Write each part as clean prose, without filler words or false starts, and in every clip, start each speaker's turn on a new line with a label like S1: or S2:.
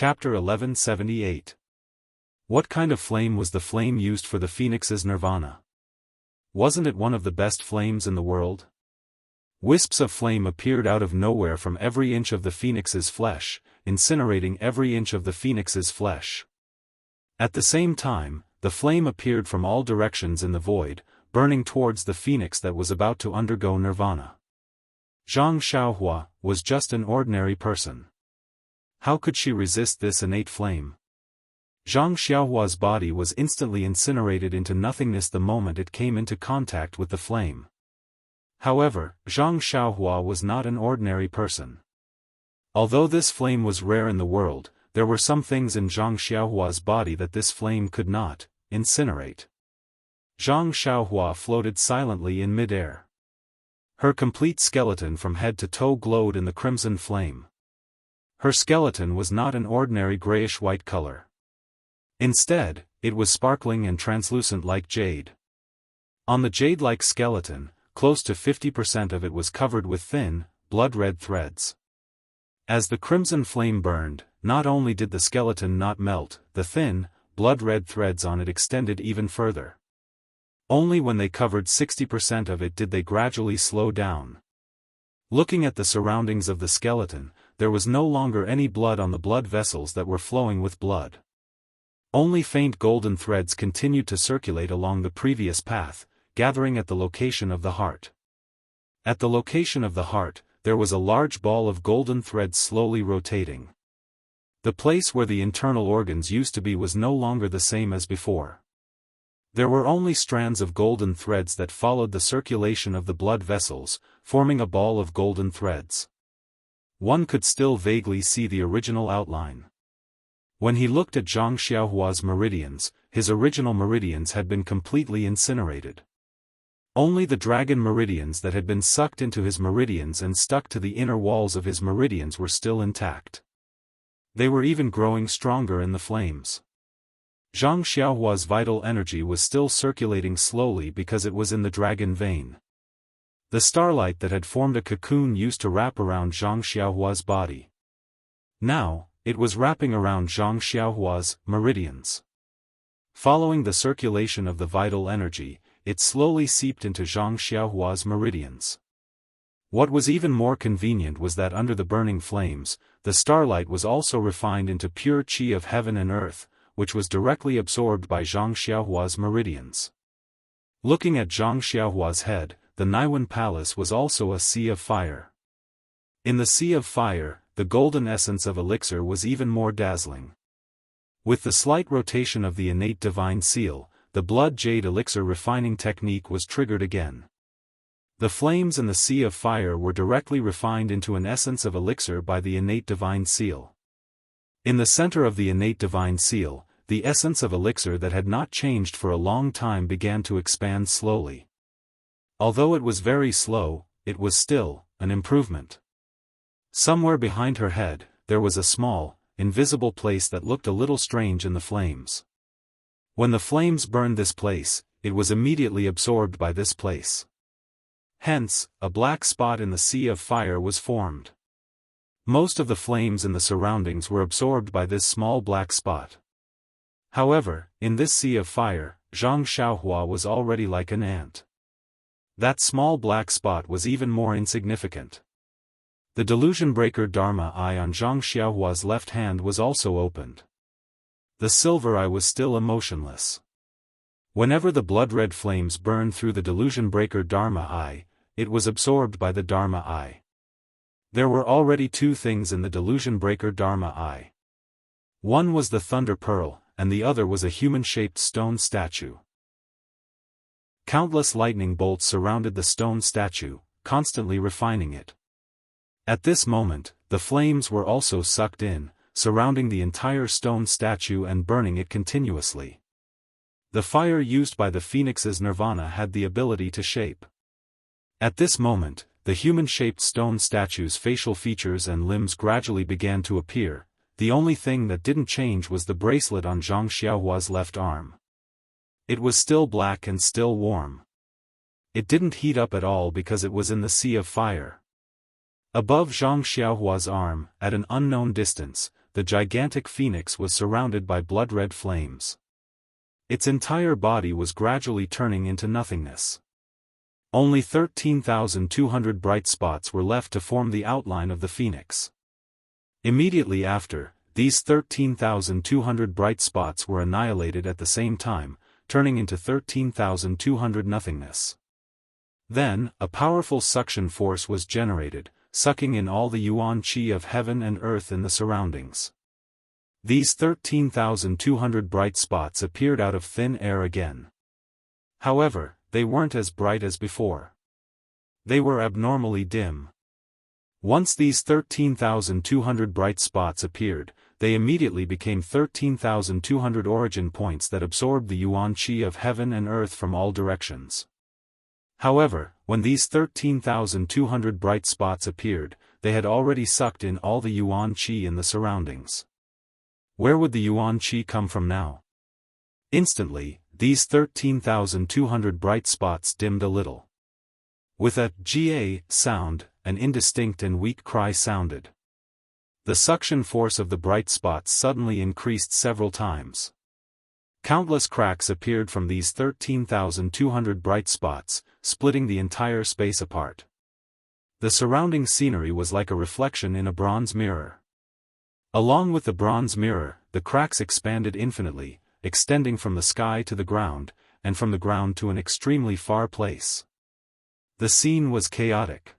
S1: Chapter 1178. What kind of flame was the flame used for the phoenix's nirvana? Wasn't it one of the best flames in the world? Wisps of flame appeared out of nowhere from every inch of the phoenix's flesh, incinerating every inch of the phoenix's flesh. At the same time, the flame appeared from all directions in the void, burning towards the phoenix that was about to undergo nirvana. Zhang Xiaohua was just an ordinary person. How could she resist this innate flame? Zhang Xiaohua's body was instantly incinerated into nothingness the moment it came into contact with the flame. However, Zhang Xiaohua was not an ordinary person. Although this flame was rare in the world, there were some things in Zhang Xiaohua's body that this flame could not incinerate. Zhang Xiaohua floated silently in mid-air. Her complete skeleton from head to toe glowed in the crimson flame. Her skeleton was not an ordinary grayish-white color. Instead, it was sparkling and translucent like jade. On the jade-like skeleton, close to 50% of it was covered with thin, blood-red threads. As the crimson flame burned, not only did the skeleton not melt, the thin, blood-red threads on it extended even further. Only when they covered 60% of it did they gradually slow down. Looking at the surroundings of the skeleton, there was no longer any blood on the blood vessels that were flowing with blood. Only faint golden threads continued to circulate along the previous path, gathering at the location of the heart. At the location of the heart, there was a large ball of golden threads slowly rotating. The place where the internal organs used to be was no longer the same as before. There were only strands of golden threads that followed the circulation of the blood vessels, forming a ball of golden threads. One could still vaguely see the original outline. When he looked at Zhang Xiaohua's meridians, his original meridians had been completely incinerated. Only the dragon meridians that had been sucked into his meridians and stuck to the inner walls of his meridians were still intact. They were even growing stronger in the flames. Zhang Xiaohua's vital energy was still circulating slowly because it was in the dragon vein. The starlight that had formed a cocoon used to wrap around Zhang Xiaohua's body. Now, it was wrapping around Zhang Xiaohua's meridians. Following the circulation of the vital energy, it slowly seeped into Zhang Xiaohua's meridians. What was even more convenient was that under the burning flames, the starlight was also refined into pure qi of heaven and earth, which was directly absorbed by Zhang Xiaohua's meridians. Looking at Zhang Xiaohua's head, the Naiwan Palace was also a sea of fire. In the sea of fire, the golden essence of elixir was even more dazzling. With the slight rotation of the innate divine seal, the blood jade elixir refining technique was triggered again. The flames in the sea of fire were directly refined into an essence of elixir by the innate divine seal. In the center of the innate divine seal, the essence of elixir that had not changed for a long time began to expand slowly. Although it was very slow, it was still an improvement. Somewhere behind her head, there was a small, invisible place that looked a little strange in the flames. When the flames burned this place, it was immediately absorbed by this place. Hence, a black spot in the sea of fire was formed. Most of the flames in the surroundings were absorbed by this small black spot. However, in this sea of fire, Zhang Xiaohua was already like an ant. That small black spot was even more insignificant. The delusion breaker Dharma eye on Zhang Xiaohua's left hand was also opened. The silver eye was still emotionless. Whenever the blood-red flames burned through the delusion breaker Dharma eye, it was absorbed by the Dharma eye. There were already two things in the delusion breaker Dharma eye. One was the thunder pearl, and the other was a human-shaped stone statue. Countless lightning bolts surrounded the stone statue, constantly refining it. At this moment, the flames were also sucked in, surrounding the entire stone statue and burning it continuously. The fire used by the phoenix's nirvana had the ability to shape. At this moment, the human-shaped stone statue's facial features and limbs gradually began to appear. The only thing that didn't change was the bracelet on Zhang Xiaohua's left arm. It was still black and still warm. It didn't heat up at all because it was in the sea of fire. Above Zhang Xiaohua's arm, at an unknown distance, the gigantic phoenix was surrounded by blood-red flames. Its entire body was gradually turning into nothingness. Only 13,200 bright spots were left to form the outline of the phoenix. Immediately after, these 13,200 bright spots were annihilated at the same time, turning into 13,200 nothingness. Then, a powerful suction force was generated, sucking in all the yuan qi of heaven and earth in the surroundings. These 13,200 bright spots appeared out of thin air again. However, they weren't as bright as before. They were abnormally dim. Once these 13,200 bright spots appeared, they immediately became 13,200 origin points that absorbed the yuan qi of heaven and earth from all directions. However, when these 13,200 bright spots appeared, they had already sucked in all the yuan qi in the surroundings. Where would the yuan qi come from now? Instantly, these 13,200 bright spots dimmed a little. With a "ga" sound, an indistinct and weak cry sounded. The suction force of the bright spots suddenly increased several times. Countless cracks appeared from these 13,200 bright spots, splitting the entire space apart. The surrounding scenery was like a reflection in a bronze mirror. Along with the bronze mirror, the cracks expanded infinitely, extending from the sky to the ground, and from the ground to an extremely far place. The scene was chaotic.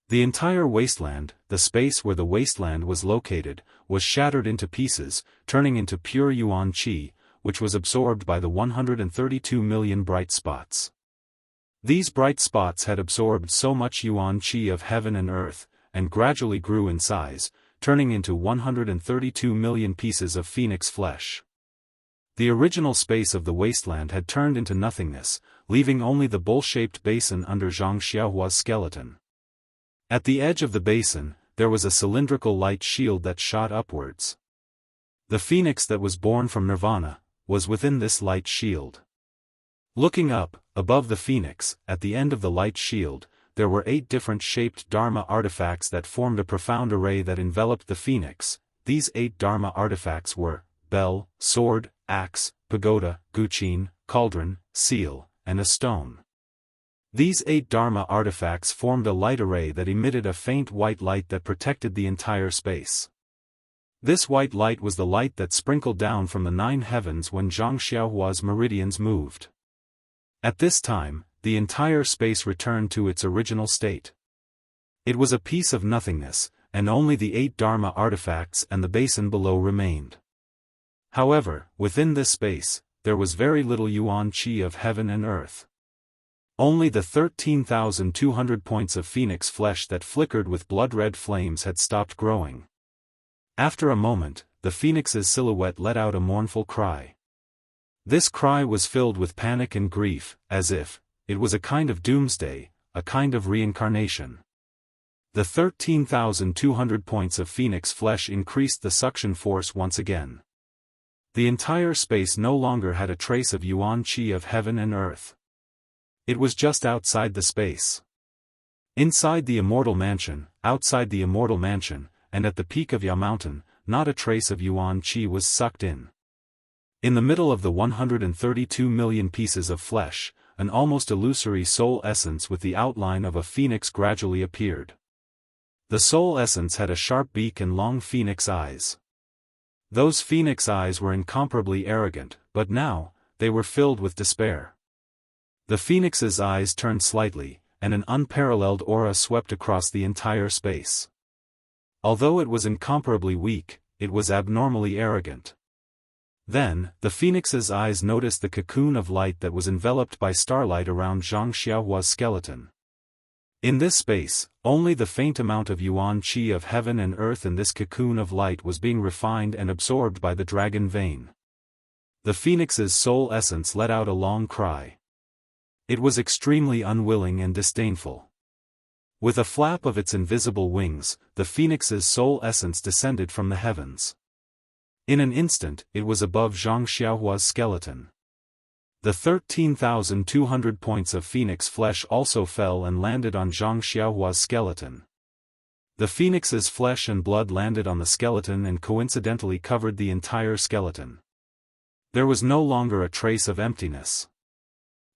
S1: The entire wasteland, the space where the wasteland was located, was shattered into pieces, turning into pure yuan qi, which was absorbed by the 132 million bright spots. These bright spots had absorbed so much yuan qi of heaven and earth, and gradually grew in size, turning into 132 million pieces of phoenix flesh. The original space of the wasteland had turned into nothingness, leaving only the bowl-shaped basin under Zhang Xiaohua's skeleton. At the edge of the basin, there was a cylindrical light shield that shot upwards. The phoenix that was born from nirvana was within this light shield. Looking up, above the phoenix, at the end of the light shield, there were 8 different shaped Dharma artifacts that formed a profound array that enveloped the phoenix. These 8 Dharma artifacts were bell, sword, axe, pagoda, guqin, cauldron, seal, and a stone. These 8 Dharma artifacts formed a light array that emitted a faint white light that protected the entire space. This white light was the light that sprinkled down from the 9 heavens when Zhang Xiaohua's meridians moved. At this time, the entire space returned to its original state. It was a piece of nothingness, and only the 8 Dharma artifacts and the basin below remained. However, within this space, there was very little yuan qi of heaven and earth. Only the 13,200 points of phoenix flesh that flickered with blood-red flames had stopped growing. After a moment, the phoenix's silhouette let out a mournful cry. This cry was filled with panic and grief, as if it was a kind of doomsday, a kind of reincarnation. The 13,200 points of phoenix flesh increased the suction force once again. The entire space no longer had a trace of yuan qi of heaven and earth. It was just outside the space. Inside the immortal mansion, outside the immortal mansion, and at the peak of Ya Mountain, not a trace of yuan qi was sucked in. In the middle of the 132 million pieces of flesh, an almost illusory soul essence with the outline of a phoenix gradually appeared. The soul essence had a sharp beak and long phoenix eyes. Those phoenix eyes were incomparably arrogant, but now, they were filled with despair. The phoenix's eyes turned slightly, and an unparalleled aura swept across the entire space. Although it was incomparably weak, it was abnormally arrogant. Then, the phoenix's eyes noticed the cocoon of light that was enveloped by starlight around Zhang Xiaohua's skeleton. In this space, only the faint amount of yuan qi of heaven and earth in this cocoon of light was being refined and absorbed by the dragon vein. The phoenix's soul essence let out a long cry. It was extremely unwilling and disdainful. With a flap of its invisible wings, the phoenix's soul essence descended from the heavens. In an instant, it was above Zhang Xiaohua's skeleton. The 13,200 points of phoenix flesh also fell and landed on Zhang Xiaohua's skeleton. The phoenix's flesh and blood landed on the skeleton and coincidentally covered the entire skeleton. There was no longer a trace of emptiness.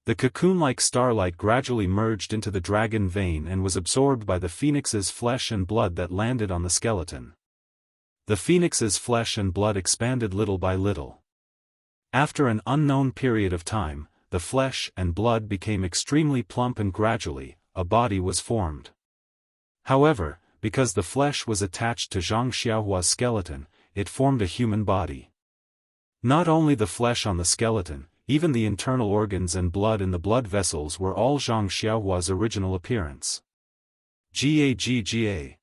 S1: The cocoon-like starlight gradually merged into the dragon vein and was absorbed by the phoenix's flesh and blood that landed on the skeleton. The phoenix's flesh and blood expanded little by little. After an unknown period of time, the flesh and blood became extremely plump and gradually, a body was formed. However, because the flesh was attached to Zhang Xiaohua's skeleton, it formed a human body. Not only the flesh on the skeleton, even the internal organs and blood in the blood vessels were all Zhang Xiaohua's original appearance. Ga.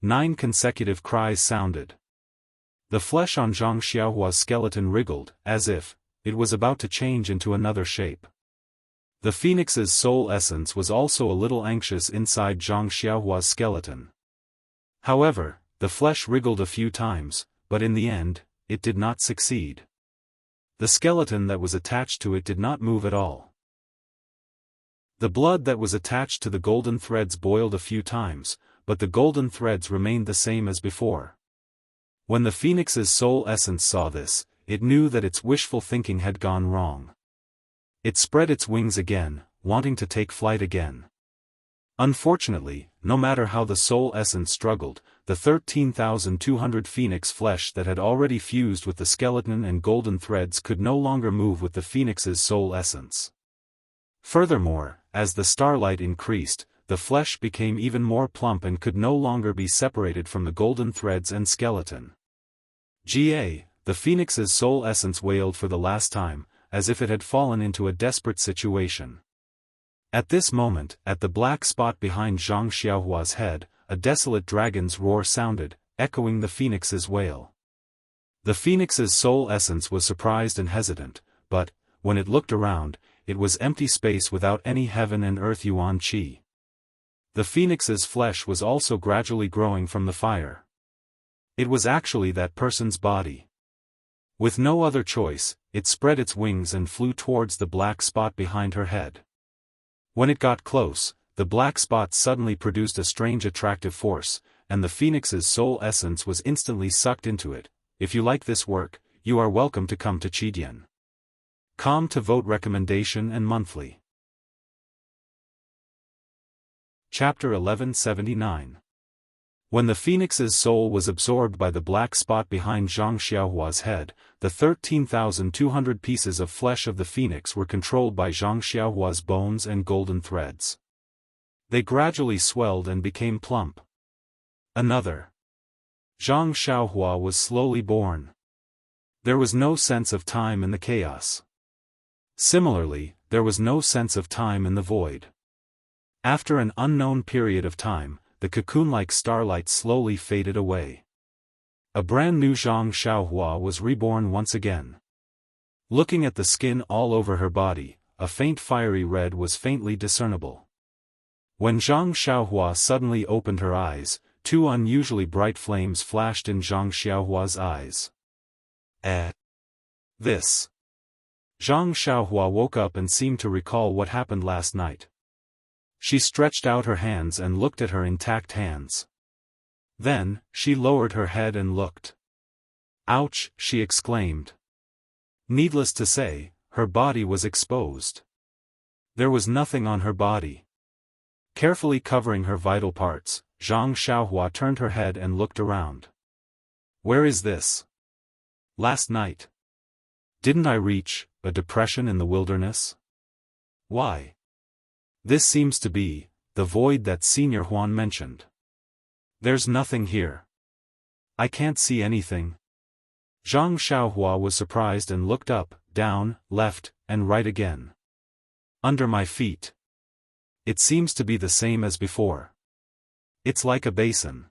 S1: 9 consecutive cries sounded. The flesh on Zhang Xiaohua's skeleton wriggled, as if it was about to change into another shape. The phoenix's soul essence was also a little anxious inside Zhang Xiaohua's skeleton. However, the flesh wriggled a few times, but in the end, it did not succeed. The skeleton that was attached to it did not move at all. The blood that was attached to the golden threads boiled a few times, but the golden threads remained the same as before. When the phoenix's soul essence saw this, it knew that its wishful thinking had gone wrong. It spread its wings again, wanting to take flight again. Unfortunately, no matter how the soul essence struggled, the 13,200 phoenix flesh that had already fused with the skeleton and golden threads could no longer move with the phoenix's soul essence. Furthermore, as the starlight increased, the flesh became even more plump and could no longer be separated from the golden threads and skeleton. The phoenix's soul essence wailed for the last time, as if it had fallen into a desperate situation. At this moment, at the black spot behind Zhang Xiaohua's head, a desolate dragon's roar sounded, echoing the phoenix's wail. The phoenix's soul essence was surprised and hesitant, but, when it looked around, it was empty space without any heaven and earth yuan qi. The phoenix's flesh was also gradually growing from the fire. It was actually that person's body. With no other choice, it spread its wings and flew towards the black spot behind her head. When it got close, the black spot suddenly produced a strange attractive force, and the phoenix's soul essence was instantly sucked into it. If you like this work, you are welcome to come to Qidian.com to vote recommendation and monthly. Chapter 1179. When the phoenix's soul was absorbed by the black spot behind Zhang Xiaohua's head, the 13,200 pieces of flesh of the phoenix were controlled by Zhang Xiaohua's bones and golden threads. They gradually swelled and became plump. Another Zhang Xiaohua was slowly born. There was no sense of time in the chaos. Similarly, there was no sense of time in the void. After an unknown period of time, the cocoon-like starlight slowly faded away. A brand new Zhang Xiaohua was reborn once again. Looking at the skin all over her body, a faint fiery red was faintly discernible. When Zhang Xiaohua suddenly opened her eyes, 2 unusually bright flames flashed in Zhang Xiaohua's eyes. This. Zhang Xiaohua woke up and seemed to recall what happened last night. She stretched out her hands and looked at her intact hands. Then, she lowered her head and looked. Ouch, she exclaimed. Needless to say, her body was exposed. There was nothing on her body. Carefully covering her vital parts, Zhang Xiaohua turned her head and looked around. Where is this? Last night. Didn't I reach a depression in the wilderness? Why? This seems to be the void that Senior Huan mentioned. There's nothing here. I can't see anything. Zhang Xiaohua was surprised and looked up, down, left, and right again. Under my feet. It seems to be the same as before. It's like a basin.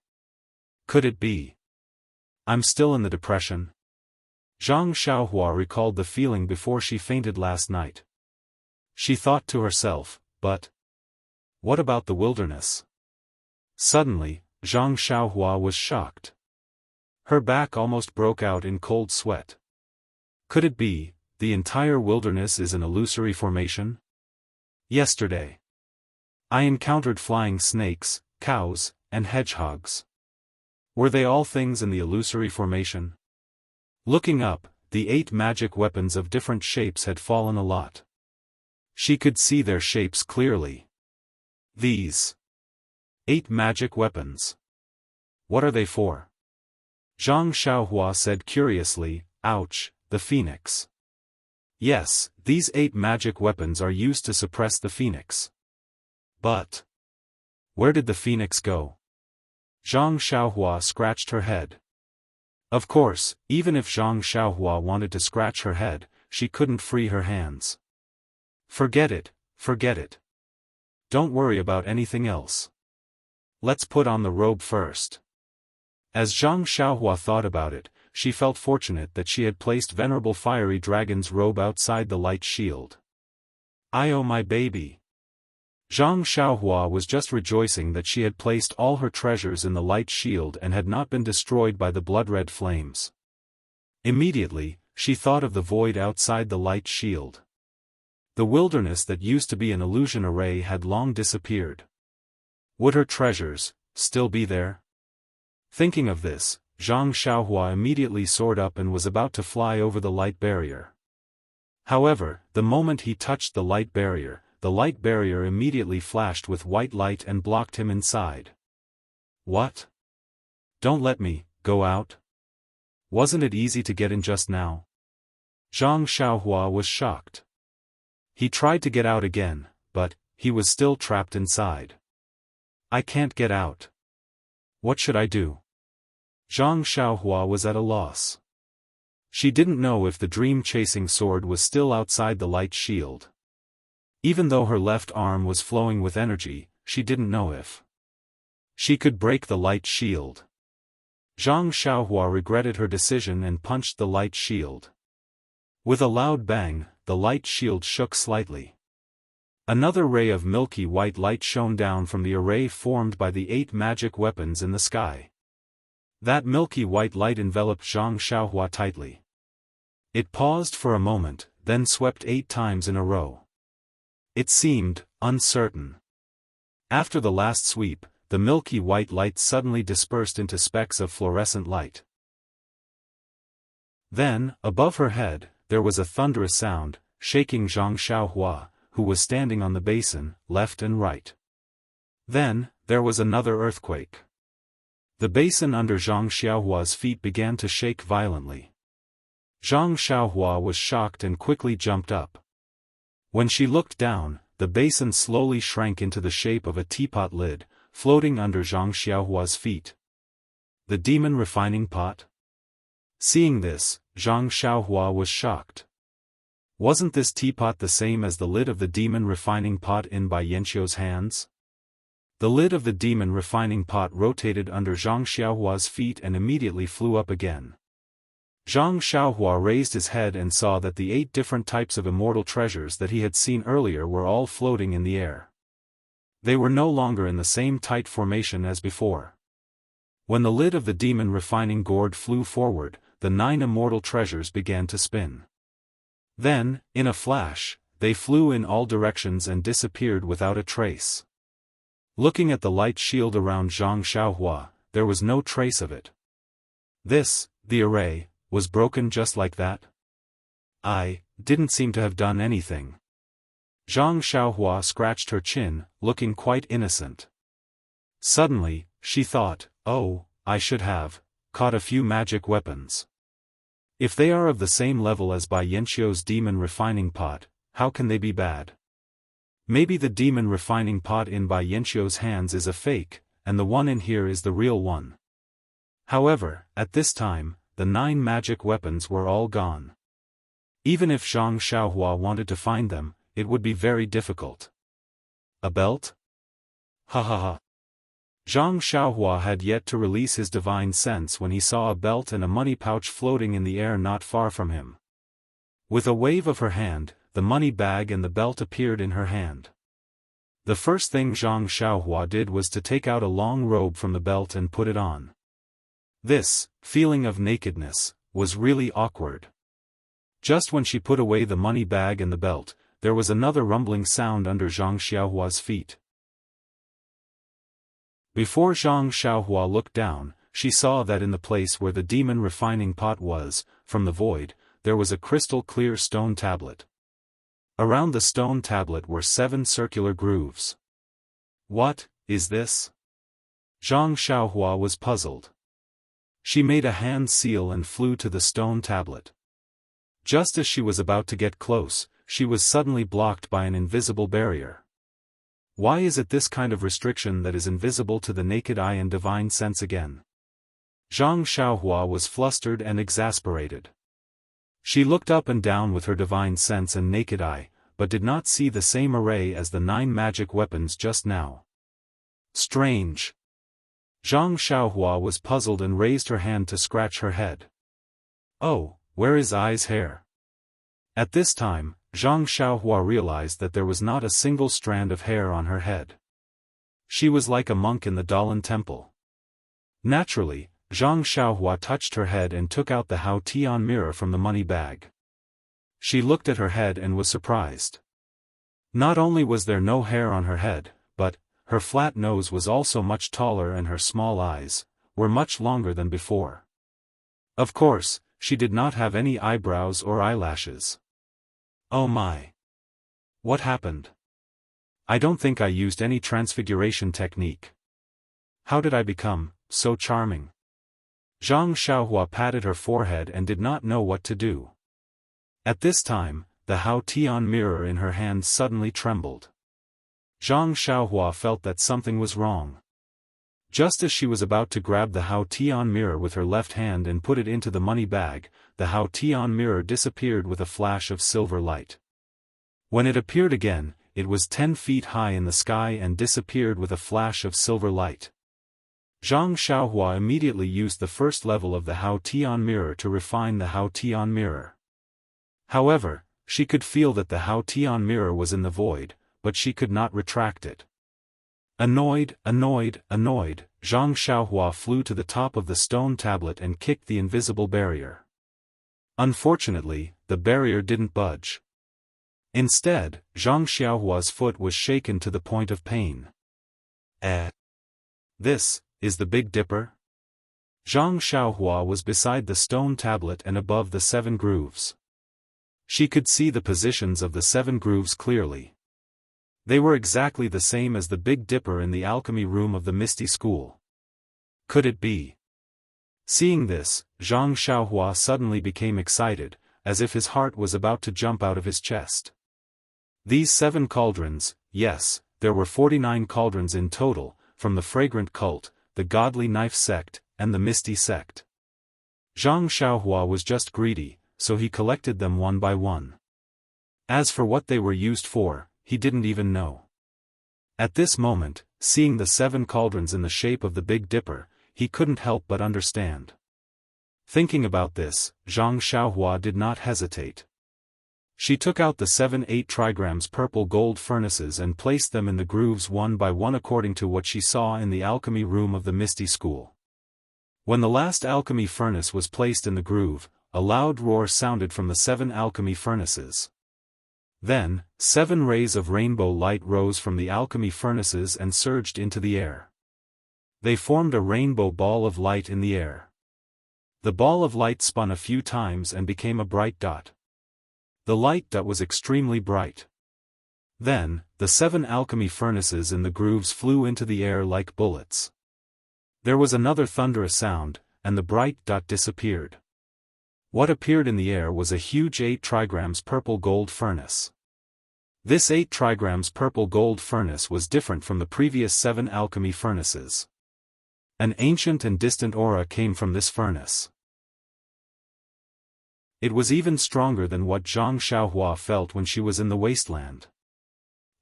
S1: Could it be? I'm still in the depression. Zhang Xiaohua recalled the feeling before she fainted last night. She thought to herself, but what about the wilderness? Suddenly, Zhang Xiaohua was shocked. Her back almost broke out in cold sweat. Could it be, the entire wilderness is an illusory formation? Yesterday, I encountered flying snakes, cows, and hedgehogs. Were they all things in the illusory formation? Looking up, the 8 magic weapons of different shapes had fallen a lot. She could see their shapes clearly. These 8 magic weapons. What are they for? Zhang Xiaohua said curiously, ouch, the phoenix. Yes, these 8 magic weapons are used to suppress the phoenix. But where did the phoenix go? Zhang Xiaohua scratched her head. Of course, even if Zhang Xiaohua wanted to scratch her head, she couldn't free her hands. Forget it, forget it. Don't worry about anything else. Let's put on the robe first. As Zhang Xiaohua thought about it, she felt fortunate that she had placed Venerable Fiery Dragon's robe outside the light shield. Oh my baby! Zhang Xiaohua was just rejoicing that she had placed all her treasures in the light shield and had not been destroyed by the blood-red flames. Immediately, she thought of the void outside the light shield. The wilderness that used to be an illusion array had long disappeared. Would her treasures still be there? Thinking of this, Zhang Xiaohua immediately soared up and was about to fly over the light barrier. However, the moment he touched the light barrier immediately flashed with white light and blocked him inside. What? Don't let me go out? Wasn't it easy to get in just now? Zhang Xiaohua was shocked. He tried to get out again, but he was still trapped inside. I can't get out. What should I do? Zhang Xiaohua was at a loss. She didn't know if the dream-chasing sword was still outside the light shield. Even though her left arm was flowing with energy, she didn't know if she could break the light shield. Zhang Xiaohua regretted her decision and punched the light shield. With a loud bang, the light shield shook slightly. Another ray of milky white light shone down from the array formed by the 8 magic weapons in the sky. That milky white light enveloped Zhang Xiaohua tightly. It paused for a moment, then swept 8 times in a row. It seemed uncertain. After the last sweep, the milky white light suddenly dispersed into specks of fluorescent light. Then, above her head, there was a thunderous sound, shaking Zhang Xiaohua, who was standing on the basin, left and right. Then, there was another earthquake. The basin under Zhang Xiaohua's feet began to shake violently. Zhang Xiaohua was shocked and quickly jumped up. When she looked down, the basin slowly shrank into the shape of a teapot lid, floating under Zhang Xiaohua's feet. The demon refining pot? Seeing this, Zhang Xiaohua was shocked. Wasn't this teapot the same as the lid of the demon refining pot in Bai Yanqiu's hands? The lid of the demon refining pot rotated under Zhang Xiaohua's feet and immediately flew up again. Zhang Xiaohua raised his head and saw that the 8 different types of immortal treasures that he had seen earlier were all floating in the air. They were no longer in the same tight formation as before. When the lid of the demon refining gourd flew forward, the 9 immortal treasures began to spin. Then, in a flash, they flew in all directions and disappeared without a trace. Looking at the light shield around Zhang Xiaohua, there was no trace of it. This, the array, was broken just like that? I didn't seem to have done anything. Zhang Xiaohua scratched her chin, looking quite innocent. Suddenly, she thought, oh, I should have caught a few magic weapons. If they are of the same level as Bai Yanqiu's demon refining pot, how can they be bad? Maybe the demon refining pot in Bai Yanqiu's hands is a fake, and the one in here is the real one. However, at this time, the 9 magic weapons were all gone. Even if Zhang Xiaohua wanted to find them, it would be very difficult. A belt? Ha ha ha. Zhang Xiaohua had yet to release his divine sense when he saw a belt and a money pouch floating in the air not far from him. With a wave of her hand, the money bag and the belt appeared in her hand. The first thing Zhang Xiaohua did was to take out a long robe from the belt and put it on. This feeling of nakedness was really awkward. Just when she put away the money bag and the belt, there was another rumbling sound under Zhang Xiaohua's feet. Before Zhang Xiaohua looked down, she saw that in the place where the demon refining pot was, from the void, there was a crystal-clear stone tablet. Around the stone tablet were 7 circular grooves. What is this? Zhang Xiaohua was puzzled. She made a hand seal and flew to the stone tablet. Just as she was about to get close, she was suddenly blocked by an invisible barrier. Why is it this kind of restriction that is invisible to the naked eye and divine sense again? Zhang Xiaohua was flustered and exasperated. She looked up and down with her divine sense and naked eye, but did not see the same array as the 9 magic weapons just now. Strange. Zhang Xiaohua was puzzled and raised her hand to scratch her head. Oh, where is Ai's hair? At this time, Zhang Xiaohua realized that there was not a single strand of hair on her head. She was like a monk in the Dalan temple. Naturally, Zhang Xiaohua touched her head and took out the Hao Tian mirror from the money bag. She looked at her head and was surprised. Not only was there no hair on her head, but her flat nose was also much taller and her small eyes were much longer than before. Of course, she did not have any eyebrows or eyelashes. Oh my! What happened? I don't think I used any transfiguration technique. How did I become so charming? Zhang Xiaohua patted her forehead and did not know what to do. At this time, the Hao Tian mirror in her hand suddenly trembled. Zhang Xiaohua felt that something was wrong. Just as she was about to grab the Hao Tian mirror with her left hand and put it into the money bag, the Hao Tian mirror disappeared with a flash of silver light. When it appeared again, it was 10 feet high in the sky and disappeared with a flash of silver light. Zhang Xiaohua immediately used the first level of the Hao Tian mirror to refine the Hao Tian mirror. However, she could feel that the Hao Tian mirror was in the void, but she could not retract it. Annoyed, Zhang Xiaohua flew to the top of the stone tablet and kicked the invisible barrier. Unfortunately, the barrier didn't budge. Instead, Zhang Xiaohua's foot was shaken to the point of pain. This is the Big Dipper? Zhang Xiaohua was beside the stone tablet and above the 7 grooves. She could see the positions of the 7 grooves clearly. They were exactly the same as the Big Dipper in the alchemy room of the Misty School. Could it be? Seeing this, Zhang Xiaohua suddenly became excited, as if his heart was about to jump out of his chest. These 7 cauldrons, yes, there were 49 cauldrons in total, from the Fragrant Cult, the Godly Knife Sect, and the Misty Sect. Zhang Xiaohua was just greedy, so he collected them one by one. As for what they were used for, he didn't even know. At this moment, seeing the 7 cauldrons in the shape of the Big Dipper, he couldn't help but understand. Thinking about this, Zhang Xiaohua did not hesitate. She took out the 7 8-trigrams purple gold furnaces and placed them in the grooves one by one according to what she saw in the alchemy room of the Misty School. When the last alchemy furnace was placed in the groove, a loud roar sounded from the 7 alchemy furnaces. Then, 7 rays of rainbow light rose from the alchemy furnaces and surged into the air. They formed a rainbow ball of light in the air. The ball of light spun a few times and became a bright dot. The light dot was extremely bright. Then, the 7 alchemy furnaces in the grooves flew into the air like bullets. There was another thunderous sound, and the bright dot disappeared. What appeared in the air was a huge 8-trigrams purple gold furnace. This 8-trigrams purple gold furnace was different from the previous 7 alchemy furnaces. An ancient and distant aura came from this furnace. It was even stronger than what Zhang Xiaohua felt when she was in the wasteland.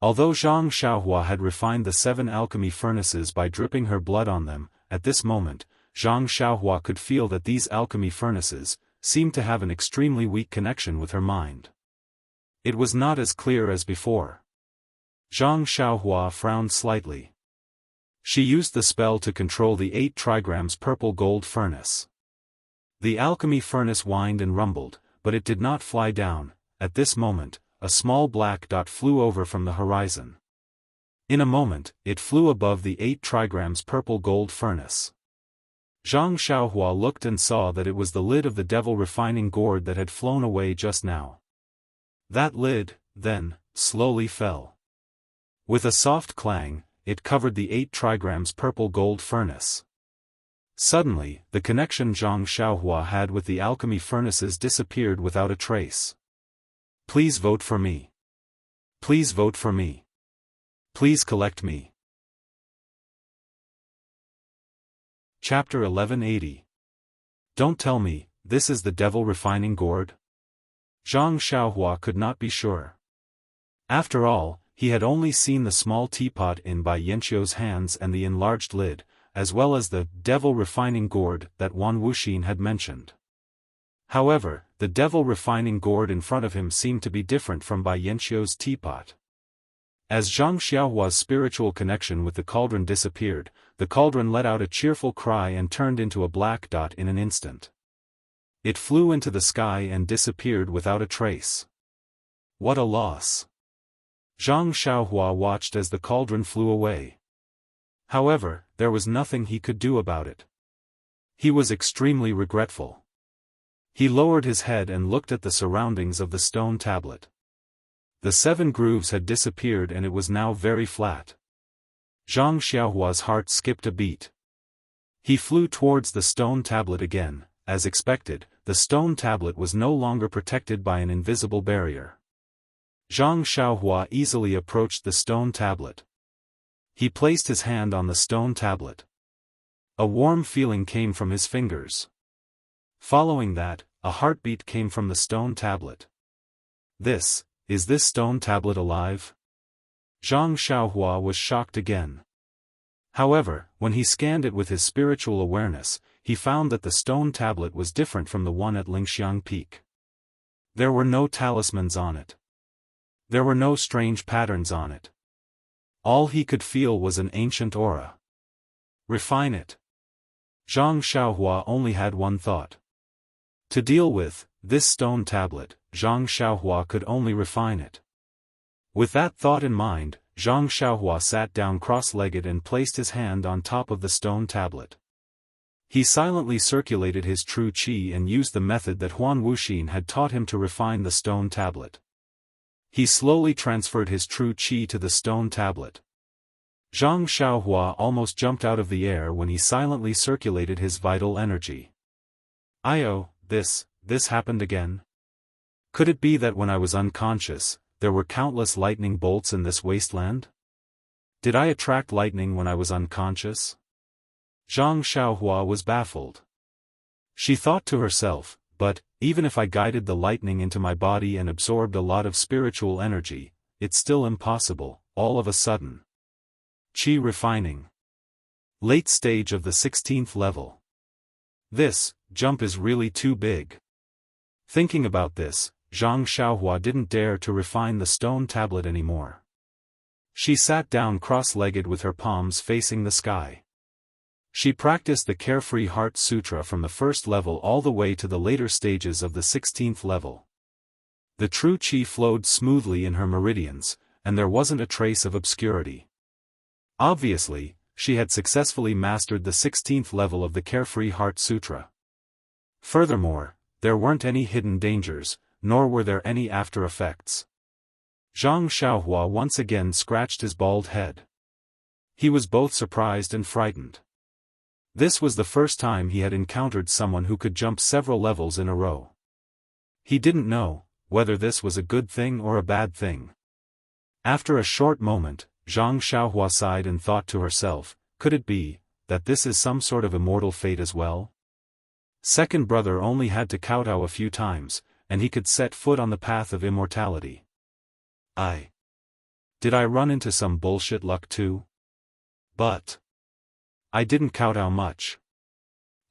S1: Although Zhang Xiaohua had refined the 7 alchemy furnaces by dripping her blood on them, at this moment, Zhang Xiaohua could feel that these alchemy furnaces seemed to have an extremely weak connection with her mind. It was not as clear as before. Zhang Xiaohua frowned slightly. She used the spell to control the 8-trigrams purple gold furnace. The alchemy furnace whined and rumbled, but it did not fly down. At this moment, a small black dot flew over from the horizon. In a moment, it flew above the 8 trigrams purple gold furnace. Zhang Xiaohua looked and saw that it was the lid of the devil refining gourd that had flown away just now. That lid, then, slowly fell. With a soft clang, it covered the 8 trigrams purple gold furnace. Suddenly, the connection Zhang Xiaohua had with the alchemy furnaces disappeared without a trace. Please vote for me. Please vote for me. Please collect me. Chapter 1180. Don't tell me, this is the devil refining gourd? Zhang Xiaohua could not be sure. After all, he had only seen the small teapot in Bai Yanqiu's hands and the enlarged lid, as well as the devil refining gourd that Wan Wuxin had mentioned. However, the devil refining gourd in front of him seemed to be different from Bai Yanqiu's teapot. As Zhang Xiaohua's spiritual connection with the cauldron disappeared, the cauldron let out a cheerful cry and turned into a black dot in an instant. It flew into the sky and disappeared without a trace. What a loss! Zhang Xiaohua watched as the cauldron flew away. However, there was nothing he could do about it. He was extremely regretful. He lowered his head and looked at the surroundings of the stone tablet. The 7 grooves had disappeared and it was now very flat. Zhang Xiaohua's heart skipped a beat. He flew towards the stone tablet again. As expected, the stone tablet was no longer protected by an invisible barrier. Zhang Xiaohua easily approached the stone tablet. He placed his hand on the stone tablet. A warm feeling came from his fingers. Following that, a heartbeat came from the stone tablet. Is this stone tablet alive? Zhang Xiaohua was shocked again. However, when he scanned it with his spiritual awareness, he found that the stone tablet was different from the one at Lingxiang Peak. There were no talismans on it. There were no strange patterns on it. All he could feel was an ancient aura. Refine it. Zhang Xiaohua only had one thought. To deal with this stone tablet, Zhang Xiaohua could only refine it. With that thought in mind, Zhang Xiaohua sat down cross-legged and placed his hand on top of the stone tablet. He silently circulated his true qi and used the method that Huan Wuxin had taught him to refine the stone tablet. He slowly transferred his true qi to the stone tablet. Zhang Xiaohua almost jumped out of the air when he silently circulated his vital energy. This happened again? Could it be that when I was unconscious, there were countless lightning bolts in this wasteland? Did I attract lightning when I was unconscious? Zhang Xiaohua was baffled. She thought to herself, but, even if I guided the lightning into my body and absorbed a lot of spiritual energy, it's still impossible, all of a sudden. Qi refining. Late stage of the 16th level. This jump is really too big. Thinking about this, Zhang Xiaohua didn't dare to refine the stone tablet anymore. She sat down cross-legged with her palms facing the sky. She practiced the Carefree Heart Sutra from the first level all the way to the later stages of the 16th level. The true qi flowed smoothly in her meridians, and there wasn't a trace of obscurity. Obviously, she had successfully mastered the 16th level of the Carefree Heart Sutra. Furthermore, there weren't any hidden dangers, nor were there any after effects. Zhang Xiaohua once again scratched his bald head. He was both surprised and frightened. This was the first time he had encountered someone who could jump several levels in a row. He didn't know whether this was a good thing or a bad thing. After a short moment, Zhang Xiaohua sighed and thought to herself, could it be that this is some sort of immortal fate as well? Second brother only had to kowtow a few times, and he could set foot on the path of immortality. Did I run into some bullshit luck too? But I didn't kowtow much.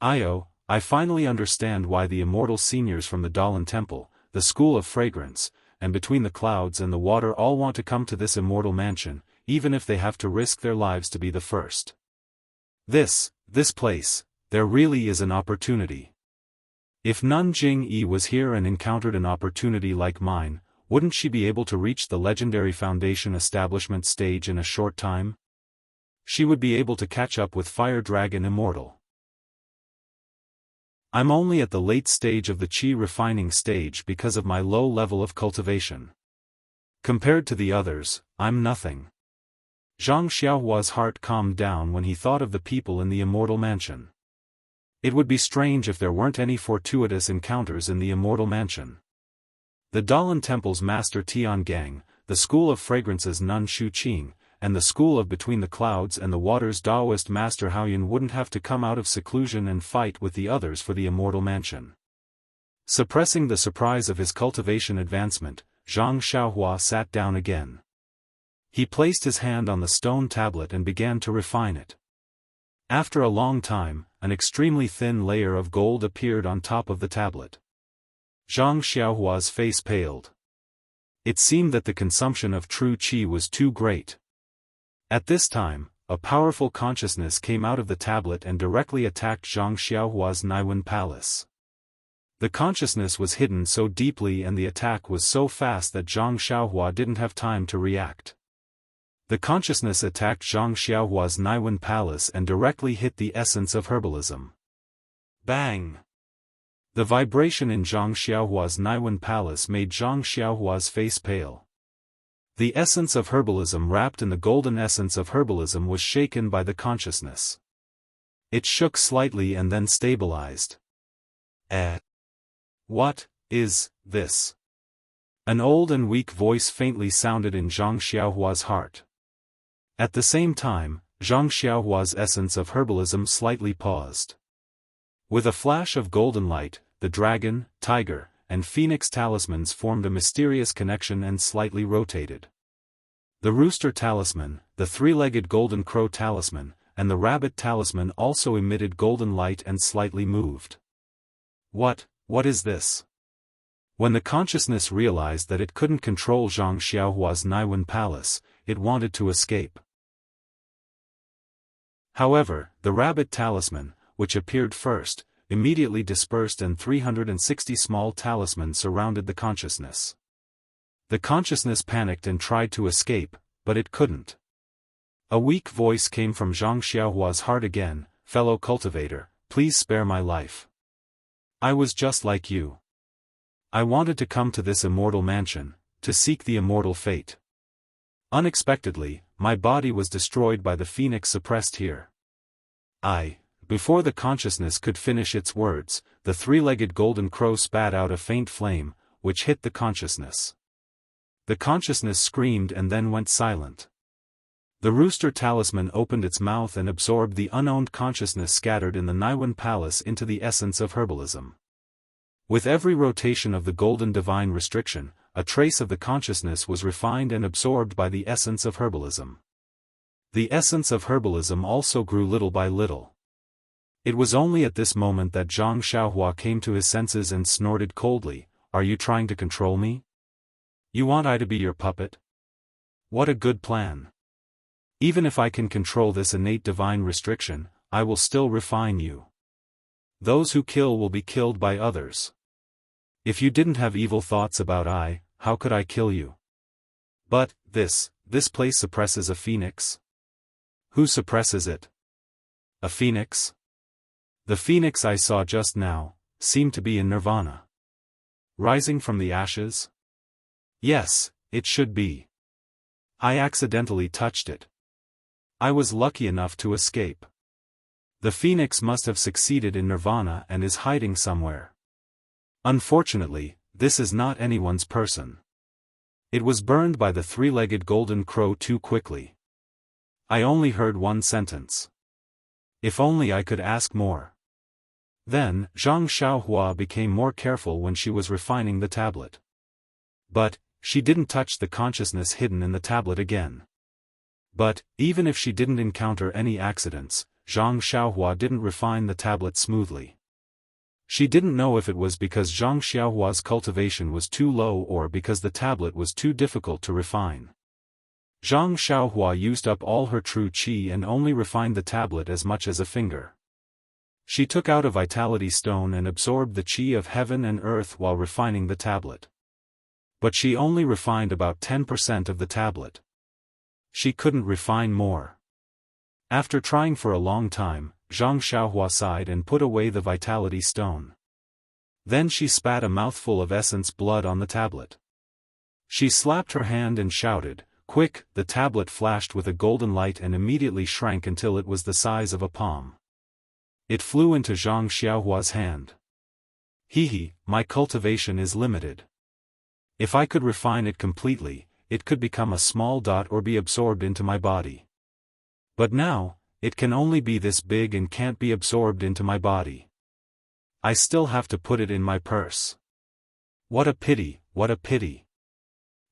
S1: I finally understand why the immortal seniors from the Dalan Temple, the School of Fragrance, and Between the Clouds and the Water all want to come to this immortal mansion, even if they have to risk their lives to be the first. This place, there really is an opportunity. If Nun Jing Yi was here and encountered an opportunity like mine, wouldn't she be able to reach the legendary foundation establishment stage in a short time? She would be able to catch up with Fire Dragon Immortal. I'm only at the late stage of the Qi refining stage because of my low level of cultivation. Compared to the others, I'm nothing. Zhang Xiaohua's heart calmed down when he thought of the people in the Immortal Mansion. It would be strange if there weren't any fortuitous encounters in the Immortal Mansion. The Dalan Temple's Master Tiangang, the School of Fragrance's Nun Shuqing, and the School of Between the Clouds and the Waters Taoist Master Haoyun wouldn't have to come out of seclusion and fight with the others for the Immortal Mansion. Suppressing the surprise of his cultivation advancement, Zhang Xiaohua sat down again. He placed his hand on the stone tablet and began to refine it. After a long time, an extremely thin layer of gold appeared on top of the tablet. Zhang Xiaohua's face paled. It seemed that the consumption of true qi was too great. At this time, a powerful consciousness came out of the tablet and directly attacked Zhang Xiaohua's Naiwen Palace. The consciousness was hidden so deeply and the attack was so fast that Zhang Xiaohua didn't have time to react. The consciousness attacked Zhang Xiaohua's Naiwen Palace and directly hit the essence of herbalism. Bang! The vibration in Zhang Xiaohua's Naiwen Palace made Zhang Xiaohua's face pale. The essence of herbalism wrapped in the golden essence of herbalism was shaken by the consciousness. It shook slightly and then stabilized. What is this? An old and weak voice faintly sounded in Zhang Xiaohua's heart. At the same time, Zhang Xiaohua's essence of herbalism slightly paused. With a flash of golden light, the dragon, tiger, and phoenix talismans formed a mysterious connection and slightly rotated. The rooster talisman, the three-legged golden crow talisman, and the rabbit talisman also emitted golden light and slightly moved. What is this? When the consciousness realized that it couldn't control Zhang Xiaohua's Naiwen Palace, it wanted to escape. However, the rabbit talisman, which appeared first, immediately dispersed and 360 small talismans surrounded the consciousness. The consciousness panicked and tried to escape, but it couldn't. A weak voice came from Zhang Xiaohua's heart again, "Fellow cultivator, please spare my life. I was just like you. I wanted to come to this immortal mansion, to seek the immortal fate. Unexpectedly, my body was destroyed by the phoenix suppressed here." Before the consciousness could finish its words, the three-legged golden crow spat out a faint flame, which hit the consciousness. The consciousness screamed and then went silent. The rooster talisman opened its mouth and absorbed the unowned consciousness scattered in the Naiwen Palace into the essence of herbalism. With every rotation of the golden divine restriction, a trace of the consciousness was refined and absorbed by the essence of herbalism. The essence of herbalism also grew little by little. It was only at this moment that Zhang Xiaohua came to his senses and snorted coldly, "Are you trying to control me? You want I to be your puppet? What a good plan. Even if I can control this innate divine restriction, I will still refine you. Those who kill will be killed by others. If you didn't have evil thoughts about I, how could I kill you? But, this place suppresses a phoenix? Who suppresses it? A phoenix? The phoenix I saw just now, seemed to be in nirvana. Rising from the ashes? Yes, it should be. I accidentally touched it. I was lucky enough to escape. The phoenix must have succeeded in nirvana and is hiding somewhere. Unfortunately, this is not anyone's person. It was burned by the three-legged golden crow too quickly. I only heard one sentence. If only I could ask more. Then, Zhang Xiaohua became more careful when she was refining the tablet. But, she didn't touch the consciousness hidden in the tablet again. But, even if she didn't encounter any accidents, Zhang Xiaohua didn't refine the tablet smoothly. She didn't know if it was because Zhang Xiaohua's cultivation was too low or because the tablet was too difficult to refine. Zhang Xiaohua used up all her true qi and only refined the tablet as much as a finger. She took out a vitality stone and absorbed the qi of heaven and earth while refining the tablet. But she only refined about 10% of the tablet. She couldn't refine more. After trying for a long time, Zhang Xiaohua sighed and put away the vitality stone. Then she spat a mouthful of essence blood on the tablet. She slapped her hand and shouted, "Quick!" The tablet flashed with a golden light and immediately shrank until it was the size of a palm. It flew into Zhang Xiaohua's hand. Hee, my cultivation is limited. If I could refine it completely, it could become a small dot or be absorbed into my body. But now, it can only be this big and can't be absorbed into my body. I still have to put it in my purse. What a pity, what a pity.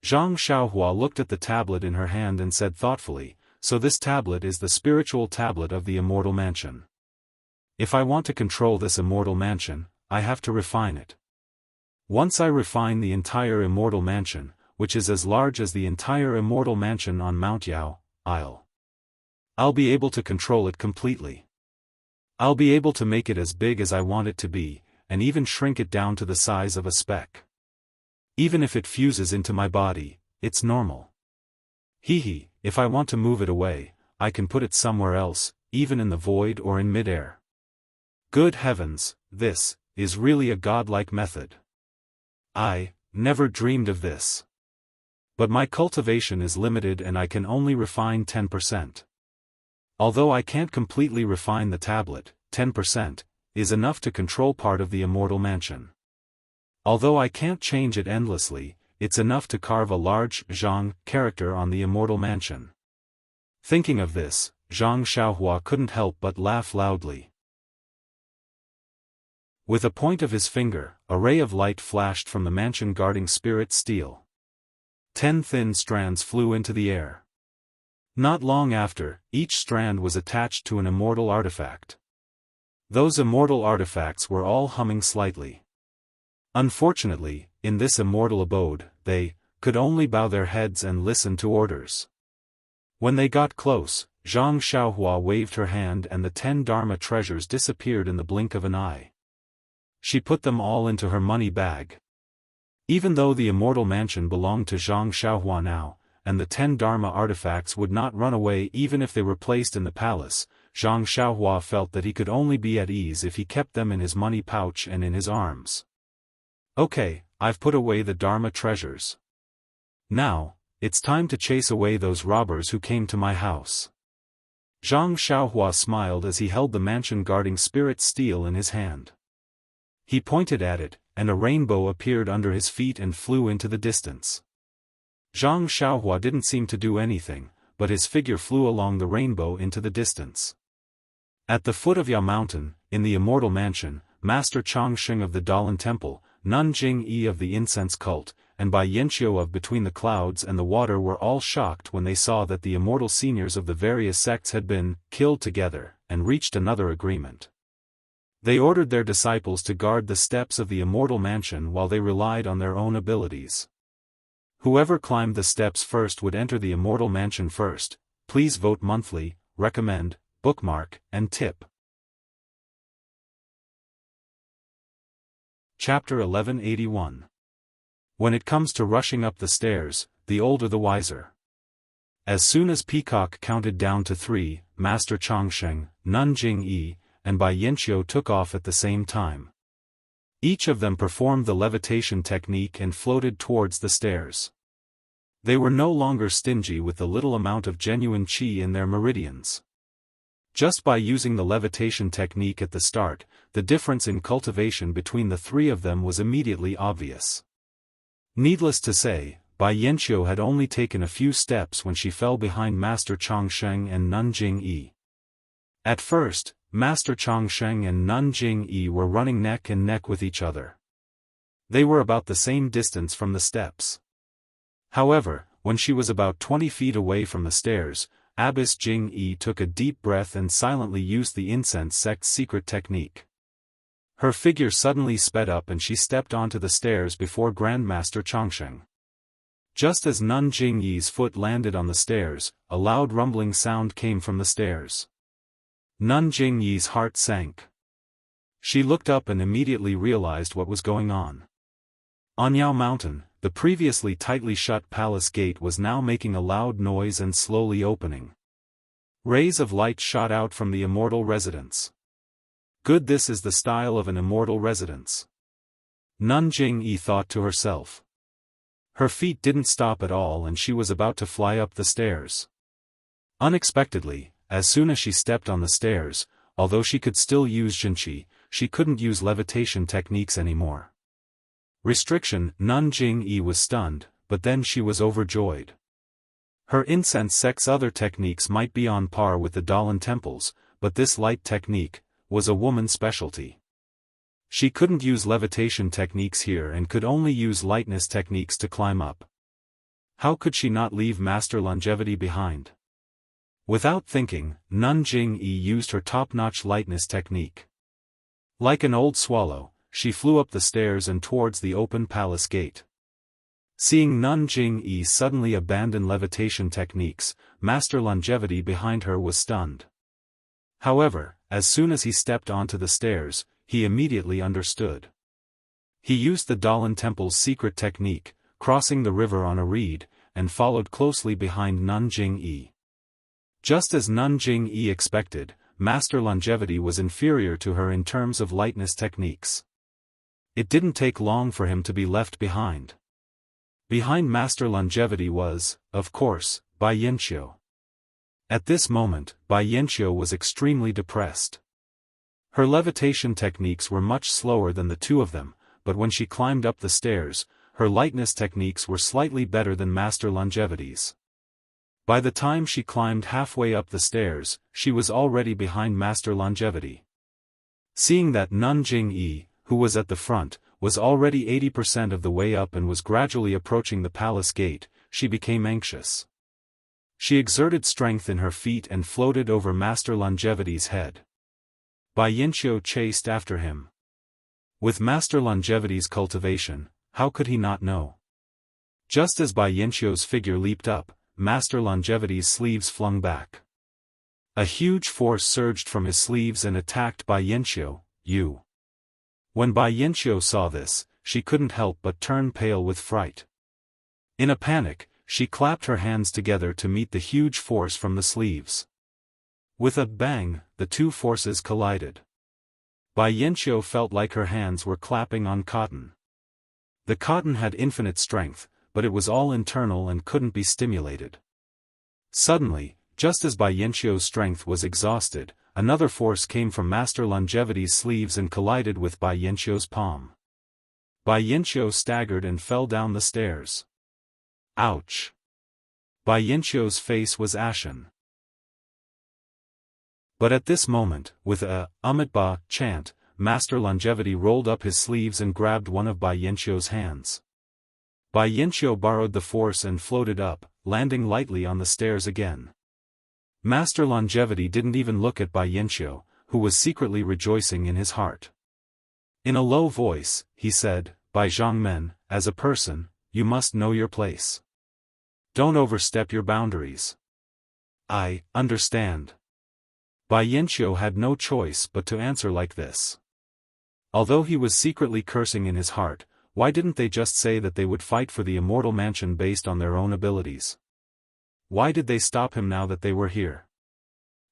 S1: Zhang Xiaohua looked at the tablet in her hand and said thoughtfully, "So this tablet is the spiritual tablet of the immortal mansion. If I want to control this immortal mansion, I have to refine it. Once I refine the entire immortal mansion, which is as large as the entire immortal mansion on Mount Yao, I'll be able to control it completely. I'll be able to make it as big as I want it to be, and even shrink it down to the size of a speck. Even if it fuses into my body, it's normal. If I want to move it away, I can put it somewhere else, even in the void or in mid-air. Good heavens, this is really a godlike method. I never dreamed of this. But my cultivation is limited and I can only refine 10%. Although I can't completely refine the tablet, 10% is enough to control part of the immortal mansion. Although I can't change it endlessly, it's enough to carve a large Zhang character on the immortal mansion." Thinking of this, Zhang Xiaohua couldn't help but laugh loudly. With a point of his finger, a ray of light flashed from the mansion guarding spirit steel. 10 thin strands flew into the air. Not long after, each strand was attached to an immortal artifact. Those immortal artifacts were all humming slightly. Unfortunately, in this immortal abode, they could only bow their heads and listen to orders. When they got close, Zhang Xiaohua waved her hand and the 10 Dharma treasures disappeared in the blink of an eye. She put them all into her money bag. Even though the immortal mansion belonged to Zhang Xiaohua now, and the 10 Dharma artifacts would not run away even if they were placed in the palace, Zhang Xiaohua felt that he could only be at ease if he kept them in his money pouch and in his arms. Okay, I've put away the Dharma treasures. Now, it's time to chase away those robbers who came to my house. Zhang Xiaohua smiled as he held the mansion guarding spirit steel in his hand. He pointed at it, and a rainbow appeared under his feet and flew into the distance. Zhang Xiaohua didn't seem to do anything, but his figure flew along the rainbow into the distance. At the foot of Yao Mountain, in the immortal mansion, Master Changsheng of the Dalan Temple, Nun Jing-yi of the Incense Cult, and Bai Yanqiu of Between the Clouds and the Water were all shocked when they saw that the immortal seniors of the various sects had been killed together, and reached another agreement. They ordered their disciples to guard the steps of the immortal mansion while they relied on their own abilities. Whoever climbed the steps first would enter the immortal mansion first. Please vote monthly, recommend, bookmark, and tip. Chapter 1181. When it comes to rushing up the stairs, the older the wiser. As soon as Peacock counted down to 3, Master Changsheng, Nun Jing-yi, and Bai Yanqiu took off at the same time. Each of them performed the levitation technique and floated towards the stairs. They were no longer stingy with the little amount of genuine qi in their meridians. Just by using the levitation technique at the start, the difference in cultivation between the three of them was immediately obvious. Needless to say, Bai Yanqiu had only taken a few steps when she fell behind Master Changsheng and Nun Jing-yi. At first, Master Changsheng and Nun Jing-yi were running neck and neck with each other. They were about the same distance from the steps. However, when she was about 20 feet away from the stairs, Abbess Jing-yi took a deep breath and silently used the incense sect's secret technique. Her figure suddenly sped up and she stepped onto the stairs before Grandmaster Changsheng. Just as Nun Jing-yi's foot landed on the stairs, a loud rumbling sound came from the stairs. Nun Jing-yi's heart sank. She looked up and immediately realized what was going on. On Yao Mountain, the previously tightly shut palace gate was now making a loud noise and slowly opening. Rays of light shot out from the immortal residence. Good, this is the style of an immortal residence. Nun Jing-yi thought to herself. Her feet didn't stop at all and she was about to fly up the stairs. Unexpectedly, as soon as she stepped on the stairs, although she could still use Jinqi, she couldn't use levitation techniques anymore. Restriction. Nun Jing-yi was stunned, but then she was overjoyed. Her incense sect's other techniques might be on par with the Dalan temples, but this light technique was a woman's specialty. She couldn't use levitation techniques here and could only use lightness techniques to climb up. How could she not leave Master Longevity behind? Without thinking, Nun Jing-yi used her top-notch lightness technique. Like an old swallow, she flew up the stairs and towards the open palace gate. Seeing Nun Jing-yi suddenly abandon levitation techniques, Master Longevity behind her was stunned. However, as soon as he stepped onto the stairs, he immediately understood. He used the Dalan Temple's secret technique, crossing the river on a reed, and followed closely behind Nun Jing-yi. Just as Nun Jing-yi expected, Master Longevity was inferior to her in terms of lightness techniques. It didn't take long for him to be left behind. Behind Master Longevity was, of course, Bai Yanqiu. At this moment, Bai Yanqiu was extremely depressed. Her levitation techniques were much slower than the two of them, but when she climbed up the stairs, her lightness techniques were slightly better than Master Longevity's. By the time she climbed halfway up the stairs, she was already behind Master Longevity. Seeing that Nun Jing-yi, who was at the front, was already 80% of the way up and was gradually approaching the palace gate, she became anxious. She exerted strength in her feet and floated over Master Longevity's head. Bai Yanqiu chased after him. With Master Longevity's cultivation, how could he not know? Just as Bai Yanqiu's figure leaped up, Master Longevity's sleeves flung back. A huge force surged from his sleeves and attacked Bai Yanqiu. When Bai Yanqiu saw this, she couldn't help but turn pale with fright. In a panic, she clapped her hands together to meet the huge force from the sleeves. With a bang, the two forces collided. Bai Yanqiu felt like her hands were clapping on cotton. The cotton had infinite strength, but it was all internal and couldn't be stimulated. Suddenly, just as Bai Yanqiu's strength was exhausted, another force came from Master Longevity's sleeves and collided with Bai Yanqiu's palm. Bai Yanqiu staggered and fell down the stairs. Ouch! Bai Yanqiu's face was ashen. But at this moment, with a Umitba chant, Master Longevity rolled up his sleeves and grabbed one of Bai Yanqiu's hands. Bai Yanqiu borrowed the force and floated up, landing lightly on the stairs again. Master Longevity didn't even look at Bai Yanqiu, who was secretly rejoicing in his heart. In a low voice, he said, "Bai Zhongmen, as a person, you must know your place. Don't overstep your boundaries." "I understand." Bai Yanqiu had no choice but to answer like this. Although he was secretly cursing in his heart, why didn't they just say that they would fight for the immortal mansion based on their own abilities? Why did they stop him now that they were here?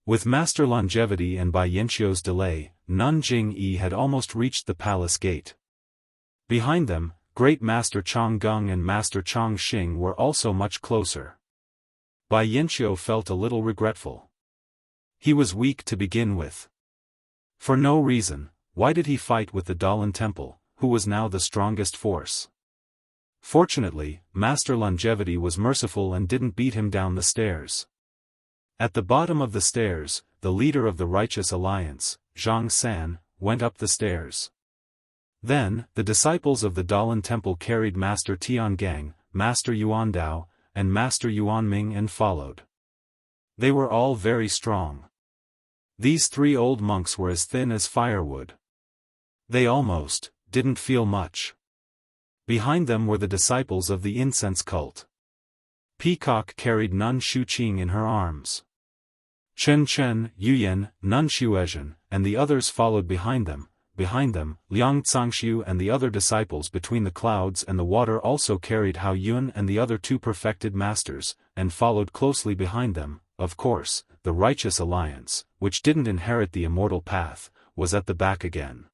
S1: With Master Longevity and Bai Yanqiu's delay, Nun Jing-yi had almost reached the palace gate. Behind them, Great Master Chang Gung and Master Chang Xing were also much closer. Bai Yanqiu felt a little regretful. He was weak to begin with. For no reason, why did he fight with the Dalan Temple, who was now the strongest force? Fortunately, Master Longevity was merciful and didn't beat him down the stairs. At the bottom of the stairs, the leader of the Righteous Alliance, Zhang San, went up the stairs. Then, the disciples of the Dalan Temple carried Master Tiangang, Master Yuandao, and Master Yuanming and followed. They were all very strong. These three old monks were as thin as firewood. They almost didn't feel much. Behind them were the disciples of the incense cult. Peacock carried Nun Shuqing in her arms. Chen Chen, Yuyan, Nun Shuezhen, and the others followed behind them, behind them, Liang Zhangxiu and the other disciples between the clouds and the water also carried Hao Yun and the other two perfected masters, and followed closely behind them. Of course, the Righteous Alliance, which didn't inherit the immortal path, was at the back again.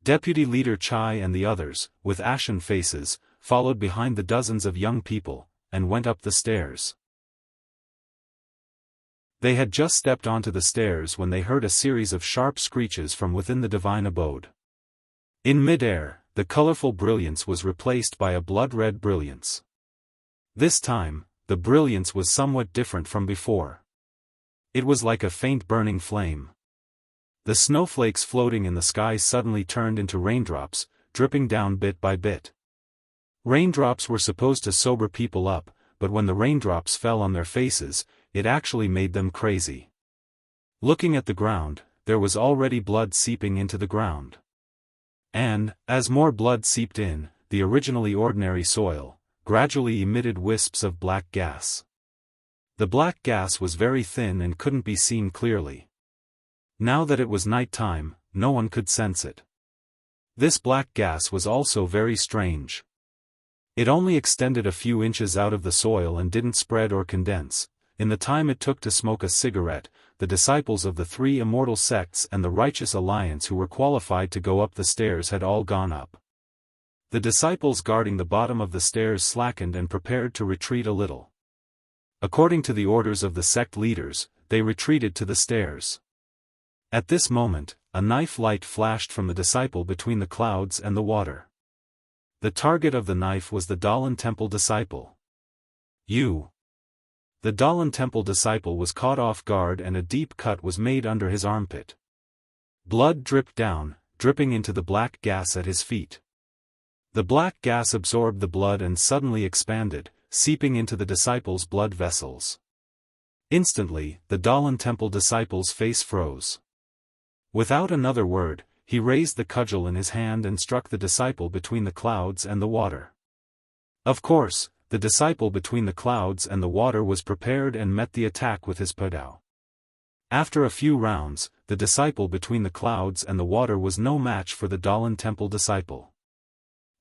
S1: Deputy Leader Chai and the others, with ashen faces, followed behind the dozens of young people, and went up the stairs. They had just stepped onto the stairs when they heard a series of sharp screeches from within the divine abode. In mid-air, the colorful brilliance was replaced by a blood-red brilliance. This time, the brilliance was somewhat different from before. It was like a faint burning flame. The snowflakes floating in the sky suddenly turned into raindrops, dripping down bit by bit. Raindrops were supposed to sober people up, but when the raindrops fell on their faces, it actually made them crazy. Looking at the ground, there was already blood seeping into the ground. And, as more blood seeped in, the originally ordinary soil gradually emitted wisps of black gas. The black gas was very thin and couldn't be seen clearly. Now that it was night time, no one could sense it. This black gas was also very strange. It only extended a few inches out of the soil and didn't spread or condense. In the time it took to smoke a cigarette, the disciples of the three immortal sects and the Righteous Alliance who were qualified to go up the stairs had all gone up. The disciples guarding the bottom of the stairs slackened and prepared to retreat a little. According to the orders of the sect leaders, they retreated to the stairs. At this moment, a knife light flashed from the disciple between the clouds and the water. The target of the knife was the Dalan Temple disciple. The Dalan Temple disciple was caught off guard and a deep cut was made under his armpit. Blood dripped down, dripping into the black gas at his feet. The black gas absorbed the blood and suddenly expanded, seeping into the disciple's blood vessels. Instantly, the Dalan Temple disciple's face froze. Without another word, he raised the cudgel in his hand and struck the disciple between the clouds and the water. Of course, the disciple between the clouds and the water was prepared and met the attack with his padao. After a few rounds, the disciple between the clouds and the water was no match for the Dalan Temple disciple.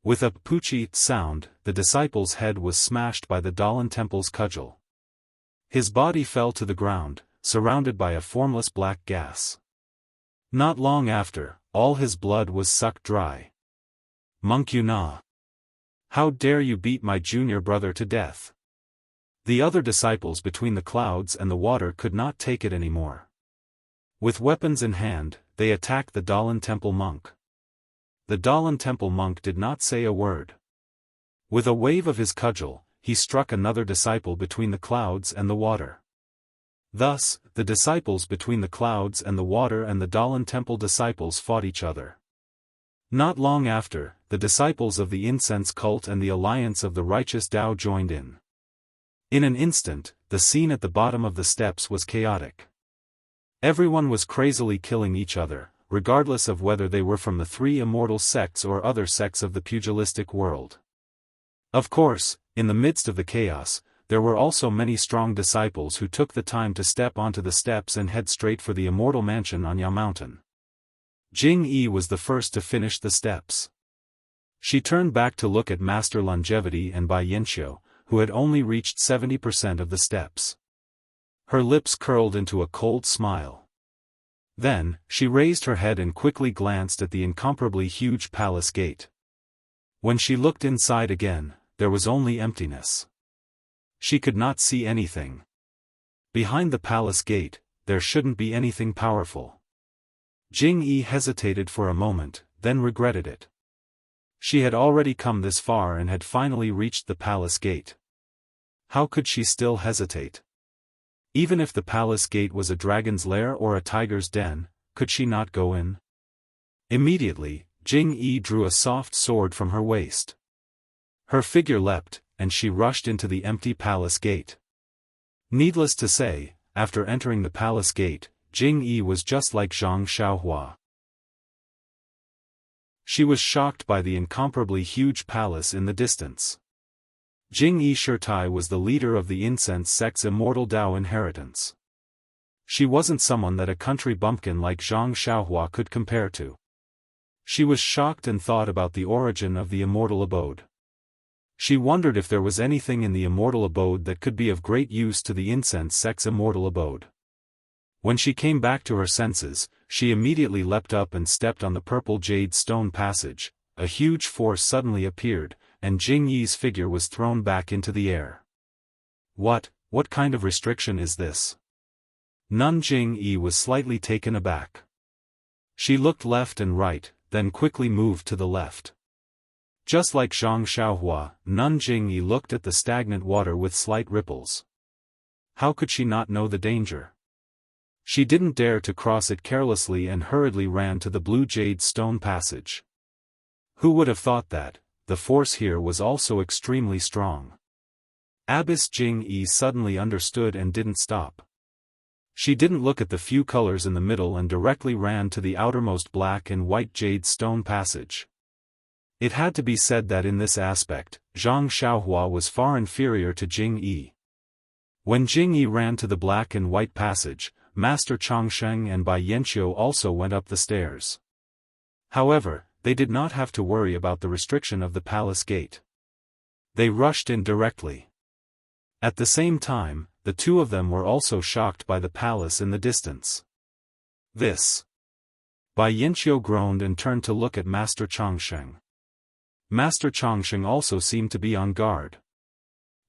S1: With a poochie sound, the disciple's head was smashed by the Dalan Temple's cudgel. His body fell to the ground, surrounded by a formless black gas. Not long after, all his blood was sucked dry. Monk Yuna! How dare you beat my junior brother to death? The other disciples between the clouds and the water could not take it anymore. With weapons in hand, they attacked the Dalan Temple monk. The Dalan Temple monk did not say a word. With a wave of his cudgel, he struck another disciple between the clouds and the water. Thus, the disciples between the clouds and the water and the Dalan Temple disciples fought each other. Not long after, the disciples of the incense cult and the alliance of the righteous Tao joined in. In an instant, the scene at the bottom of the steps was chaotic. Everyone was crazily killing each other, regardless of whether they were from the three immortal sects or other sects of the pugilistic world. Of course, in the midst of the chaos, there were also many strong disciples who took the time to step onto the steps and head straight for the immortal mansion on Ya Mountain. Jing Yi was the first to finish the steps. She turned back to look at Master Longevity and Bai Yanxiu, who had only reached 70% of the steps. Her lips curled into a cold smile. Then, she raised her head and quickly glanced at the incomparably huge palace gate. When she looked inside again, there was only emptiness. She could not see anything. Behind the palace gate, there shouldn't be anything powerful. Jing Yi hesitated for a moment, then regretted it. She had already come this far and had finally reached the palace gate. How could she still hesitate? Even if the palace gate was a dragon's lair or a tiger's den, could she not go in? Immediately, Jing Yi drew a soft sword from her waist. Her figure leapt, and she rushed into the empty palace gate. Needless to say, after entering the palace gate, Jing Yi was just like Zhang Xiaohua. She was shocked by the incomparably huge palace in the distance. Jing Yi Shirtai was the leader of the incense sect's immortal Dao inheritance. She wasn't someone that a country bumpkin like Zhang Xiaohua could compare to. She was shocked and thought about the origin of the immortal abode. She wondered if there was anything in the immortal abode that could be of great use to the incense sect's immortal abode. When she came back to her senses, she immediately leapt up and stepped on the purple jade stone passage. A huge force suddenly appeared, and Jing Yi's figure was thrown back into the air. What kind of restriction is this? Nun Jing Yi was slightly taken aback. She looked left and right, then quickly moved to the left. Just like Zhang Xiaohua, Nun Jing Yi looked at the stagnant water with slight ripples. How could she not know the danger? She didn't dare to cross it carelessly and hurriedly ran to the blue jade stone passage. Who would have thought that the force here was also extremely strong? Abbess Jing Yi suddenly understood and didn't stop. She didn't look at the few colors in the middle and directly ran to the outermost black and white jade stone passage. It had to be said that in this aspect, Zhang Xiaohua was far inferior to Jing Yi. When Jing Yi ran to the black and white passage, Master Changsheng and Bai Yanqiu also went up the stairs. However, they did not have to worry about the restriction of the palace gate. They rushed in directly. At the same time, the two of them were also shocked by the palace in the distance. This. Bai Yanqiu groaned and turned to look at Master Changsheng. Master Changsheng also seemed to be on guard.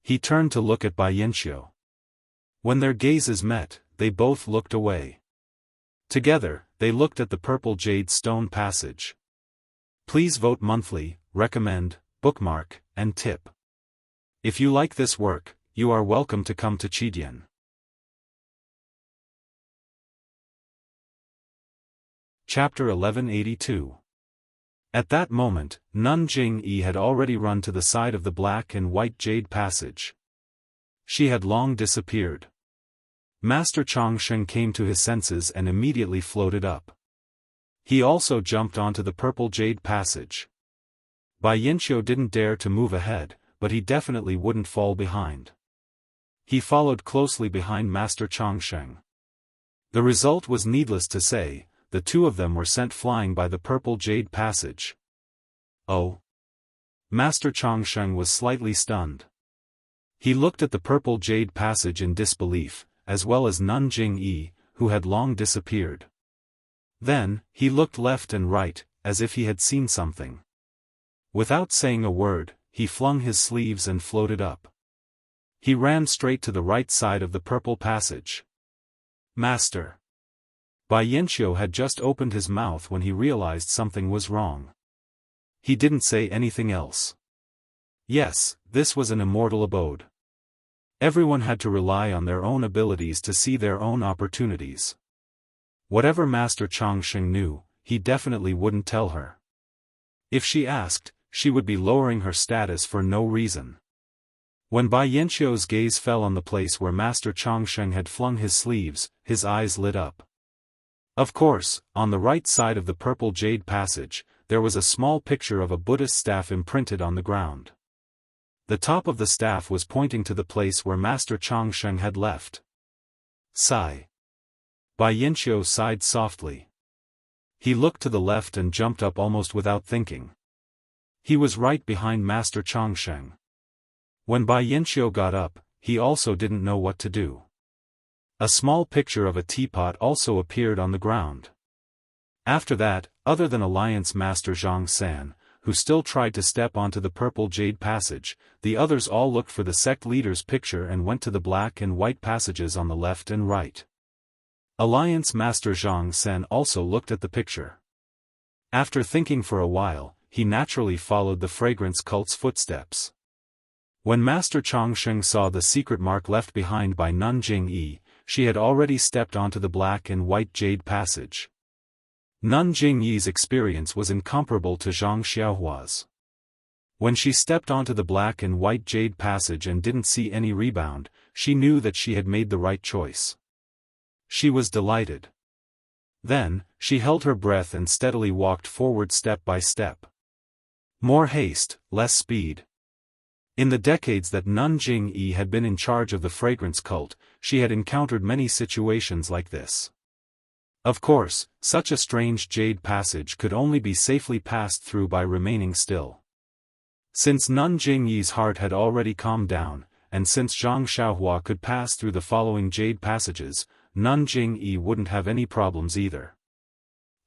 S1: He turned to look at Bai Yanqiu. When their gazes met, they both looked away. Together, they looked at the purple jade stone passage. Please vote monthly, recommend, bookmark, and tip. If you like this work, you are welcome to come to Chidian. Chapter 1182. At that moment, Nun Jing Yi had already run to the side of the black and white jade passage. She had long disappeared. Master Changsheng came to his senses and immediately floated up. He also jumped onto the purple jade passage. Bai Yanqiu didn't dare to move ahead, but he definitely wouldn't fall behind. He followed closely behind Master Changsheng. The result was needless to say, the two of them were sent flying by the purple jade passage. Oh! Master Changsheng was slightly stunned. He looked at the purple jade passage in disbelief, as well as Nun Jing Yi, who had long disappeared. Then, he looked left and right, as if he had seen something. Without saying a word, he flung his sleeves and floated up. He ran straight to the right side of the purple passage. Master! Bai Yanqiu had just opened his mouth when he realized something was wrong. He didn't say anything else. Yes, this was an immortal abode. Everyone had to rely on their own abilities to see their own opportunities. Whatever Master Changsheng knew, he definitely wouldn't tell her. If she asked, she would be lowering her status for no reason. When Bai Yanqiu's gaze fell on the place where Master Changsheng had flung his sleeves, his eyes lit up. Of course, on the right side of the purple jade passage, there was a small picture of a Buddhist staff imprinted on the ground. The top of the staff was pointing to the place where Master Changsheng had left. Sigh. Bai Yanqiu sighed softly. He looked to the left and jumped up almost without thinking. He was right behind Master Changsheng. When Bai Yanqiu got up, he also didn't know what to do. A small picture of a teapot also appeared on the ground. After that, other than Alliance Master Zhang San, who still tried to step onto the purple jade passage, the others all looked for the sect leader's picture and went to the black and white passages on the left and right. Alliance Master Zhang San also looked at the picture. After thinking for a while, he naturally followed the fragrance cult's footsteps. When Master Changsheng saw the secret mark left behind by Nun Jing Yi, she had already stepped onto the black and white jade passage. Nun Jing Yi's experience was incomparable to Zhang Xiaohua's. When she stepped onto the black and white jade passage and didn't see any rebound, she knew that she had made the right choice. She was delighted. Then, she held her breath and steadily walked forward step by step. More haste, less speed. In the decades that Nun Jing Yi had been in charge of the fragrance cult, she had encountered many situations like this. Of course, such a strange jade passage could only be safely passed through by remaining still. Since Nun Jingyi's heart had already calmed down, and since Zhang Xiaohua could pass through the following jade passages, Nun Jingyi wouldn't have any problems either.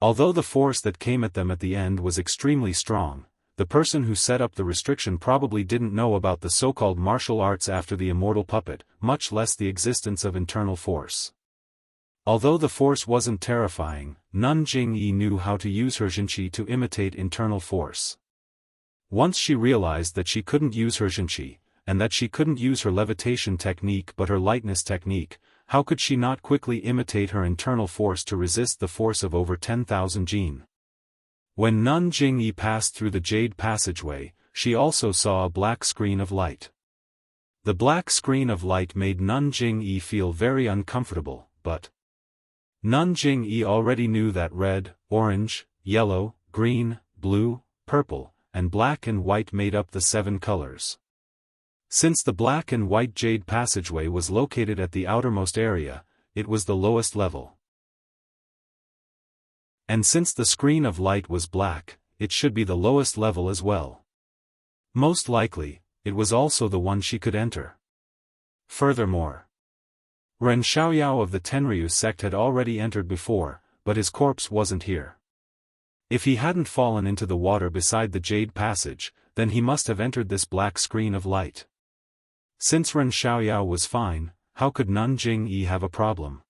S1: Although the force that came at them at the end was extremely strong, the person who set up the restriction probably didn't know about the so-called martial arts after the immortal puppet, much less the existence of internal force. Although the force wasn't terrifying, Nun Jingyi knew how to use her Jinqi to imitate internal force. Once she realized that she couldn't use her Jinqi, and that she couldn't use her levitation technique but her lightness technique, how could she not quickly imitate her internal force to resist the force of over 10,000 jin? When Nun Jingyi passed through the jade passageway, she also saw a black screen of light. The black screen of light made Nun Jingyi feel very uncomfortable, but Nun Jingyi already knew that red, orange, yellow, green, blue, purple, and black and white made up the 7 colors. Since the black and white jade passageway was located at the outermost area, it was the lowest level. And since the screen of light was black, it should be the lowest level as well. Most likely, it was also the one she could enter. Furthermore, Ren Xiaoyao of the Tenryu sect had already entered before, but his corpse wasn't here. If he hadn't fallen into the water beside the jade passage, then he must have entered this black screen of light. Since Ren Xiaoyao was fine, how could Nun Jingyi have a problem?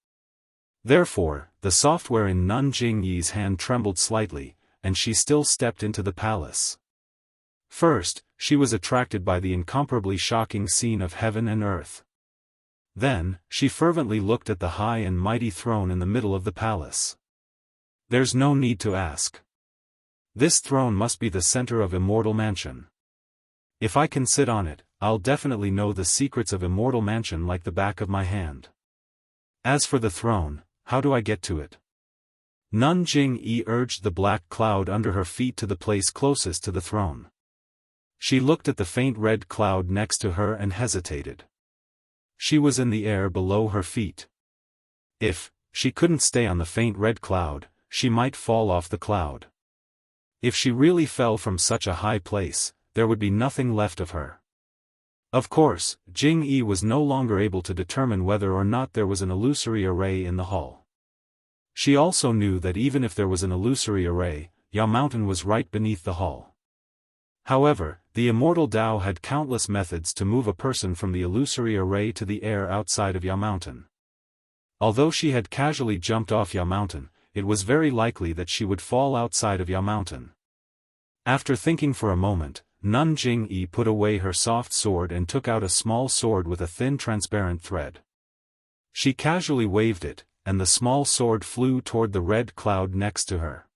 S1: Therefore, the software in Nun Jingyi's hand trembled slightly, and she still stepped into the palace. First, she was attracted by the incomparably shocking scene of heaven and earth. Then, she fervently looked at the high and mighty throne in the middle of the palace. There's no need to ask. This throne must be the center of Immortal Mansion. If I can sit on it, I'll definitely know the secrets of Immortal Mansion like the back of my hand. As for the throne, how do I get to it? Nun Jingyi urged the black cloud under her feet to the place closest to the throne. She looked at the faint red cloud next to her and hesitated. She was in the air below her feet. If she couldn't stay on the faint red cloud, she might fall off the cloud. If she really fell from such a high place, there would be nothing left of her. Of course, Jingyi was no longer able to determine whether or not there was an illusory array in the hall. She also knew that even if there was an illusory array, Yao Mountain was right beneath the hall. However, the immortal Tao had countless methods to move a person from the illusory array to the air outside of Yao Mountain. Although she had casually jumped off Yao Mountain, it was very likely that she would fall outside of Yao Mountain. After thinking for a moment, Nun Jingyi put away her soft sword and took out a small sword with a thin transparent thread. She casually waved it, and the small sword flew toward the red cloud next to her.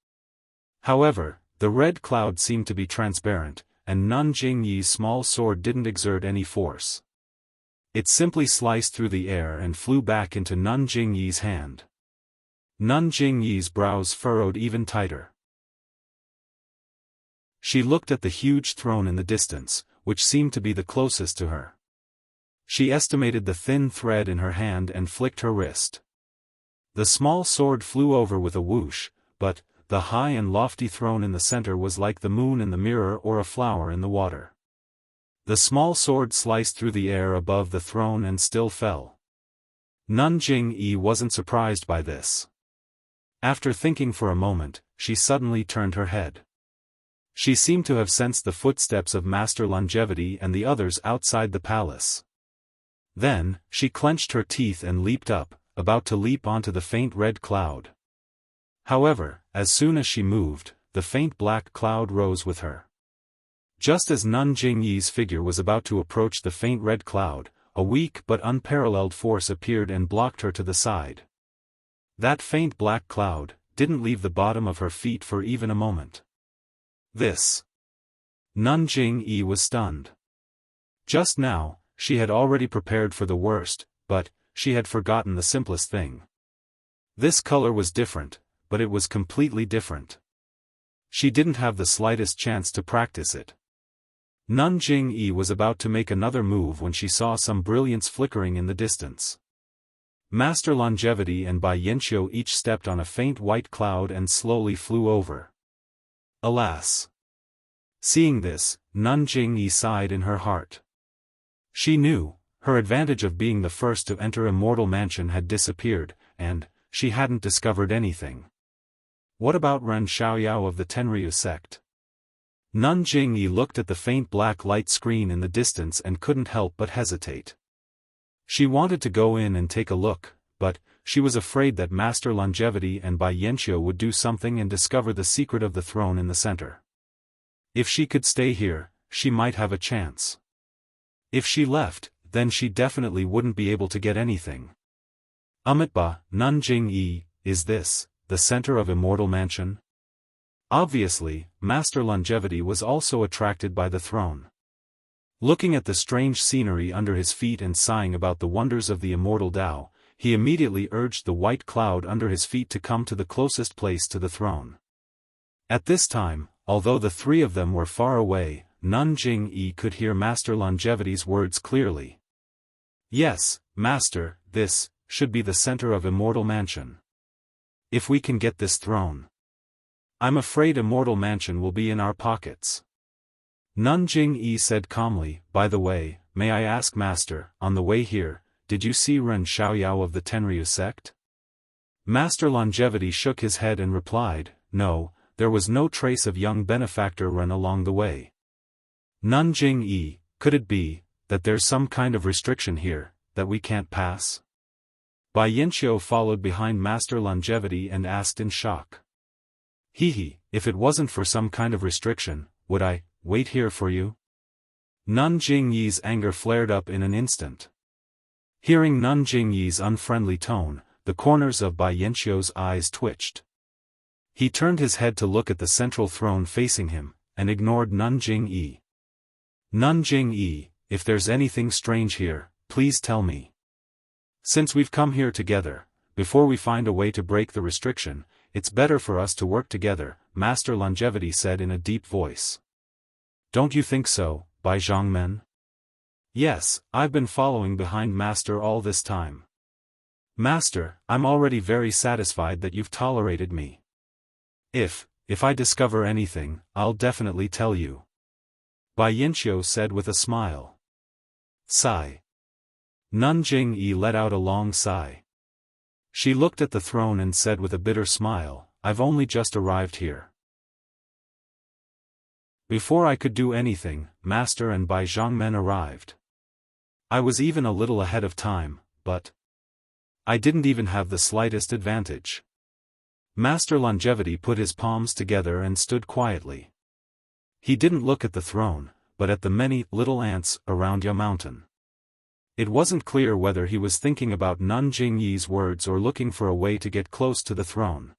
S1: However, the red cloud seemed to be transparent, and Nun Jingyi's small sword didn't exert any force. It simply sliced through the air and flew back into Nun Jingyi's hand. Nun Jingyi's brows furrowed even tighter. She looked at the huge throne in the distance, which seemed to be the closest to her. She estimated the thin thread in her hand and flicked her wrist. The small sword flew over with a whoosh, but the high and lofty throne in the center was like the moon in the mirror or a flower in the water. The small sword sliced through the air above the throne and still fell. Nun Jingyi wasn't surprised by this. After thinking for a moment, she suddenly turned her head. She seemed to have sensed the footsteps of Master Longevity and the others outside the palace. Then, she clenched her teeth and leaped up, about to leap onto the faint red cloud. However, as soon as she moved, the faint black cloud rose with her. Just as Nun Jingyi's figure was about to approach the faint red cloud, a weak but unparalleled force appeared and blocked her to the side. That faint black cloud didn't leave the bottom of her feet for even a moment. Nun Jingyi was stunned. Just now, she had already prepared for the worst, but she had forgotten the simplest thing. This color was different, but it was completely different. She didn't have the slightest chance to practice it. Nun Jingyi was about to make another move when she saw some brilliance flickering in the distance. Master Longevity and Bai Yanqiu each stepped on a faint white cloud and slowly flew over. Alas! Seeing this, Nun Jingyi sighed in her heart. She knew, her advantage of being the first to enter Immortal Mansion had disappeared, and she hadn't discovered anything. What about Ren Xiaoyao of the Tenryu sect? Nun Jingyi looked at the faint black light screen in the distance and couldn't help but hesitate. She wanted to go in and take a look, but she was afraid that Master Longevity and Bai Yanqiu would do something and discover the secret of the throne in the center. If she could stay here, she might have a chance. If she left, then she definitely wouldn't be able to get anything. Ba, Nun Jingyi, is this the center of Immortal Mansion? Obviously, Master Longevity was also attracted by the throne. Looking at the strange scenery under his feet and sighing about the wonders of the immortal Tao, he immediately urged the white cloud under his feet to come to the closest place to the throne. At this time, although the three of them were far away, Nun Jingyi could hear Master Longevity's words clearly. Yes, Master, this should be the center of Immortal Mansion. If we can get this throne, I'm afraid Immortal Mansion will be in our pockets. Nun Jingyi said calmly, by the way, may I ask Master, on the way here, did you see Ren Xiaoyao of the Tenryu sect? Master Longevity shook his head and replied, no, there was no trace of young benefactor Ren along the way. Nun Jingyi, could it be that there's some kind of restriction here, that we can't pass? Bai Yanqiu followed behind Master Longevity and asked in shock. If it wasn't for some kind of restriction, would I wait here for you? Nun Jingyi's anger flared up in an instant. Hearing Nun Jingyi's unfriendly tone, the corners of Bai Yanqiu's eyes twitched. He turned his head to look at the central throne facing him, and ignored Nun Jingyi. Nun Jingyi, if there's anything strange here, please tell me. Since we've come here together, before we find a way to break the restriction, it's better for us to work together, Master Longevity said in a deep voice. Don't you think so, Bai Zhongmen? Yes, I've been following behind Master all this time. Master, I'm already very satisfied that you've tolerated me. If I discover anything, I'll definitely tell you. Bai Yanqiu said with a smile. Sigh. Nun Jingyi let out a long sigh. She looked at the throne and said with a bitter smile, I've only just arrived here. Before I could do anything, Master and Bai Zhongmen arrived. I was even a little ahead of time, but I didn't even have the slightest advantage. Master Longevity put his palms together and stood quietly. He didn't look at the throne, but at the many little ants around Ya Mountain. It wasn't clear whether he was thinking about Nun Jingyi's words or looking for a way to get close to the throne.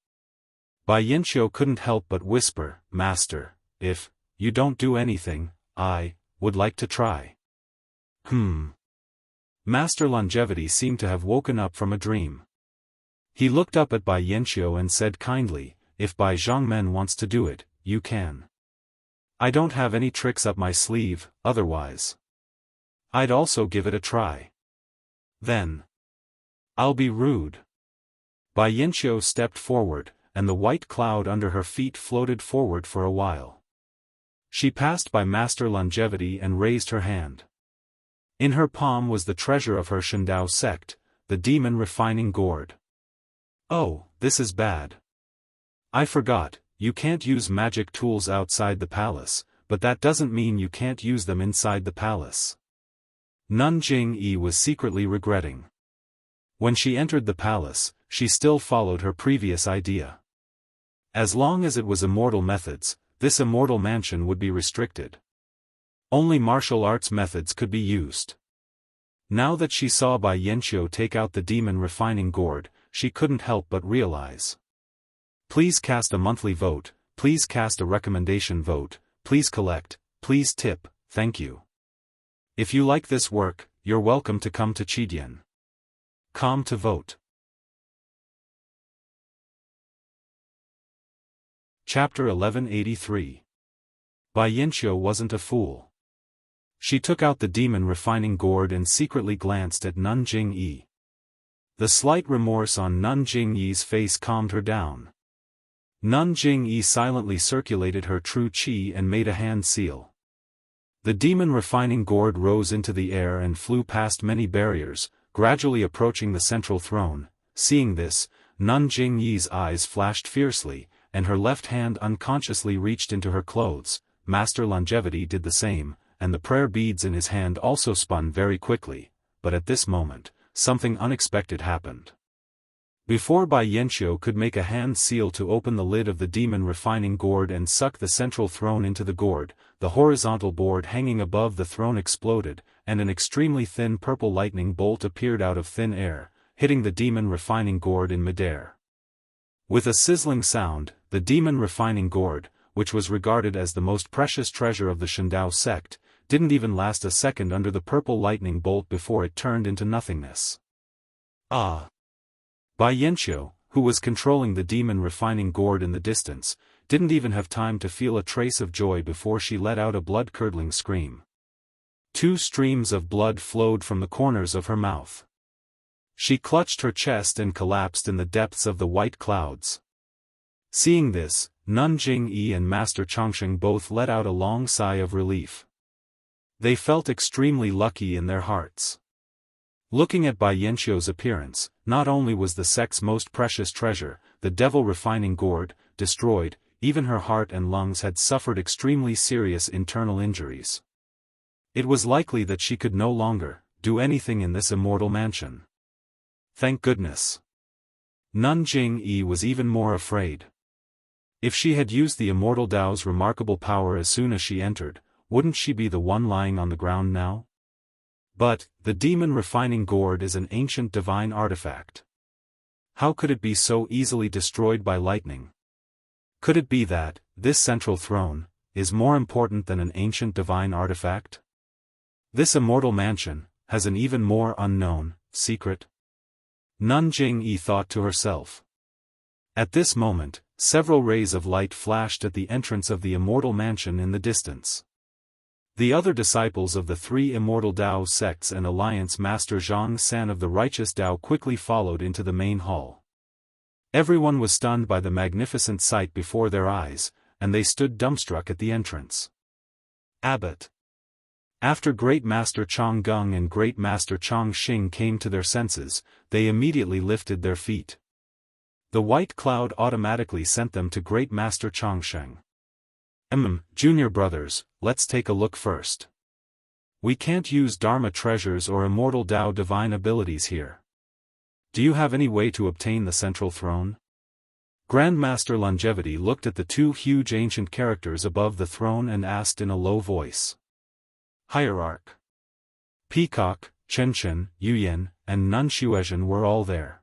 S1: Bai Yanqiu couldn't help but whisper, Master, if you don't do anything, I would like to try. Master Longevity seemed to have woken up from a dream. He looked up at Bai Yanqiu and said kindly, if Bai Zhongmen wants to do it, you can. I don't have any tricks up my sleeve, otherwise I'd also give it a try. Then I'll be rude. Bai Yanqiu stepped forward, and the white cloud under her feet floated forward for a while. She passed by Master Longevity and raised her hand. In her palm was the treasure of her Shandao sect, the demon refining gourd. Oh, this is bad. I forgot, you can't use magic tools outside the palace, but that doesn't mean you can't use them inside the palace. Nun Jingyi was secretly regretting. When she entered the palace, she still followed her previous idea. As long as it was immortal methods, this immortal mansion would be restricted. Only martial arts methods could be used. Now that she saw Bai Yanqiu take out the demon refining gourd, she couldn't help but realize. Please cast a monthly vote, please cast a recommendation vote, please collect, please tip, thank you. If you like this work, you're welcome to come to Chidian. Come to vote. Chapter 1183. Bai Yanqiu wasn't a fool. She took out the demon refining gourd and secretly glanced at Nun Jingyi. The slight remorse on Nun Jingyi's face calmed her down. Nun Jingyi silently circulated her true qi and made a hand seal. The demon refining gourd rose into the air and flew past many barriers, gradually approaching the central throne. Seeing this, Nun Jingyi's eyes flashed fiercely, and her left hand unconsciously reached into her clothes. Master Longevity did the same, and the prayer beads in his hand also spun very quickly, but at this moment, something unexpected happened. Before Bai Yanqiu could make a hand seal to open the lid of the demon refining gourd and suck the central throne into the gourd, the horizontal board hanging above the throne exploded, and an extremely thin purple lightning bolt appeared out of thin air, hitting the demon refining gourd in midair. With a sizzling sound, the demon refining gourd, which was regarded as the most precious treasure of the Shandao sect, didn't even last a second under the purple lightning bolt before it turned into nothingness. Ah! Bai Yanqiu, who was controlling the demon refining gourd in the distance, didn't even have time to feel a trace of joy before she let out a blood-curdling scream. 2 streams of blood flowed from the corners of her mouth. She clutched her chest and collapsed in the depths of the white clouds. Seeing this, Nun Jingyi and Master Chongsheng both let out a long sigh of relief. They felt extremely lucky in their hearts. Looking at Bai Yanqiu's appearance, not only was the sect's most precious treasure, the devil refining gourd, destroyed, even her heart and lungs had suffered extremely serious internal injuries. It was likely that she could no longer do anything in this immortal mansion. Thank goodness. Nun Jingyi was even more afraid. If she had used the immortal Dao's remarkable power as soon as she entered, wouldn't she be the one lying on the ground now? But, the demon refining gourd is an ancient divine artifact. How could it be so easily destroyed by lightning? Could it be that, this central throne, is more important than an ancient divine artifact? This immortal mansion, has an even more unknown secret? Nun Jingyi thought to herself. At this moment, several rays of light flashed at the entrance of the immortal mansion in the distance. The other disciples of the 3 immortal Dao sects and Alliance Master Zhang San of the Righteous Dao quickly followed into the main hall. Everyone was stunned by the magnificent sight before their eyes, and they stood dumbstruck at the entrance. Abbot. After Great Master Chong Gung and Great Master Chong Xing came to their senses, they immediately lifted their feet. The white cloud automatically sent them to Great Master Chongsheng. Junior brothers, let's take a look first. We can't use Dharma treasures or immortal Dao divine abilities here. Do you have any way to obtain the central throne? Grandmaster Longevity looked at the 2 huge ancient characters above the throne and asked in a low voice. Hierarch. Peacock, Chen Chen, Yuyan, and Nun Xuezhen were all there.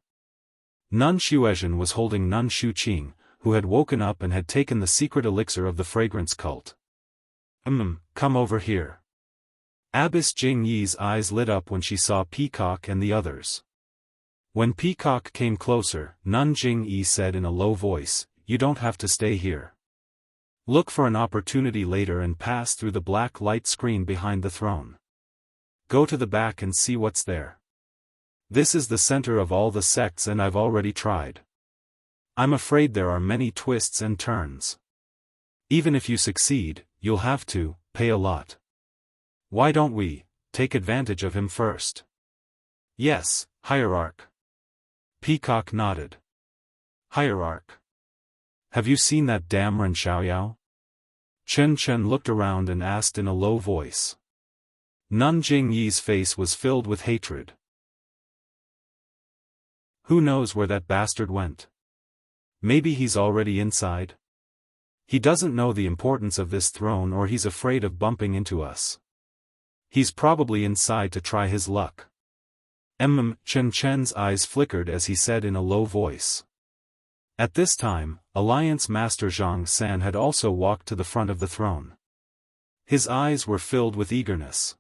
S1: Nun Xuezhen was holding Nun Xuqing, who had woken up and had taken the secret elixir of the fragrance cult. Come over here. Abbess Jingyi's eyes lit up when she saw Peacock and the others. When Peacock came closer, Nun Jingyi said in a low voice, "You don't have to stay here. Look for an opportunity later and pass through the black light screen behind the throne. Go to the back and see what's there. This is the center of all the sects and I've already tried. I'm afraid there are many twists and turns. Even if you succeed, you'll have to pay a lot. Why don't we take advantage of him first?" "Yes, Hierarch." Peacock nodded. "Hierarch. Have you seen that damn Ren Xiaoyao?" Chen Chen looked around and asked in a low voice. Nun Jingyi's face was filled with hatred. Who knows where that bastard went? Maybe he's already inside? He doesn't know the importance of this throne or he's afraid of bumping into us. He's probably inside to try his luck. Chen Chen's eyes flickered as he said in a low voice. At this time, Alliance Master Zhang San had also walked to the front of the throne. His eyes were filled with eagerness.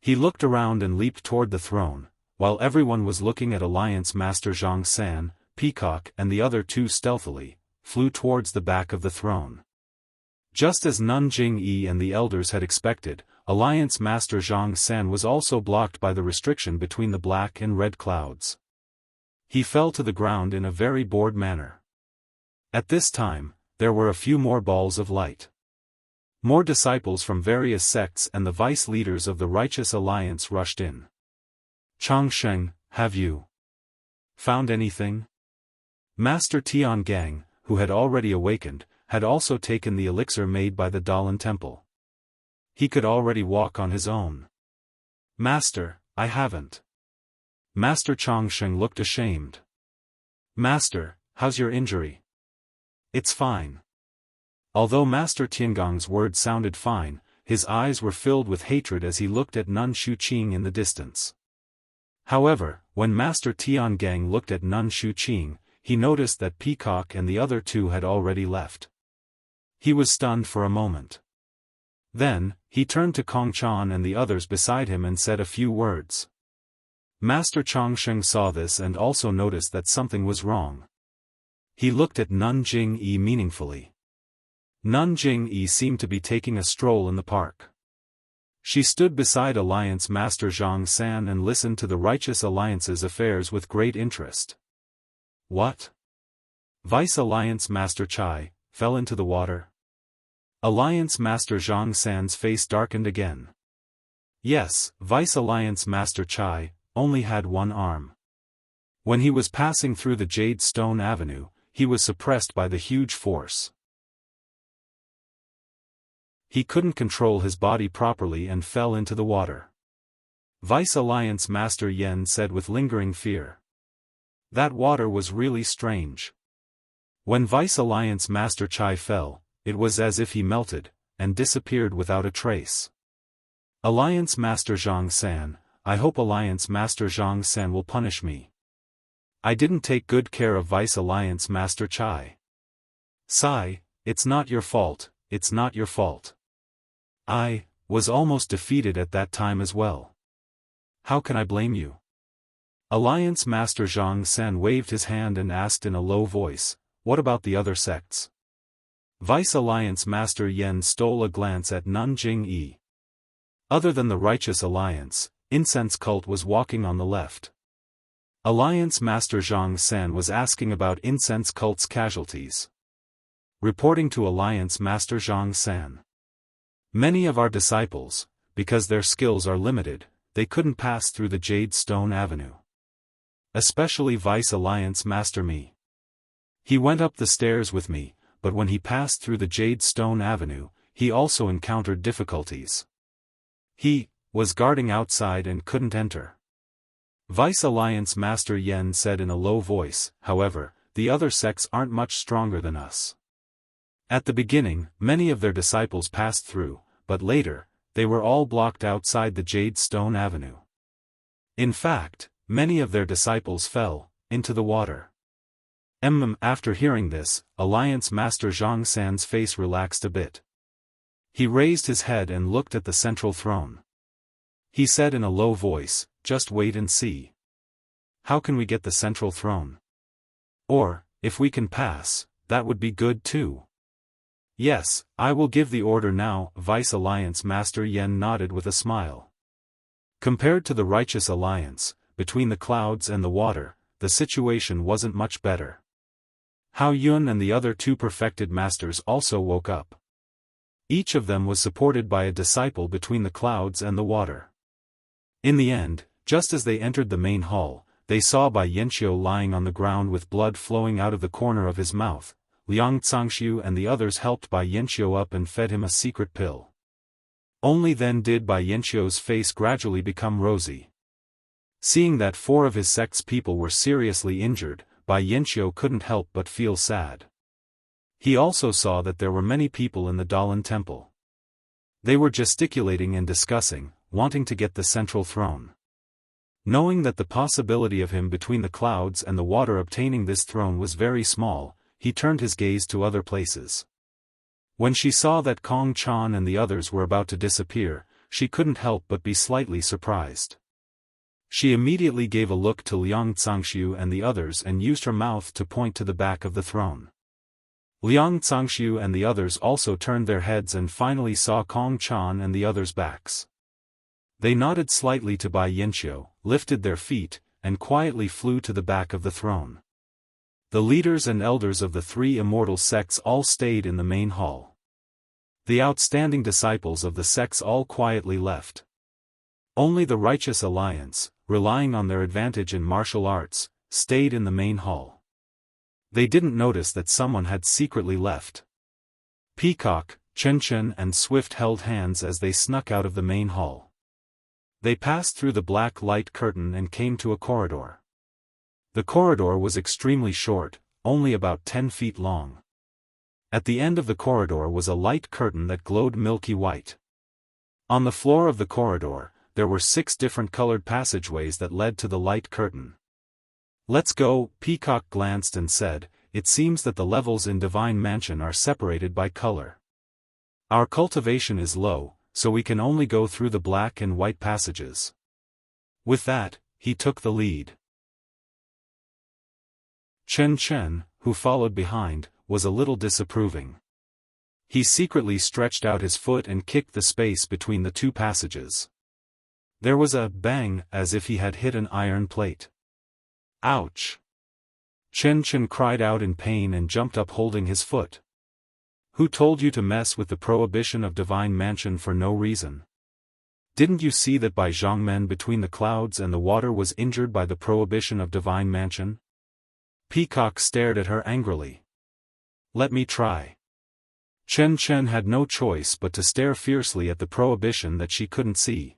S1: He looked around and leaped toward the throne, while everyone was looking at Alliance Master Zhang San. Peacock and the other 2 stealthily flew towards the back of the throne. Just as Nun Jingyi and the elders had expected, Alliance Master Zhang San was also blocked by the restriction between the black and red clouds. He fell to the ground in a very bored manner. At this time, there were a few more balls of light. More disciples from various sects and the vice leaders of the Righteous Alliance rushed in. Changsheng, have you found anything? Master Tiangang, who had already awakened, had also taken the elixir made by the Dalan Temple. He could already walk on his own. Master, I haven't. Master Changsheng looked ashamed. Master, how's your injury? It's fine. Although Master Tiangong's words sounded fine, his eyes were filled with hatred as he looked at Nun Shuqing in the distance. However, when Master Tiangang looked at Nun Shuqing, he noticed that Peacock and the other two had already left. He was stunned for a moment. Then, he turned to Kong Chan and the others beside him and said a few words. Master Changsheng saw this and also noticed that something was wrong. He looked at Nun Jing-yi meaningfully. Nun Jing-yi seemed to be taking a stroll in the park. She stood beside Alliance Master Zhang San and listened to the Righteous Alliance's affairs with great interest. What? Vice Alliance Master Chai fell into the water? Alliance Master Zhang San's face darkened again. Yes, Vice Alliance Master Chai only had one arm. When he was passing through the Jade Stone Avenue, he was suppressed by the huge force. He couldn't control his body properly and fell into the water. Vice Alliance Master Yen said with lingering fear. That water was really strange. When Vice Alliance Master Chai fell, it was as if he melted, and disappeared without a trace. Alliance Master Zhang San, I hope Alliance Master Zhang San will punish me. I didn't take good care of Vice Alliance Master Chai. Sigh, it's not your fault, it's not your fault. I was almost defeated at that time as well. How can I blame you? Alliance Master Zhang San waved his hand and asked in a low voice, what about the other sects? Vice Alliance Master Yen stole a glance at Nun Jing-yi. Other than the Righteous Alliance, Incense Cult was walking on the left. Alliance Master Zhang San was asking about Incense Cult's casualties. Reporting to Alliance Master Zhang San. Many of our disciples, because their skills are limited, they couldn't pass through the Jade Stone Avenue. Especially Vice Alliance Master Me. He went up the stairs with me, but when he passed through the Jade Stone Avenue, he also encountered difficulties. He was guarding outside and couldn't enter. Vice Alliance Master Yen said in a low voice, however, the other sects aren't much stronger than us. At the beginning, many of their disciples passed through, but later, they were all blocked outside the Jade Stone Avenue. In fact, many of their disciples fell into the water. After hearing this, Alliance Master Zhang San's face relaxed a bit. He raised his head and looked at the central throne. He said in a low voice, just wait and see. How can we get the central throne? Or, if we can pass, that would be good too. Yes, I will give the order now. Vice Alliance Master Yen nodded with a smile. Compared to the Righteous Alliance, between the clouds and the water, the situation wasn't much better. Hao Yun and the other two perfected masters also woke up. Each of them was supported by a disciple between the clouds and the water. In the end, just as they entered the main hall, they saw Bai Yanqiu lying on the ground with blood flowing out of the corner of his mouth. Liang Zhangxiu and the others helped Bai Yanqiu up and fed him a secret pill. Only then did Bai Yanqiu's face gradually become rosy. Seeing that 4 of his sect's people were seriously injured, Bai Yanqiu couldn't help but feel sad. He also saw that there were many people in the Dalan Temple. They were gesticulating and discussing, wanting to get the central throne. Knowing that the possibility of him between the clouds and the water obtaining this throne was very small, he turned his gaze to other places. When she saw that Kong Chan and the others were about to disappear, she couldn't help but be slightly surprised. She immediately gave a look to Liang Zhangxiu and the others and used her mouth to point to the back of the throne. Liang Zhangxiu and the others also turned their heads and finally saw Kong Chan and the others' backs. They nodded slightly to Bai Yanqiu, lifted their feet, and quietly flew to the back of the throne. The leaders and elders of the three immortal sects all stayed in the main hall. The outstanding disciples of the sects all quietly left. Only the righteous alliance, relying on their advantage in martial arts, stayed in the main hall. They didn't notice that someone had secretly left. Peacock, Chen, and Swift held hands as they snuck out of the main hall. They passed through the black light curtain and came to a corridor. The corridor was extremely short, only about 10 feet long. At the end of the corridor was a light curtain that glowed milky white. On the floor of the corridor, there were 6 different colored passageways that led to the light curtain. "Let's go," Peacock glanced and said, "it seems that the levels in Divine Mansion are separated by color. Our cultivation is low, so we can only go through the black and white passages." With that, he took the lead. Chen, who followed behind, was a little disapproving. He secretly stretched out his foot and kicked the space between the 2 passages. There was a bang as if he had hit an iron plate. "Ouch!" Chen cried out in pain and jumped up holding his foot. "Who told you to mess with the prohibition of Divine Mansion for no reason? Didn't you see that Bai Zhongmen between the clouds and the water was injured by the prohibition of Divine Mansion?" Peacock stared at her angrily. "Let me try." Chen had no choice but to stare fiercely at the prohibition that she couldn't see.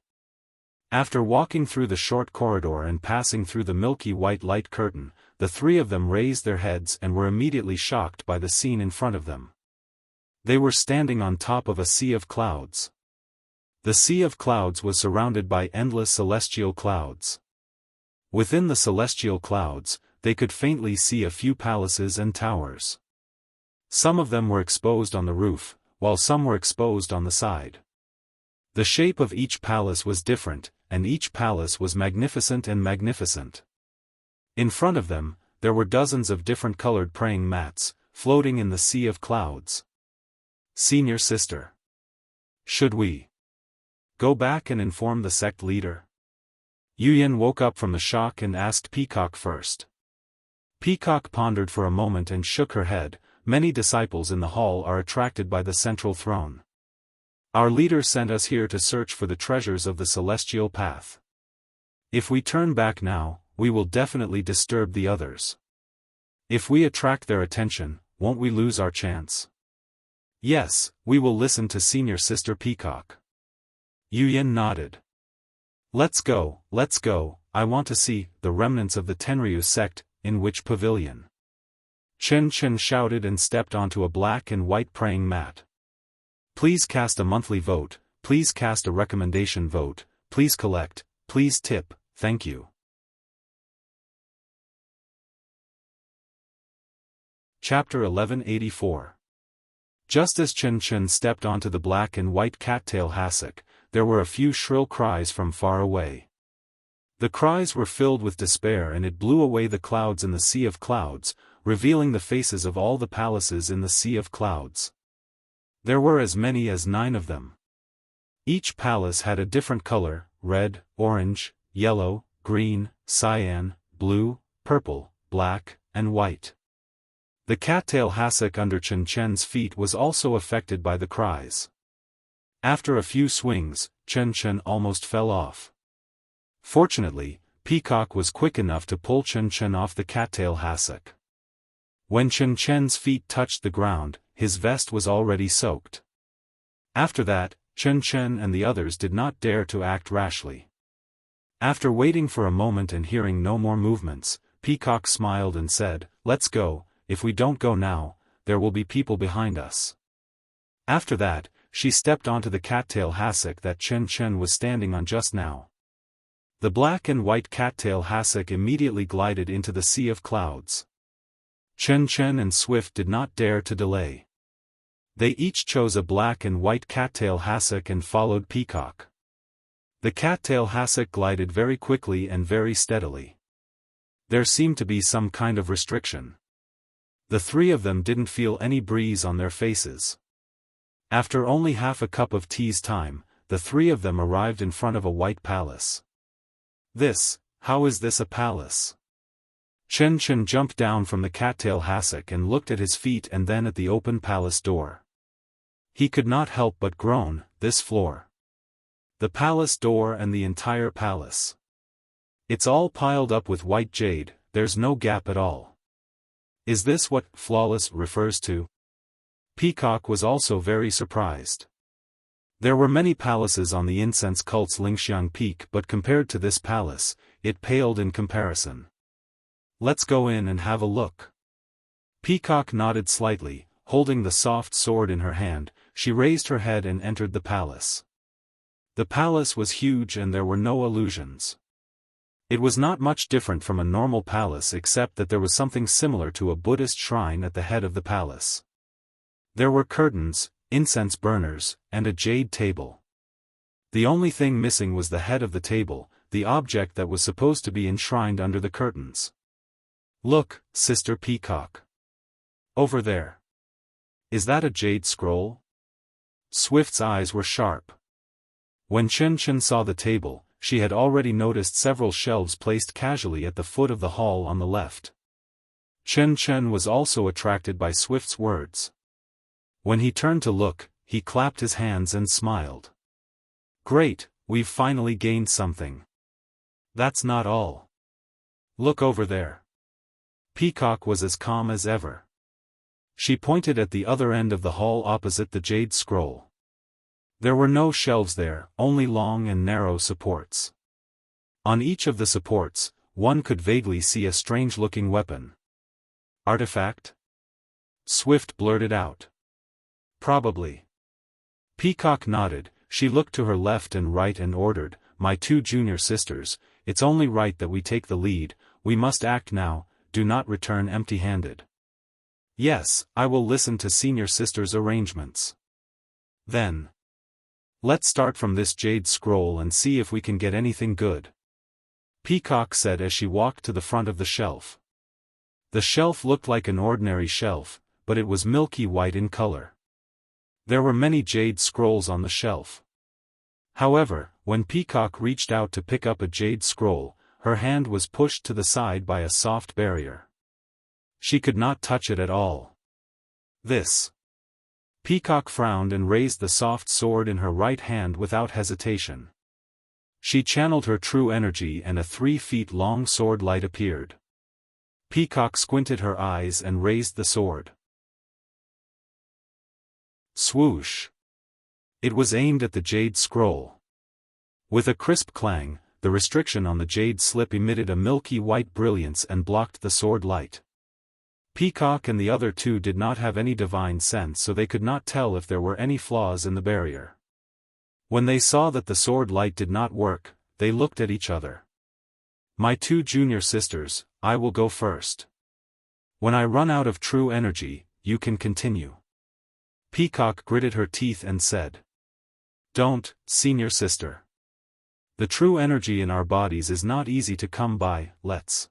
S1: After walking through the short corridor and passing through the milky white light curtain, the 3 of them raised their heads and were immediately shocked by the scene in front of them. They were standing on top of a sea of clouds. The sea of clouds was surrounded by endless celestial clouds. Within the celestial clouds, they could faintly see a few palaces and towers. Some of them were exposed on the roof, while some were exposed on the side. The shape of each palace was different, and each palace was magnificent and magnificent. In front of them, there were dozens of different colored praying mats, floating in the sea of clouds. "Senior sister. Should we go back and inform the sect leader?" Yuyan woke up from the shock and asked Peacock first. Peacock pondered for a moment and shook her head. "Many disciples in the hall are attracted by the central throne. Our leader sent us here to search for the treasures of the celestial path. If we turn back now, we will definitely disturb the others. If we attract their attention, won't we lose our chance?" "Yes, we will listen to Senior Sister Peacock." Yuyan nodded. Let's go, I want to see the remnants of the Tenryu sect." "In which pavilion?" Chen shouted and stepped onto a black and white praying mat. "Please cast a monthly vote, please cast a recommendation vote, please collect, please tip, thank you." Chapter 1184. Just as Chen stepped onto the black and white cattail hassock, there were a few shrill cries from far away. The cries were filled with despair and it blew away the clouds in the sea of clouds, revealing the faces of all the palaces in the sea of clouds. There were as many as 9 of them. Each palace had a different color: red, orange, yellow, green, cyan, blue, purple, black, and white. The cattail hassock under Chen's feet was also affected by the cries. After a few swings, Chen almost fell off. Fortunately, Peacock was quick enough to pull Chen off the cattail hassock. When Chen's feet touched the ground, his vest was already soaked. After that, Chen and the others did not dare to act rashly. After waiting for a moment and hearing no more movements, Peacock smiled and said, "Let's go. If we don't go now, there will be people behind us." After that, she stepped onto the cattail hassock that Chen was standing on just now. The black and white cattail hassock immediately glided into the sea of clouds. Chen and Swift did not dare to delay. They each chose a black and white cattail hassock and followed Peacock. The cattail hassock glided very quickly and very steadily. There seemed to be some kind of restriction. The 3 of them didn't feel any breeze on their faces. After only half a cup of tea's time, the 3 of them arrived in front of a white palace. This How is this a palace? Chen Chen jumped down from the cattail hassock and looked at his feet and then at the open palace door. He could not help but groan, this floor. The palace door and the entire palace. It's all piled up with white jade, there's no gap at all. Is this what flawless refers to? Peacock was also very surprised. There were many palaces on the incense cult's Lingxiang Peak, but compared to this palace, it paled in comparison. Let's go in and have a look. Peacock nodded slightly, holding the soft sword in her hand. She raised her head and entered the palace. The palace was huge and there were no illusions. It was not much different from a normal palace except that there was something similar to a Buddhist shrine at the head of the palace. There were curtains, incense burners, and a jade table. The only thing missing was the head of the table, the object that was supposed to be enshrined under the curtains. Look, Sister Peacock. Over there. Is that a jade scroll? Swift's eyes were sharp. When Chen Chen saw the table, she had already noticed several shelves placed casually at the foot of the hall on the left. Chen Chen was also attracted by Swift's words. When he turned to look, he clapped his hands and smiled. Great, we've finally gained something. That's not all. Look over there. Peacock was as calm as ever. She pointed at the other end of the hall opposite the jade scroll. There were no shelves there, only long and narrow supports. On each of the supports, one could vaguely see a strange-looking weapon. Artifact? Swift blurted out. Probably. Peacock nodded. She looked to her left and right and ordered, "My two junior sisters, it's only right that we take the lead, we must act now, do not return empty-handed." "Yes, I will listen to senior sister's arrangements." "Then. Let's start from this jade scroll and see if we can get anything good," Peacock said as she walked to the front of the shelf. The shelf looked like an ordinary shelf, but it was milky white in color. There were many jade scrolls on the shelf. However, when Peacock reached out to pick up a jade scroll, her hand was pushed to the side by a soft barrier. She could not touch it at all. This. Peacock frowned and raised the soft sword in her right hand without hesitation. She channeled her true energy and a 3-feet-long sword light appeared. Peacock squinted her eyes and raised the sword. Swoosh! It was aimed at the jade scroll. With a crisp clang, the restriction on the jade slip emitted a milky white brilliance and blocked the sword light. Peacock and the other two did not have any divine sense, so they could not tell if there were any flaws in the barrier. When they saw that the sword light did not work, they looked at each other. "My two junior sisters, I will go first. When I run out of true energy, you can continue." Peacock gritted her teeth and said. "Don't, senior sister. The true energy in our bodies is not easy to come by, let's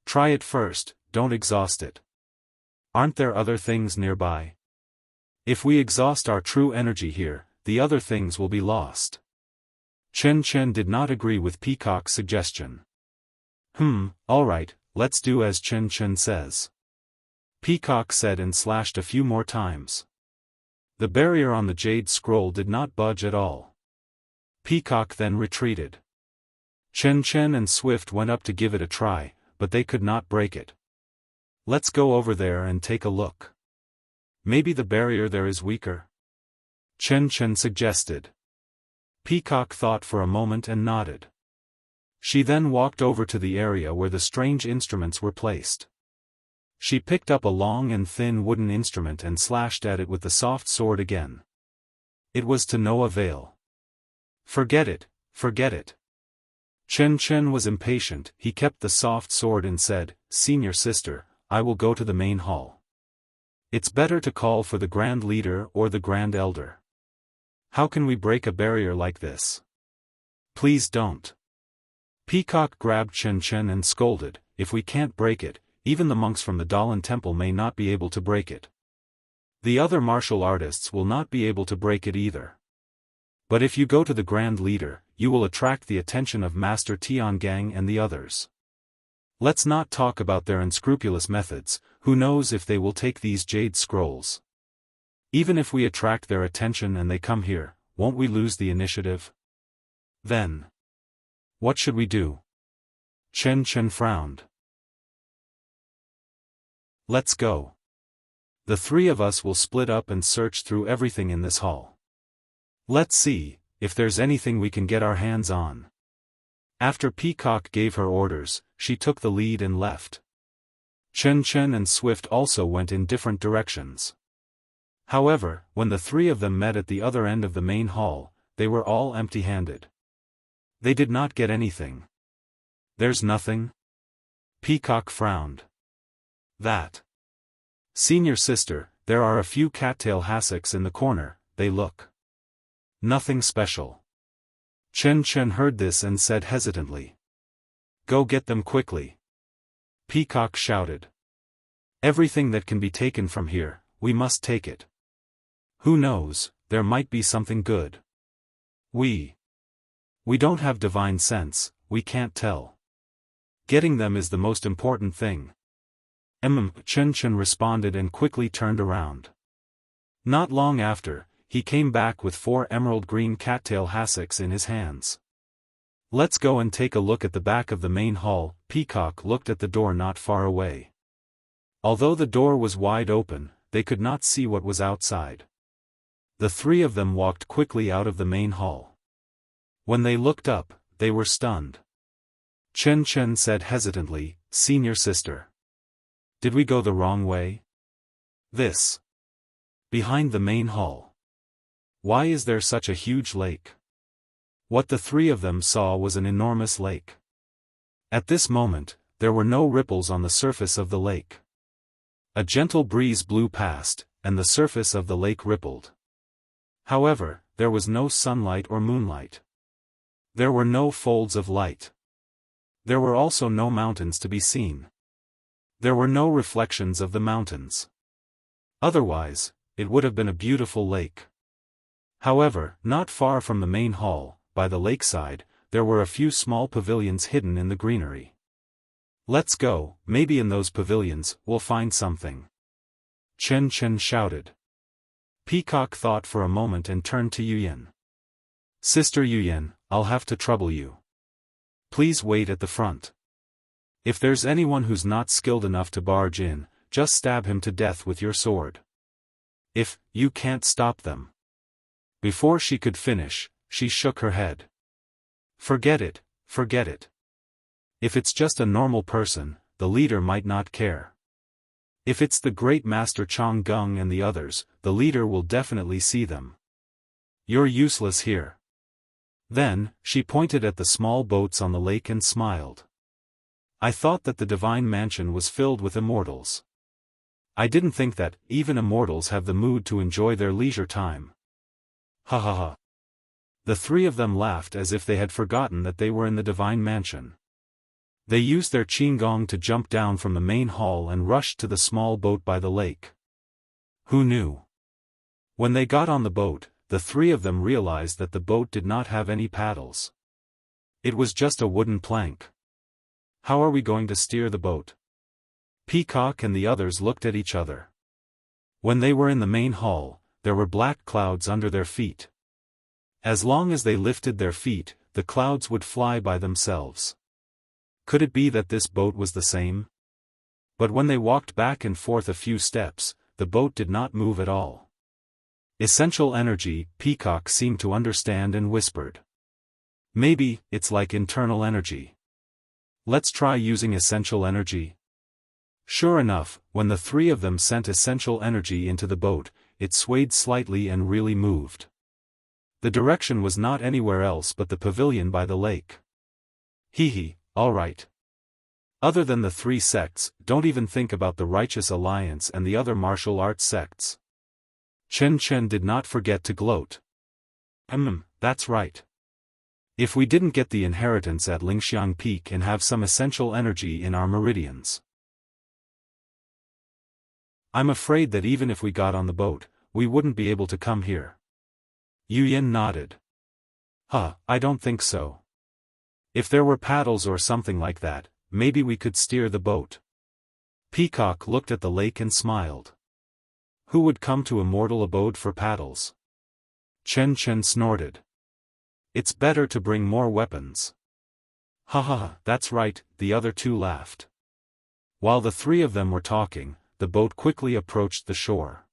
S1: try it first, don't exhaust it. Aren't there other things nearby? If we exhaust our true energy here, the other things will be lost." Chen Chen did not agree with Peacock's suggestion. Alright, let's do as Chen Chen says," Peacock said and slashed a few more times. The barrier on the jade scroll did not budge at all. Peacock then retreated. Chen Chen and Swift went up to give it a try, but they could not break it. "Let's go over there and take a look. Maybe the barrier there is weaker," Chen Chen suggested. Peacock thought for a moment and nodded. She then walked over to the area where the strange instruments were placed. She picked up a long and thin wooden instrument and slashed at it with the soft sword again. It was to no avail. Forget it, forget it." Chen Chen was impatient. He kept the soft sword and said, "Senior sister, I will go to the main hall. It's better to call for the Grand Leader or the Grand Elder. How can we break a barrier like this? Please don't." Peacock grabbed Chen Chen and scolded, "If we can't break it, even the monks from the Dalan Temple may not be able to break it. The other martial artists will not be able to break it either." But if you go to the Grand Leader, you will attract the attention of Master Tiangang and the others. Let's not talk about their unscrupulous methods, who knows if they will take these jade scrolls. Even if we attract their attention and they come here, won't we lose the initiative? Then, what should we do? Chen Chen frowned. Let's go. The three of us will split up and search through everything in this hall. Let's see if there's anything we can get our hands on. After Peacock gave her orders, she took the lead and left. Chen Chen and Swift also went in different directions. However, when the three of them met at the other end of the main hall, they were all empty-handed. They did not get anything. There's nothing? Peacock frowned. That. Senior sister, there are a few cattail hassocks in the corner, they look. Nothing special. Chen Chen heard this and said hesitantly. Go get them quickly. Peacock shouted. Everything that can be taken from here, we must take it. Who knows, there might be something good. We don't have divine sense, we can't tell. Getting them is the most important thing. Chen Chen responded and quickly turned around. Not long after, he came back with 4 emerald green cattail hassocks in his hands. Let's go and take a look at the back of the main hall. Peacock looked at the door not far away. Although the door was wide open, they could not see what was outside. The three of them walked quickly out of the main hall. When they looked up, they were stunned. Chen Chen said hesitantly, Senior sister. Did we go the wrong way? This. Behind the main hall. Why is there such a huge lake? What the three of them saw was an enormous lake. At this moment, there were no ripples on the surface of the lake. A gentle breeze blew past, and the surface of the lake rippled. However, there was no sunlight or moonlight. There were no folds of light. There were also no mountains to be seen. There were no reflections of the mountains. Otherwise, it would have been a beautiful lake. However, not far from the main hall, by the lakeside, there were a few small pavilions hidden in the greenery. Let's go, maybe in those pavilions, we'll find something. Chen Chen shouted. Peacock thought for a moment and turned to Yuyan. Sister Yuyan, I'll have to trouble you. Please wait at the front. If there's anyone who's not skilled enough to barge in, just stab him to death with your sword. If you can't stop them. Before she could finish, she shook her head. Forget it, forget it. If it's just a normal person, the leader might not care. If it's the great Master Chong Gung and the others, the leader will definitely see them. You're useless here. Then, she pointed at the small boats on the lake and smiled. I thought that the divine mansion was filled with immortals. I didn't think that even immortals have the mood to enjoy their leisure time. Ha ha ha. The three of them laughed as if they had forgotten that they were in the divine mansion. They used their qinggong to jump down from the main hall and rushed to the small boat by the lake. Who knew? When they got on the boat, the three of them realized that the boat did not have any paddles. It was just a wooden plank. How are we going to steer the boat? Peacock and the others looked at each other. When they were in the main hall, there were black clouds under their feet. As long as they lifted their feet, the clouds would fly by themselves. Could it be that this boat was the same? But when they walked back and forth a few steps, the boat did not move at all. Essential energy, Peacock seemed to understand and whispered. Maybe, it's like internal energy. Let's try using essential energy. Sure enough, when the three of them sent essential energy into the boat, it swayed slightly and really moved. The direction was not anywhere else but the pavilion by the lake. Hee, alright. Other than the 3 sects, don't even think about the Righteous Alliance and the other martial arts sects. Chen Chen did not forget to gloat. That's right. If we didn't get the inheritance at Lingxiang Peak and have some essential energy in our meridians. I'm afraid that even if we got on the boat, we wouldn't be able to come here. Yuyan nodded. I don't think so. If there were paddles or something like that, maybe we could steer the boat. Peacock looked at the lake and smiled. Who would come to a mortal abode for paddles? Chen Chen snorted. It's better to bring more weapons. That's right, the other two laughed. While the three of them were talking, the boat quickly approached the shore.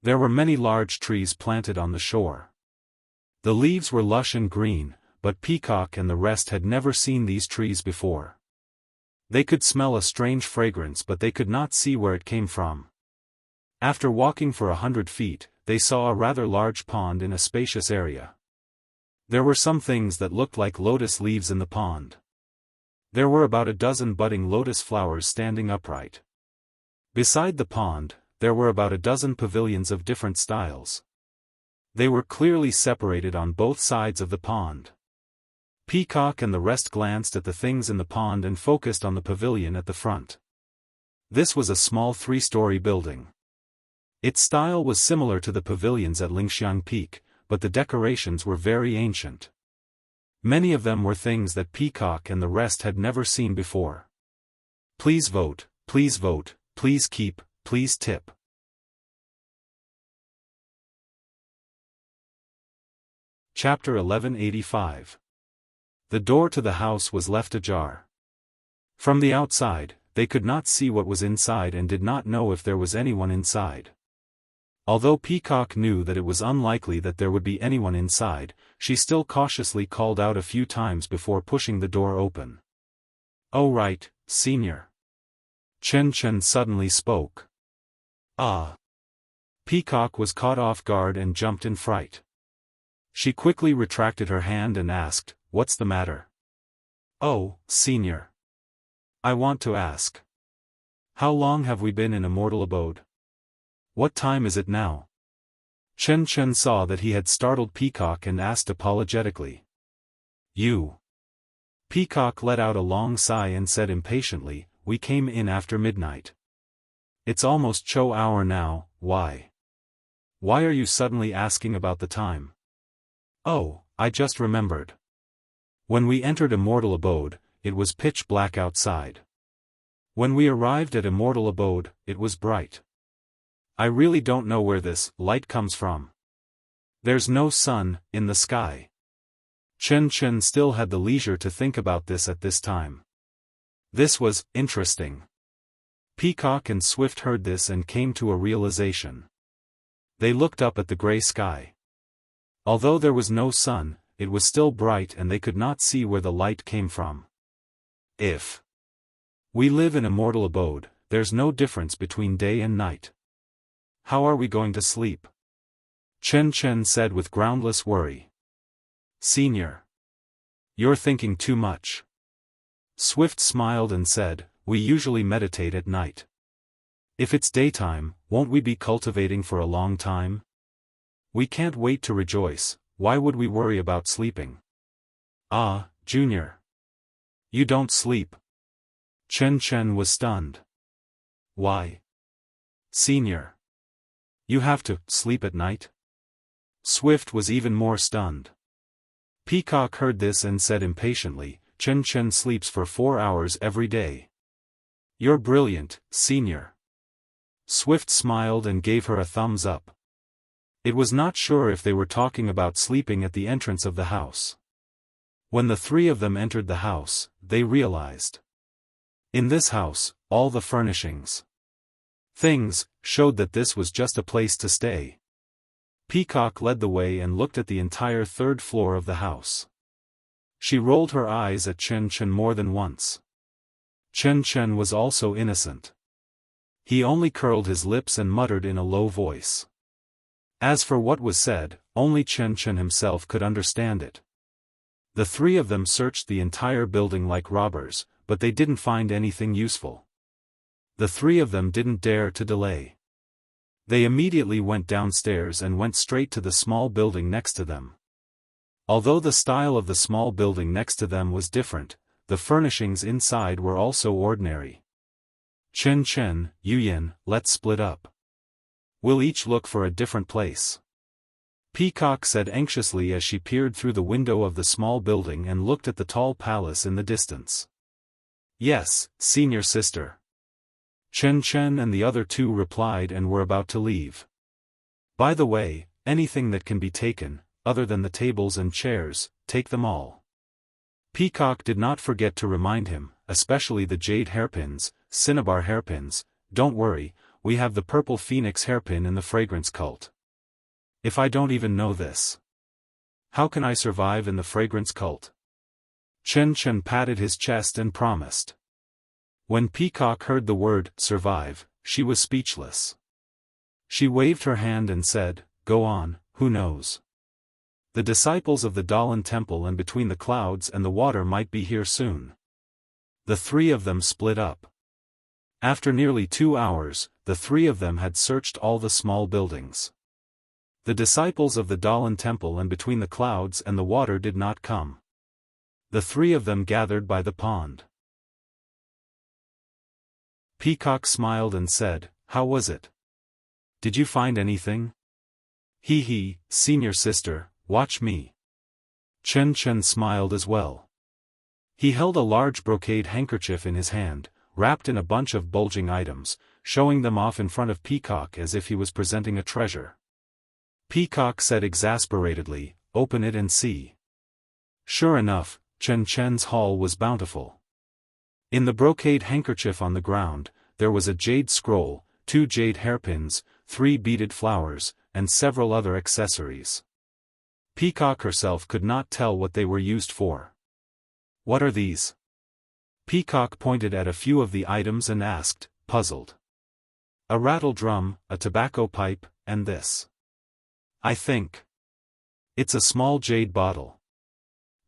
S1: There were many large trees planted on the shore. The leaves were lush and green, but Peacock and the rest had never seen these trees before. They could smell a strange fragrance, but they could not see where it came from. After walking for 100 feet, they saw a rather large pond in a spacious area. There were some things that looked like lotus leaves in the pond. There were about a dozen budding lotus flowers standing upright. Beside the pond, there were about a dozen pavilions of different styles. They were clearly separated on both sides of the pond. Peacock and the rest glanced at the things in the pond and focused on the pavilion at the front. This was a small 3-story building. Its style was similar to the pavilions at Lingxiang Peak, but the decorations were very ancient. Many of them were things that Peacock and the rest had never seen before. Please vote, please keep, please tip. Chapter 1185. The door to the house was left ajar. From the outside, they could not see what was inside and did not know if there was anyone inside. Although Peacock knew that it was unlikely that there would be anyone inside, she still cautiously called out a few times before pushing the door open. "Oh right, Senior." Chen Chen suddenly spoke. "Ah." Peacock was caught off guard and jumped in fright. She quickly retracted her hand and asked, "What's the matter?" "Oh, Senior. I want to ask. How long have we been in a mortal abode? What time is it now?" Chen Chen saw that he had startled Peacock and asked apologetically. "You." Peacock let out a long sigh and said impatiently, "We came in after midnight. It's almost Cho hour now. Why? Why are you suddenly asking about the time?" "Oh, I just remembered. When we entered Immortal Abode, it was pitch black outside. When we arrived at Immortal Abode, it was bright. I really don't know where this light comes from. There's no sun in the sky." Chen Chen still had the leisure to think about this at this time. This was interesting. Peacock and Swift heard this and came to a realization. They looked up at the gray sky. Although there was no sun, it was still bright and they could not see where the light came from. If we live in Immortal Abode, there's no difference between day and night. How are we going to sleep? Chen Chen said with groundless worry. "Senior. You're thinking too much." Swift smiled and said, "We usually meditate at night. If it's daytime, won't we be cultivating for a long time? We can't wait to rejoice, why would we worry about sleeping?" "Ah, Junior. You don't sleep." Chen Chen was stunned. "Why? Senior. You have to sleep at night?" Swift was even more stunned. Peacock heard this and said impatiently, "Chen Chen sleeps for 4 hours every day." "You're brilliant, Senior." Swift smiled and gave her a thumbs up. It was not sure if they were talking about sleeping at the entrance of the house. When the three of them entered the house, they realized. In this house, all the furnishings, things, showed that this was just a place to stay. Peacock led the way and looked at the entire 3rd floor of the house. She rolled her eyes at Chen Chen more than once. Chen Chen was also innocent. He only curled his lips and muttered in a low voice. As for what was said, only Chen Chen himself could understand it. The three of them searched the entire building like robbers, but they didn't find anything useful. The three of them didn't dare to delay. They immediately went downstairs and went straight to the small building next to them. Although the style of the small building next to them was different, the furnishings inside were also ordinary. "Chen Chen, Yuyan, let's split up. We'll each look for a different place." Peacock said anxiously as she peered through the window of the small building and looked at the tall palace in the distance. Yes, senior sister. Chen Chen and the other two replied and were about to leave. By the way, anything that can be taken, other than the tables and chairs, take them all. Peacock did not forget to remind him, especially the jade hairpins, cinnabar hairpins. Don't worry, we have the purple phoenix hairpin in the fragrance cult. If I don't even know this, how can I survive in the fragrance cult? Chen Chen patted his chest and promised. When Peacock heard the word survive, she was speechless. She waved her hand and said, go on, who knows? The disciples of the Dalan Temple and between the clouds and the water might be here soon. The three of them split up. After nearly 2 hours, the three of them had searched all the small buildings. The disciples of the Dalan Temple and between the clouds and the water did not come. The three of them gathered by the pond. Peacock smiled and said, how was it? Did you find anything? Hee hee, senior sister, watch me. Chen Chen smiled as well. He held a large brocade handkerchief in his hand, wrapped in a bunch of bulging items, showing them off in front of Peacock as if he was presenting a treasure. Peacock said exasperatedly, open it and see. Sure enough, Chen Chen's haul was bountiful. In the brocade handkerchief on the ground, there was a jade scroll, 2 jade hairpins, 3 beaded flowers, and several other accessories. Peacock herself could not tell what they were used for. What are these? Peacock pointed at a few of the items and asked, puzzled. A rattle drum, a tobacco pipe, and this. I think it's a small jade bottle.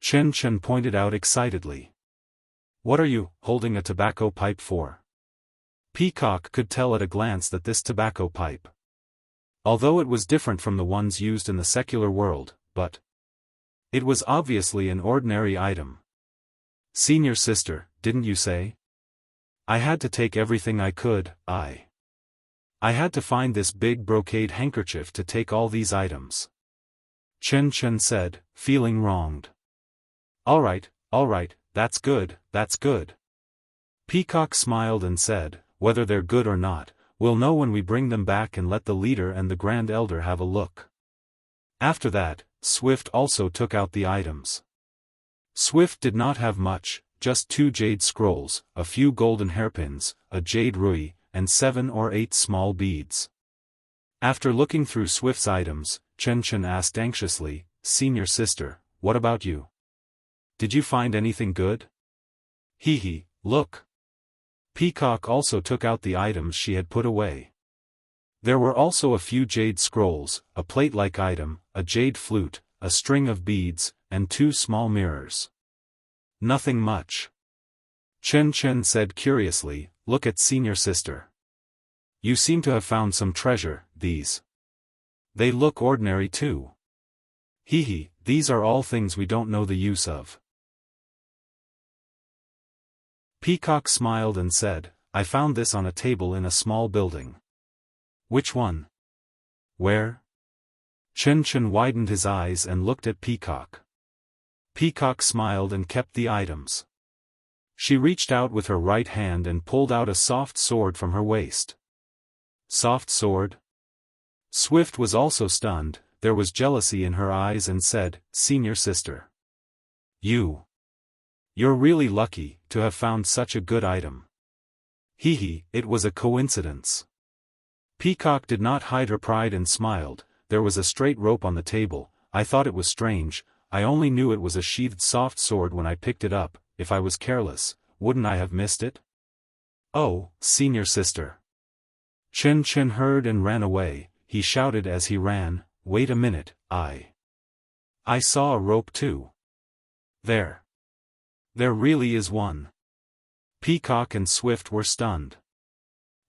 S1: Chen Chen pointed out excitedly. What are you holding a tobacco pipe for? Peacock could tell at a glance that this tobacco pipe, although it was different from the ones used in the secular world, but it was obviously an ordinary item. Senior sister, didn't you say? I had to take everything I could. I had to find this big brocade handkerchief to take all these items. Chen Chen said, feeling wronged. All right, that's good, that's good. Peacock smiled and said, whether they're good or not, we'll know when we bring them back and let the leader and the Grand Elder have a look. After that, Swift also took out the items. Swift did not have much, just 2 jade scrolls, a few golden hairpins, a jade rui, and 7 or 8 small beads. After looking through Swift's items, Chen Chen asked anxiously, senior sister, what about you? Did you find anything good? Hee hee, look. Peacock also took out the items she had put away. There were also a few jade scrolls, a plate-like item, a jade flute, a string of beads, and 2 small mirrors. Nothing much. Chen Chen said curiously, look at senior sister. You seem to have found some treasure, these. They look ordinary too. Hee hee, these are all things we don't know the use of. Peacock smiled and said, I found this on a table in a small building. Which one? Where? Chen Chen widened his eyes and looked at Peacock. Peacock smiled and kept the items. She reached out with her right hand and pulled out a soft sword from her waist. Soft sword? Swift was also stunned, there was jealousy in her eyes and said, senior sister. You're really lucky to have found such a good item. Hee hee, it was a coincidence. Peacock did not hide her pride and smiled, there was a straight rope on the table, I thought it was strange, I only knew it was a sheathed soft sword when I picked it up, if I was careless, wouldn't I have missed it? Oh, senior sister. Chen Chen heard and ran away, he shouted as he ran, wait a minute, I saw a rope too. There really is one. Peacock and Swift were stunned.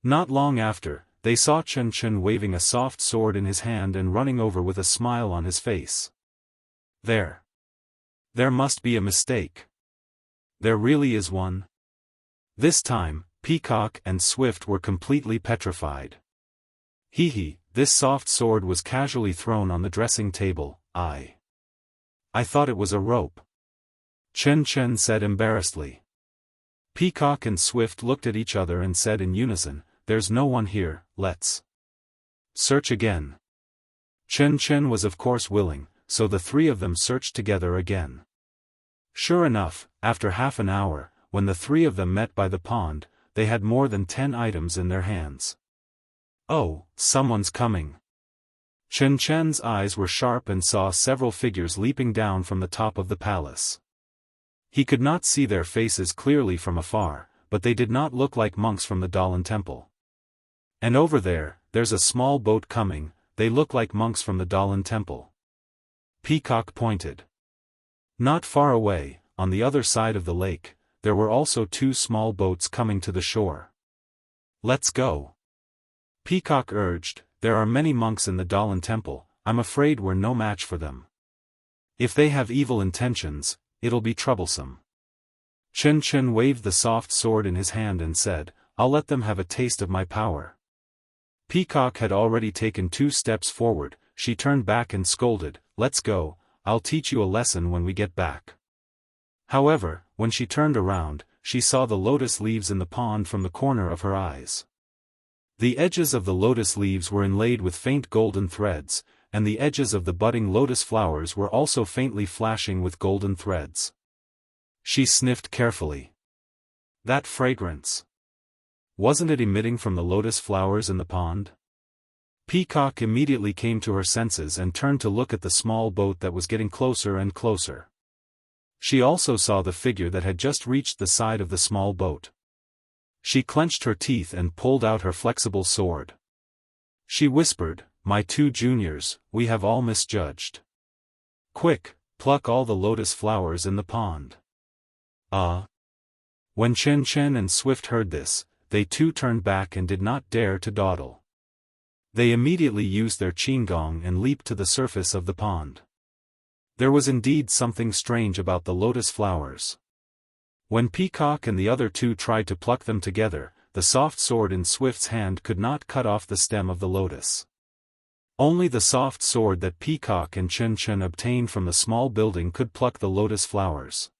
S1: Not long after, they saw Chen Chen waving a soft sword in his hand and running over with a smile on his face. There must be a mistake. There really is one. This time, Peacock and Swift were completely petrified. Hee hee, This soft sword was casually thrown on the dressing table. I thought it was a rope. Chen Chen said embarrassedly. Peacock and Swift looked at each other and said in unison, "There's no one here, let's search again." Chen Chen was of course willing, so the three of them searched together again. Sure enough, after half an hour, when the three of them met by the pond, they had more than 10 items in their hands. "Oh, someone's coming." Chen Chen's eyes were sharp and saw several figures leaping down from the top of the palace. He could not see their faces clearly from afar, but they did not look like monks from the Dalan Temple. "And over there, there's a small boat coming, they look like monks from the Dalan Temple." Peacock pointed. Not far away, on the other side of the lake, there were also 2 small boats coming to the shore. "Let's go," Peacock urged. "There are many monks in the Dalan Temple, I'm afraid we're no match for them. If they have evil intentions, it'll be troublesome." Chen Chen waved the soft sword in his hand and said, "I'll let them have a taste of my power." Peacock had already taken 2 steps forward. She turned back and scolded, "Let's go, I'll teach you a lesson when we get back." However, when she turned around, she saw the lotus leaves in the pond from the corner of her eyes. The edges of the lotus leaves were inlaid with faint golden threads, and the edges of the budding lotus flowers were also faintly flashing with golden threads. She sniffed carefully. That fragrance! Wasn't it emitting from the lotus flowers in the pond? Peacock immediately came to her senses and turned to look at the small boat that was getting closer and closer. She also saw the figure that had just reached the side of the small boat. She clenched her teeth and pulled out her flexible sword. She whispered, "My 2 juniors, we have all misjudged. Quick, pluck all the lotus flowers in the pond." When Chen Chen and Swift heard this, they too turned back and did not dare to dawdle. They immediately used their qigong and leaped to the surface of the pond. There was indeed something strange about the lotus flowers. When Peacock and the other 2 tried to pluck them together, the soft sword in Swift's hand could not cut off the stem of the lotus. Only the soft sword that Peacock and Chen Chen obtained from the small building could pluck the lotus flowers.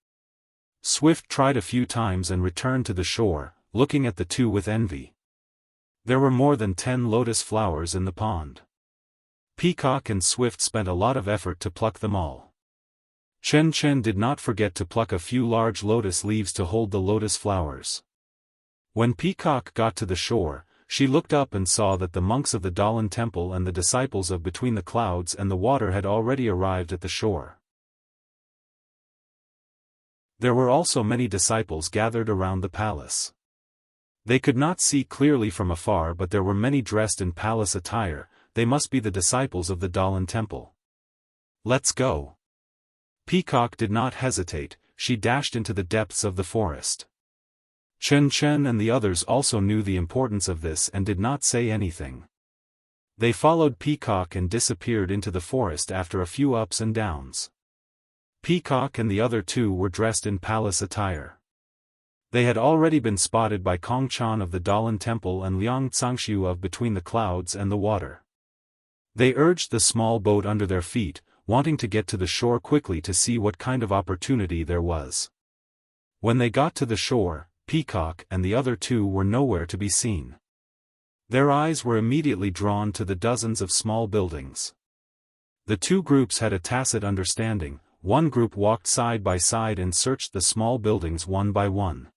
S1: Swift tried a few times and returned to the shore, looking at the 2 with envy. There were more than 10 lotus flowers in the pond. Peacock and Swift spent a lot of effort to pluck them all. Chen Chen did not forget to pluck a few large lotus leaves to hold the lotus flowers. When Peacock got to the shore, she looked up and saw that the monks of the Dalan Temple and the disciples of Between the Clouds and the Water had already arrived at the shore. There were also many disciples gathered around the palace. They could not see clearly from afar, but there were many dressed in palace attire. They must be the disciples of the Dalan Temple. "Let's go." Peacock did not hesitate, she dashed into the depths of the forest. Chen Chen and the others also knew the importance of this and did not say anything. They followed Peacock and disappeared into the forest after a few ups and downs. Peacock and the other 2 were dressed in palace attire. They had already been spotted by Kong Chan of the Dalan Temple and Liang Zhangxiu of Between the Clouds and the Water. They urged the small boat under their feet, wanting to get to the shore quickly to see what kind of opportunity there was. When they got to the shore, Peacock and the other 2 were nowhere to be seen. Their eyes were immediately drawn to the dozens of small buildings. The 2 groups had a tacit understanding. One group walked side by side and searched the small buildings one by one.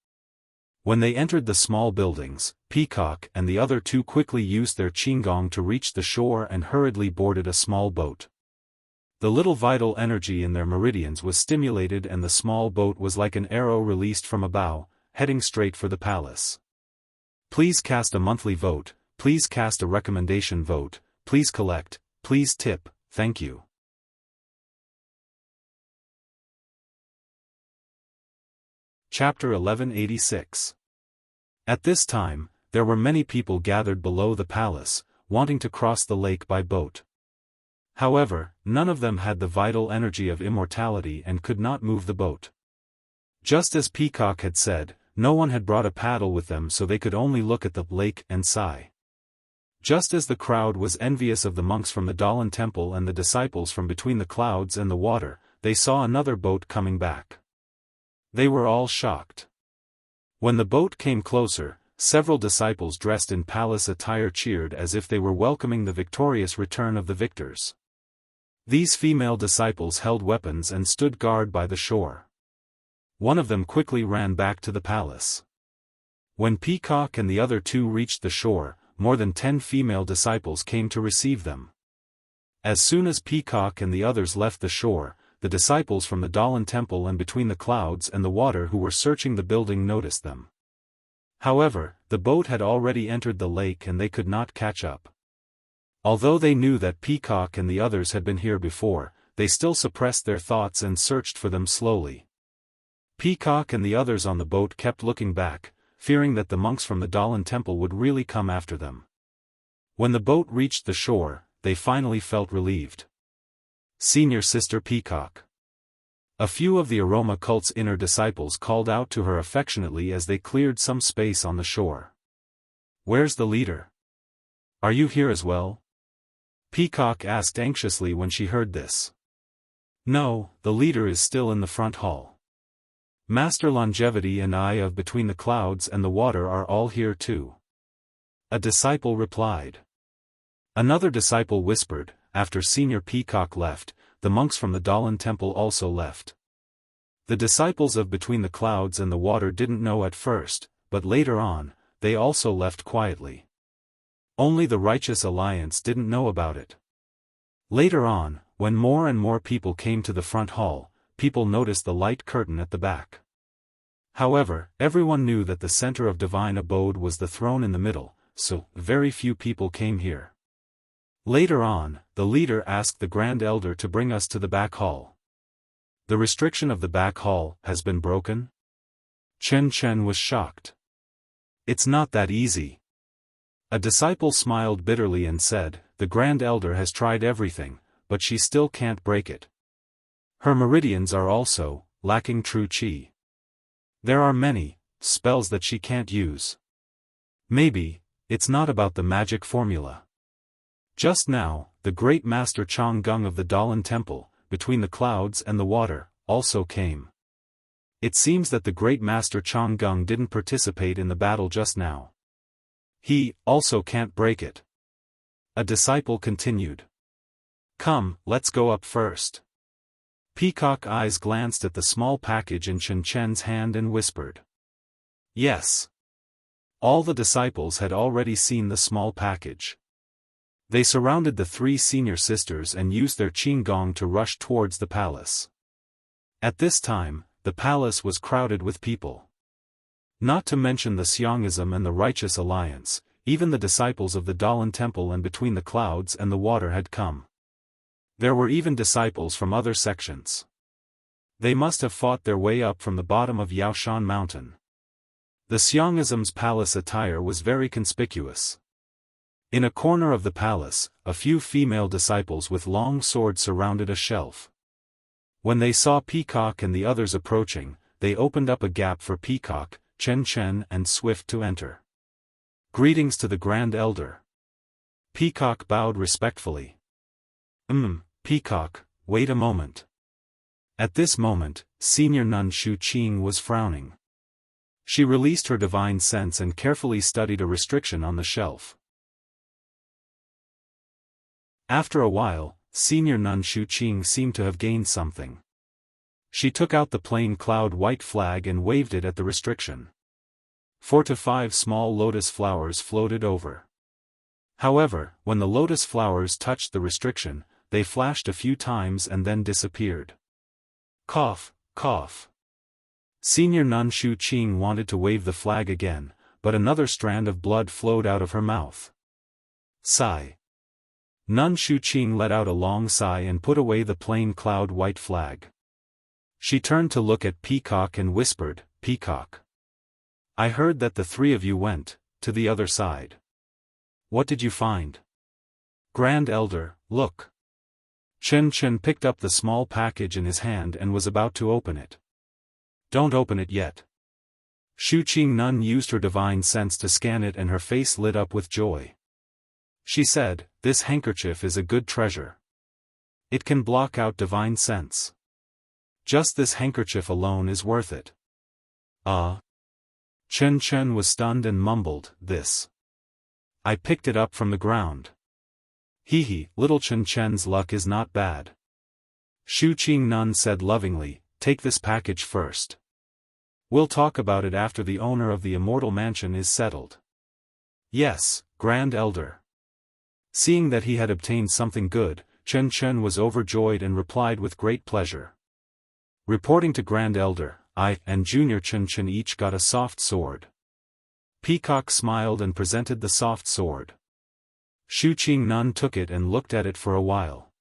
S1: When they entered the small buildings, Peacock and the other 2 quickly used their qigong to reach the shore and hurriedly boarded a small boat. The little vital energy in their meridians was stimulated and the small boat was like an arrow released from a bow, heading straight for the palace. Please cast a monthly vote, please cast a recommendation vote, please collect, please tip, thank you. Chapter 1186. At this time, there were many people gathered below the palace, wanting to cross the lake by boat. However, none of them had the vital energy of immortality and could not move the boat. Just as Peacock had said, no one had brought a paddle with them, so they could only look at the lake and sigh. Just as the crowd was envious of the monks from the Dalan temple and the disciples from between the clouds and the water, they saw another boat coming back. They were all shocked. When the boat came closer, several disciples dressed in palace attire cheered as if they were welcoming the victorious return of the victors. These female disciples held weapons and stood guard by the shore. One of them quickly ran back to the palace. When Peacock and the other two reached the shore, more than 10 female disciples came to receive them. As soon as Peacock and the others left the shore, the disciples from the Dalan temple and between the clouds and the water who were searching the building noticed them. However, the boat had already entered the lake and they could not catch up. Although they knew that Peacock and the others had been here before, they still suppressed their thoughts and searched for them slowly. Peacock and the others on the boat kept looking back, fearing that the monks from the Dalan temple would really come after them. When the boat reached the shore, they finally felt relieved. Senior Sister Peacock. A few of the aroma cult's inner disciples called out to her affectionately as they cleared some space on the shore. "Where's the leader? Are you here as well?" Peacock asked anxiously when she heard this. "No, the leader is still in the front hall. Master Longevity and I of Between the Clouds and the Water are all here too," a disciple replied. Another disciple whispered, after Senior Peacock left, the monks from the Dalan temple also left. The disciples of Between the Clouds and the Water didn't know at first, but later on, they also left quietly. Only the Righteous Alliance didn't know about it. Later on, when more and more people came to the front hall, people noticed the light curtain at the back. However, everyone knew that the center of divine abode was the throne in the middle, so very few people came here. Later on, the leader asked the Grand Elder to bring us to the back hall. "The restriction of the back hall has been broken?" Chen Chen was shocked. "It's not that easy." A disciple smiled bitterly and said, "The Grand Elder has tried everything, but she still can't break it. Her meridians are also lacking true qi. There are many spells that she can't use. Maybe it's not about the magic formula." Just now, the great Master Chang Gung of the Dalan Temple, Between the Clouds and the Water, also came. It seems that the great Master Chang Gung didn't participate in the battle just now. He also can't break it. A disciple continued. "Come, let's go up first." Peacock eyes glanced at the small package in Chen Chen's hand and whispered. "Yes." All the disciples had already seen the small package. They surrounded the 3 senior sisters and used their qinggong to rush towards the palace. At this time, the palace was crowded with people. Not to mention the Xiong'ism and the Righteous Alliance, even the disciples of the Dalan Temple and Between the Clouds and the Water had come. There were even disciples from other sections. They must have fought their way up from the bottom of Yaoshan Mountain. The Xiong'ism's palace attire was very conspicuous. In a corner of the palace, a few female disciples with long swords surrounded a shelf. When they saw Peacock and the others approaching, they opened up a gap for Peacock, Chen Chen and Swift to enter. "Greetings to the Grand Elder." Peacock bowed respectfully. Peacock, wait a moment." At this moment, Senior Nun Shu Qing was frowning. She released her divine sense and carefully studied a restriction on the shelf. After a while, Senior Nun Shu Qing seemed to have gained something. She took out the plain cloud white flag and waved it at the restriction. 4 to 5 small lotus flowers floated over. However, when the lotus flowers touched the restriction, they flashed a few times and then disappeared. Cough, cough. Senior Nun Shu Qing wanted to wave the flag again, but another strand of blood flowed out of her mouth. Sigh. Nun Shu Qing let out a long sigh and put away the plain cloud white flag. She turned to look at Peacock and whispered, "Peacock. I heard that the 3 of you went to the other side. What did you find?" "Grand Elder, look." Chen Chen picked up the small package in his hand and was about to open it. "Don't open it yet." Shu Qing Nun used her divine sense to scan it and her face lit up with joy. She said, "This handkerchief is a good treasure. It can block out divine sense. Just this handkerchief alone is worth it." Ah. Chen Chen was stunned and mumbled, "This. I picked it up from the ground." Hee, little Chen Chen's luck is not bad. Shu Qing Nun said lovingly, "Take this package first. We'll talk about it after the owner of the immortal mansion is settled." "Yes, Grand Elder." Seeing that he had obtained something good, Chen Chen was overjoyed and replied with great pleasure. Reporting to Grand Elder, I and Junior Chen Chen each got a soft sword. Peacock smiled and presented the soft sword. Shu Qing Nun took it and looked at it for a while.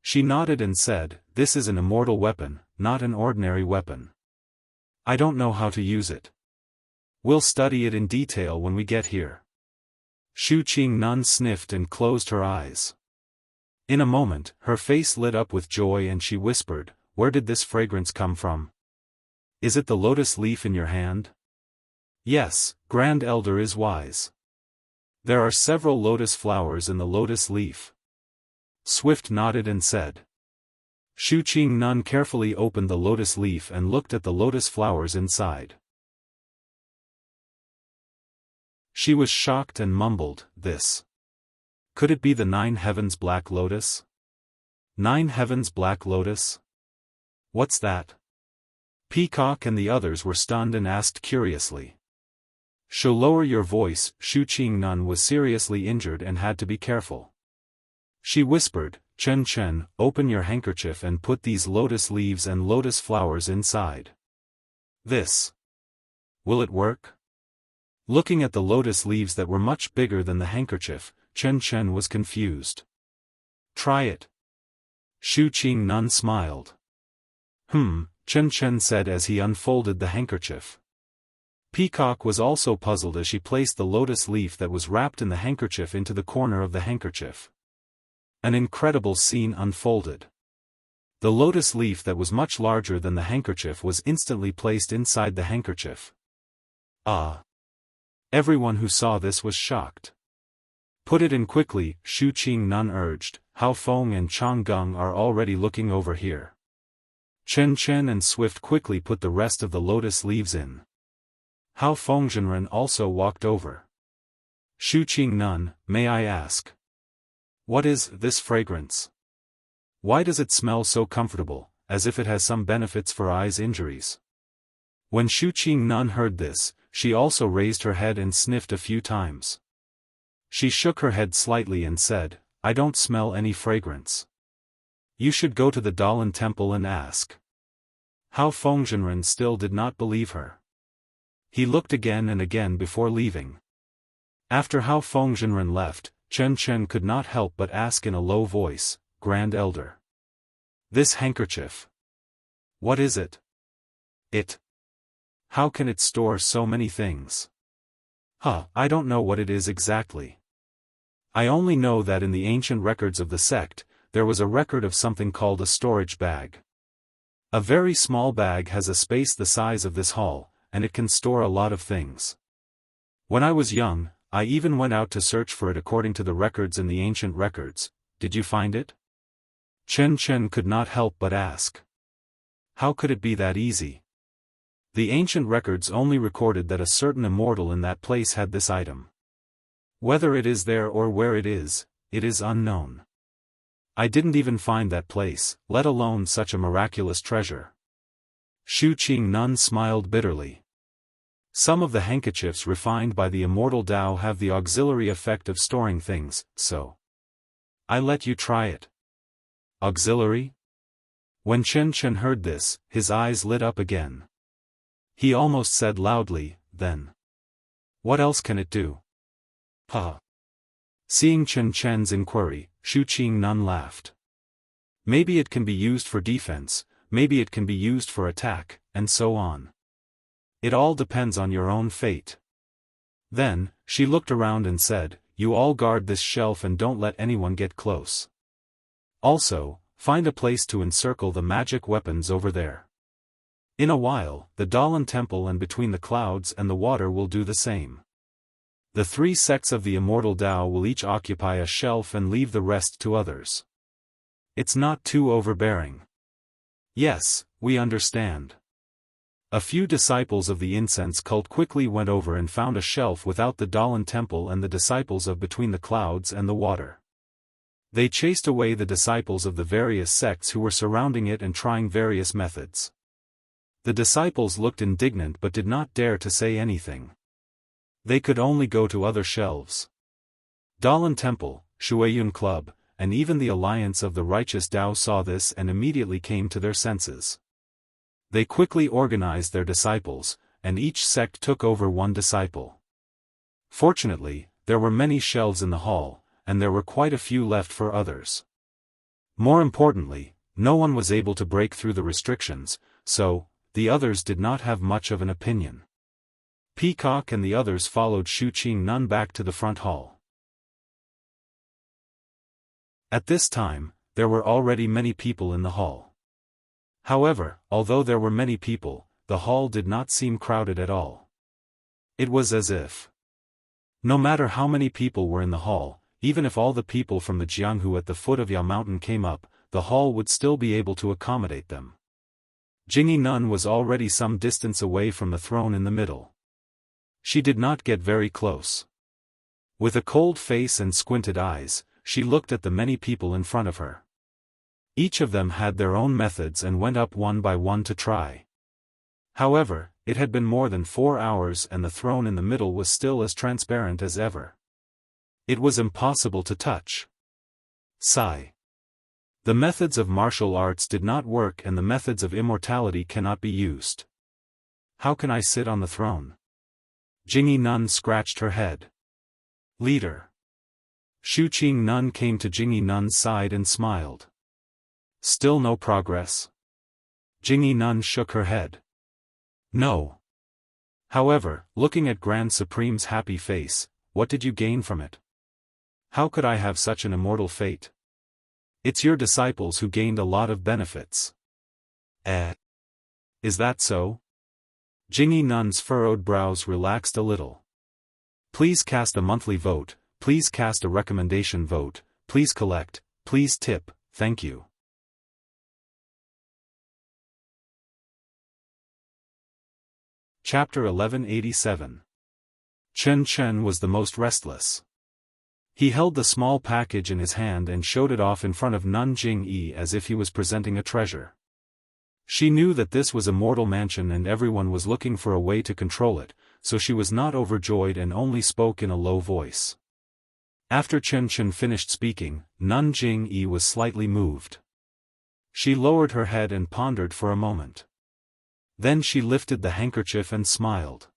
S1: She nodded and said, "This is an immortal weapon, not an ordinary weapon. I don't know how to use it. We'll study it in detail when we get here." Shu Qing Nun sniffed and closed her eyes. In a moment, her face lit up with joy and she whispered, "Where did this fragrance come from? Is it the lotus leaf in your hand?" "Yes, Grand Elder is wise. There are several lotus flowers in the lotus leaf." Swift nodded and said. Shu Qing Nun carefully opened the lotus leaf and looked at the lotus flowers inside. She was shocked and mumbled, "This. Could it be the 9 heavens black lotus? 9 heavens black lotus? What's that?" Peacock and the others were stunned and asked curiously. Lower your voice." Shu Qing Nun was seriously injured and had to be careful. She whispered, "Chen Chen, open your handkerchief and put these lotus leaves and lotus flowers inside." "This. Will it work?" Looking at the lotus leaves that were much bigger than the handkerchief, Chen Chen was confused. "Try it." Shu Qing Nun smiled. Chen Chen said as he unfolded the handkerchief. Peacock was also puzzled as she placed the lotus leaf that was wrapped in the handkerchief into the corner of the handkerchief. An incredible scene unfolded. The lotus leaf that was much larger than the handkerchief was instantly placed inside the handkerchief. Ah! Everyone who saw this was shocked. "Put it in quickly," Shu Qing Nun urged. "Hao Feng and Chang Gung are already looking over here." Chen Chen and Swift quickly put the rest of the lotus leaves in. Hao Fengzhenren also walked over. "Shu Qing Nun, may I ask? What is this fragrance? Why does it smell so comfortable, as if it has some benefits for eyes injuries?" When Shu Qing Nun heard this, she also raised her head and sniffed a few times. She shook her head slightly and said, "I don't smell any fragrance. You should go to the Dalan temple and ask." Hao Fengzhenren still did not believe her. He looked again and again before leaving. After Hao Fengzhenren left, Chen Chen could not help but ask in a low voice, "Grand Elder. This handkerchief. What is it? It. How can it store so many things?" I don't know what it is exactly. I only know that in the ancient records of the sect, there was a record of something called a storage bag. A very small bag has a space the size of this hall, and it can store a lot of things. When I was young, I even went out to search for it according to the records in the ancient records. Did you find it? Chen Chen could not help but ask. How could it be that easy? The ancient records only recorded that a certain immortal in that place had this item. Whether it is there or where it is unknown. I didn't even find that place, let alone such a miraculous treasure. Shu Qing Nun smiled bitterly. Some of the handkerchiefs refined by the immortal Tao have the auxiliary effect of storing things, so I let you try it. Auxiliary? When Chen Chen heard this, his eyes lit up again. He almost said loudly, "Then what else can it do?" Seeing Chen Chen's inquiry, Shu Qing Nun laughed. "Maybe it can be used for defense, maybe it can be used for attack, and so on. It all depends on your own fate." Then, she looked around and said, "You all guard this shelf and don't let anyone get close. Also, find a place to encircle the magic weapons over there. In a while, the Dalan temple and between the clouds and the water will do the same." The 3 sects of the immortal Tao will each occupy a shelf and leave the rest to others. It's not too overbearing. Yes, we understand. A few disciples of the incense cult quickly went over and found a shelf without the Dalan temple and the disciples of Between the Clouds and the Water. They chased away the disciples of the various sects who were surrounding it and trying various methods. The disciples looked indignant but did not dare to say anything. They could only go to other shelves. Dalan Temple, Shueyun Club, and even the Alliance of the Righteous Tao saw this and immediately came to their senses. They quickly organized their disciples, and each sect took over 1 disciple. Fortunately, there were many shelves in the hall, and there were quite a few left for others. More importantly, no one was able to break through the restrictions, so, the others did not have much of an opinion. Peacock and the others followed Shuqing Nun back to the front hall. At this time, there were already many people in the hall. However, although there were many people, the hall did not seem crowded at all. It was as if, no matter how many people were in the hall, even if all the people from the Jianghu at the foot of Ya Mountain came up, the hall would still be able to accommodate them. Jingyi Nun was already some distance away from the throne in the middle. She did not get very close. With a cold face and squinted eyes, she looked at the many people in front of her. Each of them had their own methods and went up one by one to try. However, it had been more than 4 hours and the throne in the middle was still as transparent as ever. It was impossible to touch. Sigh. The methods of martial arts did not work and the methods of immortality cannot be used. How can I sit on the throne? Jingyi Nun scratched her head. Leader. Shuqing Nun came to Jingyi Nun's side and smiled. Still no progress? Jingyi Nun shook her head. No. However, looking at Grand Supreme's happy face, what did you gain from it? How could I have such an immortal fate? It's your disciples who gained a lot of benefits. Is that so? Jingyi Nun's furrowed brows relaxed a little. Please cast a monthly vote, please cast a recommendation vote, please collect, please tip, thank you. Chapter 1187. Chen Chen was the most restless. He held the small package in his hand and showed it off in front of Nun Jingyi as if he was presenting a treasure. She knew that this was a mortal mansion and everyone was looking for a way to control it, so she was not overjoyed and only spoke in a low voice. After Chen Chen finished speaking, Nun Jingyi was slightly moved. She lowered her head and pondered for a moment. Then she lifted the handkerchief and smiled.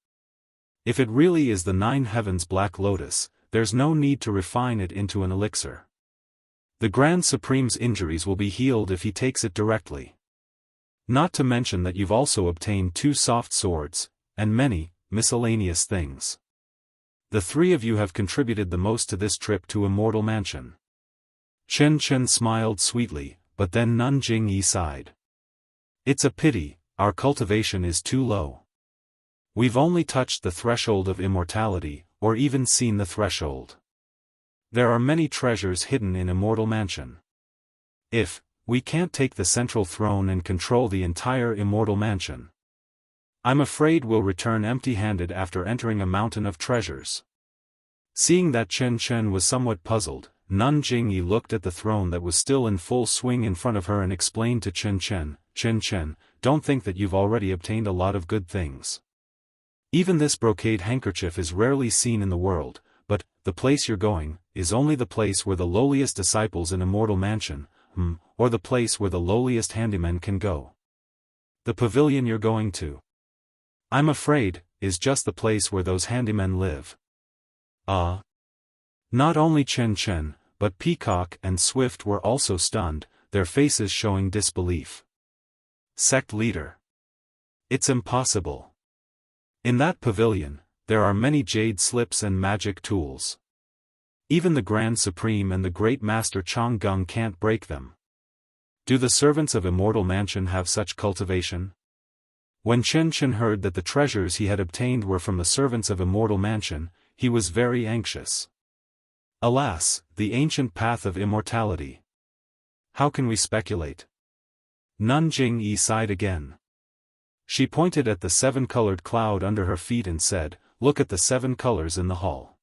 S1: If it really is the 9 heavens black lotus, there's no need to refine it into an elixir. The Grand Supreme's injuries will be healed if he takes it directly. Not to mention that you've also obtained 2 soft swords, and many, miscellaneous things. The 3 of you have contributed the most to this trip to Immortal Mansion. Chen Chen smiled sweetly, but then Nun Jingyi sighed. It's a pity, our cultivation is too low. We've only touched the threshold of immortality, or even seen the threshold. There are many treasures hidden in Immortal Mansion. If we can't take the central throne and control the entire Immortal Mansion, I'm afraid we'll return empty-handed after entering a mountain of treasures. Seeing that Chen Chen was somewhat puzzled, Nun Jingyi looked at the throne that was still in full swing in front of her and explained to Chen Chen, don't think that you've already obtained a lot of good things. Even this brocade handkerchief is rarely seen in the world, but, the place you're going, is only the place where the lowliest disciples in Immortal Mansion, or the place where the lowliest handymen can go. The pavilion you're going to, I'm afraid, is just the place where those handymen live. Not only Chen Chen, but Peacock and Swift were also stunned, their faces showing disbelief. Sect leader. It's impossible. In that pavilion, there are many jade slips and magic tools. Even the Grand Supreme and the Great Master Chang Gung can't break them. Do the servants of Immortal Mansion have such cultivation? When Chen Chen heard that the treasures he had obtained were from the servants of Immortal Mansion, he was very anxious. Alas, the ancient path of immortality. How can we speculate? Nun Jing-yi sighed again. She pointed at the 7-colored cloud under her feet and said, "Look at the 7 colors in the hall.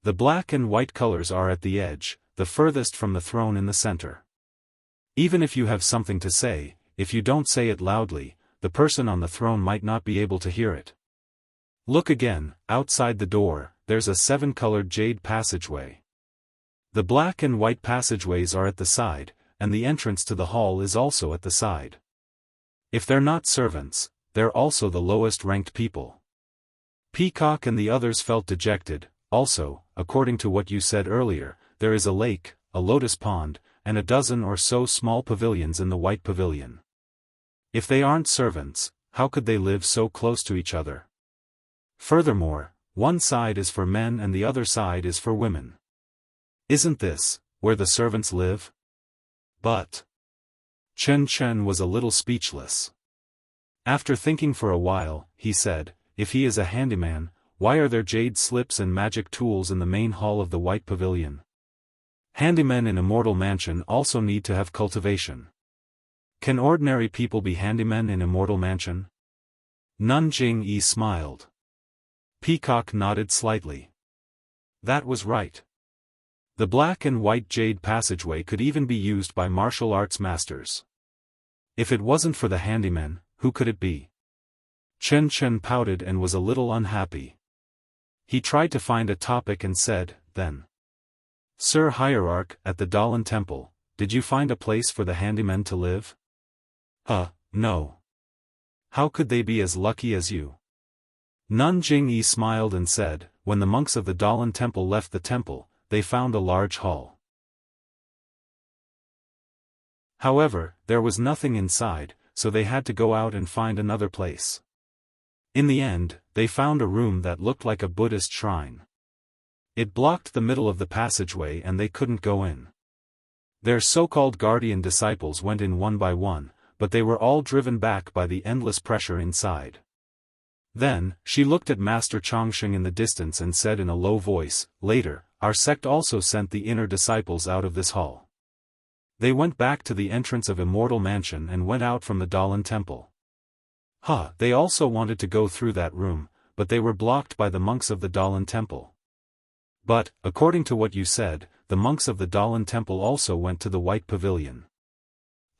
S1: The black and white colors are at the edge, the furthest from the throne in the center. Even if you have something to say, if you don't say it loudly, the person on the throne might not be able to hear it. Look again, outside the door, there's a 7-colored jade passageway. The black and white passageways are at the side, and the entrance to the hall is also at the side. If they're not servants, they're also the lowest-ranked people." Peacock and the others felt dejected. "Also, according to what you said earlier, there is a lake, a lotus pond, and a dozen or so small pavilions in the White Pavilion. If they aren't servants, how could they live so close to each other? Furthermore, one side is for men and the other side is for women. Isn't this where the servants live?" But Chen Chen was a little speechless. After thinking for a while, he said, "If he is a handyman, why are there jade slips and magic tools in the main hall of the White Pavilion? Handymen in Immortal Mansion also need to have cultivation. Can ordinary people be handymen in Immortal Mansion?" Nun Jing-yi smiled. Peacock nodded slightly. That was right. The black and white jade passageway could even be used by martial arts masters. If it wasn't for the handymen, who could it be? Chen Chen pouted and was a little unhappy. He tried to find a topic and said, then, "Sir Hierarch, at the Dalan Temple, did you find a place for the handymen to live?" No. How could they be as lucky as you?" Nun Jing-yi smiled and said, "When the monks of the Dalan Temple left the temple, they found a large hall. However, there was nothing inside, so they had to go out and find another place. In the end, they found a room that looked like a Buddhist shrine. It blocked the middle of the passageway and they couldn't go in. Their so-called guardian disciples went in one by one, but they were all driven back by the endless pressure inside." Then, she looked at Master Chongsheng in the distance and said in a low voice, "Later, our sect also sent the inner disciples out of this hall. They went back to the entrance of Immortal Mansion and went out from the Dalan Temple. They also wanted to go through that room, but they were blocked by the monks of the Dalan Temple. But, according to what you said, the monks of the Dalan Temple also went to the White Pavilion.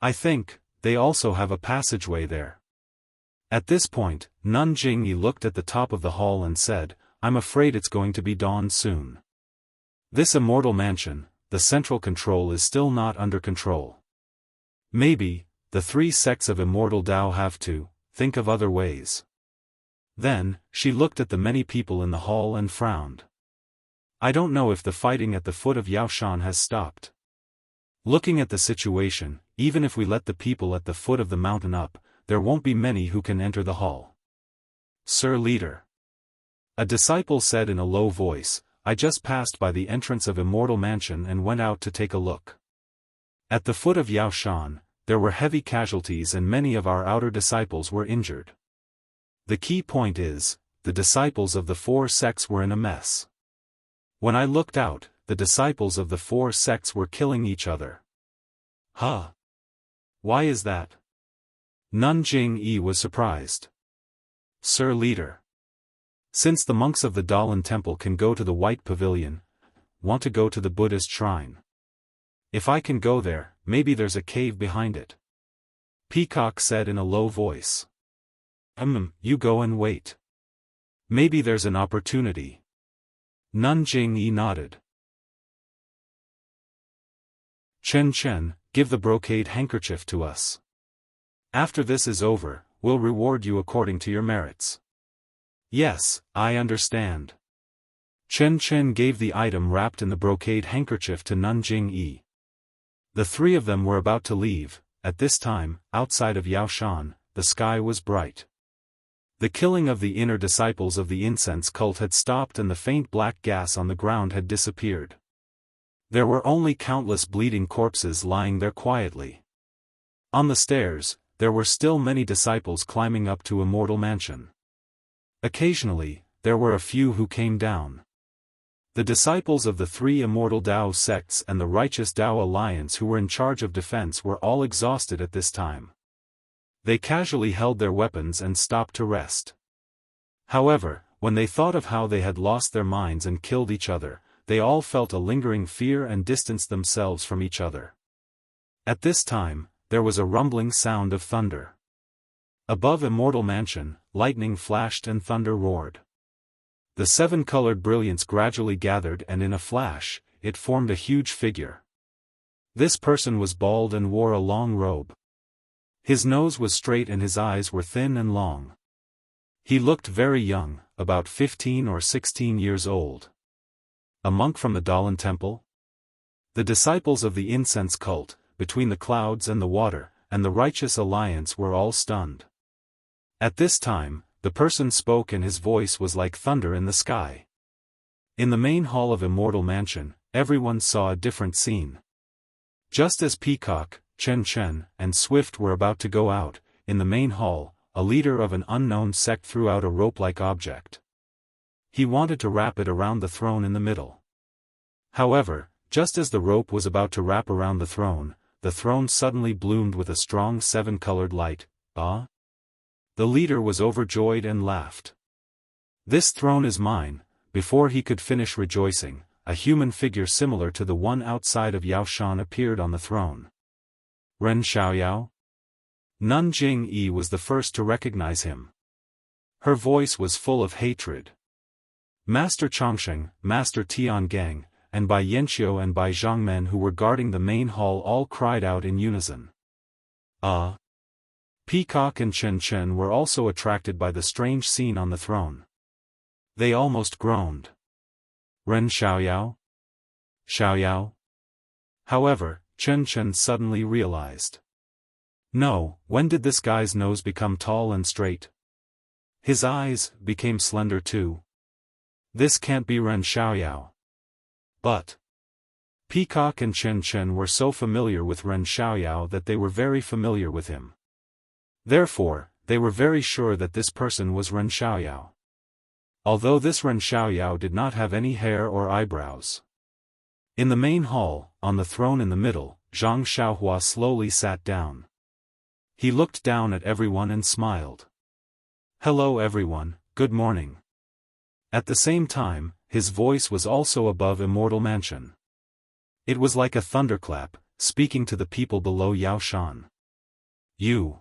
S1: I think, they also have a passageway there." At this point, Nun Jing-yi looked at the top of the hall and said, "I'm afraid it's going to be dawn soon. This Immortal Mansion, the central control is still not under control. Maybe, the 3 sects of Immortal Tao have to think of other ways." Then, she looked at the many people in the hall and frowned. "I don't know if the fighting at the foot of Yaoshan has stopped. Looking at the situation, even if we let the people at the foot of the mountain up, there won't be many who can enter the hall." "Sir Leader," a disciple said in a low voice, "I just passed by the entrance of Immortal Mansion and went out to take a look. At the foot of Yaoshan, there were heavy casualties and many of our outer disciples were injured. The key point is, the disciples of the 4 sects were in a mess. When I looked out, the disciples of the 4 sects were killing each other." Why is that?" Nun Jing-yi was surprised. "Sir Leader, since the monks of the Dalan Temple can go to the White Pavilion, want to go to the Buddhist shrine. If I can go there, maybe there's a cave behind it." Peacock said in a low voice. You go and wait. Maybe there's an opportunity." Nun Jing-yi nodded. "Chen Chen, give the brocade handkerchief to us. After this is over, we'll reward you according to your merits." "Yes, I understand." Chen Chen gave the item wrapped in the brocade handkerchief to Nun Jing-yi. The 3 of them were about to leave. At this time, outside of Yaoshan, the sky was bright. The killing of the inner disciples of the incense cult had stopped and the faint black gas on the ground had disappeared. There were only countless bleeding corpses lying there quietly. On the stairs, there were still many disciples climbing up to Immortal Mansion. Occasionally, there were a few who came down. The disciples of the three immortal Tao sects and the righteous Tao alliance who were in charge of defense were all exhausted at this time. They casually held their weapons and stopped to rest. However, when they thought of how they had lost their minds and killed each other, they all felt a lingering fear and distanced themselves from each other. At this time, there was a rumbling sound of thunder. Above Immortal Mansion, lightning flashed and thunder roared. The seven-colored brilliance gradually gathered and in a flash, it formed a huge figure. This person was bald and wore a long robe. His nose was straight and his eyes were thin and long. He looked very young, about 15 or 16 years old. A monk from the Dalan temple? The disciples of the incense cult, between the clouds and the water, and the righteous alliance were all stunned. At this time, the person spoke and his voice was like thunder in the sky. In the main hall of Immortal Mansion, everyone saw a different scene. Just as Peacock, Chen Chen, and Swift were about to go out, in the main hall, a leader of an unknown sect threw out a rope-like object. He wanted to wrap it around the throne in the middle. However, just as the rope was about to wrap around the throne suddenly bloomed with a strong seven-colored light. Ah! The leader was overjoyed and laughed. This throne is mine. Before he could finish rejoicing, a human figure similar to the one outside of Yao Shan appeared on the throne. Ren Xiaoyao? Nun Jing-yi was the first to recognize him. Her voice was full of hatred. Master Chongsheng, Master Tiangang, and Bai Yanqiu and Bai Zhangmen who were guarding the main hall all cried out in unison. Ah! Peacock and Chen Chen were also attracted by the strange scene on the throne. They almost groaned. Ren Xiaoyao? Xiaoyao? However, Chen Chen suddenly realized. No, when did this guy's nose become tall and straight? His eyes became slender too. This can't be Ren Xiaoyao. But Peacock and Chen Chen were so familiar with Ren Xiaoyao that they were very familiar with him. Therefore, they were very sure that this person was Ren Xiaoyao. Although this Ren Xiaoyao did not have any hair or eyebrows. In the main hall, on the throne in the middle, Zhang Xiaohua slowly sat down. He looked down at everyone and smiled. Hello everyone, good morning. At the same time, his voice was also above Immortal Mansion. It was like a thunderclap, speaking to the people below Yao Shan. You.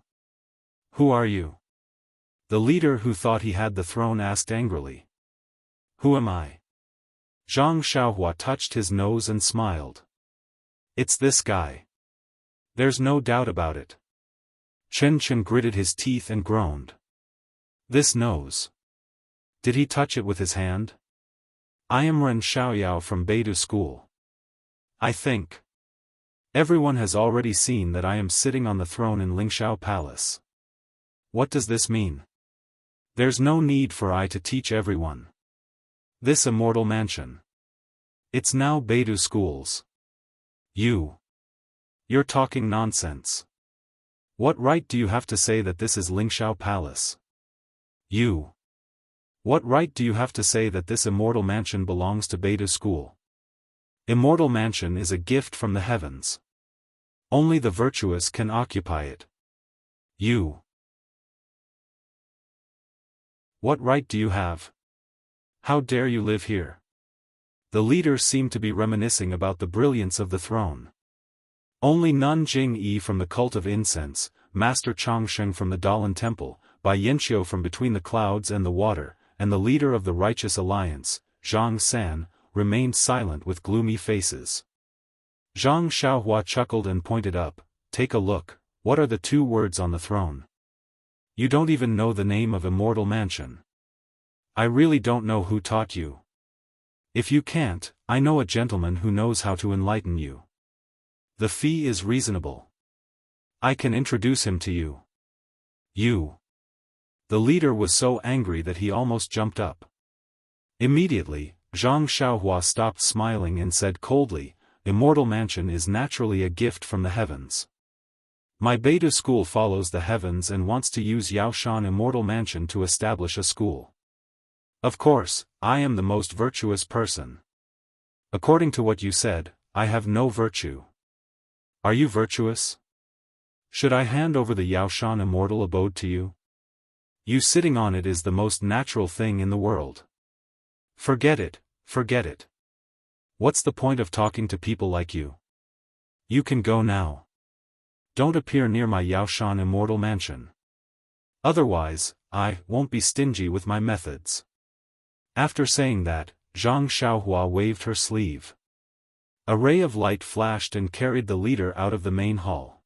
S1: Who are you? The leader who thought he had the throne asked angrily. Who am I? Zhang Xiaohua touched his nose and smiled. It's this guy. There's no doubt about it. Chen Chen gritted his teeth and groaned. This nose. Did he touch it with his hand? I am Ren Xiaoyao from Beidou School. I think. Everyone has already seen that I am sitting on the throne in Lingxiao Palace. What does this mean? There's no need for I to teach everyone. This Immortal Mansion. It's now Beidou Schools. You're talking nonsense. What right do you have to say that this is Lingxiao Palace? What right do you have to say that this Immortal Mansion belongs to Beidou School? Immortal Mansion is a gift from the heavens. Only the virtuous can occupy it. What right do you have? How dare you live here? The leader seemed to be reminiscing about the brilliance of the throne. Only Nun Jing-yi from the cult of incense, Master Chongsheng from the Dalan temple, Bai Yanqiu from between the clouds and the water, and the leader of the righteous alliance, Zhang San, remained silent with gloomy faces. Zhang Xiaohua chuckled and pointed up. Take a look, what are the two words on the throne? You don't even know the name of Immortal Mansion. I really don't know who taught you. If you can't, I know a gentleman who knows how to enlighten you. The fee is reasonable. I can introduce him to you. The leader was so angry that he almost jumped up. Immediately, Zhang Xiaohua stopped smiling and said coldly, Immortal Mansion is naturally a gift from the heavens. My Beidou school follows the heavens and wants to use Yaoshan Immortal Mansion to establish a school. Of course, I am the most virtuous person. According to what you said, I have no virtue. Are you virtuous? Should I hand over the Yaoshan immortal abode to you? You sitting on it is the most natural thing in the world. Forget it, forget it. What's the point of talking to people like you? You can go now. Don't appear near my Yaoshan immortal mansion. Otherwise, I won't be stingy with my methods. After saying that, Zhang Xiaohua waved her sleeve. A ray of light flashed and carried the leader out of the main hall.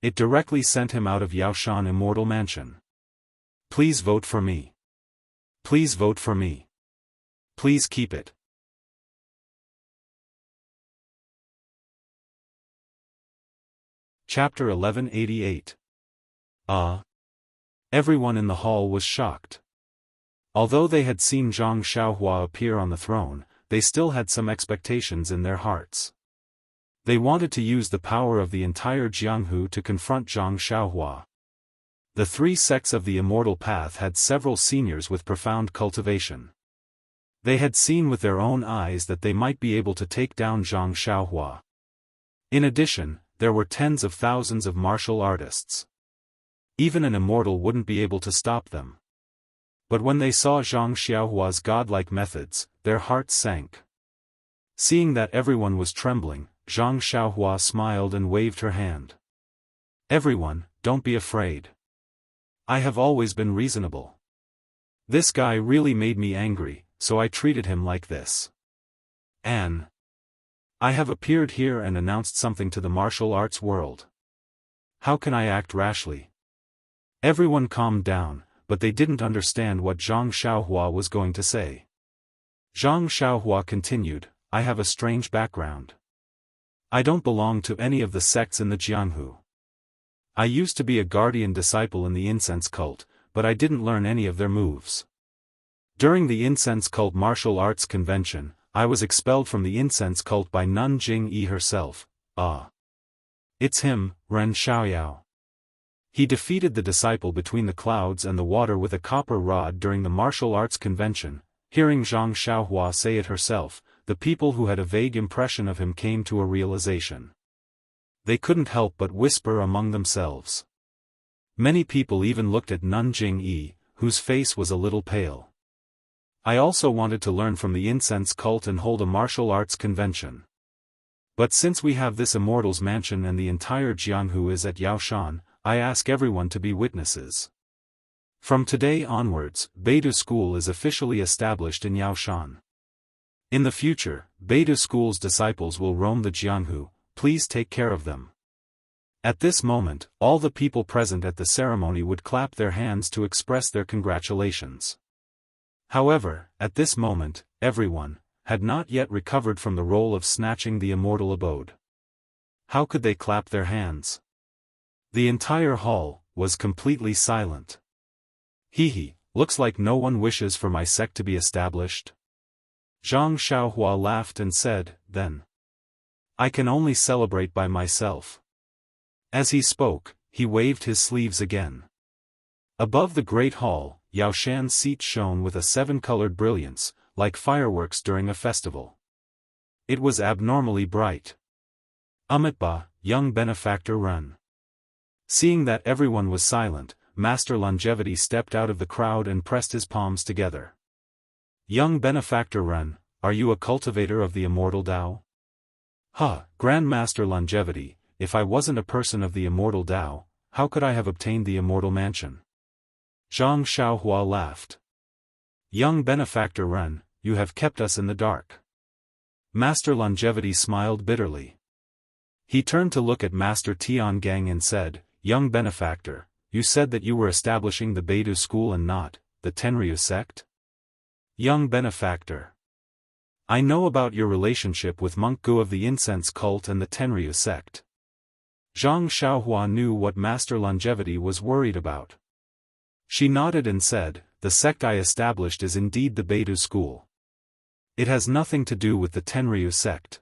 S1: It directly sent him out of Yaoshan immortal mansion. Please vote for me. Please vote for me. Please keep it. Chapter 1188. Everyone in the hall was shocked. Although they had seen Zhang Xiaohua appear on the throne, they still had some expectations in their hearts. They wanted to use the power of the entire Jianghu to confront Zhang Xiaohua. The three sects of the Immortal Path had several seniors with profound cultivation. They had seen with their own eyes that they might be able to take down Zhang Xiaohua. In addition, there were tens of thousands of martial artists. Even an immortal wouldn't be able to stop them. But when they saw Zhang Xiaohua's godlike methods, their hearts sank. Seeing that everyone was trembling, Zhang Xiaohua smiled and waved her hand. Everyone, don't be afraid. I have always been reasonable. This guy really made me angry, so I treated him like this. I have appeared here and announced something to the martial arts world. How can I act rashly? Everyone calmed down, but they didn't understand what Zhang Xiaohua was going to say. Zhang Xiaohua continued, I have a strange background. I don't belong to any of the sects in the Jianghu. I used to be a guardian disciple in the incense cult, but I didn't learn any of their moves. During the incense cult martial arts convention, I was expelled from the incense cult by Nun Jing-yi herself. It's him, Ren Xiaoyao. He defeated the disciple between the clouds and the water with a copper rod during the martial arts convention. Hearing Zhang Xiaohua say it herself, the people who had a vague impression of him came to a realization. They couldn't help but whisper among themselves. Many people even looked at Nun Jing-yi, whose face was a little pale. I also wanted to learn from the incense cult and hold a martial arts convention. But since we have this immortal's mansion and the entire Jianghu is at Yaoshan, I ask everyone to be witnesses. From today onwards, Beidou School is officially established in Yaoshan. In the future, Beidou School's disciples will roam the Jianghu, please take care of them. At this moment, all the people present at the ceremony would clap their hands to express their congratulations. However, at this moment, everyone had not yet recovered from the role of snatching the immortal abode. How could they clap their hands? The entire hall was completely silent. Looks like no one wishes for my sect to be established. Zhang Xiaohua laughed and said, then. I can only celebrate by myself. As he spoke, he waved his sleeves again. Above the great hall, Yaoshan's seat shone with a seven-colored brilliance, like fireworks during a festival. It was abnormally bright. Amitba, young benefactor Ren. Seeing that everyone was silent, Master Longevity stepped out of the crowd and pressed his palms together. Young benefactor Ren, are you a cultivator of the immortal Tao? Grand Master Longevity, if I wasn't a person of the immortal Tao, how could I have obtained the immortal mansion? Zhang Xiaohua laughed. Young benefactor Ren, you have kept us in the dark. Master Longevity smiled bitterly. He turned to look at Master Tiangang and said, Young benefactor, you said that you were establishing the Beidou school and not the Tenryu sect? Young benefactor. I know about your relationship with Monk Gu of the incense cult and the Tenryu sect. Zhang Xiaohua knew what Master Longevity was worried about. She nodded and said, the sect I established is indeed the Beidou school. It has nothing to do with the Tenryu sect.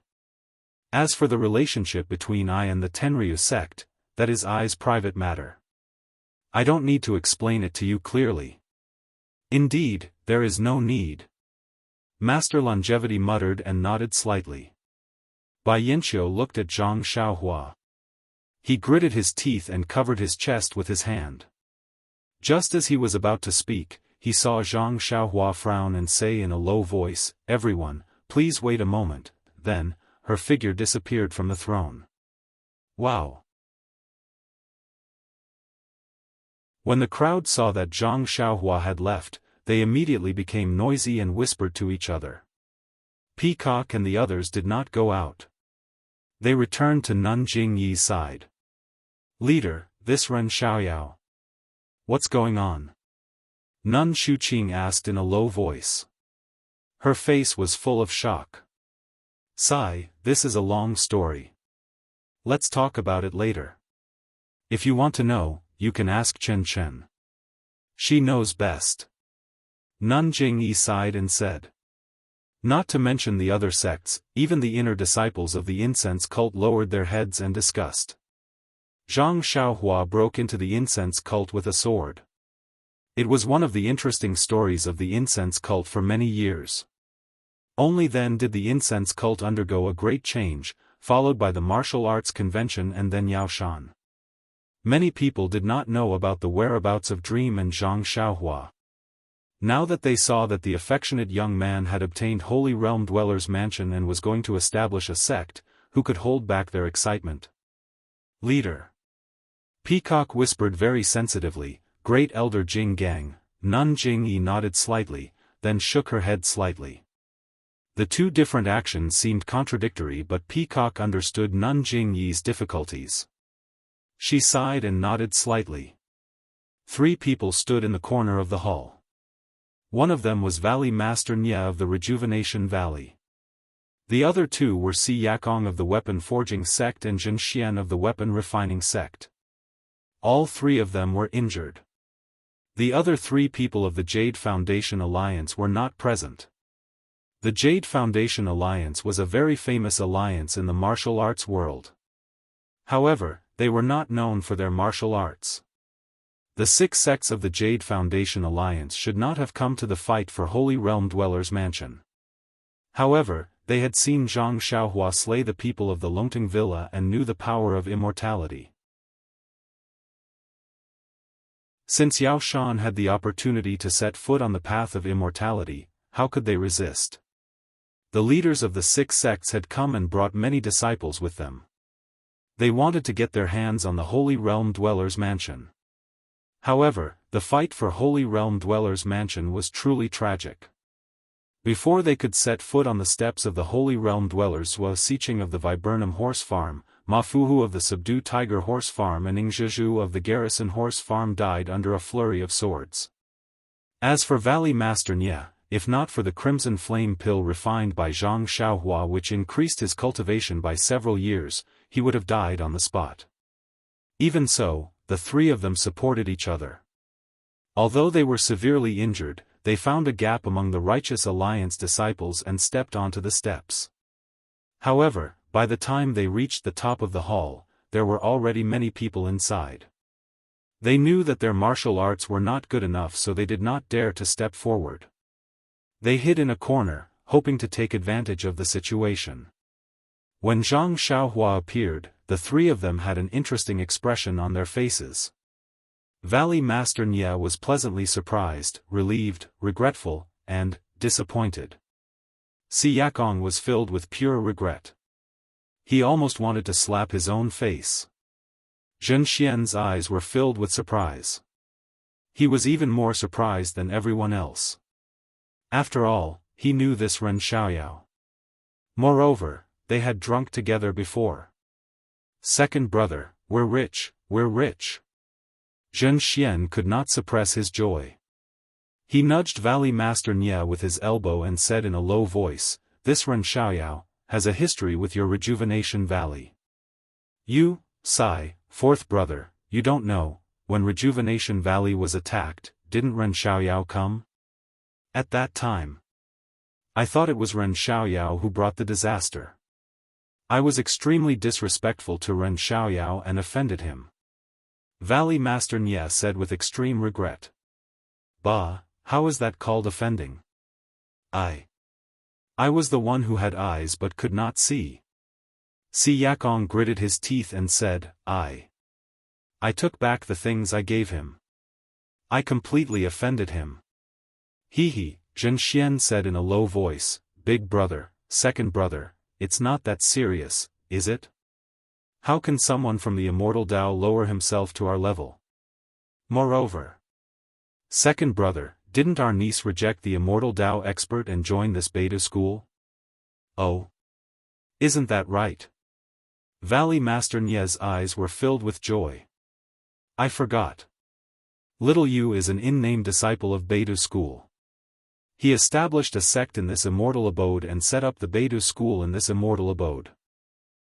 S1: As for the relationship between I and the Tenryu sect, that is I's private matter. I don't need to explain it to you clearly. Indeed, there is no need. Master Longevity muttered and nodded slightly. Bai Yanqiu looked at Zhang Xiaohua. He gritted his teeth and covered his chest with his hand. Just as he was about to speak, he saw Zhang Xiaohua frown and say in a low voice, "Everyone, please wait a moment." Then, her figure disappeared from the throne. Wow! When the crowd saw that Zhang Xiaohua had left, they immediately became noisy and whispered to each other. Peacock and the others did not go out. They returned to Nun Jingyi's side. "Leader, this Ren Xiaoyao. What's going on?" Nun Shuqing asked in a low voice. Her face was full of shock. "Sigh, this is a long story. Let's talk about it later. If you want to know, you can ask Chen Chen. She knows best." Nun Jingyi sighed and said. Not to mention the other sects, even the inner disciples of the incense cult lowered their heads and discussed. Zhang Xiaohua broke into the incense cult with a sword. It was one of the interesting stories of the incense cult for many years. Only then did the incense cult undergo a great change, followed by the martial arts convention and then Yaoshan. Many people did not know about the whereabouts of Dream and Zhang Xiaohua. Now that they saw that the affectionate young man had obtained Holy Realm Dweller's mansion and was going to establish a sect, who could hold back their excitement? "Leader." Peacock whispered very sensitively, "Great Elder Jing Gang." Nun Jingyi nodded slightly, then shook her head slightly. The two different actions seemed contradictory, but Peacock understood Nun Jingyi's difficulties. She sighed and nodded slightly. 3 people stood in the corner of the hall. One of them was Valley Master Nya of the Rejuvenation Valley. The other 2 were Si Yakong of the Weapon Forging Sect and Zhen Xian of the Weapon Refining Sect. All 3 of them were injured. The other 3 people of the Jade Foundation Alliance were not present. The Jade Foundation Alliance was a very famous alliance in the martial arts world. However, they were not known for their martial arts. The 6 sects of the Jade Foundation Alliance should not have come to the fight for Holy Realm Dweller's mansion. However, they had seen Zhang Xiaohua slay the people of the Longting Villa and knew the power of immortality. Since Yao Shan had the opportunity to set foot on the path of immortality, how could they resist? The leaders of the 6 sects had come and brought many disciples with them. They wanted to get their hands on the Holy Realm Dweller's mansion. However, the fight for Holy Realm Dweller's mansion was truly tragic. Before they could set foot on the steps of the Holy Realm Dwellers, Zhua Xiqing of the Viburnum Horse Farm, Ma Fuhu of the Subdue Tiger Horse Farm and Ing Zhizhu of the Garrison Horse Farm died under a flurry of swords. As for Valley Master Nya, if not for the Crimson Flame pill refined by Zhang Xiaohua which increased his cultivation by several years, he would have died on the spot. Even so, the 3 of them supported each other. Although they were severely injured, they found a gap among the Righteous Alliance disciples and stepped onto the steps. However, by the time they reached the top of the hall, there were already many people inside. They knew that their martial arts were not good enough, so they did not dare to step forward. They hid in a corner, hoping to take advantage of the situation. When Zhang Xiaohua appeared, the 3 of them had an interesting expression on their faces. Valley Master Nya was pleasantly surprised, relieved, regretful, and disappointed. Si Yakong was filled with pure regret. He almost wanted to slap his own face. Zhen Xian's eyes were filled with surprise. He was even more surprised than everyone else. After all, he knew this Ren Xiaoyao. Moreover, they had drunk together before. Second brother, we're rich, we're rich. Zhen Xian could not suppress his joy. He nudged Valley Master Nya with his elbow and said in a low voice, "This Ren Xiaoyao has a history with your Rejuvenation Valley. You, Sai, fourth brother, you don't know, when Rejuvenation Valley was attacked, didn't Ren Xiaoyao come? At that time, I thought it was Ren Xiaoyao who brought the disaster. I was extremely disrespectful to Ren Xiaoyao and offended him." Valley Master Nya said with extreme regret. "Bah, how is that called offending? I I was the one who had eyes but could not see. Si Yakong gritted his teeth and said, I took back the things I gave him. I completely offended him. He, Zhen Xian said in a low voice, Big brother, second brother, it's not that serious, is it? How can someone from the immortal Dao lower himself to our level? Moreover, second brother, didn't our niece reject the immortal Dao expert and join this beta school? Oh. Isn't that right? Valley Master Nye's eyes were filled with joy. I forgot. Little Yu is an in-name disciple of Beidu school. He established a sect in this immortal abode and set up the Beidu school in this immortal abode.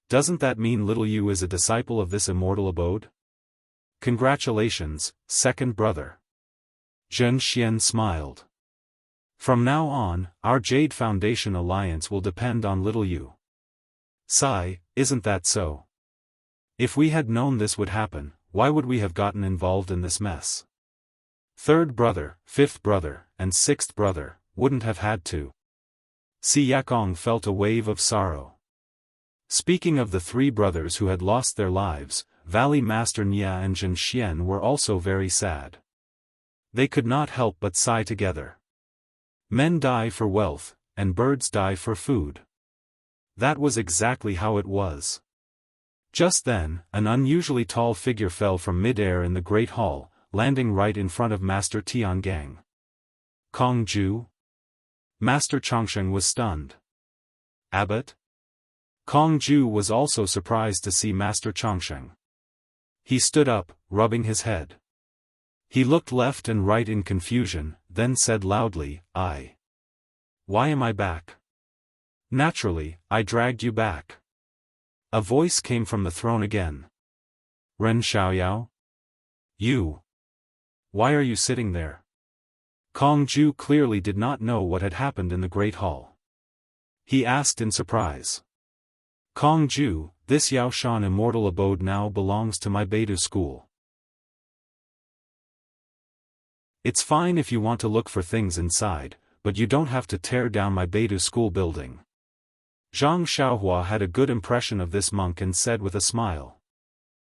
S1: Doesn't that mean Little Yu is a disciple of this immortal abode? Congratulations, second brother. Zhen Xian smiled. From now on, our Jade Foundation alliance will depend on Little Yu. Sigh, isn't that so? If we had known this would happen, why would we have gotten involved in this mess? Third brother, fifth brother, and sixth brother, wouldn't have had to. Si Yakong felt a wave of sorrow. Speaking of the three brothers who had lost their lives, Valley Master Nya and Zhen Xian were also very sad. They could not help but sigh together. Men die for wealth, and birds die for food. That was exactly how it was. Just then, an unusually tall figure fell from mid-air in the Great Hall, landing right in front of Master Tiangang. Kong Ju? Master Chongsheng was stunned. Abbot? Kong Ju was also surprised to see Master Chongsheng. He stood up, rubbing his head. He looked left and right in confusion, then said loudly, Why am I back? Naturally, I dragged you back. A voice came from the throne again. Ren Xiaoyao? You? Why are you sitting there? Kong Ju clearly did not know what had happened in the Great Hall. He asked in surprise. Kong Ju, this Yaoshan immortal abode now belongs to my Beidu school. It's fine if you want to look for things inside, but you don't have to tear down my Beidu school building. Zhang Xiaohua had a good impression of this monk and said with a smile.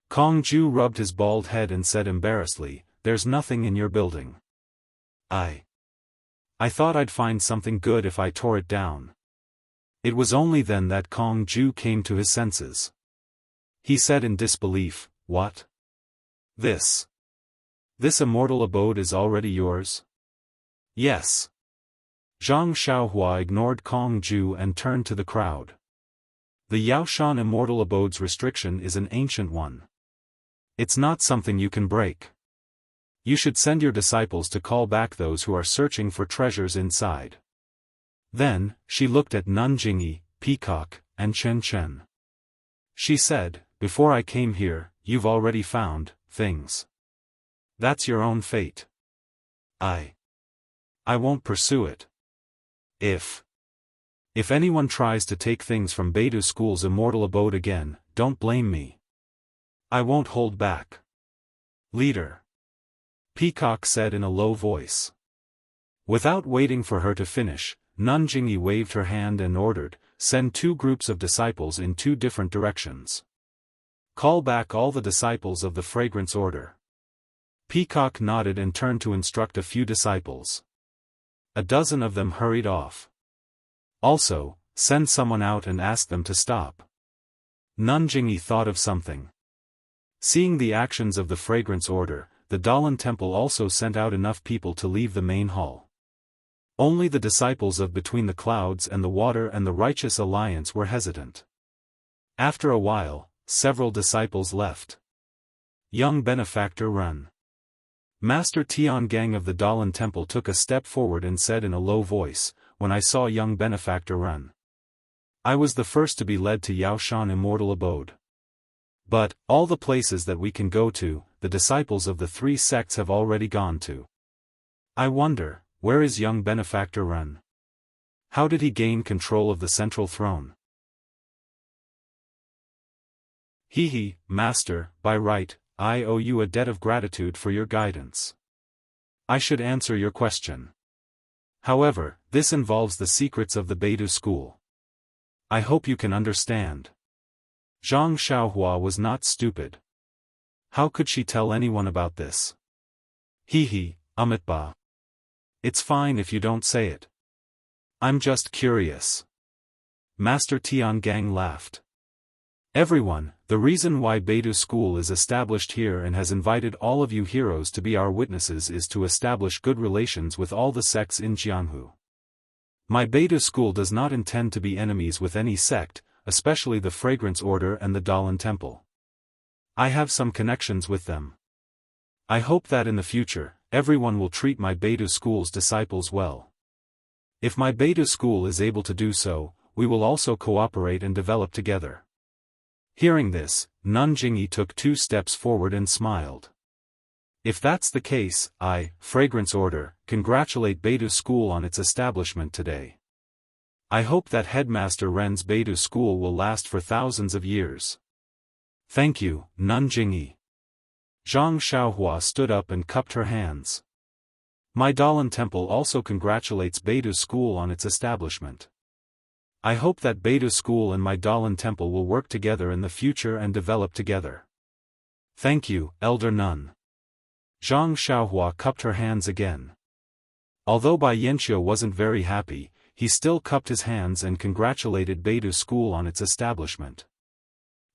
S1: Kong Ju rubbed his bald head and said embarrassedly, There's nothing in your building. I thought I'd find something good if I tore it down. It was only then that Kong Ju came to his senses. He said in disbelief, What? This immortal abode is already yours? Yes. Zhang Xiaohua ignored Kong Ju and turned to the crowd. The Yaoshan immortal abode's restriction is an ancient one. It's not something you can break. You should send your disciples to call back those who are searching for treasures inside. Then, she looked at Nanjingyi, Peacock, and Chen Chen. She said, Before I came here, you've already found things. That's your own fate. I won't pursue it. If anyone tries to take things from Beidu School's immortal abode again, don't blame me. I won't hold back. Leader. Peacock said in a low voice. Without waiting for her to finish, Nanjingyi waved her hand and ordered, Send 2 groups of disciples in 2 different directions. Call back all the disciples of the Fragrance Order. Peacock nodded and turned to instruct a few disciples. A dozen of them hurried off. Also, send someone out and ask them to stop. Nanjingyi thought of something. Seeing the actions of the Fragrance Order, the Dalan Temple also sent out enough people to leave the main hall. Only the disciples of Between the Clouds and the Water and the Righteous Alliance were hesitant. After a while, several disciples left. Young benefactor Run. Master Tiangang of the Dalan Temple took a step forward and said in a low voice, When I saw young benefactor Run, I was the first to be led to Yaoshan immortal abode. But, all the places that we can go to, the disciples of the 3 sects have already gone to. I wonder, where is young benefactor Run? How did he gain control of the central throne? Master, by right, I owe you a debt of gratitude for your guidance. I should answer your question. However, this involves the secrets of the Beidou school. I hope you can understand. Zhang Xiaohua was not stupid. How could she tell anyone about this? Amitba. It's fine if you don't say it. I'm just curious. Master Tiangang laughed. Everyone, the reason why Beidou school is established here and has invited all of you heroes to be our witnesses is to establish good relations with all the sects in Jianghu. My Beidou school does not intend to be enemies with any sect, especially the Fragrance Order and the Dalan Temple. I have some connections with them. I hope that in the future, everyone will treat my Beidou school's disciples well. If my Beidou school is able to do so, we will also cooperate and develop together. Hearing this, Nun Jingyi took 2 steps forward and smiled. If that's the case, I, Fragrance Order, congratulate Beidou school on its establishment today. I hope that Headmaster Ren's Beidou school will last for thousands of years. Thank you, Nun Jingyi. Zhang Xiaohua stood up and cupped her hands. My Dalan Temple also congratulates Beidou school on its establishment. I hope that Beidou school and my Dalan Temple will work together in the future and develop together. Thank you, Elder Nun. Zhang Xiaohua cupped her hands again. Although Bai Yanqiu wasn't very happy, he still cupped his hands and congratulated Beidou school on its establishment.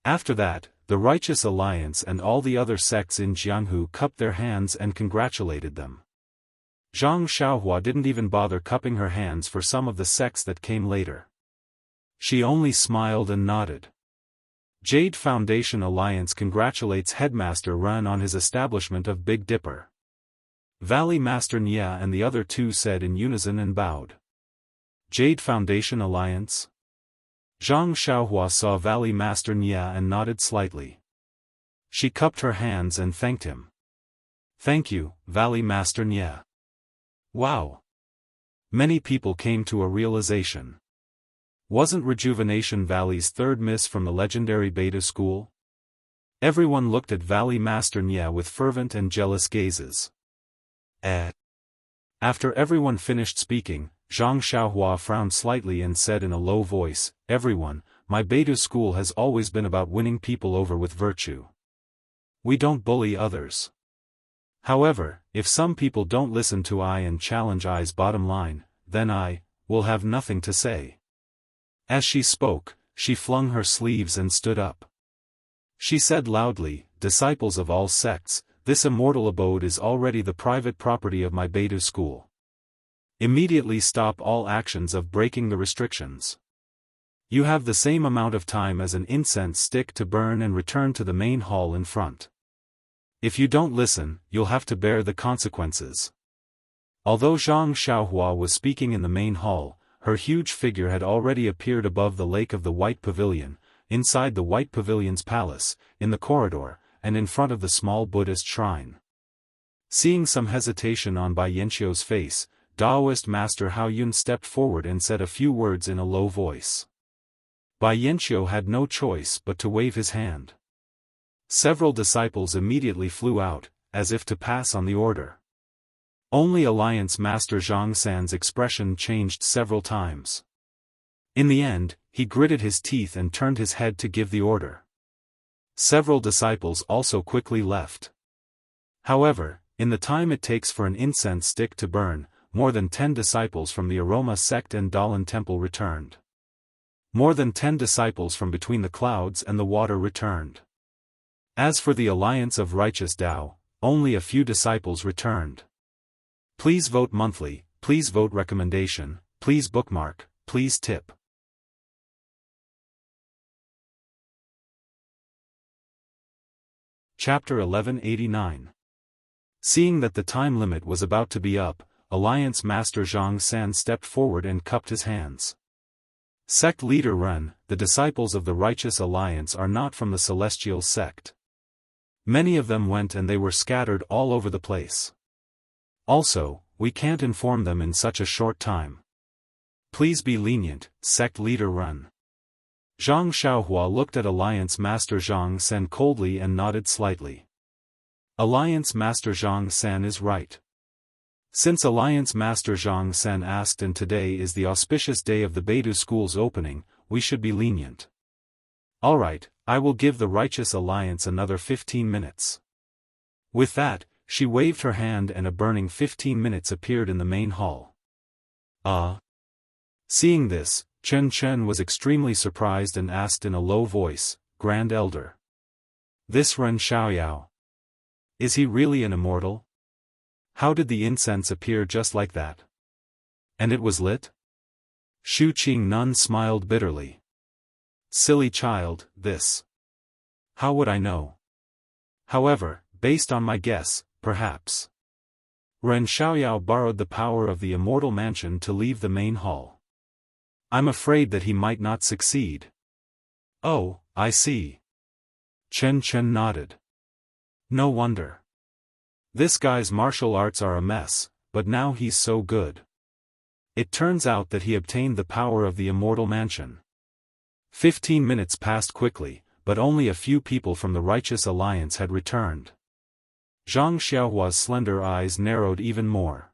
S1: After that, the Righteous Alliance and all the other sects in Jianghu cupped their hands and congratulated them. Zhang Xiaohua didn't even bother cupping her hands for some of the sects that came later. She only smiled and nodded. Jade Foundation Alliance congratulates Headmaster Ren on his establishment of Big Dipper. Valley Master Nya and the other 2 said in unison and bowed. Jade Foundation Alliance? Zhang Xiaohua saw Valley Master Nya and nodded slightly. She cupped her hands and thanked him. Thank you, Valley Master Nya. Wow! Many people came to a realization. Wasn't Rejuvenation Valley's 3rd miss from the legendary Beidou school? Everyone looked at Valley Master Nya with fervent and jealous gazes. After everyone finished speaking, Zhang Xiaohua frowned slightly and said in a low voice, Everyone, my Beidou school has always been about winning people over with virtue. We don't bully others. However, if some people don't listen to I and challenge I's bottom line, then I will have nothing to say. As she spoke, she flung her sleeves and stood up. She said loudly, Disciples of all sects, this immortal abode is already the private property of my Beidou school. Immediately stop all actions of breaking the restrictions. You have the same amount of time as an incense stick to burn and return to the main hall in front. If you don't listen, you'll have to bear the consequences. Although Zhang Xiaohua was speaking in the main hall, her huge figure had already appeared above the lake of the White Pavilion, inside the White Pavilion's palace, in the corridor, and in front of the small Buddhist shrine. Seeing some hesitation on Bai Yanqiu's face, Taoist Master Hao Yun stepped forward and said a few words in a low voice. Bai Yanqiu had no choice but to wave his hand. Several disciples immediately flew out, as if to pass on the order. Only Alliance Master Zhang San's expression changed several times. In the end, he gritted his teeth and turned his head to give the order. Several disciples also quickly left. However, in the time it takes for an incense stick to burn, more than 10 disciples from the Aroma sect and Dalan Temple returned. More than 10 disciples from between the clouds and the water returned. As for the Alliance of Righteous Tao, only a few disciples returned. Please vote monthly, please vote recommendation, please bookmark, please tip. Chapter 1189. Seeing that the time limit was about to be up, Alliance Master Zhang San stepped forward and cupped his hands. Sect Leader Ren, the disciples of the Righteous Alliance are not from the Celestial Sect. Many of them went and they were scattered all over the place. Also, we can't inform them in such a short time. Please be lenient, Sect Leader Ren. Zhang Xiaohua looked at Alliance Master Zhang San coldly and nodded slightly. Alliance Master Zhang San is right. Since Alliance Master Zhang Sen asked and today is the auspicious day of the Beidou school's opening, we should be lenient. Alright, I will give the Righteous Alliance another 15 minutes. With that, she waved her hand and a burning 15 minutes appeared in the main hall. Seeing this, Chen Chen was extremely surprised and asked in a low voice, Grand Elder. This Ren Xiaoyao. Is he really an immortal? How did the incense appear just like that? And it was lit? Shu Qing Nun smiled bitterly. Silly child, this. How would I know? However, based on my guess, perhaps. Ren Xiaoyao borrowed the power of the immortal mansion to leave the main hall. I'm afraid that he might not succeed. Oh, I see. Chen Chen nodded. No wonder. This guy's martial arts are a mess, but now he's so good. It turns out that he obtained the power of the immortal mansion. 15 minutes passed quickly, but only a few people from the Righteous Alliance had returned. Zhang Xiaohua's slender eyes narrowed even more.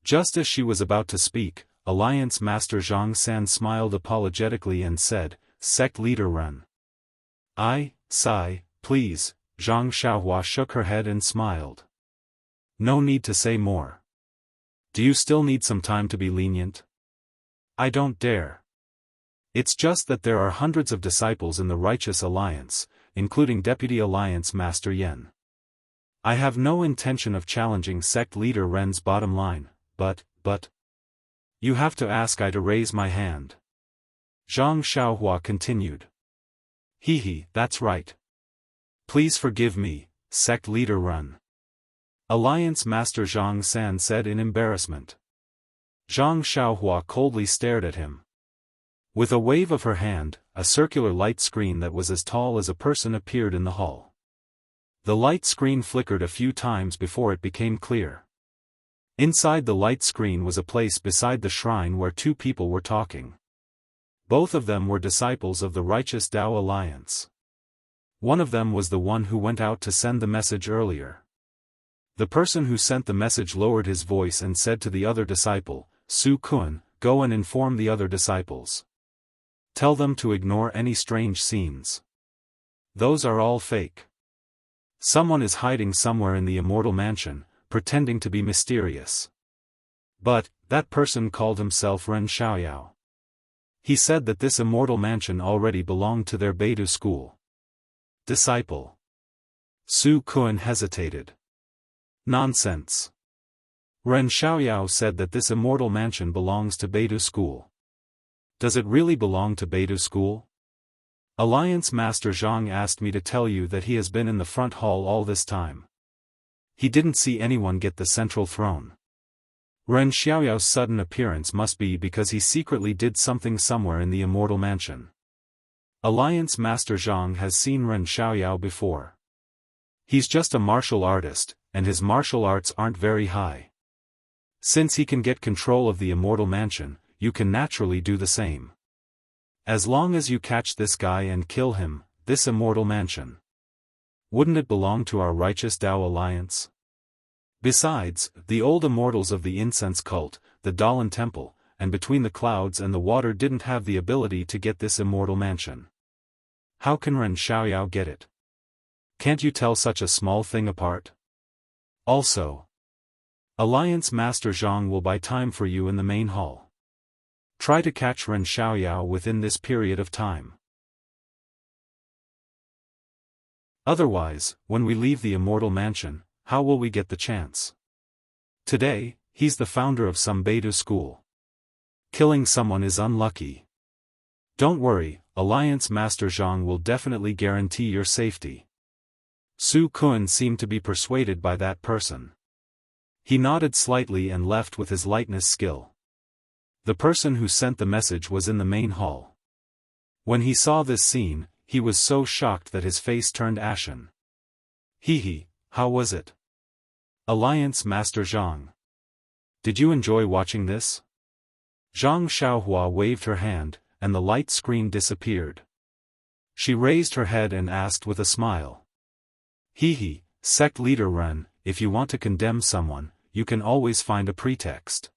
S1: Just as she was about to speak, Alliance Master Zhang San smiled apologetically and said, Sect Leader Ren. Please, Zhang Xiaohua shook her head and smiled. No need to say more. Do you still need some time to be lenient? I don't dare. It's just that there are hundreds of disciples in the Righteous Alliance, including Deputy Alliance Master Yen. I have no intention of challenging Sect Leader Ren's bottom line, but... You have to ask I to raise my hand. Zhang Xiaohua continued. That's right. Please forgive me, Sect Leader Ren. Alliance Master Zhang San said in embarrassment. Zhang Xiaohua coldly stared at him. With a wave of her hand, a circular light screen that was as tall as a person appeared in the hall. The light screen flickered a few times before it became clear. Inside the light screen was a place beside the shrine where two people were talking. Both of them were disciples of the Righteous Tao Alliance. One of them was the one who went out to send the message earlier. The person who sent the message lowered his voice and said to the other disciple, Su Kun, go and inform the other disciples. Tell them to ignore any strange scenes. Those are all fake. Someone is hiding somewhere in the immortal mansion, pretending to be mysterious. But, that person called himself Ren Xiaoyao. He said that this immortal mansion already belonged to their Beidou school. Disciple. Su Kun hesitated. Nonsense. Ren Xiaoyao said that this immortal mansion belongs to Beidou school. Does it really belong to Beidou school? Alliance Master Zhang asked me to tell you that he has been in the front hall all this time. He didn't see anyone get the central throne. Ren Xiaoyao's sudden appearance must be because he secretly did something somewhere in the immortal mansion. Alliance Master Zhang has seen Ren Xiaoyao before. He's just a martial artist, and his martial arts aren't very high. Since he can get control of the immortal mansion, you can naturally do the same. As long as you catch this guy and kill him, this immortal mansion. Wouldn't it belong to our Righteous Tao Alliance? Besides, the old immortals of the incense cult, the Dalan Temple, and between the clouds and the water didn't have the ability to get this immortal mansion. How can Ren Xiaoyao get it? Can't you tell such a small thing apart? Also, Alliance Master Zhang will buy time for you in the main hall. Try to catch Ren Xiaoyao within this period of time. Otherwise, when we leave the immortal mansion, how will we get the chance? Today, he's the founder of some Beidou school. Killing someone is unlucky. Don't worry, Alliance Master Zhang will definitely guarantee your safety. Su Kun seemed to be persuaded by that person. He nodded slightly and left with his lightness skill. The person who sent the message was in the main hall. When he saw this scene, he was so shocked that his face turned ashen. How was it? Alliance Master Zhang. Did you enjoy watching this? Zhang Xiaohua waved her hand, and the light screen disappeared. She raised her head and asked with a smile. Sect Leader Ren, if you want to condemn someone, you can always find a pretext.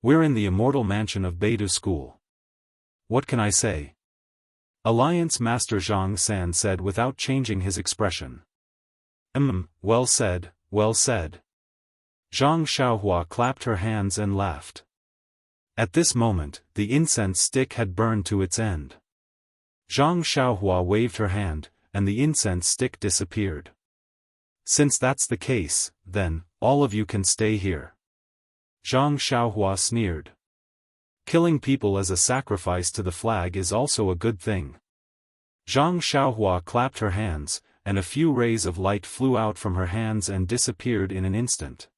S1: We're in the immortal mansion of Beidou School. What can I say? Alliance Master Zhang San said without changing his expression. Well said, well said. Zhang Xiaohua clapped her hands and laughed. At this moment, the incense stick had burned to its end. Zhang Xiaohua waved her hand, and the incense stick disappeared. Since that's the case, then, all of you can stay here. Zhang Xiaohua sneered. Killing people as a sacrifice to the flag is also a good thing. Zhang Xiaohua clapped her hands, and a few rays of light flew out from her hands and disappeared in an instant.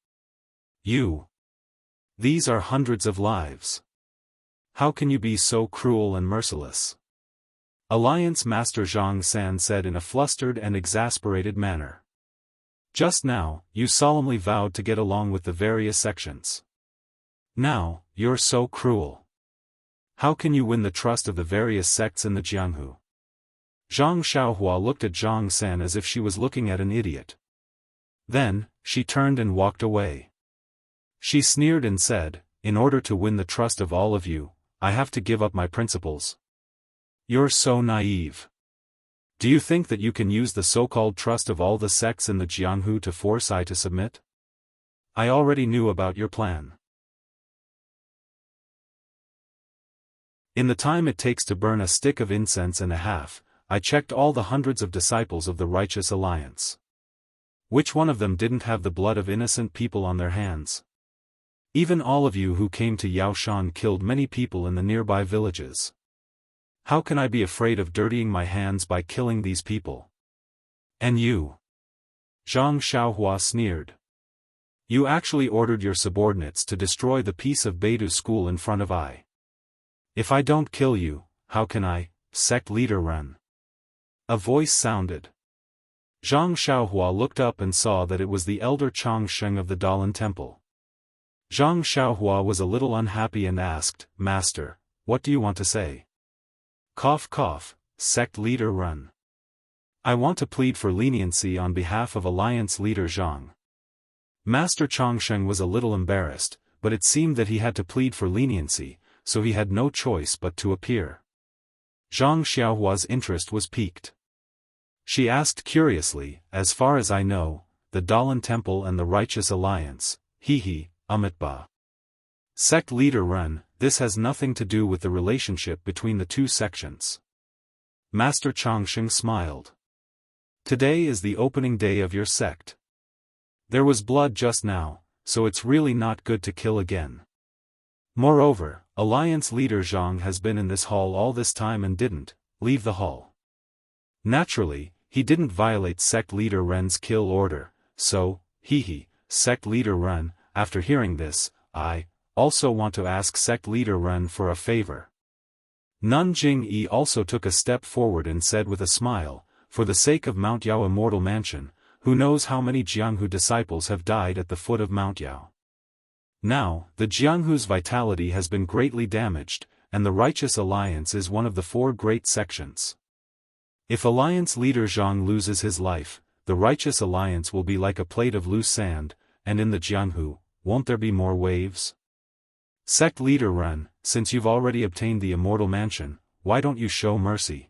S1: These are hundreds of lives. How can you be so cruel and merciless? Alliance Master Zhang San said in a flustered and exasperated manner. Just now, you solemnly vowed to get along with the various sections. Now, you're so cruel. How can you win the trust of the various sects in the Jianghu? Zhang Xiaohua looked at Zhang San as if she was looking at an idiot. Then, she turned and walked away. She sneered and said, in order to win the trust of all of you, I have to give up my principles. You're so naive. Do you think that you can use the so-called trust of all the sects in the Jianghu to force I to submit? I already knew about your plan. In the time it takes to burn a stick of incense and a half, I checked all the hundreds of disciples of the Righteous Alliance. Which one of them didn't have the blood of innocent people on their hands? Even all of you who came to Yaoshan killed many people in the nearby villages. How can I be afraid of dirtying my hands by killing these people? And you? Zhang Xiaohua sneered. You actually ordered your subordinates to destroy the piece of Beidou School in front of I. If I don't kill you, how can I, sect leader, run? A voice sounded. Zhang Xiaohua looked up and saw that it was the elder Chang Sheng of the Dalan Temple. Zhang Xiaohua was a little unhappy and asked, Master, what do you want to say? Cough cough, sect leader, run. I want to plead for leniency on behalf of Alliance leader Zhang. Master Changsheng was a little embarrassed, but it seemed that he had to plead for leniency, so he had no choice but to appear. Zhang Xiaohua's interest was piqued. She asked curiously, as far as I know, the Dalan Temple and the Righteous Alliance, Amitba. Sect leader Ren, this has nothing to do with the relationship between the two sections. Master Changsheng smiled. Today is the opening day of your sect. There was blood just now, so it's really not good to kill again. Moreover, Alliance leader Zhang has been in this hall all this time and didn't leave the hall. Naturally, he didn't violate sect leader Ren's kill order, so, sect leader Ren, after hearing this, I also want to ask sect leader Ren for a favor. Nun Jing-yi also took a step forward and said with a smile, for the sake of Mount Yao Immortal Mansion, who knows how many Jianghu disciples have died at the foot of Mount Yao. Now, the Jianghu's vitality has been greatly damaged, and the Righteous Alliance is one of the four great sections. If Alliance leader Zhang loses his life, the Righteous Alliance will be like a plate of loose sand, and in the Jianghu, won't there be more waves? Sect leader Ren, since you've already obtained the Immortal Mansion, why don't you show mercy?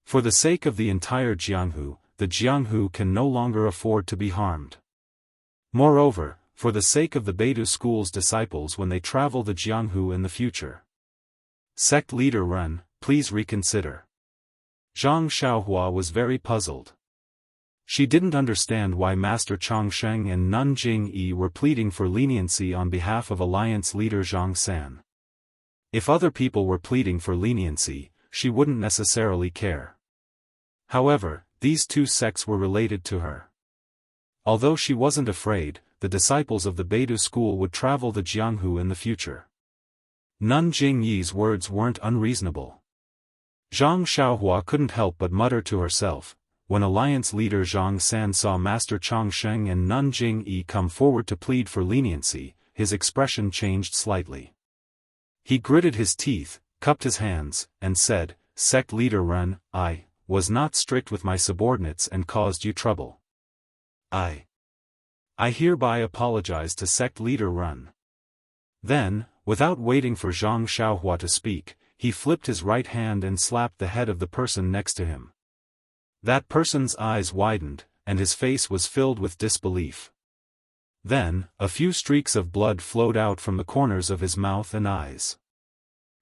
S1: For the sake of the entire Jianghu, the Jianghu can no longer afford to be harmed. Moreover, for the sake of the Beidou School's disciples when they travel the Jianghu in the future. Sect leader Ren, please reconsider. Zhang Xiaohua was very puzzled. She didn't understand why Master Changsheng and Nun Jing-yi were pleading for leniency on behalf of Alliance leader Zhang San. If other people were pleading for leniency, she wouldn't necessarily care. However, these two sects were related to her. Although she wasn't afraid, the disciples of the Beidou School would travel the Jianghu in the future. Nun Jing-yi's words weren't unreasonable. Zhang Xiaohua couldn't help but mutter to herself. When Alliance leader Zhang San saw Master Changsheng and Nun Jing-yi come forward to plead for leniency, his expression changed slightly. He gritted his teeth, cupped his hands, and said, Sect leader Ren, I was not strict with my subordinates and caused you trouble. I I hereby apologize to sect leader Run. Then, without waiting for Zhang Xiaohua to speak, he flipped his right hand and slapped the head of the person next to him. That person's eyes widened, and his face was filled with disbelief. Then, a few streaks of blood flowed out from the corners of his mouth and eyes.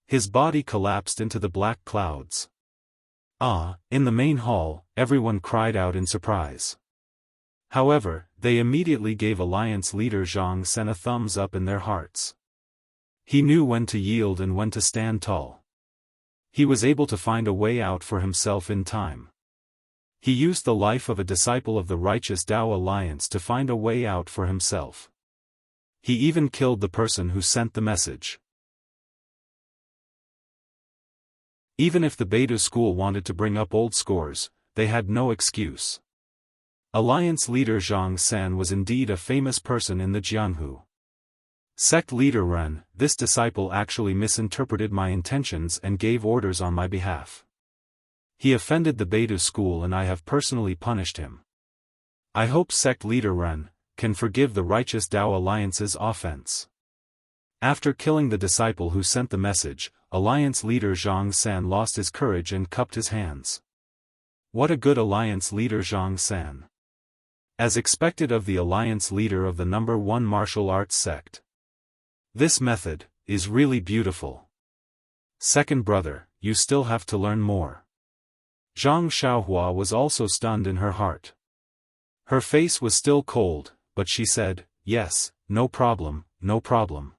S1: His body collapsed into the black clouds. In the main hall, everyone cried out in surprise. However, they immediately gave Alliance leader Zhang Sen a thumbs up in their hearts. He knew when to yield and when to stand tall. He was able to find a way out for himself in time. He used the life of a disciple of the righteous Tao Alliance to find a way out for himself. He even killed the person who sent the message. Even if the Beidou school wanted to bring up old scores, they had no excuse. Alliance leader Zhang San was indeed a famous person in the Jianhu. Sect leader Ren, this disciple actually misinterpreted my intentions and gave orders on my behalf. He offended the Beidou school and I have personally punished him. I hope sect leader Ren can forgive the righteous Tao Alliance's offense. After killing the disciple who sent the message, Alliance leader Zhang San lost his courage and cupped his hands. What a good Alliance leader Zhang San. As expected of the Alliance leader of the number 1 martial arts sect. This method is really beautiful. Second brother, you still have to learn more. Zhang Xiaohua was also stunned in her heart. Her face was still cold, but she said, yes, no problem, no problem.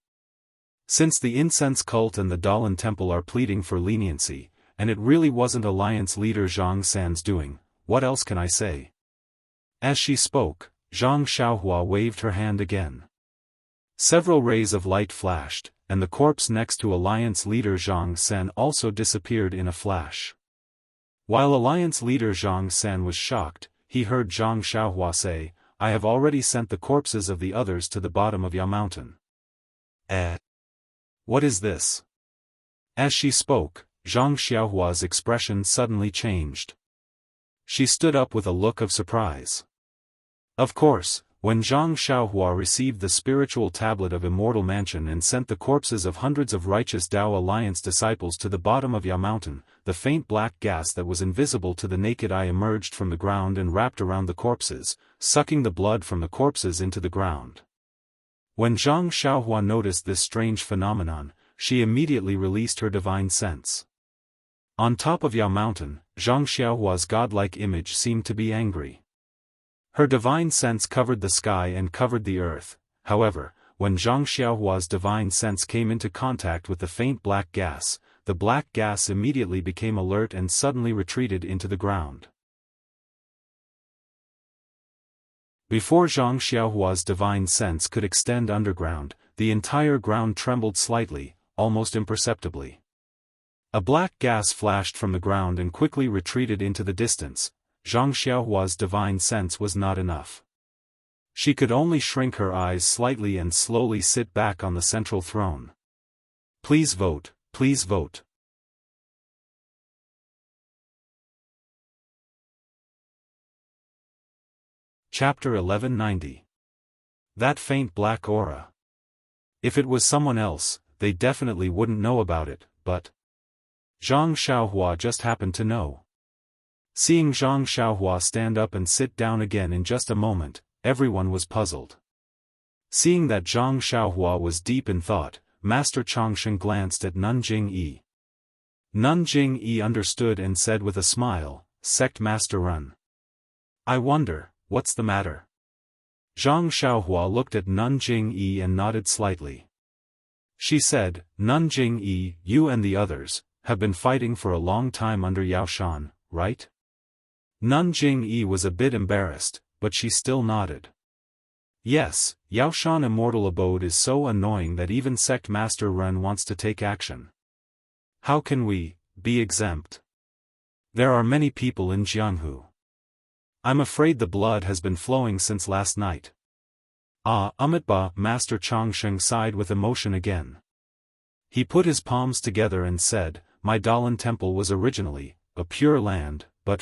S1: Since the incense cult and the Dalan temple are pleading for leniency, and it really wasn't Alliance leader Zhang San's doing, what else can I say? As she spoke, Zhang Xiaohua waved her hand again. Several rays of light flashed, and the corpse next to Alliance leader Zhang San also disappeared in a flash. While Alliance leader Zhang San was shocked, he heard Zhang Xiaohua say, I have already sent the corpses of the others to the bottom of Yao Mountain. What is this? As she spoke, Zhang Xiaohua's expression suddenly changed. She stood up with a look of surprise. Of course, when Zhang Xiaohua received the spiritual tablet of Immortal Mansion and sent the corpses of hundreds of righteous Tao Alliance disciples to the bottom of Yao Mountain, the faint black gas that was invisible to the naked eye emerged from the ground and wrapped around the corpses, sucking the blood from the corpses into the ground. When Zhang Xiaohua noticed this strange phenomenon, she immediately released her divine sense. On top of Yao Mountain, Zhang Xiaohua's godlike image seemed to be angry. Her divine sense covered the sky and covered the earth. However, when Zhang Xiaohua's divine sense came into contact with the faint black gas, the black gas immediately became alert and suddenly retreated into the ground. Before Zhang Xiaohua's divine sense could extend underground, the entire ground trembled slightly, almost imperceptibly. A black gas flashed from the ground and quickly retreated into the distance. Zhang Xiaohua's divine sense was not enough. She could only shrink her eyes slightly and slowly sit back on the central throne. Please vote, please vote. Chapter 1190. That faint black aura. If it was someone else, they definitely wouldn't know about it, but Zhang Xiaohua just happened to know. Seeing Zhang Xiaohua stand up and sit down again in just a moment, everyone was puzzled. Seeing that Zhang Xiaohua was deep in thought, Master Changshen glanced at Nanjing Yi. Nanjing Yi understood and said with a smile, Sect Master Run. I wonder, what's the matter? Zhang Xiaohua looked at Nanjing Yi and nodded slightly. She said, Nanjing Yi, you and the others have been fighting for a long time under Yao Shan, right? Nanjing Yi was a bit embarrassed, but she still nodded. Yes, Yao Shan Immortal Abode is so annoying that even Sect Master Ren wants to take action. How can we be exempt? There are many people in Jianhu. I'm afraid the blood has been flowing since last night. Amitba, Master Changsheng sighed with emotion again. He put his palms together and said, My Dalan temple was originally a pure land, but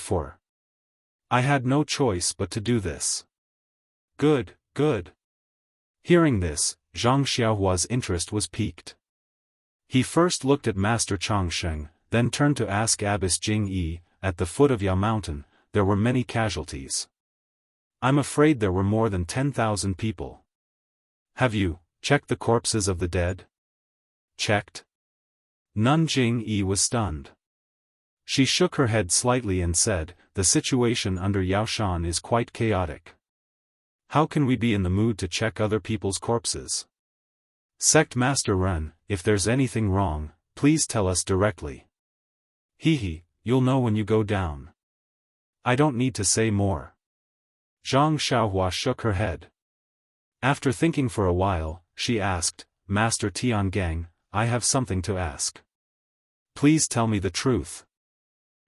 S1: I had no choice but to do this. Good, Good. Hearing this, Zhang Xiaohua's interest was piqued. He first looked at Master Changsheng, then turned to ask Abbess Jing Yi. At the foot of Yao Mountain, there were many casualties. I'm afraid there were more than 10,000 people. Have you checked the corpses of the dead? Checked? Nun Jing Yi was stunned. She shook her head slightly and said, the situation under Yaoshan is quite chaotic. How can we be in the mood to check other people's corpses? Sect Master Ren, if there's anything wrong, please tell us directly. Hee, you'll know when you go down. I don't need to say more. Zhang Xiaohua shook her head. After thinking for a while, she asked, Master Tiangang, I have something to ask. Please tell me the truth.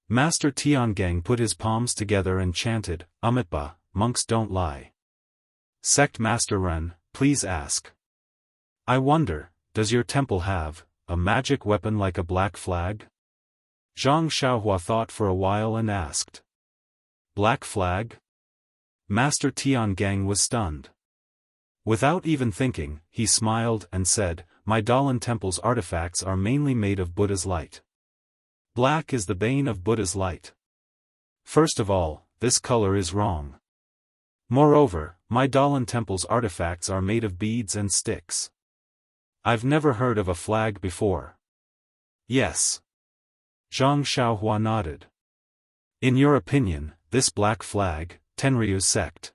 S1: Master Tiangang put his palms together and chanted, Amitba, monks don't lie. Sect Master Ren, please ask. I wonder, does your temple have a magic weapon like a black flag? Zhang Xiaohua thought for a while and asked. Black flag? Master Tiangang was stunned. Without even thinking, he smiled and said, my Dalan temple's artifacts are mainly made of Buddha's light. Black is the bane of Buddha's light. First of all, this color is wrong. Moreover, my Dalan temple's artifacts are made of beads and sticks. I've never heard of a flag before. Yes. Zhang Xiaohua nodded. In your opinion, this black flag, Tenryu's sect?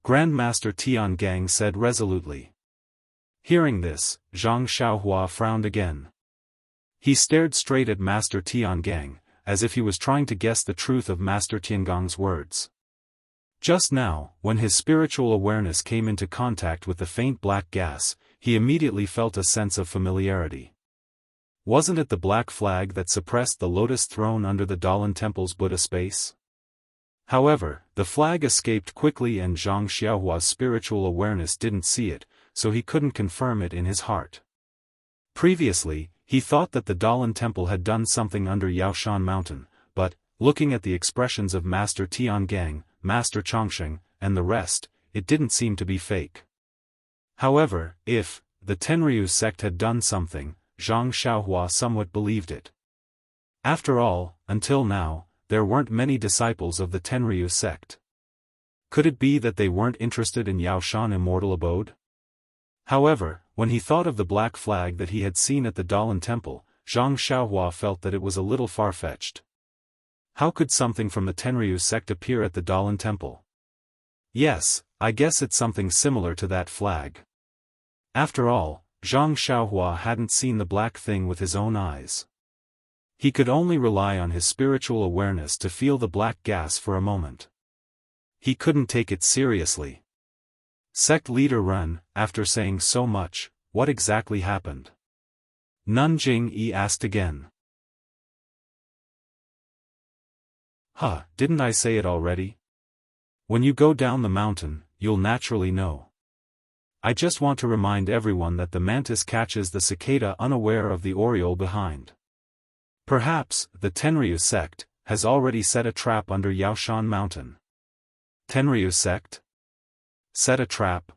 S1: Grandmaster Tiangang said resolutely. Hearing this, Zhang Xiaohua frowned again. He stared straight at Master Tiangang, as if he was trying to guess the truth of Master Tiangang's words. Just now, when his spiritual awareness came into contact with the faint black gas, he immediately felt a sense of familiarity. Wasn't it the black flag that suppressed the lotus throne under the Dalan temple's Buddha space? However, the flag escaped quickly and Zhang Xiaohua's spiritual awareness didn't see it, so he couldn't confirm it in his heart. Previously, he thought that the Dalan temple had done something under Yaoshan mountain, but, looking at the expressions of Master Tiangang, Master Changsheng, and the rest, it didn't seem to be fake. However, if the Tenryu sect had done something, Zhang Xiaohua somewhat believed it. After all, until now, there weren't many disciples of the Tenryu sect. Could it be that they weren't interested in Yaoshan immortal abode? However, when he thought of the black flag that he had seen at the Dalan temple, Zhang Xiaohua felt that it was a little far-fetched. How could something from the Tenryu sect appear at the Dalan temple? Yes, I guess it's something similar to that flag. After all, Zhang Xiaohua hadn't seen the black thing with his own eyes. He could only rely on his spiritual awareness to feel the black gas for a moment. He couldn't take it seriously. Sect leader Ren, after saying so much, what exactly happened? Nun Jing Yi asked again. Didn't I say it already? When you go down the mountain, you'll naturally know. I just want to remind everyone that the mantis catches the cicada unaware of the oriole behind. Perhaps, the Tenryu sect has already set a trap under Yaoshan mountain. Tenryu sect? Set a trap?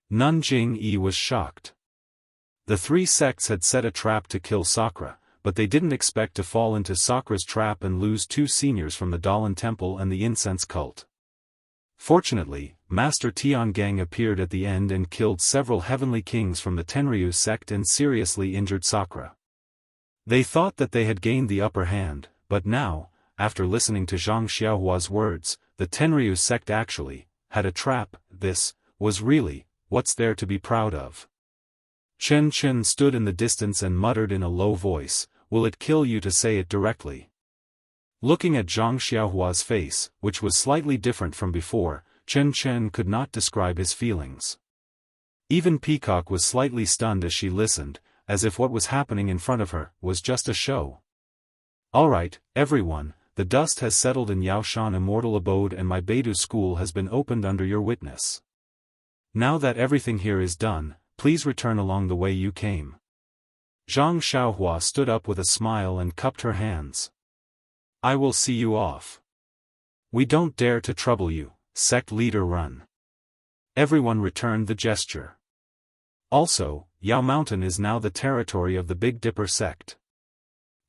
S1: Nun Jing Yi was shocked. The three sects had set a trap to kill Sakura, but they didn't expect to fall into Sakura's trap and lose two seniors from the Dalan temple and the incense cult. Fortunately, Master Tiangang appeared at the end and killed several heavenly kings from the Tenryu sect and seriously injured Sakura. They thought that they had gained the upper hand, but now, after listening to Zhang Xiaohua's words, the Tenryu sect actually had a trap. This was really what's there to be proud of. Chen Chen stood in the distance and muttered in a low voice, "Will it kill you to say it directly?" Looking at Zhang Xiaohua's face, which was slightly different from before, Chen Chen could not describe his feelings. Even Peacock was slightly stunned as she listened, as if what was happening in front of her was just a show. Alright, everyone, the dust has settled in Yaoshan immortal abode and my Beidou school has been opened under your witness. Now that everything here is done, please return along the way you came. Zhang Xiaohua stood up with a smile and cupped her hands. I will see you off. We don't dare to trouble you, sect leader Run. Everyone returned the gesture. Also, Yao Mountain is now the territory of the Big Dipper sect.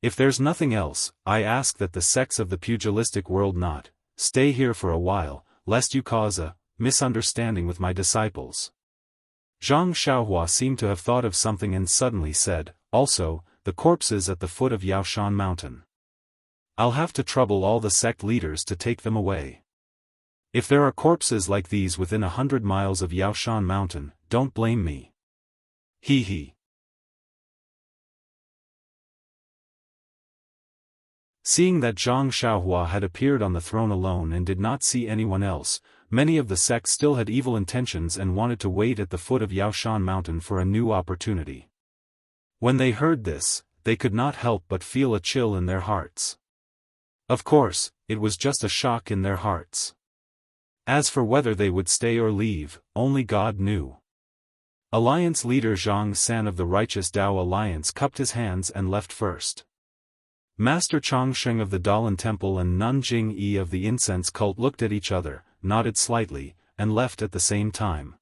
S1: If there's nothing else, I ask that the sects of the pugilistic world not stay here for a while, lest you cause a misunderstanding with my disciples. Zhang Xiaohua seemed to have thought of something and suddenly said, also, the corpses at the foot of Yaoshan Mountain. I'll have to trouble all the sect leaders to take them away. If there are corpses like these within 100 miles of Yaoshan Mountain, don't blame me. He he. Seeing that Zhang Xiaohua had appeared on the throne alone and did not see anyone else, many of the sects still had evil intentions and wanted to wait at the foot of Yaoshan Mountain for a new opportunity. When they heard this, they could not help but feel a chill in their hearts. Of course, it was just a shock in their hearts. As for whether they would stay or leave, only God knew. Alliance leader Zhang San of the Righteous Tao Alliance cupped his hands and left first. Master Chongsheng of the Dalan Temple and Nun Jing-yi of the Incense Cult looked at each other, nodded slightly, and left at the same time.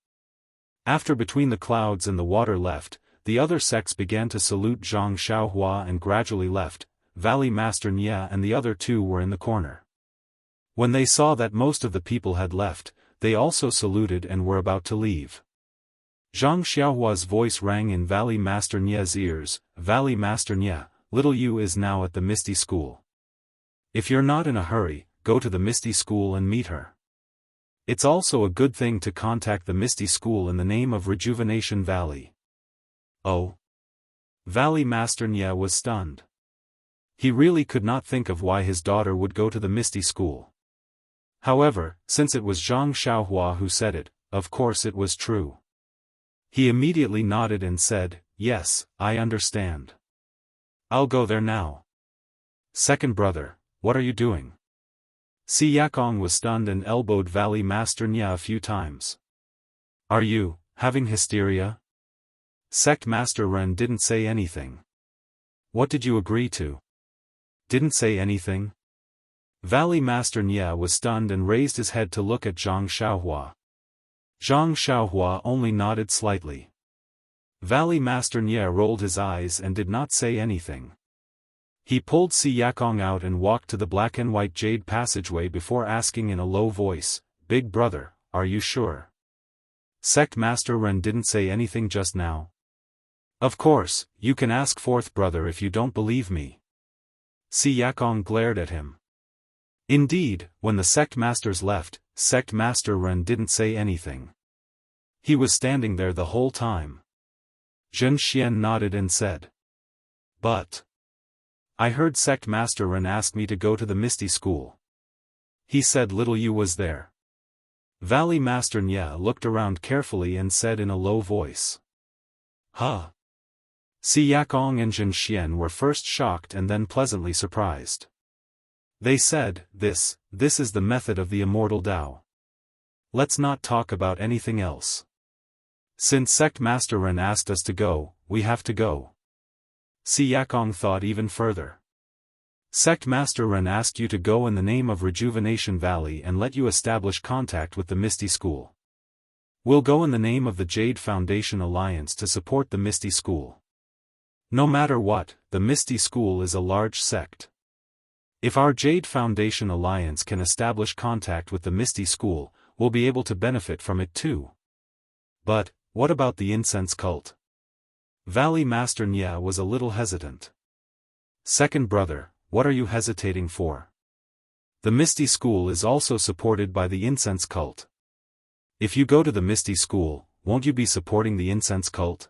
S1: After Between the Clouds and the Water left, the other sects began to salute Zhang Xiaohua and gradually left. Valley Master Nya and the other two were in the corner. When they saw that most of the people had left, they also saluted and were about to leave. Zhang Xiaohua's voice rang in Valley Master Nya's ears, Valley Master Nya, little you is now at the Misty School. If you're not in a hurry, go to the Misty School and meet her. It's also a good thing to contact the Misty School in the name of Rejuvenation Valley. Oh? Valley Master Nya was stunned. He really could not think of why his daughter would go to the Misty School. However, since it was Zhang Xiaohua who said it, of course it was true. He immediately nodded and said, yes, I understand. I'll go there now. Second brother, what are you doing? Si Yakong was stunned and elbowed Valley Master Nya a few times. Are you having hysteria? Sect Master Ren didn't say anything. What did you agree to? Didn't say anything? Valley Master Nya was stunned and raised his head to look at Zhang Xiaohua. Zhang Xiaohua only nodded slightly. Valley Master Nya rolled his eyes and did not say anything. He pulled Si Yakong out and walked to the black and white jade passageway before asking in a low voice, Big brother, are you sure? Sect Master Ren didn't say anything just now. Of course, you can ask fourth brother if you don't believe me. Si Yakong glared at him. Indeed, when the sect masters left, Sect Master Ren didn't say anything. He was standing there the whole time. Zhen Xian nodded and said. But I heard Sect Master Ren ask me to go to the Misty School. He said little you was there. Valley Master Nya looked around carefully and said in a low voice. Huh? Si Yakong and Zhen Xian were first shocked and then pleasantly surprised. They said, this is the method of the immortal Tao. Let's not talk about anything else. Since Sect Master Ren asked us to go, we have to go. Si Yakong thought even further. Sect Master Ren asked you to go in the name of Rejuvenation Valley and let you establish contact with the Misty School. We'll go in the name of the Jade Foundation Alliance to support the Misty School. No matter what, the Misty School is a large sect. If our Jade Foundation Alliance can establish contact with the Misty School, we'll be able to benefit from it too. But, what about the Incense Cult? Valley Master Nya was a little hesitant. Second brother, what are you hesitating for? The Misty School is also supported by the Incense Cult. If you go to the Misty School, won't you be supporting the Incense Cult?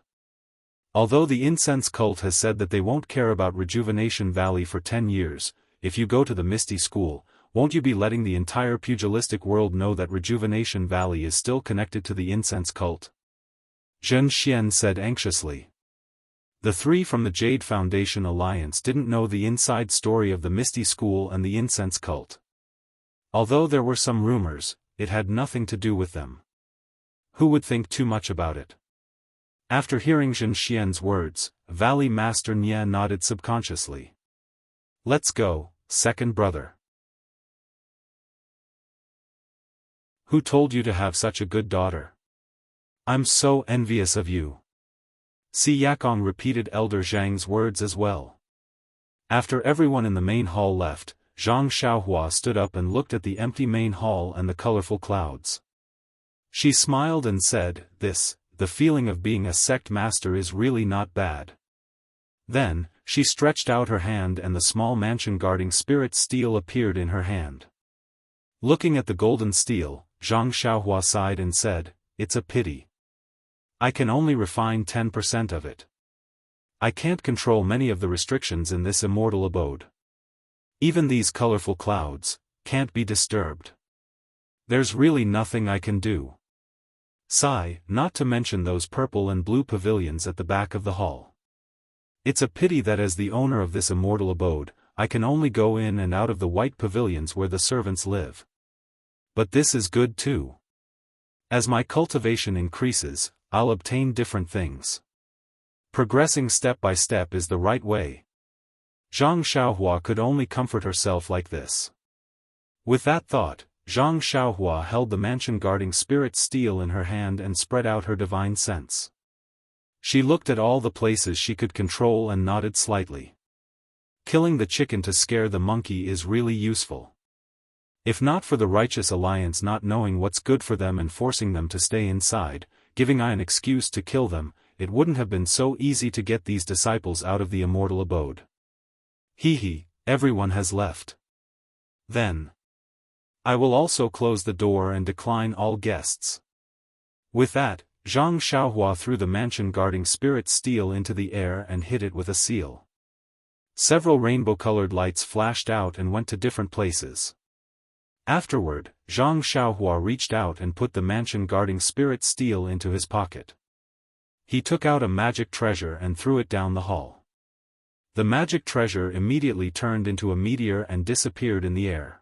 S1: Although the Incense Cult has said that they won't care about Rejuvenation Valley for 10 years, if you go to the Misty School, won't you be letting the entire pugilistic world know that Rejuvenation Valley is still connected to the Incense Cult? Zhen Xian said anxiously. The three from the Jade Foundation Alliance didn't know the inside story of the Misty School and the Incense Cult. Although there were some rumors, it had nothing to do with them. Who would think too much about it? After hearing Zhen Xian's words, Valley Master Nya nodded subconsciously. Let's go, second brother. Who told you to have such a good daughter? I'm so envious of you. Si Yakong repeated Elder Zhang's words as well. After everyone in the main hall left, Zhang Xiaohua stood up and looked at the empty main hall and the colorful clouds. She smiled and said, the feeling of being a sect master is really not bad. Then, she stretched out her hand and the small mansion guarding spirit steel appeared in her hand. Looking at the golden steel, Zhang Xiaohua sighed and said, it's a pity. I can only refine 10% of it. I can't control many of the restrictions in this immortal abode. Even these colorful clouds can't be disturbed. There's really nothing I can do. Sigh, not to mention those purple and blue pavilions at the back of the hall. It's a pity that as the owner of this immortal abode, I can only go in and out of the white pavilions where the servants live. But this is good too. As my cultivation increases, I'll obtain different things. Progressing step by step is the right way. Zhang Xiaohua could only comfort herself like this. With that thought, Zhang Xiaohua held the mansion guarding spirit steel in her hand and spread out her divine sense. She looked at all the places she could control and nodded slightly. Killing the chicken to scare the monkey is really useful. If not for the righteous alliance not knowing what's good for them and forcing them to stay inside, giving I an excuse to kill them, it wouldn't have been so easy to get these disciples out of the immortal abode. Hee, everyone has left. Then I will also close the door and decline all guests. With that, Zhang Xiaohua threw the mansion guarding spirit steel into the air and hit it with a seal. Several rainbow-colored lights flashed out and went to different places. Afterward, Zhang Xiaohua reached out and put the mansion guarding spirit steel into his pocket. He took out a magic treasure and threw it down the hall. The magic treasure immediately turned into a meteor and disappeared in the air.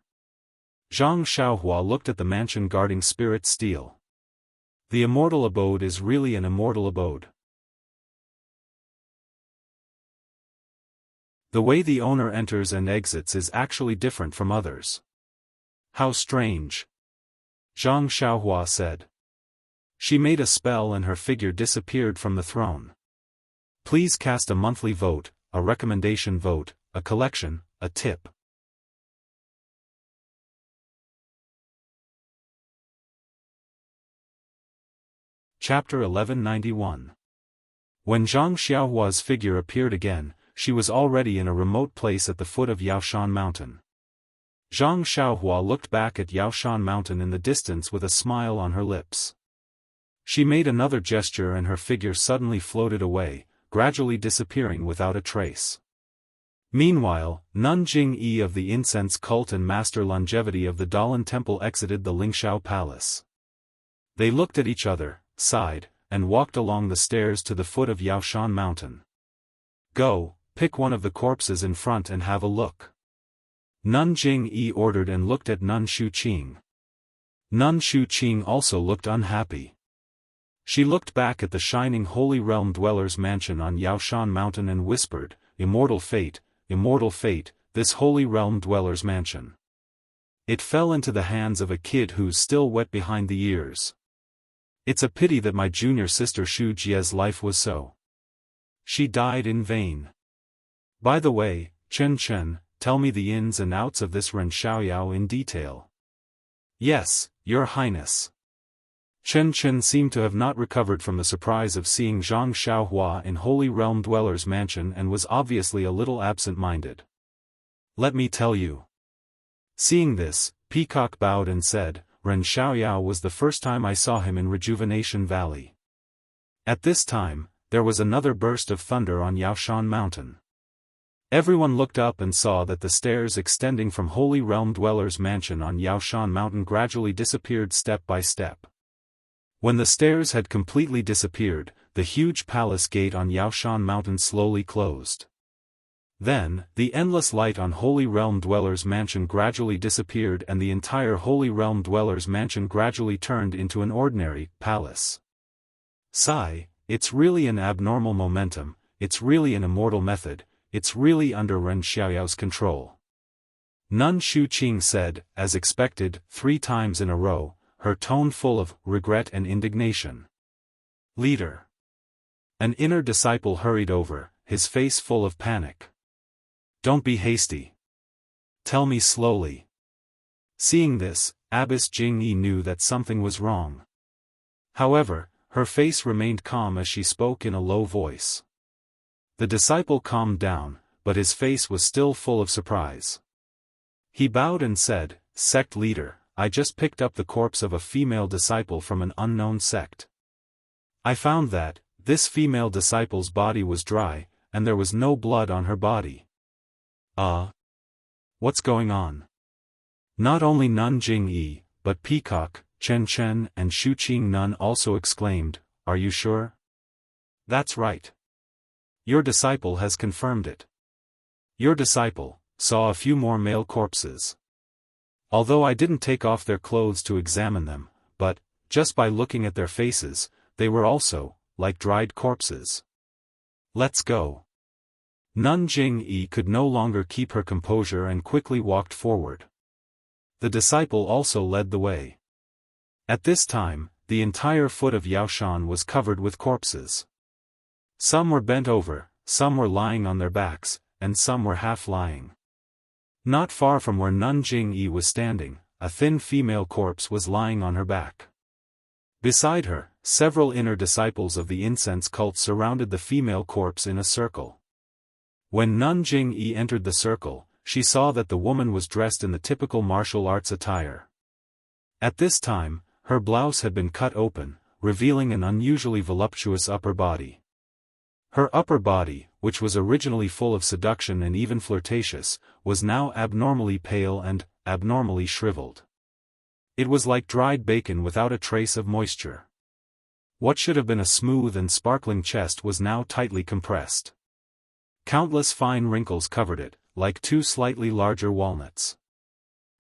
S1: Zhang Xiaohua looked at the mansion guarding spirit steel. The immortal abode is really an immortal abode. The way the owner enters and exits is actually different from others. How strange. Zhang Xiaohua said. She made a spell and her figure disappeared from the throne. Please cast a monthly vote, a recommendation vote, a collection, a tip. Chapter 1191. When Zhang Xiaohua's figure appeared again, she was already in a remote place at the foot of Yaoshan Mountain. Zhang Xiaohua looked back at Yaoshan Mountain in the distance with a smile on her lips. She made another gesture and her figure suddenly floated away, gradually disappearing without a trace. Meanwhile, Nun Jing-yi of the incense cult and Master Longevity of the Dalan Temple exited the Lingshao Palace. They looked at each other, sighed, and walked along the stairs to the foot of Yaoshan Mountain. Go, pick one of the corpses in front and have a look. Nun Jing-yi ordered and looked at Nun Shuqing. Nun Shuqing also looked unhappy. She looked back at the shining Holy Realm Dwellers' mansion on Yaoshan Mountain and whispered, immortal fate, this Holy Realm Dwellers' mansion. It fell into the hands of a kid who's still wet behind the ears. It's a pity that my junior sister Shu Jie's life was so. She died in vain. By the way, Chen, tell me the ins and outs of this Ren Xiaoyao in detail. Yes, Your Highness. Chen seemed to have not recovered from the surprise of seeing Zhang Xiaohua in Holy Realm Dwellers' mansion and was obviously a little absent-minded. Let me tell you. Seeing this, Peacock bowed and said, Ren Xiaoyao was the first time I saw him in Rejuvenation Valley. At this time, there was another burst of thunder on Yaoshan Mountain. Everyone looked up and saw that the stairs extending from Holy Realm Dwellers' mansion on Yaoshan Mountain gradually disappeared step by step. When the stairs had completely disappeared, the huge palace gate on Yaoshan Mountain slowly closed. Then, the endless light on Holy Realm Dwellers' mansion gradually disappeared and the entire Holy Realm Dwellers' mansion gradually turned into an ordinary palace. Sigh, it's really an abnormal momentum, it's really an immortal method, it's really under Ren Xiaoyao's control. Nun Shuqing said, as expected, 3 times in a row, her tone full of regret and indignation. Leader. An inner disciple hurried over, his face full of panic. Don't be hasty. Tell me slowly. Seeing this, Abbess Jing-yi knew that something was wrong. However, her face remained calm as she spoke in a low voice. The disciple calmed down, but his face was still full of surprise. He bowed and said, "Sect leader, I just picked up the corpse of a female disciple from an unknown sect. I found that this female disciple's body was dry, and there was no blood on her body." What's going on? Not only Nun Jing-yi, but Peacock, Chen Chen and Shu Qing Nun also exclaimed, "Are you sure?" "That's right. Your disciple has confirmed it. Your disciple saw a few more male corpses. Although I didn't take off their clothes to examine them, but, just by looking at their faces, they were also, like dried corpses. Let's go." Nun Jing-yi could no longer keep her composure and quickly walked forward. The disciple also led the way. At this time, the entire foot of Yaoshan was covered with corpses. Some were bent over, some were lying on their backs, and some were half lying. Not far from where Nun Jing-yi was standing, a thin female corpse was lying on her back. Beside her, several inner disciples of the incense cult surrounded the female corpse in a circle. When Nun Jing-yi entered the circle, she saw that the woman was dressed in the typical martial arts attire. At this time, her blouse had been cut open, revealing an unusually voluptuous upper body. Her upper body, which was originally full of seduction and even flirtatious, was now abnormally pale and abnormally shriveled. It was like dried bacon without a trace of moisture. What should have been a smooth and sparkling chest was now tightly compressed. Countless fine wrinkles covered it, like two slightly larger walnuts.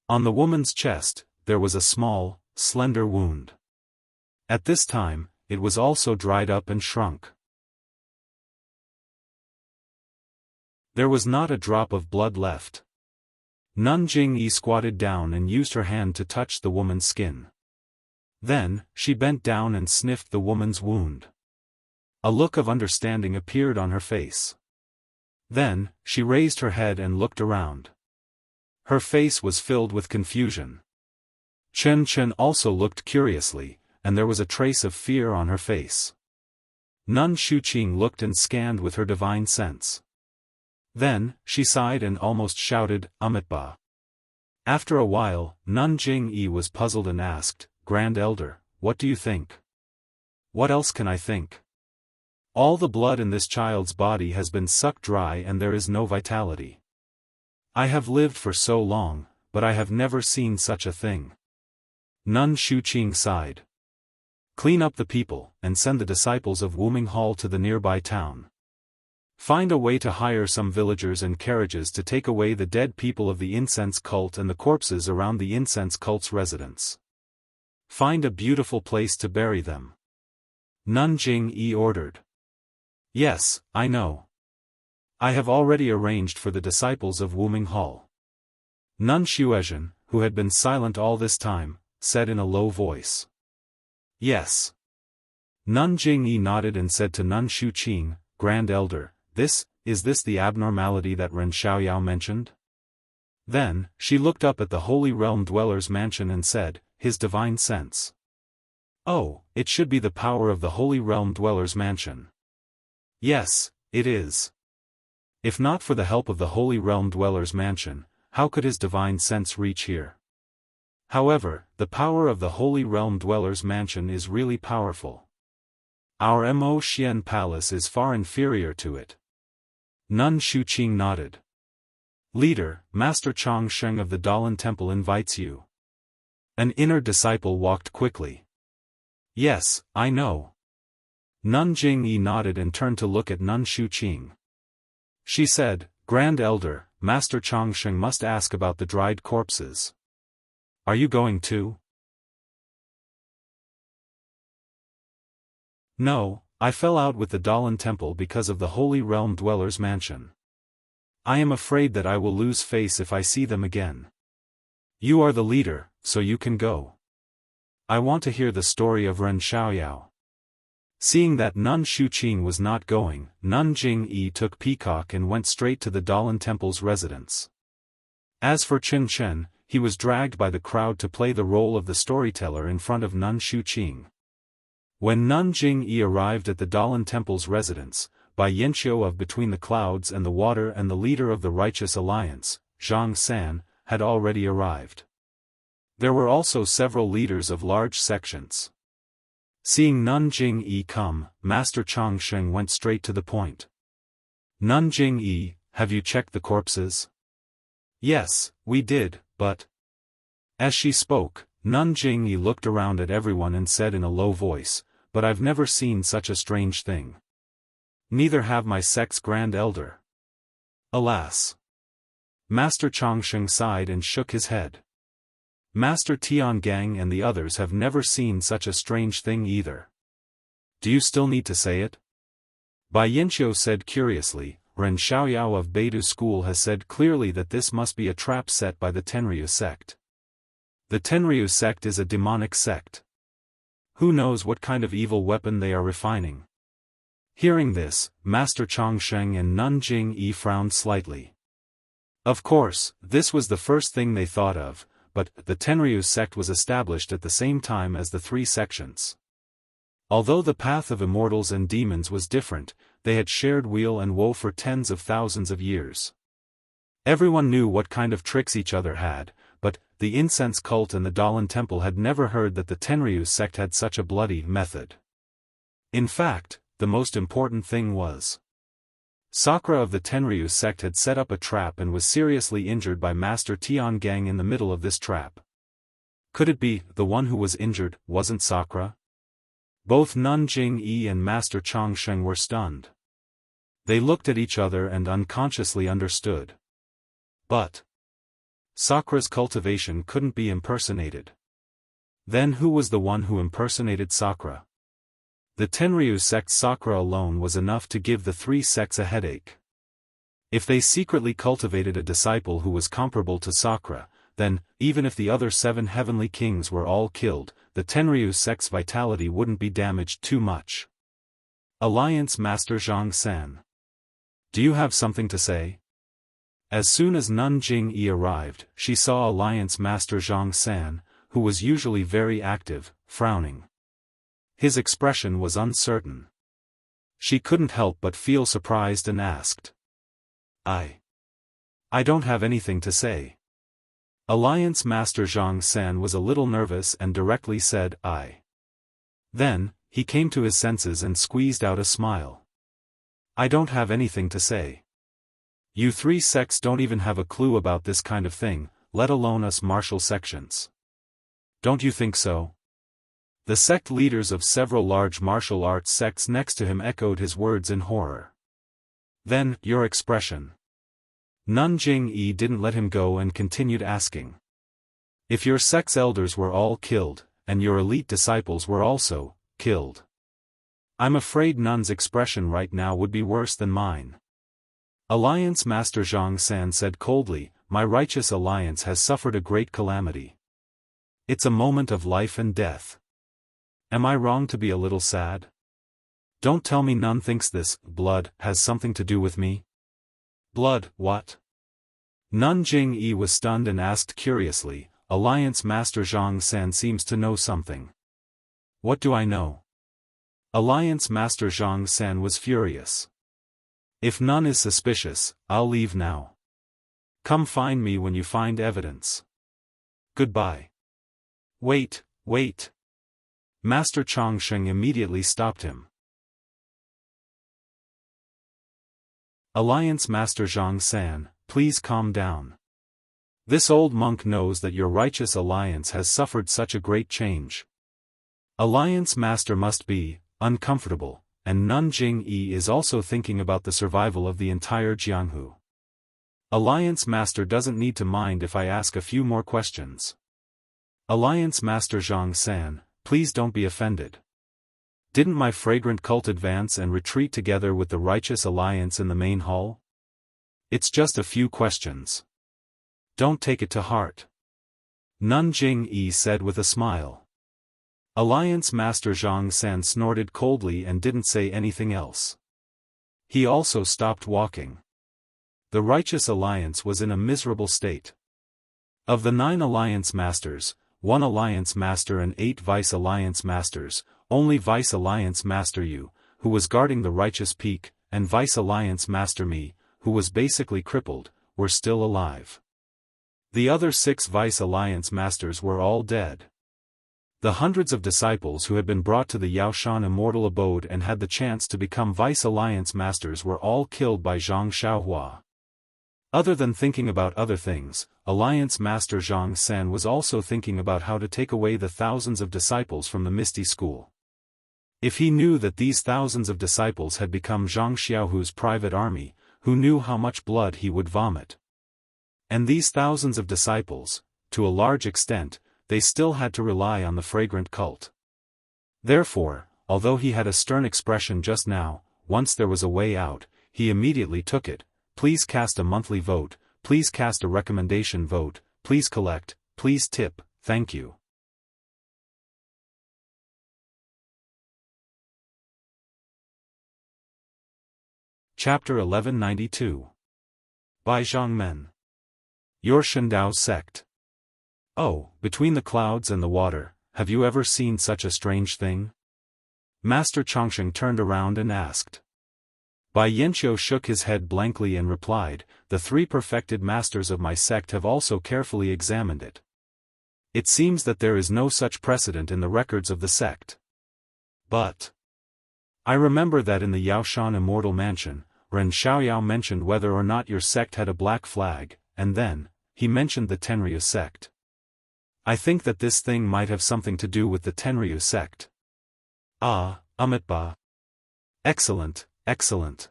S1: On the woman's chest, there was a small, slender wound. At this time, it was also dried up and shrunk. There was not a drop of blood left. Nun Jing-yi squatted down and used her hand to touch the woman's skin. Then, she bent down and sniffed the woman's wound. A look of understanding appeared on her face. Then, she raised her head and looked around. Her face was filled with confusion. Chen Chen also looked curiously, and there was a trace of fear on her face. Nun Shu Qing looked and scanned with her divine sense. Then, she sighed and almost shouted, "Amitabha." After a while, Nun Jing-yi was puzzled and asked, "Grand Elder, what do you think?" "What else can I think? All the blood in this child's body has been sucked dry and there is no vitality. I have lived for so long, but I have never seen such a thing." Nun Shu Qing sighed. "Clean up the people, and send the disciples of Wuming Hall to the nearby town. Find a way to hire some villagers and carriages to take away the dead people of the incense cult and the corpses around the incense cult's residence. Find a beautiful place to bury them." Nun Jing-yi ordered. "Yes, I know. I have already arranged for the disciples of Wuming Hall." Nun Xuezhen, who had been silent all this time, said in a low voice. "Yes." Nun Jing-yi nodded and said to Nun Shu Qing, "Grand Elder, is this the abnormality that Ren Xiaoyao mentioned?" Then, she looked up at the Holy Realm Dweller's mansion and said, "His divine sense. Oh, it should be the power of the Holy Realm Dweller's mansion. Yes, it is. If not for the help of the Holy Realm Dweller's mansion, how could his divine sense reach here? However, the power of the Holy Realm Dweller's mansion is really powerful. Our Mo Xian Palace is far inferior to it." Nun Shu Qing nodded. "Leader, Master Chang Sheng of the Dalan Temple invites you." An inner disciple walked quickly. "Yes, I know." Nun Jing-yi nodded and turned to look at Nun Shu Qing. She said, "Grand Elder, Master Chang Sheng must ask about the dried corpses. Are you going too?" "No, I fell out with the Dalan Temple because of the Holy Realm Dweller's mansion. I am afraid that I will lose face if I see them again. You are the leader, so you can go. I want to hear the story of Ren Xiaoyao." Seeing that Nun Shuqing was not going, Nun Jingyi took Peacock and went straight to the Dalan Temple's residence. As for Chen Chen, he was dragged by the crowd to play the role of the storyteller in front of Nun Shuqing. When Nun Jingyi arrived at the Dalan Temple's residence, Bai Yanqiu of Between the Clouds and the Water and the leader of the Righteous Alliance, Zhang San, had already arrived. There were also several leaders of large sections. Seeing Nun Jingyi come, Master Changsheng went straight to the point. Nun Jingyi, have you checked the corpses? Yes, we did, but... As she spoke, Nun Jingyi looked around at everyone and said in a low voice, but I've never seen such a strange thing. Neither have my sect's grand elder. Alas! Master Changsheng sighed and shook his head. Master Tiangang and the others have never seen such a strange thing either. Do you still need to say it? Bai Yanqiu said curiously. Ren Xiaoyao of Beidou School has said clearly that this must be a trap set by the Tenryu sect. The Tenryu sect is a demonic sect. Who knows what kind of evil weapon they are refining? Hearing this, Master Changsheng and Nun Jingyi frowned slightly. Of course, this was the first thing they thought of, but the Tenryu sect was established at the same time as the three sections. Although the path of immortals and demons was different, they had shared weal and woe for tens of thousands of years. Everyone knew what kind of tricks each other had, but the incense cult and the Dalan Temple had never heard that the Tenryu sect had such a bloody method. In fact, the most important thing was Sakura of the Tenryu sect had set up a trap and was seriously injured by Master Tiangang in the middle of this trap. Could it be, the one who was injured, wasn't Sakura? Both Nun Jingyi and Master Changsheng were stunned. They looked at each other and unconsciously understood. But Sakura's cultivation couldn't be impersonated. Then who was the one who impersonated Sakura? The Tenryu sect's Sakura alone was enough to give the three sects a headache. If they secretly cultivated a disciple who was comparable to Sakura, then, even if the other 7 heavenly kings were all killed, the Tenryu sect's vitality wouldn't be damaged too much. Alliance Master Zhang San. Do you have something to say? As soon as Nun Jingyi arrived, she saw Alliance Master Zhang San, who was usually very active, frowning. His expression was uncertain. She couldn't help but feel surprised and asked. I don't have anything to say. Alliance Master Zhang San was a little nervous and directly said, I. Then, he came to his senses and squeezed out a smile. I don't have anything to say. You three sects don't even have a clue about this kind of thing, let alone us martial sections. Don't you think so? The sect leaders of several large martial arts sects next to him echoed his words in horror. Then, your expression. Nun Jingyi didn't let him go and continued asking. If your sect's elders were all killed, and your elite disciples were also killed, I'm afraid Nun's expression right now would be worse than mine. Alliance Master Zhang San said coldly, my righteous alliance has suffered a great calamity. It's a moment of life and death. Am I wrong to be a little sad? Don't tell me Nun thinks this blood has something to do with me. Blood, what? Nun Jingyi was stunned and asked curiously, Alliance Master Zhang San seems to know something. What do I know? Alliance Master Zhang San was furious. If Nun is suspicious, I'll leave now. Come find me when you find evidence. Goodbye. Wait. Master Changsheng immediately stopped him. Alliance Master Zhang San, please calm down. This old monk knows that your righteous alliance has suffered such a great change. Alliance Master must be uncomfortable, and Nun Jingyi is also thinking about the survival of the entire Jianghu. Alliance Master doesn't need to mind if I ask a few more questions. Alliance Master Zhang San, please don't be offended. Didn't my fragrant cult advance and retreat together with the righteous alliance in the main hall? It's just a few questions. Don't take it to heart. Nun Jingyi said with a smile. Alliance Master Zhang San snorted coldly and didn't say anything else. He also stopped walking. The Righteous Alliance was in a miserable state. Of the 9 Alliance Masters, 1 Alliance Master and 8 Vice Alliance Masters, only Vice Alliance Master Yu, who was guarding the Righteous Peak, and Vice Alliance Master Mi, who was basically crippled, were still alive. The other 6 Vice Alliance Masters were all dead. The hundreds of disciples who had been brought to the Yaoshan Immortal Abode and had the chance to become Vice Alliance Masters were all killed by Zhang Xiaohua. Other than thinking about other things, Alliance Master Zhang San was also thinking about how to take away the thousands of disciples from the Misty School. If he knew that these thousands of disciples had become Zhang Xiaohu's private army, who knew how much blood he would vomit. And these thousands of disciples, to a large extent, they still had to rely on the fragrant cult. Therefore, although he had a stern expression just now, once there was a way out, he immediately took it. Please cast a monthly vote, please cast a recommendation vote, please collect, please tip, thank you. Chapter 1192. By Zhang Men. Your Shandao sect. Oh, between the clouds and the water, have you ever seen such a strange thing? Master Chongsheng turned around and asked. Bai Yanqiu shook his head blankly and replied, the 3 perfected masters of my sect have also carefully examined it. It seems that there is no such precedent in the records of the sect. But I remember that in the Yaoshan Immortal Mansion, Ren Xiaoyao mentioned whether or not your sect had a black flag, and then, he mentioned the Tenryu sect. I think that this thing might have something to do with the Tenryu sect. Ah, Amitba. Excellent, excellent.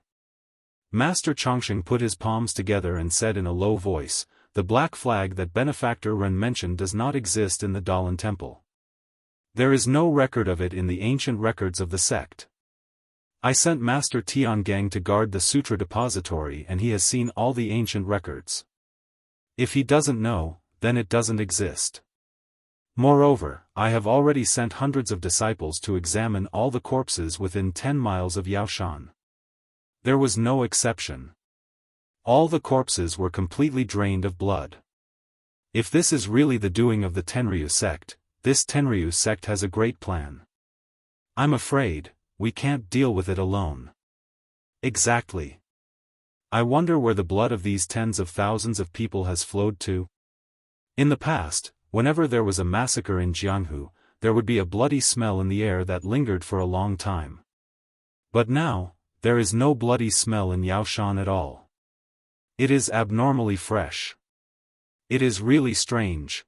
S1: Master Chongsheng put his palms together and said in a low voice, the black flag that Benefactor Ren mentioned does not exist in the Dalan Temple. There is no record of it in the ancient records of the sect. I sent Master Tiangang to guard the Sutra Depository and he has seen all the ancient records. If he doesn't know, then it doesn't exist. Moreover, I have already sent hundreds of disciples to examine all the corpses within 10 miles of Yaoshan. There was no exception. All the corpses were completely drained of blood. If this is really the doing of the Tenryu sect, this Tenryu sect has a great plan. I'm afraid, we can't deal with it alone. Exactly. I wonder where the blood of these tens of thousands of people has flowed to. In the past, whenever there was a massacre in Jianghu, there would be a bloody smell in the air that lingered for a long time. But now, there is no bloody smell in Yaoshan at all. It is abnormally fresh. It is really strange.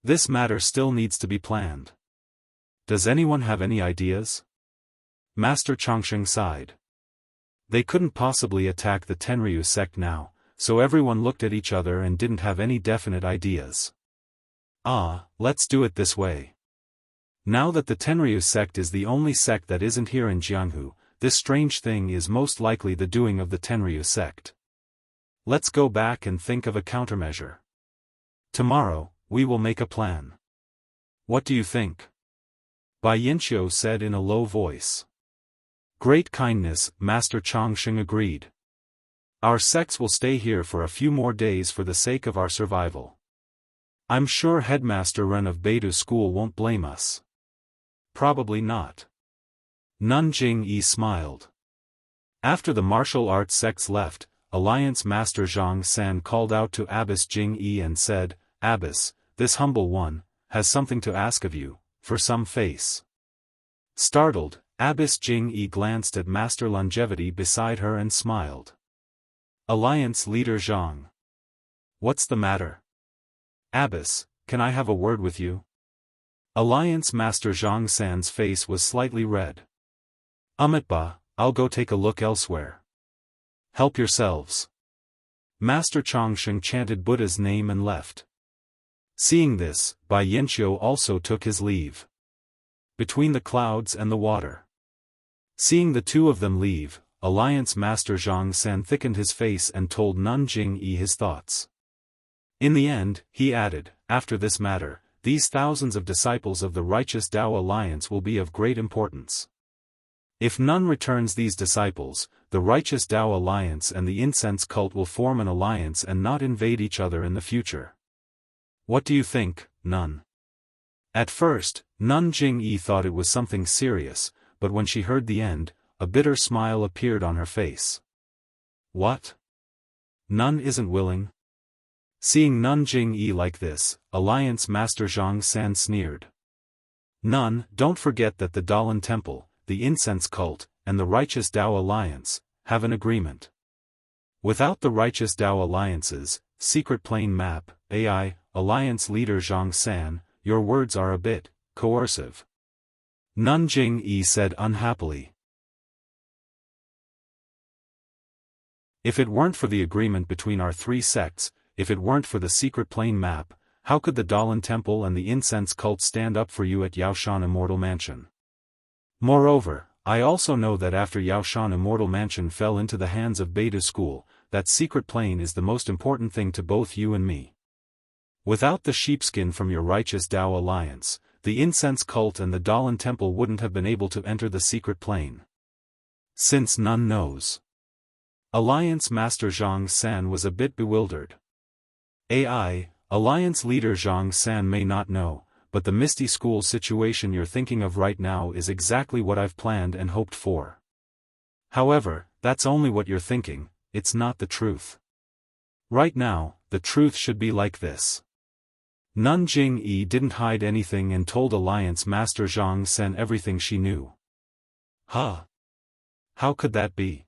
S1: This matter still needs to be planned. Does anyone have any ideas? Master Chongsheng sighed. They couldn't possibly attack the Tenryu sect now, so everyone looked at each other and didn't have any definite ideas. Ah, let's do it this way. Now that the Tenryu sect is the only sect that isn't here in Jianghu, this strange thing is most likely the doing of the Tenryu sect. Let's go back and think of a countermeasure. Tomorrow, we will make a plan. What do you think? Bai Yanqiu said in a low voice. Great kindness, Master Chongsheng agreed. Our sects will stay here for a few more days for the sake of our survival. I'm sure Headmaster Ren of Beidou School won't blame us. Probably not. Nun Jingyi smiled. After the martial arts sects left, Alliance Master Zhang San called out to Abbess Jingyi and said, Abbess, this humble one, has something to ask of you, for some face. Startled, Abbess Jingyi glanced at Master Longevity beside her and smiled. Alliance Leader Zhang. What's the matter? Abbess, can I have a word with you? Alliance Master Zhang San's face was slightly red. Amitba, I'll go take a look elsewhere. Help yourselves. Master Chongsheng chanted Buddha's name and left. Seeing this, Bai Yanqiu also took his leave. Between the clouds and the water. Seeing the two of them leave, Alliance Master Zhang San thickened his face and told Nun Jingyi his thoughts. In the end, he added, after this matter, these thousands of disciples of the righteous Tao Alliance will be of great importance. If none returns these disciples, the righteous Tao Alliance and the incense cult will form an alliance and not invade each other in the future. What do you think, Nun? At first, Nun Jing-yi thought it was something serious, but when she heard the end, a bitter smile appeared on her face. What? Nun isn't willing? Seeing Nun Jing-yi like this, Alliance Master Zhang San sneered. Nun, don't forget that the Dalan Temple, the incense cult, and the righteous Tao Alliance have an agreement. Without the righteous Tao Alliance's secret plane map, AI, Alliance leader Zhang San, your words are a bit coercive. Nun Jing-yi said unhappily. If it weren't for the agreement between our three sects, if it weren't for the secret plane map, how could the Dalan Temple and the incense cult stand up for you at Yaoshan Immortal Mansion? Moreover, I also know that after Yaoshan Immortal Mansion fell into the hands of Beta School, that secret plane is the most important thing to both you and me. Without the sheepskin from your righteous Tao Alliance, the incense cult and the Dalan Temple wouldn't have been able to enter the secret plane. Since none knows. Alliance Master Zhang San was a bit bewildered. AI, Alliance leader Zhang San may not know, but the Misty School situation you're thinking of right now is exactly what I've planned and hoped for. However, that's only what you're thinking, it's not the truth. Right now, the truth should be like this. Nun Jing-yi didn't hide anything and told Alliance Master Zhang San everything she knew. Huh? How could that be?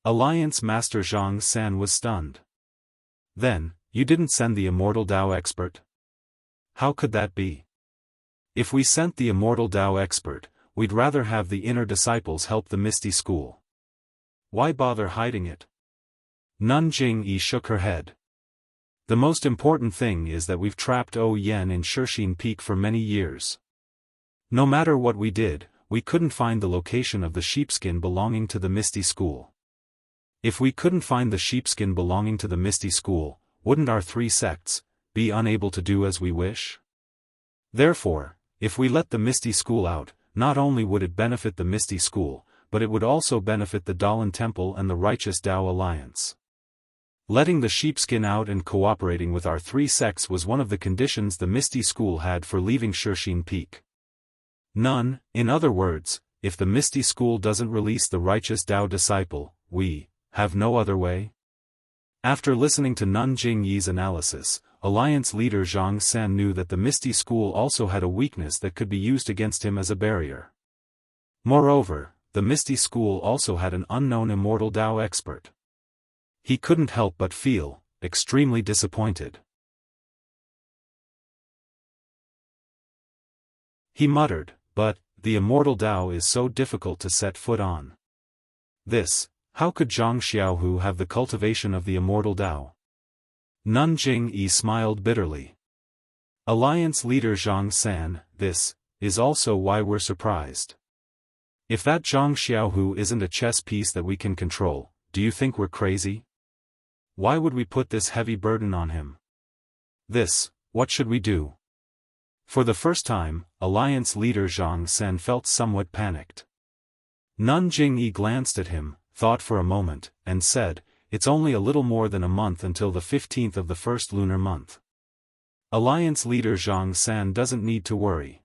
S1: Alliance Master Zhang San was stunned. Then, you didn't send the Immortal Tao expert? How could that be? If we sent the Immortal Tao expert, we'd rather have the inner disciples help the Misty School. Why bother hiding it? Nun Jing-yi shook her head. The most important thing is that we've trapped O Yen in Shishine Peak for many years. No matter what we did, we couldn't find the location of the sheepskin belonging to the Misty School. If we couldn't find the sheepskin belonging to the Misty School, wouldn't our three sects be unable to do as we wish? Therefore, if we let the Misty School out, not only would it benefit the Misty School, but it would also benefit the Dalan Temple and the righteous Tao Alliance. Letting the sheepskin out and cooperating with our three sects was one of the conditions the Misty School had for leaving Shishine Peak. None, in other words, if the Misty School doesn't release the righteous Tao disciple, we have no other way? After listening to Nun Jing-yi's analysis, Alliance leader Zhang San knew that the Misty School also had a weakness that could be used against him as a barrier. Moreover, the Misty School also had an unknown Immortal Tao expert. He couldn't help but feel extremely disappointed. He muttered, but the Immortal Tao is so difficult to set foot on. How could Zhang Xiaohu have the cultivation of the Immortal Tao? Nun Jing-yi smiled bitterly. Alliance leader Zhang San, this is also why we're surprised. If that Zhang Xiaohu isn't a chess piece that we can control, do you think we're crazy? Why would we put this heavy burden on him? What should we do? For the first time, Alliance leader Zhang San felt somewhat panicked. Nun Jing-yi glanced at him, thought for a moment, and said, it's only a little more than a month until the 15th of the first lunar month. Alliance leader Zhang San doesn't need to worry.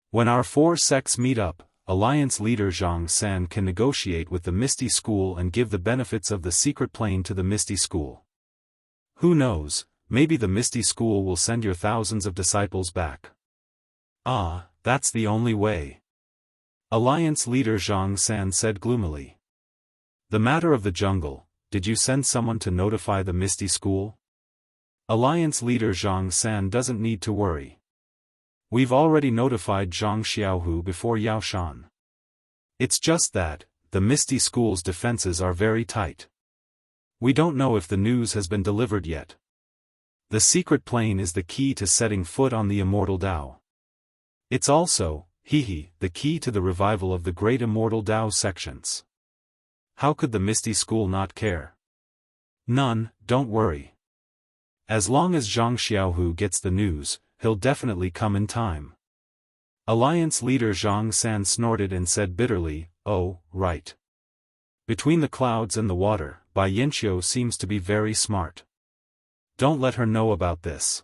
S1: When our four sects meet up, Alliance leader Zhang San can negotiate with the Misty School and give the benefits of the secret plane to the Misty School. Who knows, maybe the Misty School will send your thousands of disciples back. Ah, that's the only way. Alliance leader Zhang San said gloomily. The matter of the jungle, did you send someone to notify the Misty School? Alliance leader Zhang San doesn't need to worry. We've already notified Zhang Xiaohu before Yaoshan. It's just that, the Misty School's defenses are very tight. We don't know if the news has been delivered yet. The secret plane is the key to setting foot on the Immortal Tao. It's also, the key to the revival of the great Immortal Tao sections. How could the Misty School not care? None, don't worry. As long as Zhang Xiaohu gets the news, he'll definitely come in time. Alliance leader Zhang San snorted and said bitterly, "Oh, right. Between the clouds and the water, Bai Yanqiu seems to be very smart. Don't let her know about this.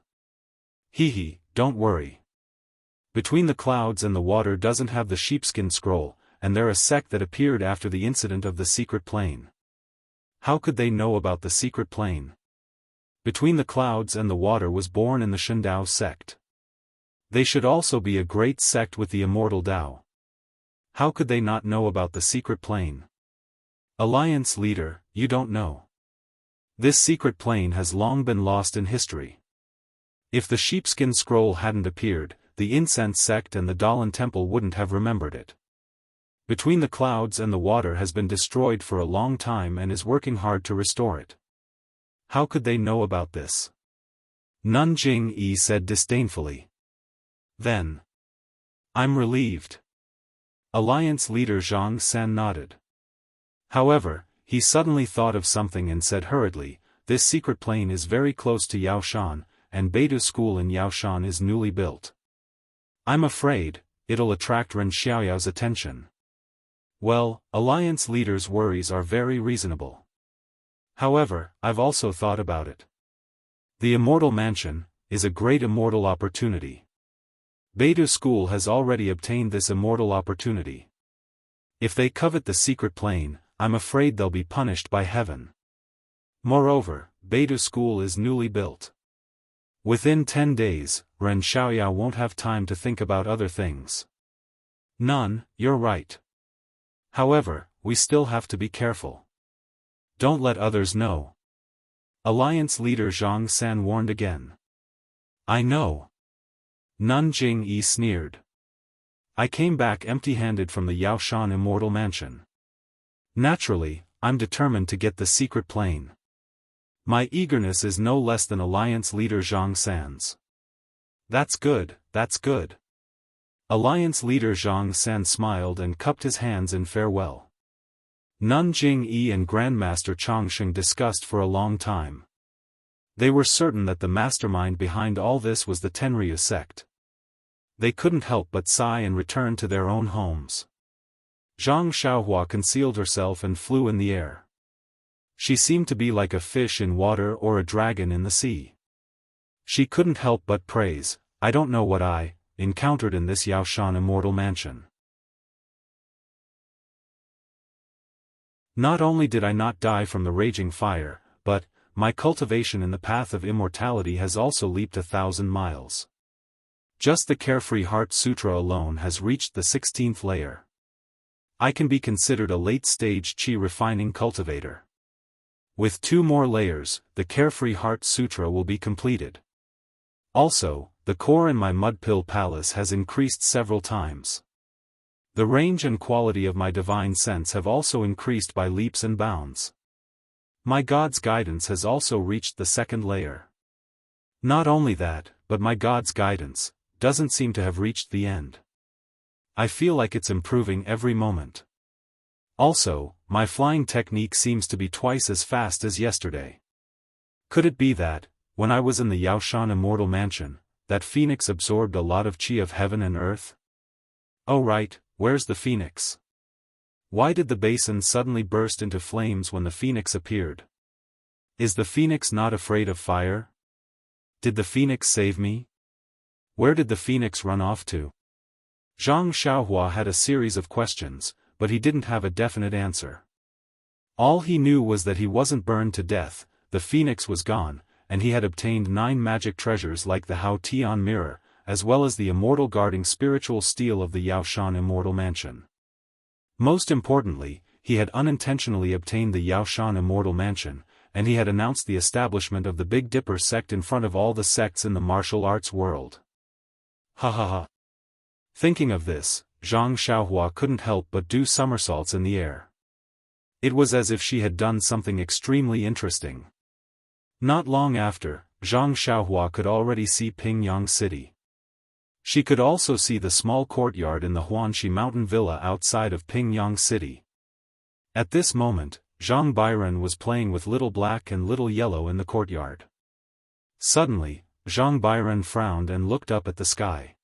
S1: Hee, don't worry. Between the clouds and the water doesn't have the sheepskin scroll, and they're a sect that appeared after the incident of the secret plane. How could they know about the secret plane? Between the clouds and the water was born in the Shundao sect. They should also be a great sect with the immortal Dao. How could they not know about the secret plane? Alliance leader, you don't know. This secret plane has long been lost in history. If the sheepskin scroll hadn't appeared, the incense sect and the Dalan temple wouldn't have remembered it. Between the clouds and the water has been destroyed for a long time and is working hard to restore it. How could they know about this? Nun Jing-yi said disdainfully. Then. I'm relieved. Alliance leader Zhang San nodded. However, he suddenly thought of something and said hurriedly, this secret plane is very close to Yaoshan, and Beidou School in Yaoshan is newly built. I'm afraid, it'll attract Ren Xiaoyao's attention. Well, Alliance leader's worries are very reasonable. However, I've also thought about it. The Immortal Mansion is a great immortal opportunity. Beidou School has already obtained this immortal opportunity. If they covet the secret plane, I'm afraid they'll be punished by heaven. Moreover, Beidou School is newly built. Within 10 days, Ren Xiaoyao won't have time to think about other things. None, you're right. However, we still have to be careful. Don't let others know. Alliance leader Zhang San warned again. I know. Nun Jing-yi sneered. I came back empty-handed from the Yaoshan Immortal Mansion. Naturally, I'm determined to get the secret plane. My eagerness is no less than Alliance leader Zhang San's. That's good, that's good. Alliance leader Zhang San smiled and cupped his hands in farewell. Nun Jing-yi and Grandmaster Changsheng discussed for a long time. They were certain that the mastermind behind all this was the Tenryu sect. They couldn't help but sigh and return to their own homes. Zhang Xiaohua concealed herself and flew in the air. She seemed to be like a fish in water or a dragon in the sea. She couldn't help but praise, I don't know what I encountered in this Yaoshan Immortal Mansion. Not only did I not die from the raging fire, but my cultivation in the path of immortality has also leaped 1,000 miles. Just the Carefree Heart Sutra alone has reached the 16th layer. I can be considered a late-stage chi refining cultivator. With 2 more layers, the Carefree Heart Sutra will be completed. Also, the core in my Mudpill Palace has increased several times. The range and quality of my divine sense have also increased by leaps and bounds. My God's guidance has also reached the 2nd layer. Not only that, but my God's guidance doesn't seem to have reached the end. I feel like it's improving every moment. Also, my flying technique seems to be twice as fast as yesterday. Could it be that, when I was in the Yaoshan Immortal Mansion, that phoenix absorbed a lot of chi of heaven and earth? Oh right, where's the phoenix? Why did the basin suddenly burst into flames when the phoenix appeared? Is the phoenix not afraid of fire? Did the phoenix save me? Where did the phoenix run off to? Zhang Xiaohua had a series of questions, but he didn't have a definite answer. All he knew was that he wasn't burned to death, the phoenix was gone, and he had obtained 9 magic treasures like the Hao Tian mirror, as well as the immortal guarding spiritual steel of the Yaoshan Immortal Mansion. Most importantly, he had unintentionally obtained the Yaoshan Immortal Mansion, and he had announced the establishment of the Big Dipper sect in front of all the sects in the martial arts world. Ha ha ha. Thinking of this, Zhang Xiaohua couldn't help but do somersaults in the air. It was as if she had done something extremely interesting. Not long after, Zhang Xiaohua could already see Pingyang City. She could also see the small courtyard in the Huanxi Mountain Villa outside of Pingyang City. At this moment, Zhang Bairen was playing with Little Black and Little Yellow in the courtyard. Suddenly, Zhang Bairen frowned and looked up at the sky.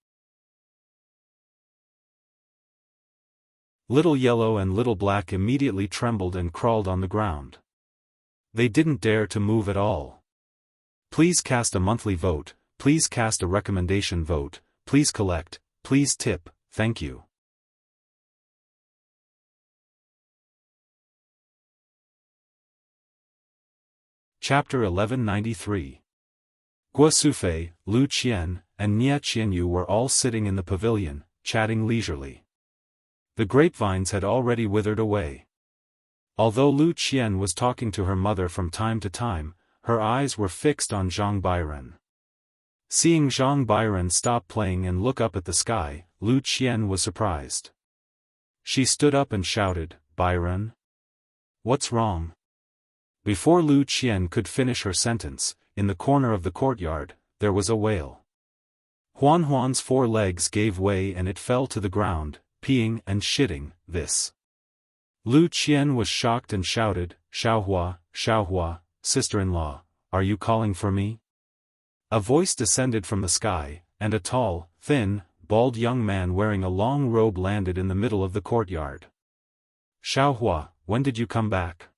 S1: Little Yellow and Little Black immediately trembled and crawled on the ground. They didn't dare to move at all. Please cast a monthly vote, please cast a recommendation vote, please collect, please tip, thank you. Chapter 1193. Guo Sufei, Lu Qian, and Nie Qianyu were all sitting in the pavilion, chatting leisurely. The grapevines had already withered away. Although Lu Qian was talking to her mother from time to time, her eyes were fixed on Zhang Bairen. Seeing Zhang Bairen stop playing and look up at the sky, Lu Qian was surprised. She stood up and shouted, "Bairen? What's wrong?" Before Lu Qian could finish her sentence, in the corner of the courtyard, there was a wail. Huan Huan's 4 legs gave way and it fell to the ground, peeing and shitting, this. Lu Qian was shocked and shouted, Xiaohua, sister-in-law, are you calling for me?" A voice descended from the sky, and a tall, thin, bald young man wearing a long robe landed in the middle of the courtyard. "Xiaohua, when did you come back?"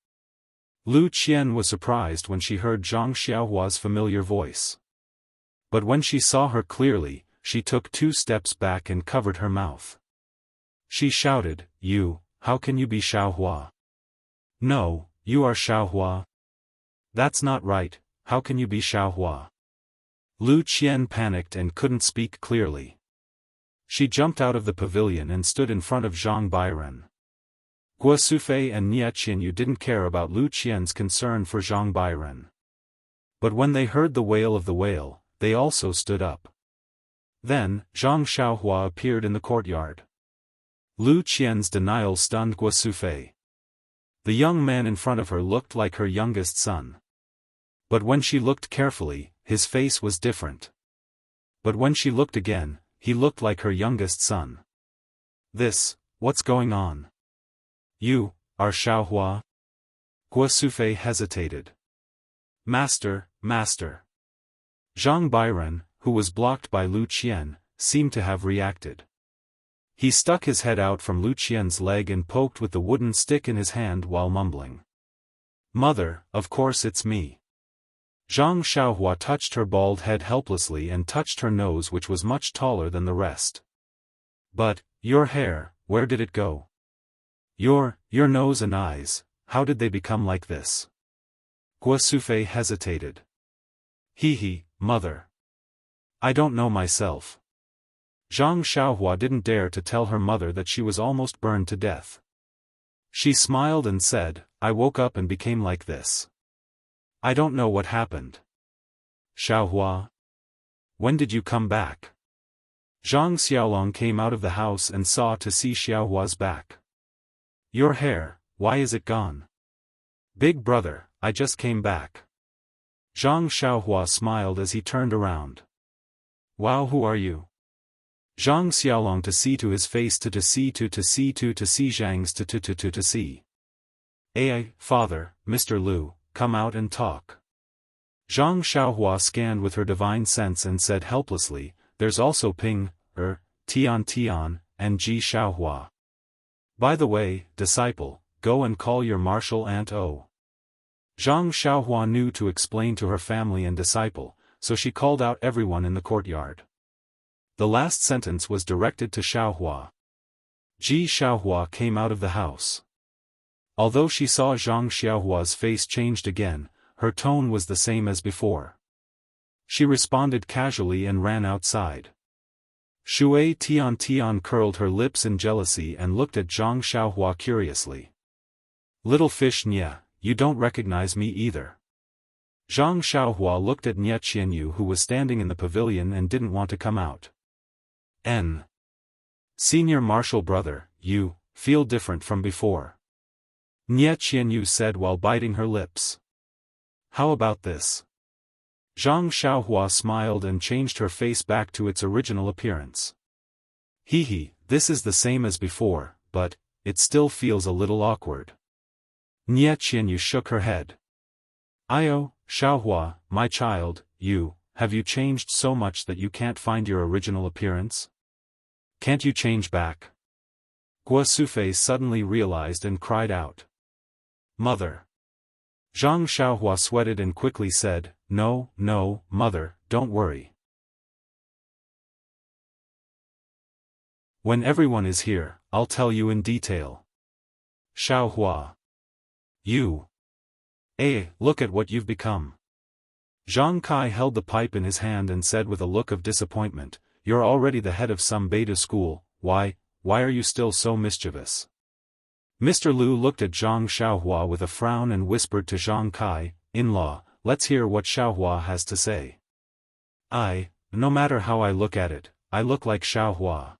S1: Lu Qian was surprised when she heard Zhang Xiaohua's familiar voice. But when she saw her clearly, she took 2 steps back and covered her mouth. She shouted, How can you be Xiaohua?" "No, you are Xiaohua." "That's not right, how can you be Xiaohua?" Lu Qian panicked and couldn't speak clearly. She jumped out of the pavilion and stood in front of Zhang Bairen. Guo Sufei and Nie Qianyu didn't care about Lu Qian's concern for Zhang Bairen. But when they heard the wail of the whale, they also stood up. Then, Zhang Xiaohua appeared in the courtyard. Lu Qian's denial stunned Guo Sufei. The young man in front of her looked like her youngest son. But when she looked carefully, his face was different. But when she looked again, he looked like her youngest son. What's going on? "You are Xiaohua?" Guo Sufei hesitated. Master. Zhang Bairen, who was blocked by Lu Qian, seemed to have reacted. He stuck his head out from Lu Qian's leg and poked with the wooden stick in his hand while mumbling. "Mother, of course it's me." Zhang Xiaohua touched her bald head helplessly and touched her nose, which was much taller than the rest. "But, your hair, where did it go? Your nose and eyes, how did they become like this?" Guo Sufei hesitated. Mother. I don't know myself." Zhang Xiaohua didn't dare to tell her mother that she was almost burned to death. She smiled and said, "I woke up and became like this. I don't know what happened." "Xiaohua? When did you come back?" Zhang Xiaolong came out of the house and saw to see Xiaohua's back. "Your hair, why is it gone?" "Big brother, I just came back." Zhang Xiaohua smiled as he turned around. "Wow, who are you?" Zhang Xiaolong to see to his face to see Zhang's to see. Father, Mr. Lu, come out and talk." Zhang Xiaohua scanned with her divine sense and said helplessly, "There's also Ping, Tian, and Ji Xiaohua. By the way, disciple, go and call your martial aunt O." Zhang Xiaohua knew to explain to her family and disciple, so she called out everyone in the courtyard. The last sentence was directed to Xiaohua. Ji Xiaohua came out of the house. Although she saw Zhang Xiaohua's face changed again, her tone was the same as before. She responded casually and ran outside. Shui Tian curled her lips in jealousy and looked at Zhang Xiaohua curiously. "Little fish Nie, you don't recognize me either." Zhang Xiaohua looked at Nie Qianyu, who was standing in the pavilion and didn't want to come out. Senior martial brother, you feel different from before," Nie Qianyu said while biting her lips. "How about this?" Zhang Xiaohua smiled and changed her face back to its original appearance. This is the same as before, but it still feels a little awkward." Nie Qianyu shook her head. "Io, Xiaohua, my child, you have you changed so much that you can't find your original appearance? Can't you change back? Guo Sufei suddenly realized and cried out. Mother! Zhang Xiaohua sweated and quickly said, No, no, mother, don't worry. When everyone is here, I'll tell you in detail. Xiaohua. You. Look at what you've become. Zhang Kai held the pipe in his hand and said with a look of disappointment, You're already the head of some beta school, why are you still so mischievous? Mr. Liu looked at Zhang Xiaohua with a frown and whispered to Zhang Kai, In-law, let's hear what Xiaohua has to say. No matter how I look at it, I look like Xiaohua.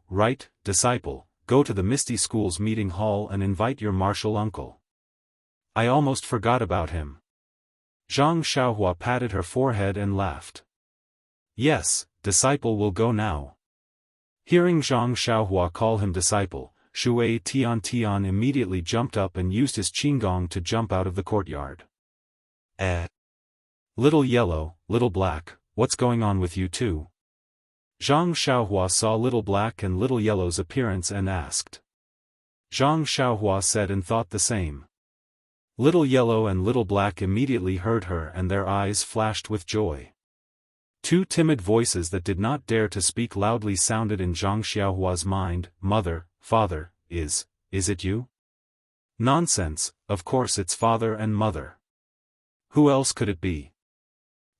S1: Right, disciple, go to the Misty School's meeting hall and invite your martial uncle. I almost forgot about him. Zhang Xiaohua patted her forehead and laughed. Yes, disciple will go now. Hearing Zhang Xiaohua call him disciple, Shui Tian immediately jumped up and used his qinggong to jump out of the courtyard. Little Yellow, Little Black, what's going on with you two? Zhang Xiaohua saw Little Black and Little Yellow's appearance and asked. Zhang Xiaohua said and thought the same. Little Yellow and Little Black immediately heard her and their eyes flashed with joy. Two timid voices that did not dare to speak loudly sounded in Zhang Xiaohua's mind, Mother, Father, is it you? Nonsense, of course it's Father and Mother. Who else could it be?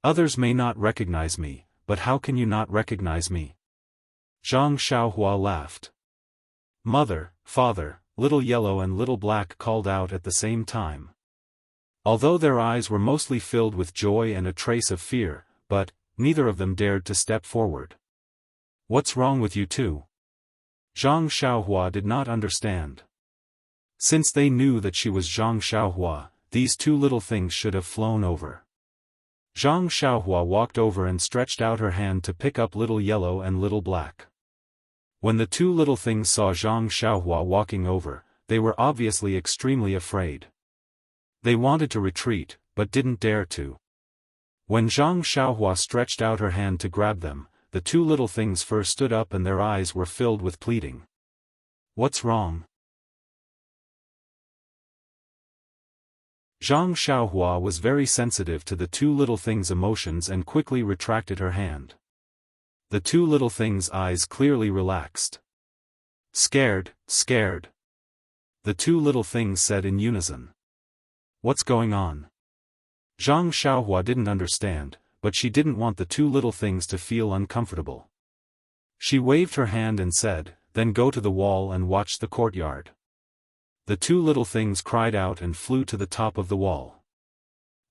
S1: Others may not recognize me, but how can you not recognize me? Zhang Xiaohua laughed. Mother, Father, Little Yellow and Little Black called out at the same time. Although their eyes were mostly filled with joy and a trace of fear, but neither of them dared to step forward. What's wrong with you two? Zhang Xiaohua did not understand. Since they knew that she was Zhang Xiaohua, these two little things should have flown over. Zhang Xiaohua walked over and stretched out her hand to pick up Little Yellow and Little Black. When the two little things saw Zhang Xiaohua walking over, they were obviously extremely afraid. They wanted to retreat, but didn't dare to. When Zhang Xiaohua stretched out her hand to grab them, the two little things first stood up and their eyes were filled with pleading. What's wrong? Zhang Xiaohua was very sensitive to the two little things' emotions and quickly retracted her hand. The two little things' eyes clearly relaxed. Scared. The two little things said in unison. What's going on? Zhang Xiaohua didn't understand, but she didn't want the two little things to feel uncomfortable. She waved her hand and said, Then go to the wall and watch the courtyard. The two little things cried out and flew to the top of the wall.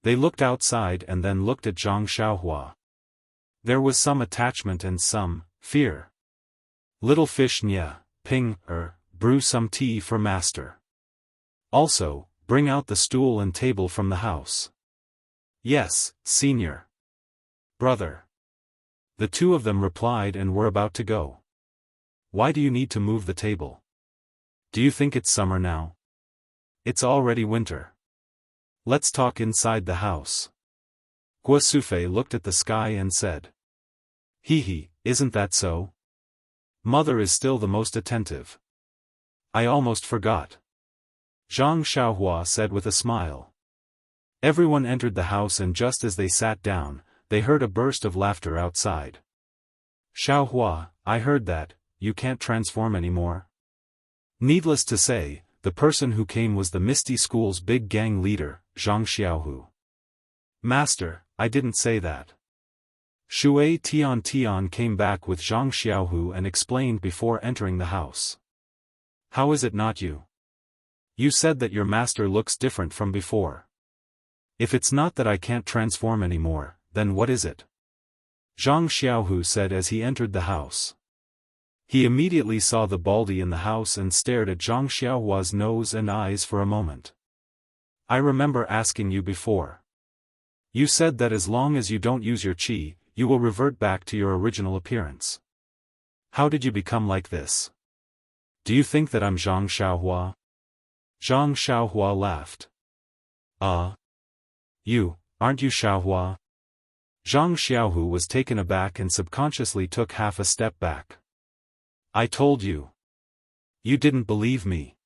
S1: They looked outside and then looked at Zhang Xiaohua. There was some attachment and some fear. Little fish Nya, Ping, brew some tea for master. Also, bring out the stool and table from the house. Yes, senior. Brother. The two of them replied and were about to go. Why do you need to move the table? Do you think it's summer now? It's already winter. Let's talk inside the house. Guo Sufei looked at the sky and said. Isn't that so? Mother is still the most attentive. I almost forgot. Zhang Xiaohua said with a smile. Everyone entered the house and just as they sat down, they heard a burst of laughter outside. Xiaohua, I heard that, you can't transform anymore. Needless to say, the person who came was the Misty School's big gang leader, Zhang Xiaohu. Master, I didn't say that. Shui Tian came back with Zhang Xiaohu and explained before entering the house. How is it not you? You said that your master looks different from before. If it's not that I can't transform anymore, then what is it? Zhang Xiaohu said as he entered the house. He immediately saw the baldy in the house and stared at Zhang Xiaohua's nose and eyes for a moment. I remember asking you before. You said that as long as you don't use your qi, you will revert back to your original appearance. How did you become like this? Do you think that I'm Zhang Xiaohua? Zhang Xiaohua laughed. You, aren't you Xiaohua? Zhang Xiaohu was taken aback and subconsciously took half a step back. I told you. You didn't believe me.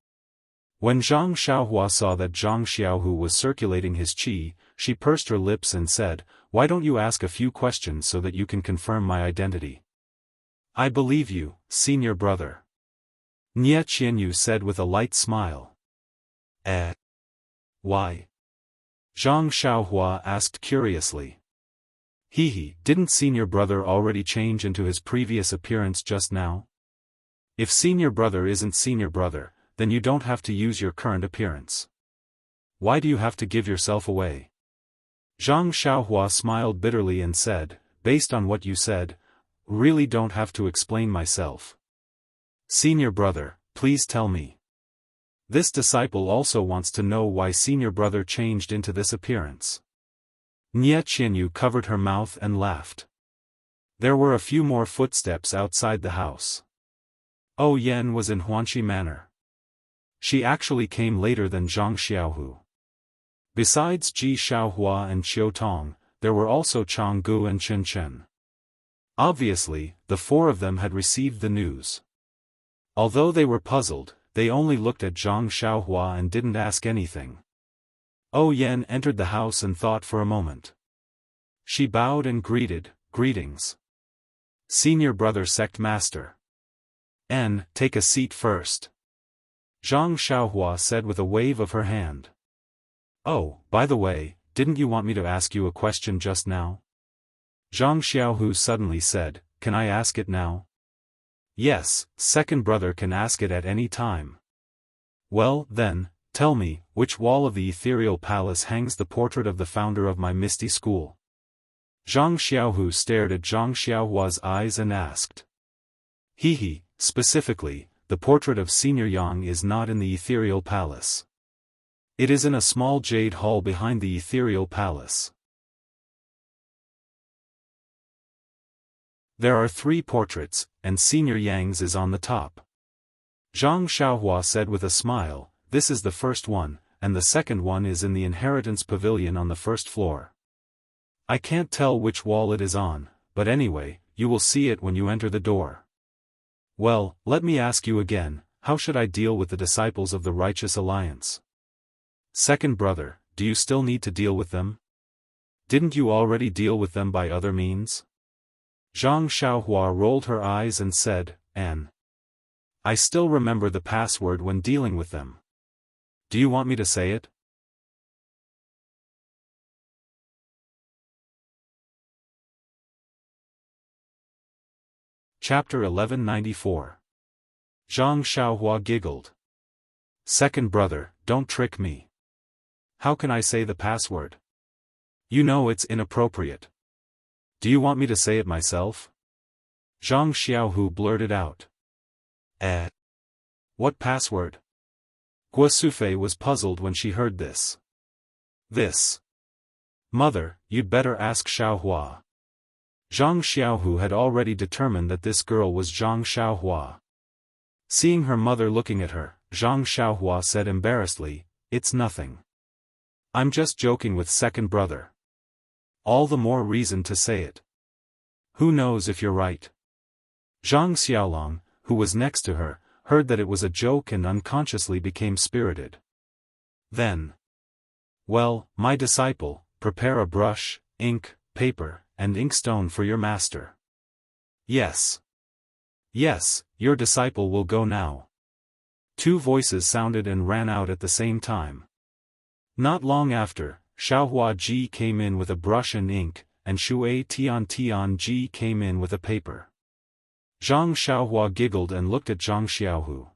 S1: When Zhang Xiaohua saw that Zhang Xiaohu was circulating his qi, she pursed her lips and said, "Why don't you ask a few questions so that you can confirm my identity?" "I believe you, senior brother," Nie Qianyu said with a light smile. Why?" Zhang Xiaohua asked curiously. Didn't senior brother already change into his previous appearance just now? If senior brother isn't senior brother, then you don't have to use your current appearance. Why do you have to give yourself away?" Zhang Xiaohua smiled bitterly and said, "Based on what you said, really don't have to explain myself. Senior brother, please tell me." This disciple also wants to know why senior brother changed into this appearance. Nie Qianyu covered her mouth and laughed. There were a few more footsteps outside the house. Oh Yan was in Huanxi Manor. She actually came later than Zhang Xiaohu. Besides Ji Xiaohua and Qiu Tong, there were also Chang Gu and Chen Chen. Obviously, the four of them had received the news. Although they were puzzled, they only looked at Zhang Xiaohua and didn't ask anything. Oh Yan entered the house and thought for a moment. She bowed and greeted, "Greetings. Senior brother sect master. Take a seat first," Zhang Xiaohua said with a wave of her hand. "Oh, by the way, didn't you want me to ask you a question just now?" Zhang Xiaohu suddenly said, "Can I ask it now?" "Yes, second brother can ask it at any time." "Well, then, tell me, which wall of the ethereal palace hangs the portrait of the founder of my misty school?" Zhang Xiaohu stared at Zhang Xiaohua's eyes and asked. Specifically, the portrait of Senior Yang is not in the ethereal palace. It is in a small jade hall behind the ethereal palace. There are 3 portraits, and Senior Yang's is on the top. Zhang Xiaohua said with a smile, "This is the first one, and the second one is in the inheritance pavilion on the first floor. I can't tell which wall it is on, but anyway, you will see it when you enter the door. Well, let me ask you again, how should I deal with the disciples of the Righteous Alliance? Second brother, do you still need to deal with them? Didn't you already deal with them by other means?" Zhang Xiaohua rolled her eyes and said, I still remember the password when dealing with them. Do you want me to say it?" Chapter 1194. Zhang Xiaohua giggled. "Second brother, don't trick me. How can I say the password? You know it's inappropriate. Do you want me to say it myself?" Zhang Xiaohu blurted out. What password?" Guo Sufei was puzzled when she heard this. "This. Mother, you'd better ask Xiaohua." Zhang Xiaohu had already determined that this girl was Zhang Xiaohua. Seeing her mother looking at her, Zhang Xiaohua said embarrassedly, "It's nothing. I'm just joking with second brother. All the more reason to say it. Who knows if you're right." Zhang Xiaolong, who was next to her, heard that it was a joke and unconsciously became spirited. Then, "Well, my disciple, prepare a brush, ink, paper, and inkstone for your master." Yes, your disciple will go now." 2 voices sounded and ran out at the same time. Not long after, Xiaohua Ji came in with a brush and ink, and Shui Tian Ji came in with a paper. Zhang Xiaohua giggled and looked at Zhang Xiaohu.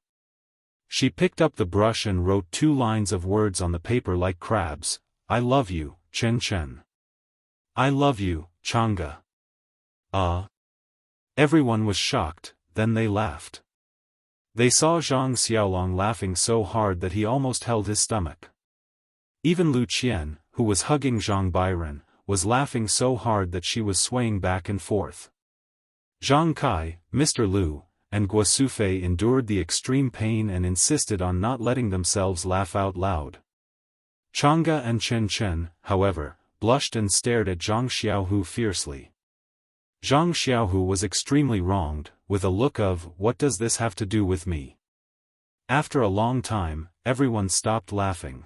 S1: She picked up the brush and wrote 2 lines of words on the paper like crabs. "I love you, Chen Chen. I love you, Chang'e." Everyone was shocked, then they laughed. They saw Zhang Xiaolong laughing so hard that he almost held his stomach. Even Lu Qian, who was hugging Zhang Bairen, was laughing so hard that she was swaying back and forth. Zhang Kai, Mr. Lu, and Guo Sufei endured the extreme pain and insisted on not letting themselves laugh out loud. Chang'e and Chen Chen, however, blushed and stared at Zhang Xiaohu fiercely. Zhang Xiaohu was extremely wronged, with a look of, "What does this have to do with me?" After a long time, everyone stopped laughing.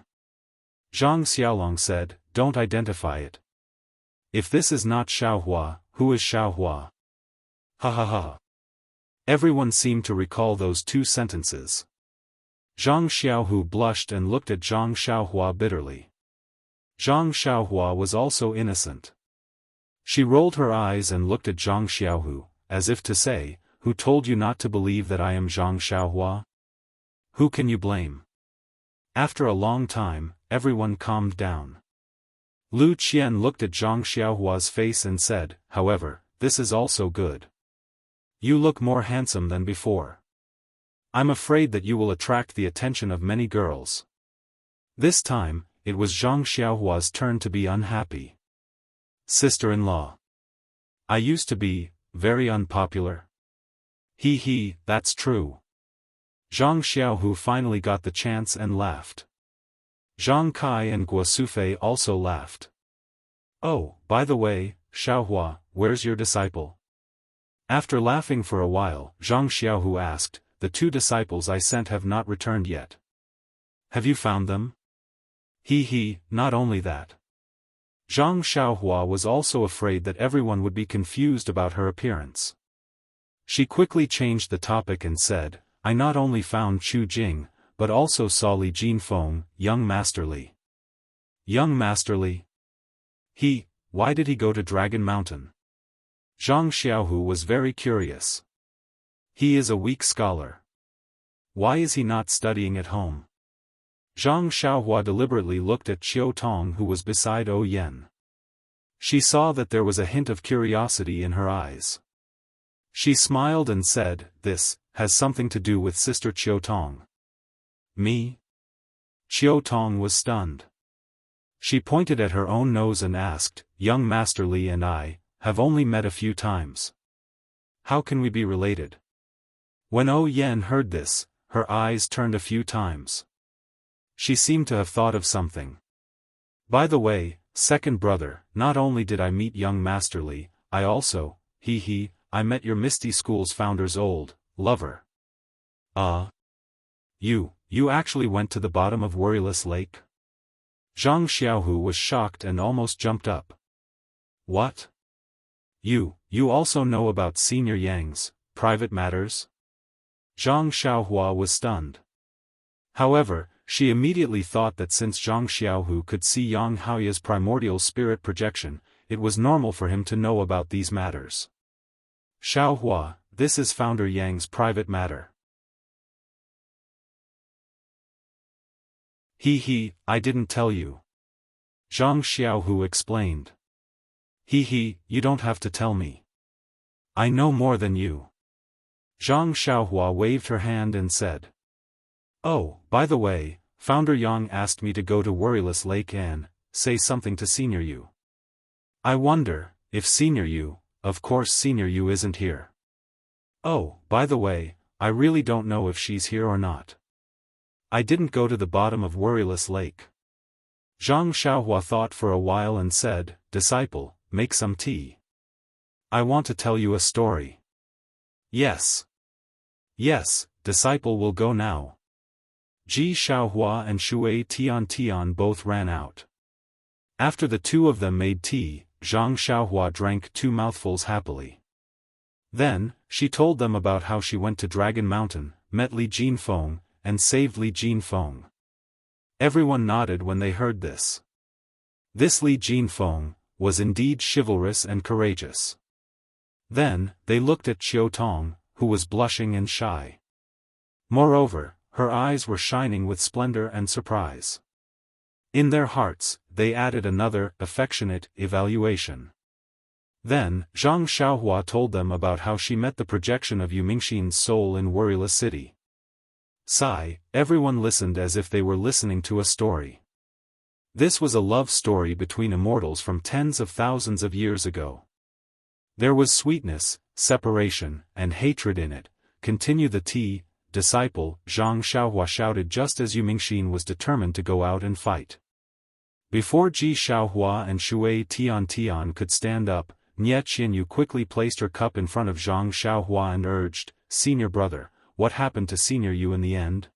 S1: Zhang Xiaolong said, "Don't identify it. If this is not Xiaohua, who is Xiaohua?" Ha ha ha. Everyone seemed to recall those two sentences. Zhang Xiaohu blushed and looked at Zhang Xiaohua bitterly. Zhang Xiaohua was also innocent. She rolled her eyes and looked at Zhang Xiaohu, as if to say, "Who told you not to believe that I am Zhang Xiaohua? Who can you blame?" After a long time, everyone calmed down. Lu Qian looked at Zhang Xiaohua's face and said, "However, this is also good. You look more handsome than before. I'm afraid that you will attract the attention of many girls." This time, it was Zhang Xiaohua's turn to be unhappy. "Sister-in-law. I used to be very unpopular." He, that's true." Zhang Xiaohu finally got the chance and laughed. Zhang Kai and Guo Sufei also laughed. "Oh, by the way, Xiaohua, where's your disciple?" After laughing for a while, Zhang Xiaohu asked, "The two disciples I sent have not returned yet. Have you found them?" He, not only that. Zhang Xiaohua was also afraid that everyone would be confused about her appearance. She quickly changed the topic and said, "I not only found Chu Jing, but also saw Li Jinfeng, young Master Li." Young Master Li? Why did he go to Dragon Mountain? Zhang Xiaohu was very curious. He is a weak scholar. Why is he not studying at home? Zhang Xiaohua deliberately looked at Qiu Tong, who was beside O Yen. She saw that there was a hint of curiosity in her eyes. She smiled and said, "This has something to do with Sister Qiu Tong." "Me?" Qiu Tong was stunned. She pointed at her own nose and asked, "Young Master Li and I have only met a few times. How can we be related?" When O Yen heard this, her eyes turned a few times. She seemed to have thought of something. "By the way, second brother, not only did I meet young Master Li, I also, I met your Misty School's founder's old lover." You actually went to the bottom of Worryless Lake?" Zhang Xiaohu was shocked and almost jumped up. "What? You also know about Senior Yang's private matters?" Zhang Xiaohua was stunned. However, she immediately thought that since Zhang Xiaohu could see Yang Haoya's primordial spirit projection, it was normal for him to know about these matters. "Xiaohua, this is Founder Yang's private matter." I didn't tell you." Zhang Xiaohu explained. You don't have to tell me. I know more than you." Zhang Xiaohua waved her hand and said. "Oh, by the way, Founder Yang asked me to go to Worryless Lake and say something to Senior Yu. I wonder if Senior Yu, of course Senior Yu isn't here. Oh, by the way, I really don't know if she's here or not. I didn't go to the bottom of Worryless Lake." Zhang Xiaohua thought for a while and said, "Disciple, make some tea. I want to tell you a story." Yes, disciple will go now." Ji Xiaohua and Shui Tian both ran out. After the two of them made tea, Zhang Xiaohua drank 2 mouthfuls happily. Then, she told them about how she went to Dragon Mountain, met Li Jinfeng, and saved Li Jinfeng. Everyone nodded when they heard this. This Li Jinfeng was indeed chivalrous and courageous. Then, they looked at Qiu Tong, who was blushing and shy. Moreover, her eyes were shining with splendor and surprise. In their hearts, they added another, affectionate, evaluation. Then, Zhang Xiaohua told them about how she met the projection of Yu Mingxin's soul in Worryless City. Sigh, everyone listened as if they were listening to a story. This was a love story between immortals from tens of thousands of years ago. There was sweetness, separation, and hatred in it. "Continue the tea, disciple," Zhang Xiaohua shouted just as Yu Mingxin was determined to go out and fight. Before Ji Xiaohua and Shui Tian could stand up, Nie Qianyu quickly placed her cup in front of Zhang Xiaohua and urged, "Senior brother, what happened to Senior Yu in the end?"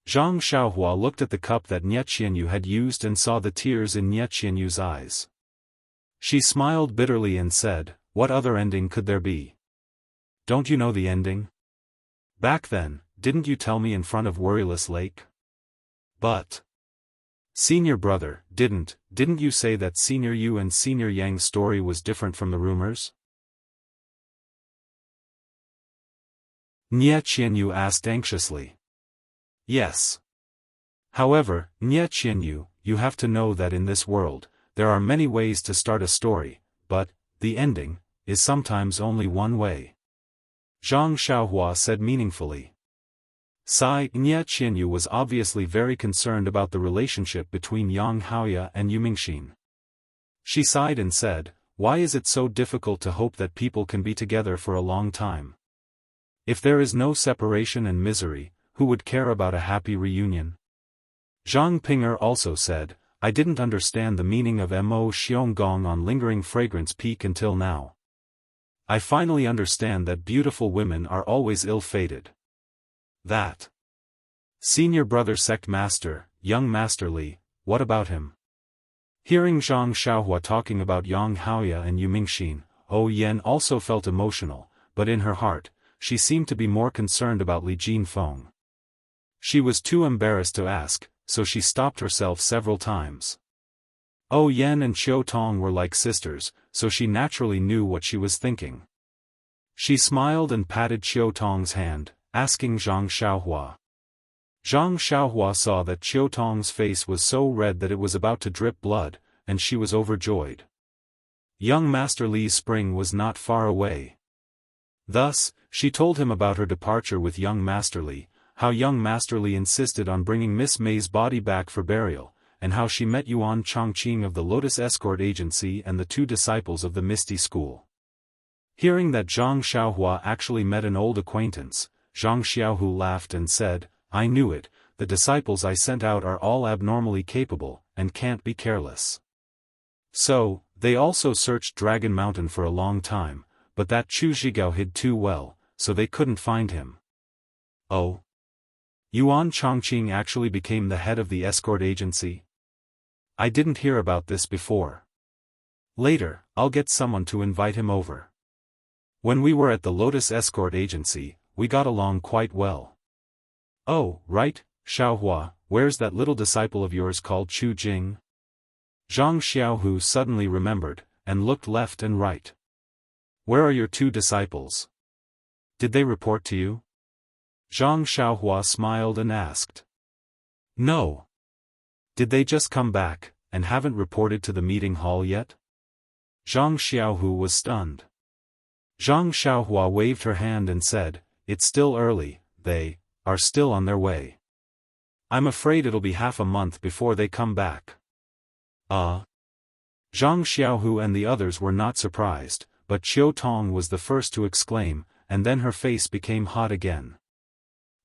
S1: Zhang Xiaohua looked at the cup that Nie Qianyu had used and saw the tears in Nie Qianyu's eyes. She smiled bitterly and said, "What other ending could there be? Don't you know the ending? Back then, didn't you tell me in front of Worryless Lake? But Senior brother, didn't you say that Senior Yu and Senior Yang's story was different from the rumors?" Nie Qianyu asked anxiously. "Yes. However, Nie Qianyu, you have to know that in this world, there are many ways to start a story, but the ending is sometimes only one way," Zhang Xiaohua said meaningfully. Nie Qianyu was obviously very concerned about the relationship between Yang Haoya and Yu Mingxin. She sighed and said, "Why is it so difficult to hope that people can be together for a long time? If there is no separation and misery, who would care about a happy reunion?" Zhang Ping'er also said, "I didn't understand the meaning of Mo Xiong on lingering fragrance peak until now. I finally understand that beautiful women are always ill-fated. That Senior brother sect master, young Master Li, what about him?" Hearing Zhang Xiaohua talking about Yang Haoya and Yu Mingxin, Yan also felt emotional, but in her heart, she seemed to be more concerned about Li Jinfeng. She was too embarrassed to ask, so she stopped herself several times. Yan and Qiu Tong were like sisters, so she naturally knew what she was thinking. She smiled and patted Qiu Tong's hand, asking Zhang Xiaohua. Zhang Xiaohua saw that Qiu Tong's face was so red that it was about to drip blood, and she was overjoyed. Young Master Li's spring was not far away. Thus, she told him about her departure with young Master Li, how young Master Li insisted on bringing Miss Mei's body back for burial, and how she met Yuan Chongqing of the Lotus Escort Agency and the two disciples of the Misty School. Hearing that Zhang Xiaohua actually met an old acquaintance, Zhang Xiaohu laughed and said, "I knew it, the disciples I sent out are all abnormally capable, and can't be careless." So, they also searched Dragon Mountain for a long time, but that Chu Zhigao hid too well, so they couldn't find him. Oh. Yuan Chongqing actually became the head of the escort agency? I didn't hear about this before. Later, I'll get someone to invite him over. When we were at the Lotus Escort Agency, we got along quite well. Oh, right, Xiaohua, where's that little disciple of yours called Chu Jing? Zhang Xiaohu suddenly remembered, and looked left and right. Where are your two disciples? Did they report to you? Zhang Xiaohua smiled and asked. No. Did they just come back, and haven't reported to the meeting hall yet? Zhang Xiaohu was stunned. Zhang Xiaohua waved her hand and said, "It's still early, they are still on their way. I'm afraid it'll be half a month before they come back." Zhang Xiaohu and the others were not surprised, but Qiu Tong was the first to exclaim, and then her face became hot again.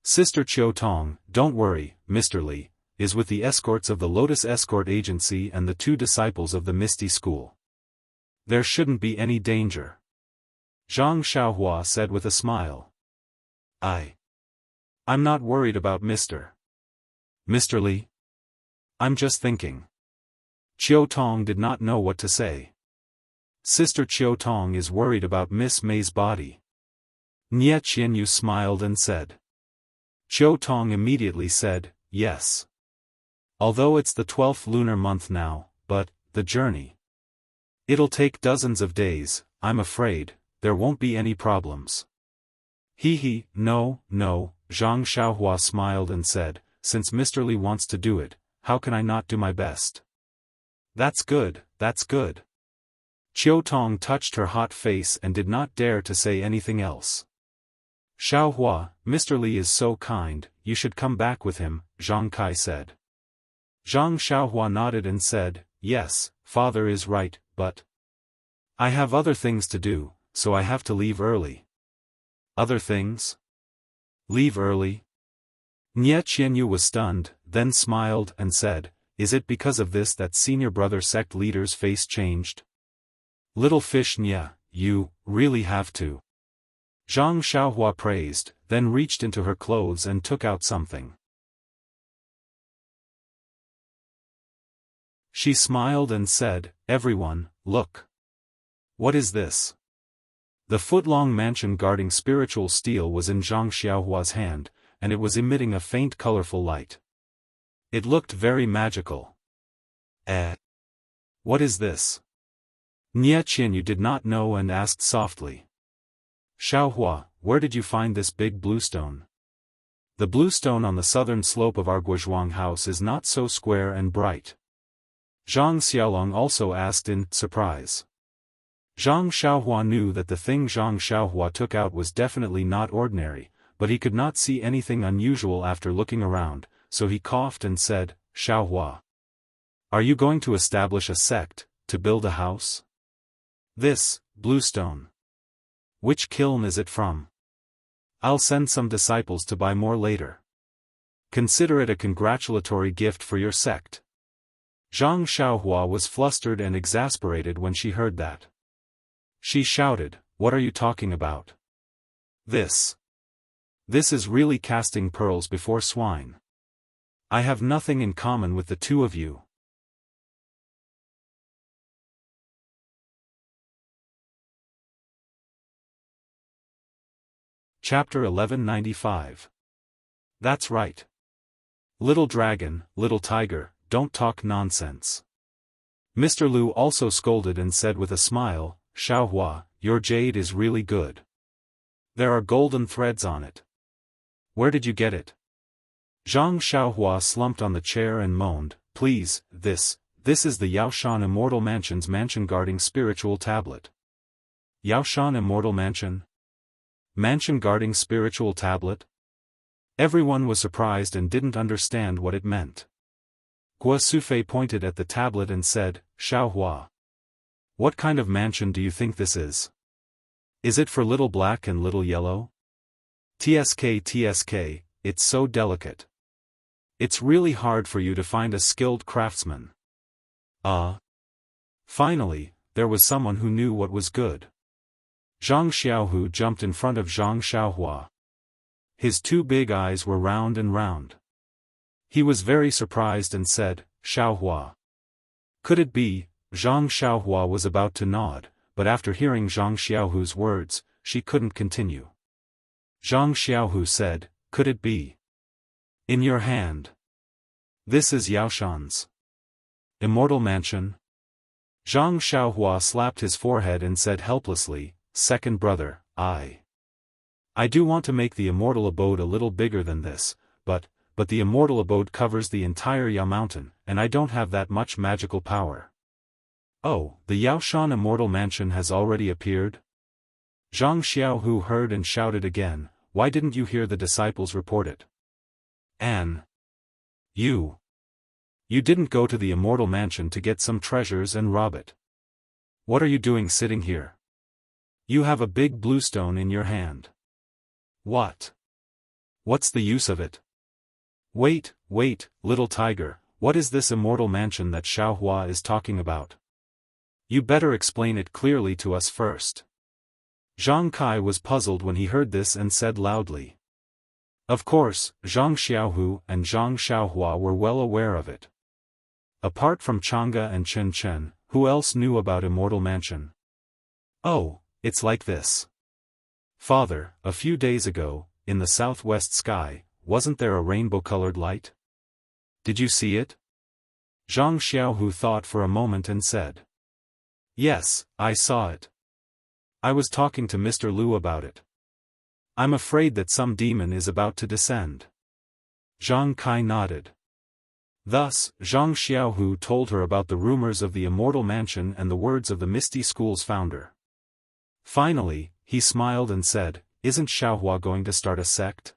S1: "Sister Qiu Tong, don't worry, Mr. Li is with the escorts of the Lotus Escort Agency and the two disciples of the Misty School. There shouldn't be any danger," Zhang Xiaohua said with a smile. I'm not worried about Mr. Li. I'm just thinking." Qiu Tong did not know what to say. Sister Qiu Tong is worried about Miss Mei's body. Nie Qianyu smiled and said. Qiu Tong immediately said, "Yes. Although it's the 12th lunar month now, but the journey. It'll take dozens of days, I'm afraid. There won't be any problems." No, Zhang Xiaohua smiled and said, "Since Mr. Li wants to do it, how can I not do my best?" That's good. Qiu Tong touched her hot face and did not dare to say anything else. "Xiaohua, Mr. Li is so kind, you should come back with him," Zhang Kai said. Zhang Xiaohua nodded and said, "Yes, father is right, but I have other things to do, so I have to leave early." Other things? Leave early? Nie Qianyu was stunned, then smiled and said, is it because of this that senior brother sect leader's face changed? Little fish Nya, you really have to. Zhang Xiaohua praised, then reached into her clothes and took out something. She smiled and said, "Everyone, look. What is this?" The foot-long mansion guarding spiritual steel was in Zhang Xiaohua's hand, and it was emitting a faint colorful light. It looked very magical. What is this? Nie Qianyu did not know and asked softly. Xiaohua, where did you find this big blue stone? The blue stone on the southern slope of our Guozhuang house is not so square and bright. Zhang Xiaolong also asked in surprise. Zhang Xiaohua knew that the thing Zhang Xiaohua took out was definitely not ordinary, but he could not see anything unusual after looking around, so he coughed and said, "Xiaohua. Are you going to establish a sect, to build a house? This, blue stone. Which kiln is it from? I'll send some disciples to buy more later. Consider it a congratulatory gift for your sect." Zhang Xiaohua was flustered and exasperated when she heard that. She shouted, "What are you talking about? This is really casting pearls before swine. I have nothing in common with the two of you." Chapter 1195. That's right. Little dragon, little tiger, don't talk nonsense. Mr. Lu also scolded and said with a smile, "Xiaohua, your jade is really good. There are golden threads on it. Where did you get it?" Zhang Xiaohua slumped on the chair and moaned, "Please, this is the Yaoshan Immortal Mansion's mansion-guarding spiritual tablet." Yaoshan Immortal Mansion? Mansion-guarding spiritual tablet? Everyone was surprised and didn't understand what it meant. Guo Sufei pointed at the tablet and said, "Xiaohua. What kind of mansion do you think this is? Is it for little black and little yellow? TSK, it's so delicate. It's really hard for you to find a skilled craftsman." Finally, there was someone who knew what was good. Zhang Xiaohu jumped in front of Zhang Xiaohua. His two big eyes were round and round. He was very surprised and said, "Xiaohua. Could it be?" Zhang Xiaohua was about to nod, but after hearing Zhang Xiaohu's words, she couldn't continue. Zhang Xiaohu said, "Could it be? In your hand. This is Yaoshan's immortal mansion?" Zhang Xiaohua slapped his forehead and said helplessly, "Second brother, I do want to make the immortal abode a little bigger than this, but the immortal abode covers the entire Yao mountain, and I don't have that much magical power." "Oh, the Yaoshan Immortal Mansion has already appeared?" Zhang Xiaohu heard and shouted again, "Why didn't you hear the disciples report it? Anne. You didn't go to the Immortal Mansion to get some treasures and rob it. What are you doing sitting here? You have a big blue stone in your hand. What's the use of it? Wait, little tiger, what is this Immortal Mansion that Xiaohua is talking about? You better explain it clearly to us first." Zhang Kai was puzzled when he heard this and said loudly. Of course, Zhang Xiaohu and Zhang Xiaohua were well aware of it. Apart from Chang'e and Chen Chen, who else knew about Immortal Mansion? "Oh, it's like this. Father, a few days ago, in the southwest sky, wasn't there a rainbow-colored light? Did you see it?" Zhang Xiaohu thought for a moment and said. "Yes, I saw it. I was talking to Mr. Lu about it. I'm afraid that some demon is about to descend." Zhang Kai nodded. Thus, Zhang Xiaohu told her about the rumors of the Immortal Mansion and the words of the Misty School's founder. Finally, he smiled and said, "Isn't Xiaohua going to start a sect?"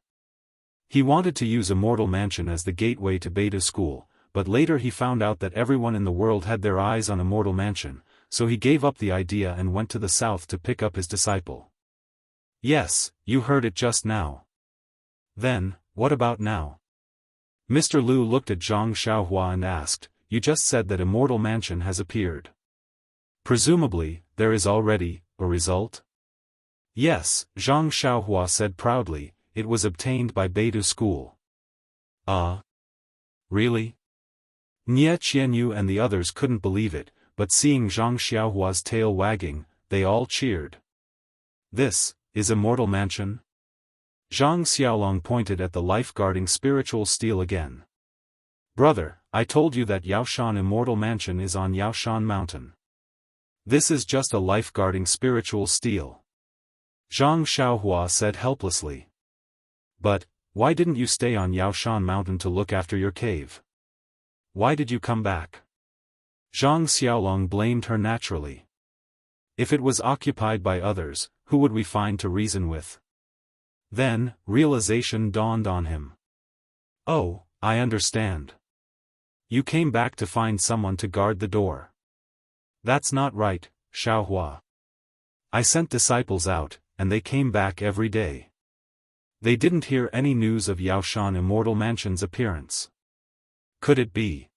S1: He wanted to use Immortal Mansion as the gateway to Beta School, but later he found out that everyone in the world had their eyes on Immortal Mansion, so he gave up the idea and went to the south to pick up his disciple. Yes, you heard it just now. Then, what about now? Mr. Liu looked at Zhang Xiaohua and asked, "You just said that Immortal Mansion has appeared. Presumably, there is already a result?" "Yes," Zhang Xiaohua said proudly, "it was obtained by Beidou School." Really? Nie Qianyu and the others couldn't believe it, but seeing Zhang Xiaohua's tail wagging, they all cheered. "This is Immortal Mansion?" Zhang Xiaolong pointed at the life-guarding spiritual steel again. "Brother, I told you that Yaoshan Immortal Mansion is on Yaoshan Mountain. This is just a life-guarding spiritual steel," Zhang Xiaohua said helplessly. "But, why didn't you stay on Yaoshan Mountain to look after your cave? Why did you come back?" Zhang Xiaolong blamed her naturally. "If it was occupied by others, who would we find to reason with?" Then, realization dawned on him. "Oh, I understand. You came back to find someone to guard the door." "That's not right, Xiaohua. I sent disciples out, and they came back every day. They didn't hear any news of Yaoshan Immortal Mansion's appearance. Could it be?"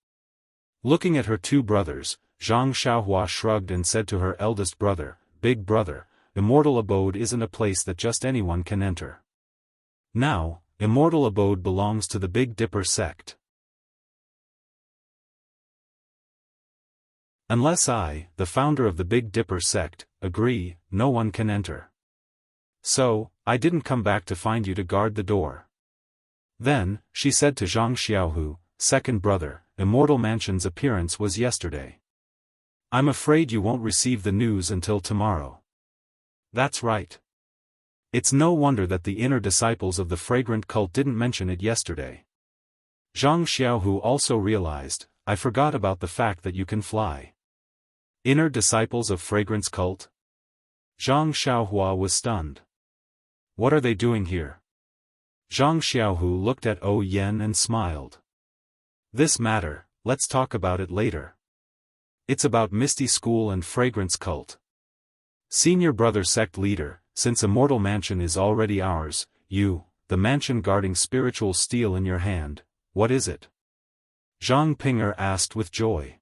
S1: Looking at her two brothers, Zhang Xiaohua shrugged and said to her eldest brother, "Big brother, Immortal Abode isn't a place that just anyone can enter. Now, Immortal Abode belongs to the Big Dipper sect. Unless I, the founder of the Big Dipper sect, agree, no one can enter. So, I didn't come back to find you to guard the door." Then, she said to Zhang Xiaohu, "Second brother, Immortal Mansion's appearance was yesterday. I'm afraid you won't receive the news until tomorrow." "That's right. It's no wonder that the inner disciples of the fragrant cult didn't mention it yesterday." Zhang Xiaohu also realized, "I forgot about the fact that you can fly." Inner disciples of fragrance cult? Zhang Xiaohua was stunned. What are they doing here? Zhang Xiaohu looked at O Yen and smiled. "This matter, let's talk about it later. It's about Misty School and Fragrance Cult. Senior brother sect leader, since Immortal Mansion is already ours, you, the mansion guarding spiritual steel in your hand, what is it?" Zhang Pinger asked with joy.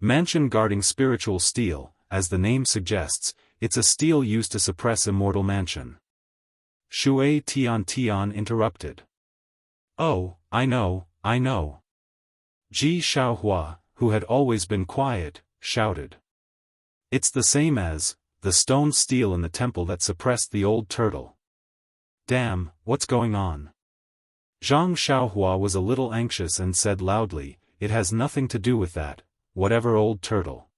S1: Mansion guarding spiritual steel, as the name suggests, it's a steel used to suppress Immortal Mansion. Shui Tian interrupted. "Oh, I know. Ji Xiaohua, who had always been quiet, shouted. "It's the same as the stone steel in the temple that suppressed the old turtle." "Damn, what's going on?" Zhang Xiaohua was a little anxious and said loudly, "It has nothing to do with that, whatever old turtle.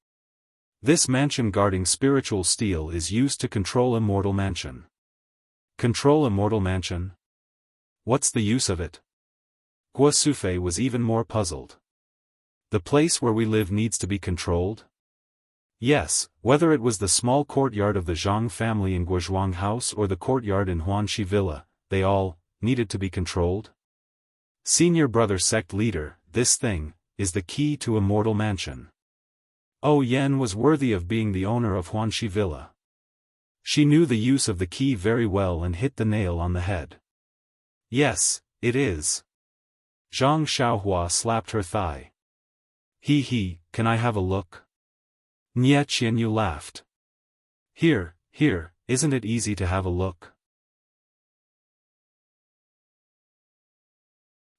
S1: This mansion guarding spiritual steel is used to control Immortal Mansion." "Control Immortal Mansion? What's the use of it?" Guo Sufei was even more puzzled. "The place where we live needs to be controlled?" Yes, whether it was the small courtyard of the Zhang family in Guozhuang House or the courtyard in Huanxi Villa, they all needed to be controlled. Senior brother sect leader, this thing is the key to Immortal Mansion. O Yen was worthy of being the owner of Huanxi Villa. She knew the use of the key very well and hit the nail on the head. "Yes, it is." Zhang Xiaohua slapped her thigh. He, can I have a look?" Nie Qianyu laughed. Here, isn't it easy to have a look?"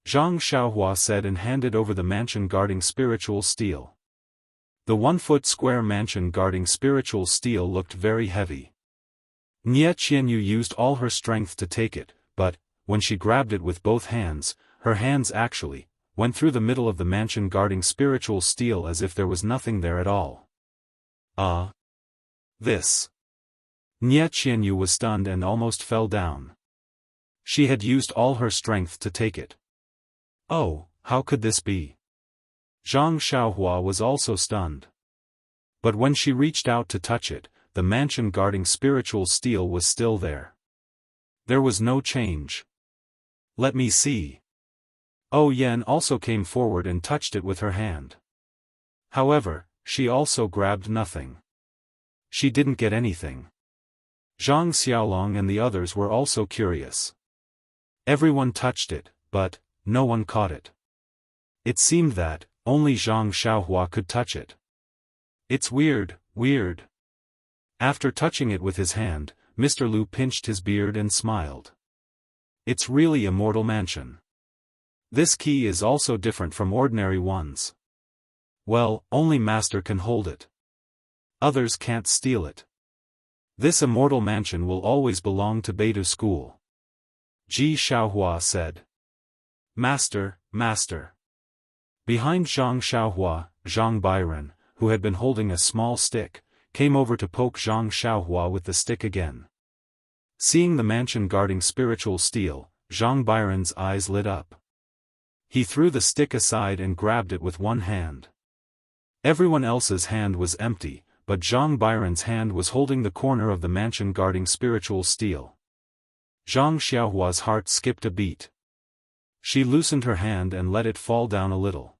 S1: Zhang Xiaohua said and handed over the mansion guarding spiritual steel. The 1-foot square mansion guarding spiritual steel looked very heavy. Nie Qianyu used all her strength to take it, but, when she grabbed it with both hands, her hands actually went through the middle of the mansion guarding spiritual steel as if there was nothing there at all. This. Nie Qianyu was stunned and almost fell down. She had used all her strength to take it. Oh, how could this be? Zhang Xiaohua was also stunned. But when she reached out to touch it, the mansion guarding spiritual steel was still there. There was no change. "Let me see." O Yen also came forward and touched it with her hand. However, she also grabbed nothing. She didn't get anything. Zhang Xiaolong and the others were also curious. Everyone touched it, but no one caught it. It seemed that only Zhang Xiaohua could touch it. It's weird, weird. After touching it with his hand, Mr. Lu pinched his beard and smiled. It's really a mortal mansion. This key is also different from ordinary ones. Well, only Master can hold it. Others can't steal it. This immortal mansion will always belong to Beidou School. Ji Xiaohua said. Master, Master. Behind Zhang Xiaohua, Zhang Bairen, who had been holding a small stick, came over to poke Zhang Xiaohua with the stick again. Seeing the mansion guarding spiritual steel, Zhang Bairen's eyes lit up. He threw the stick aside and grabbed it with one hand. Everyone else's hand was empty, but Zhang Bairen's hand was holding the corner of the mansion guarding spiritual steel. Zhang Xiaohua's heart skipped a beat. She loosened her hand and let it fall down a little.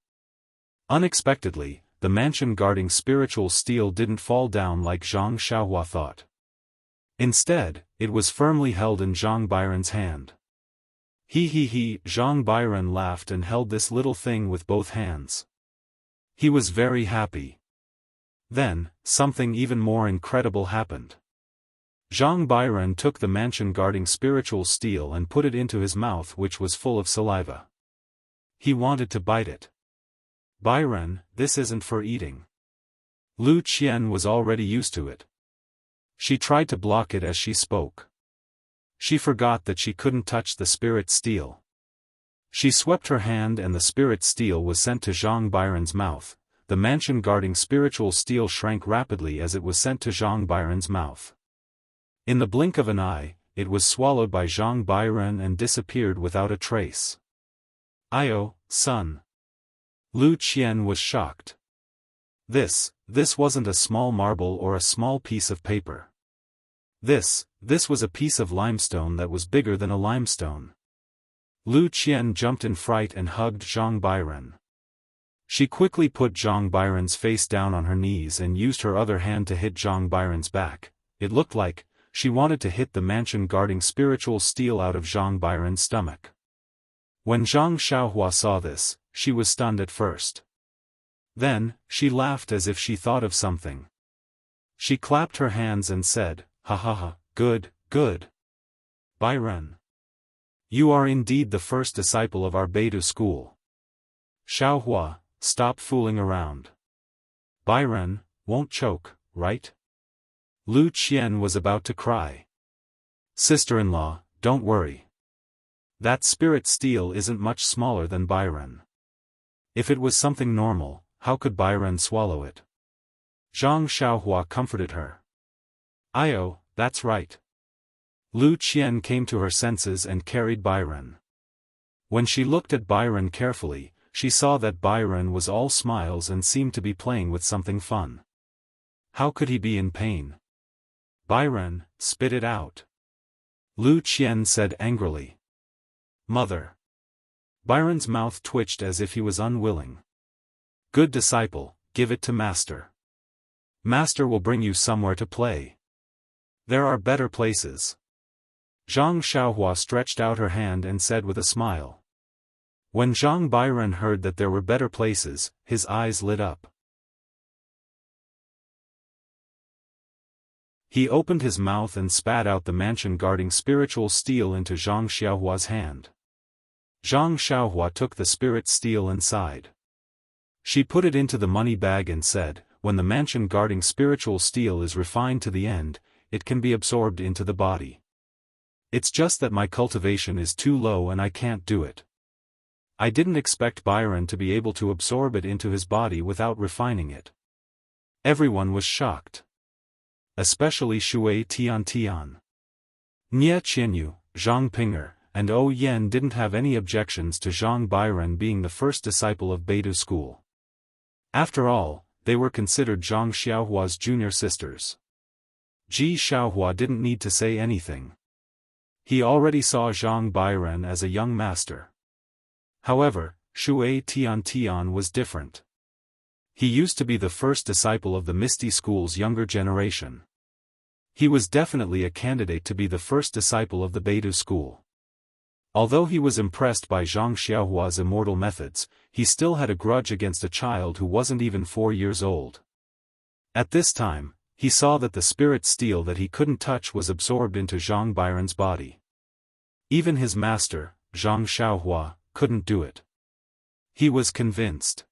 S1: Unexpectedly, the mansion guarding spiritual steel didn't fall down like Zhang Xiaohua thought. Instead, it was firmly held in Zhang Bairen's hand. He, Zhang Bairen laughed and held this little thing with both hands. He was very happy. Then, something even more incredible happened. Zhang Bairen took the mansion guarding spiritual steel and put it into his mouth, which was full of saliva. He wanted to bite it. Bairen, this isn't for eating. Lu Qian was already used to it. She tried to block it as she spoke. She forgot that she couldn't touch the spirit steel. She swept her hand and the spirit steel was sent to Zhang Bairen's mouth. The mansion guarding spiritual steel shrank rapidly as it was sent to Zhang Bairen's mouth. In the blink of an eye, it was swallowed by Zhang Bairen and disappeared without a trace. Io, son. Lu Qian was shocked. This wasn't a small marble or a small piece of paper. This was a piece of limestone that was bigger than a limestone. Lu Qian jumped in fright and hugged Zhang Bairen. She quickly put Zhang Bairen's face down on her knees and used her other hand to hit Zhang Bairen's back. It looked like she wanted to hit the mansion guarding spiritual steel out of Zhang Bairen's stomach. When Zhang Xiaohua saw this, she was stunned at first. Then, she laughed as if she thought of something. She clapped her hands and said, "Ha ha ha, good, good. Bairen. You are indeed the first disciple of our Beidou school. Xiaohua, stop fooling around. Bairen, won't choke, right?" Lu Qian was about to cry. "Sister-in-law, don't worry. That spirit steel isn't much smaller than Bairen. If it was something normal, how could Bairen swallow it?" Zhang Xiaohua comforted her. "Io, that's right." Lu Qian came to her senses and carried Bairen. When she looked at Bairen carefully, she saw that Bairen was all smiles and seemed to be playing with something fun. How could he be in pain? "Bairen, spit it out," Lu Qian said angrily. "Mother." Byron's mouth twitched as if he was unwilling. "Good disciple, give it to Master. Master will bring you somewhere to play. There are better places." Zhang Xiaohua stretched out her hand and said with a smile. When Zhang Bairen heard that there were better places, his eyes lit up. He opened his mouth and spat out the mansion guarding spiritual steel into Zhang Xiaohua's hand. Zhang Xiaohua took the spirit steel and sighed. She put it into the money bag and said, "When the mansion guarding spiritual steel is refined to the end, it can be absorbed into the body. It's just that my cultivation is too low and I can't do it. I didn't expect Bairen to be able to absorb it into his body without refining it." Everyone was shocked. Especially Shui Tiantian. Nie Qianyu, Zhang Ping'er, and O Yen didn't have any objections to Zhang Bairen being the first disciple of Beidou school. After all, they were considered Zhang Xiaohua's junior sisters. Ji Xiaohua didn't need to say anything. He already saw Zhang Bairen as a young master. However, Shui Tiantian was different. He used to be the first disciple of the Misty School's younger generation. He was definitely a candidate to be the first disciple of the Beidou school. Although he was impressed by Zhang Xiaohua's immortal methods, he still had a grudge against a child who wasn't even 4 years old. At this time, he saw that the spirit steel that he couldn't touch was absorbed into Zhang Biren's body. Even his master, Zhang Xiaohua, couldn't do it. He was convinced.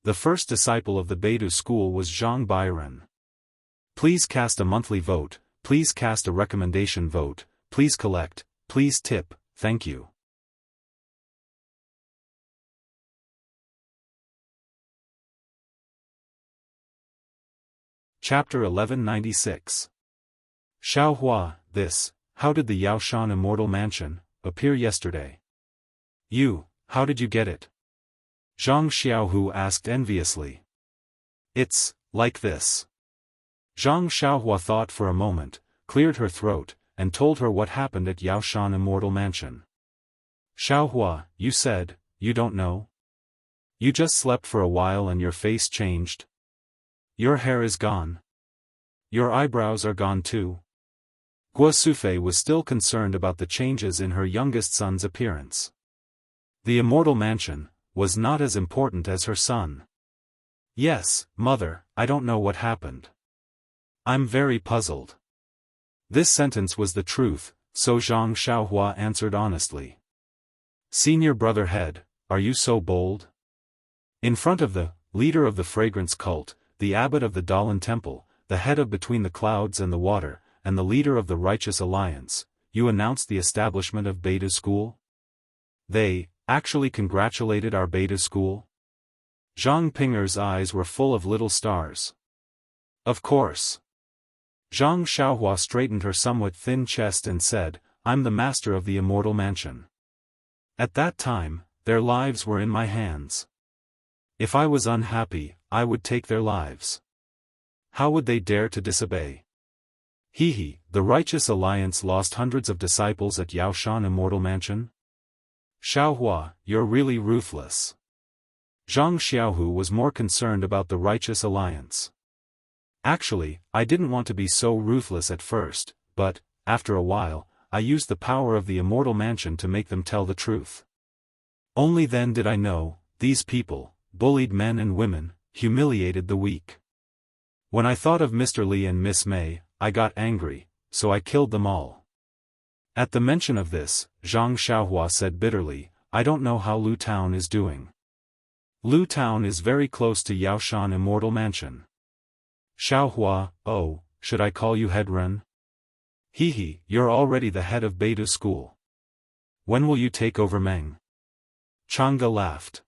S1: The first disciple of the Beidou school was Zhang Biren. Please cast a monthly vote, please cast a recommendation vote, please collect, please tip, thank you. Chapter 1196. Xiaohua, how did the Yaoshan Immortal Mansion appear yesterday? How did you get it? Zhang Xiaohu asked enviously. It's like this. Zhang Xiaohua thought for a moment, cleared her throat, and told her what happened at Yaoshan Immortal Mansion. Xiaohua, you said, you don't know? You just slept for a while and your face changed? Your hair is gone. Your eyebrows are gone too. Guo Sufei was still concerned about the changes in her youngest son's appearance. The immortal mansion was not as important as her son. Yes, mother, I don't know what happened. I'm very puzzled. This sentence was the truth, so Zhang Xiaohua answered honestly. Senior brother head, are you so bold? In front of the leader of the fragrance cult, the abbot of the Dalan temple, the head of Between the Clouds and the Water, and the leader of the Righteous Alliance, you announced the establishment of Beidou School? They actually congratulated our Beidou School? Zhang Pinger's eyes were full of little stars. Of course. Zhang Xiaohua straightened her somewhat thin chest and said, I'm the master of the immortal mansion. At that time, their lives were in my hands. If I was unhappy, I would take their lives. How would they dare to disobey? The Righteous Alliance lost hundreds of disciples at Yaoshan Immortal Mansion? Xiaohua, you're really ruthless. Zhang Xiaohu was more concerned about the Righteous Alliance. Actually, I didn't want to be so ruthless at first, but, after a while, I used the power of the Immortal Mansion to make them tell the truth. Only then did I know, these people bullied men and women, humiliated the weak. When I thought of Mr. Li and Miss May, I got angry, so I killed them all. At the mention of this, Zhang Xiaohua said bitterly, I don't know how Lu Town is doing. Lu Town is very close to Yaoshan Immortal Mansion. Xiaohua, oh, should I call you Headren? You're already the head of Beidou School. When will you take over Meng? Chang'e laughed.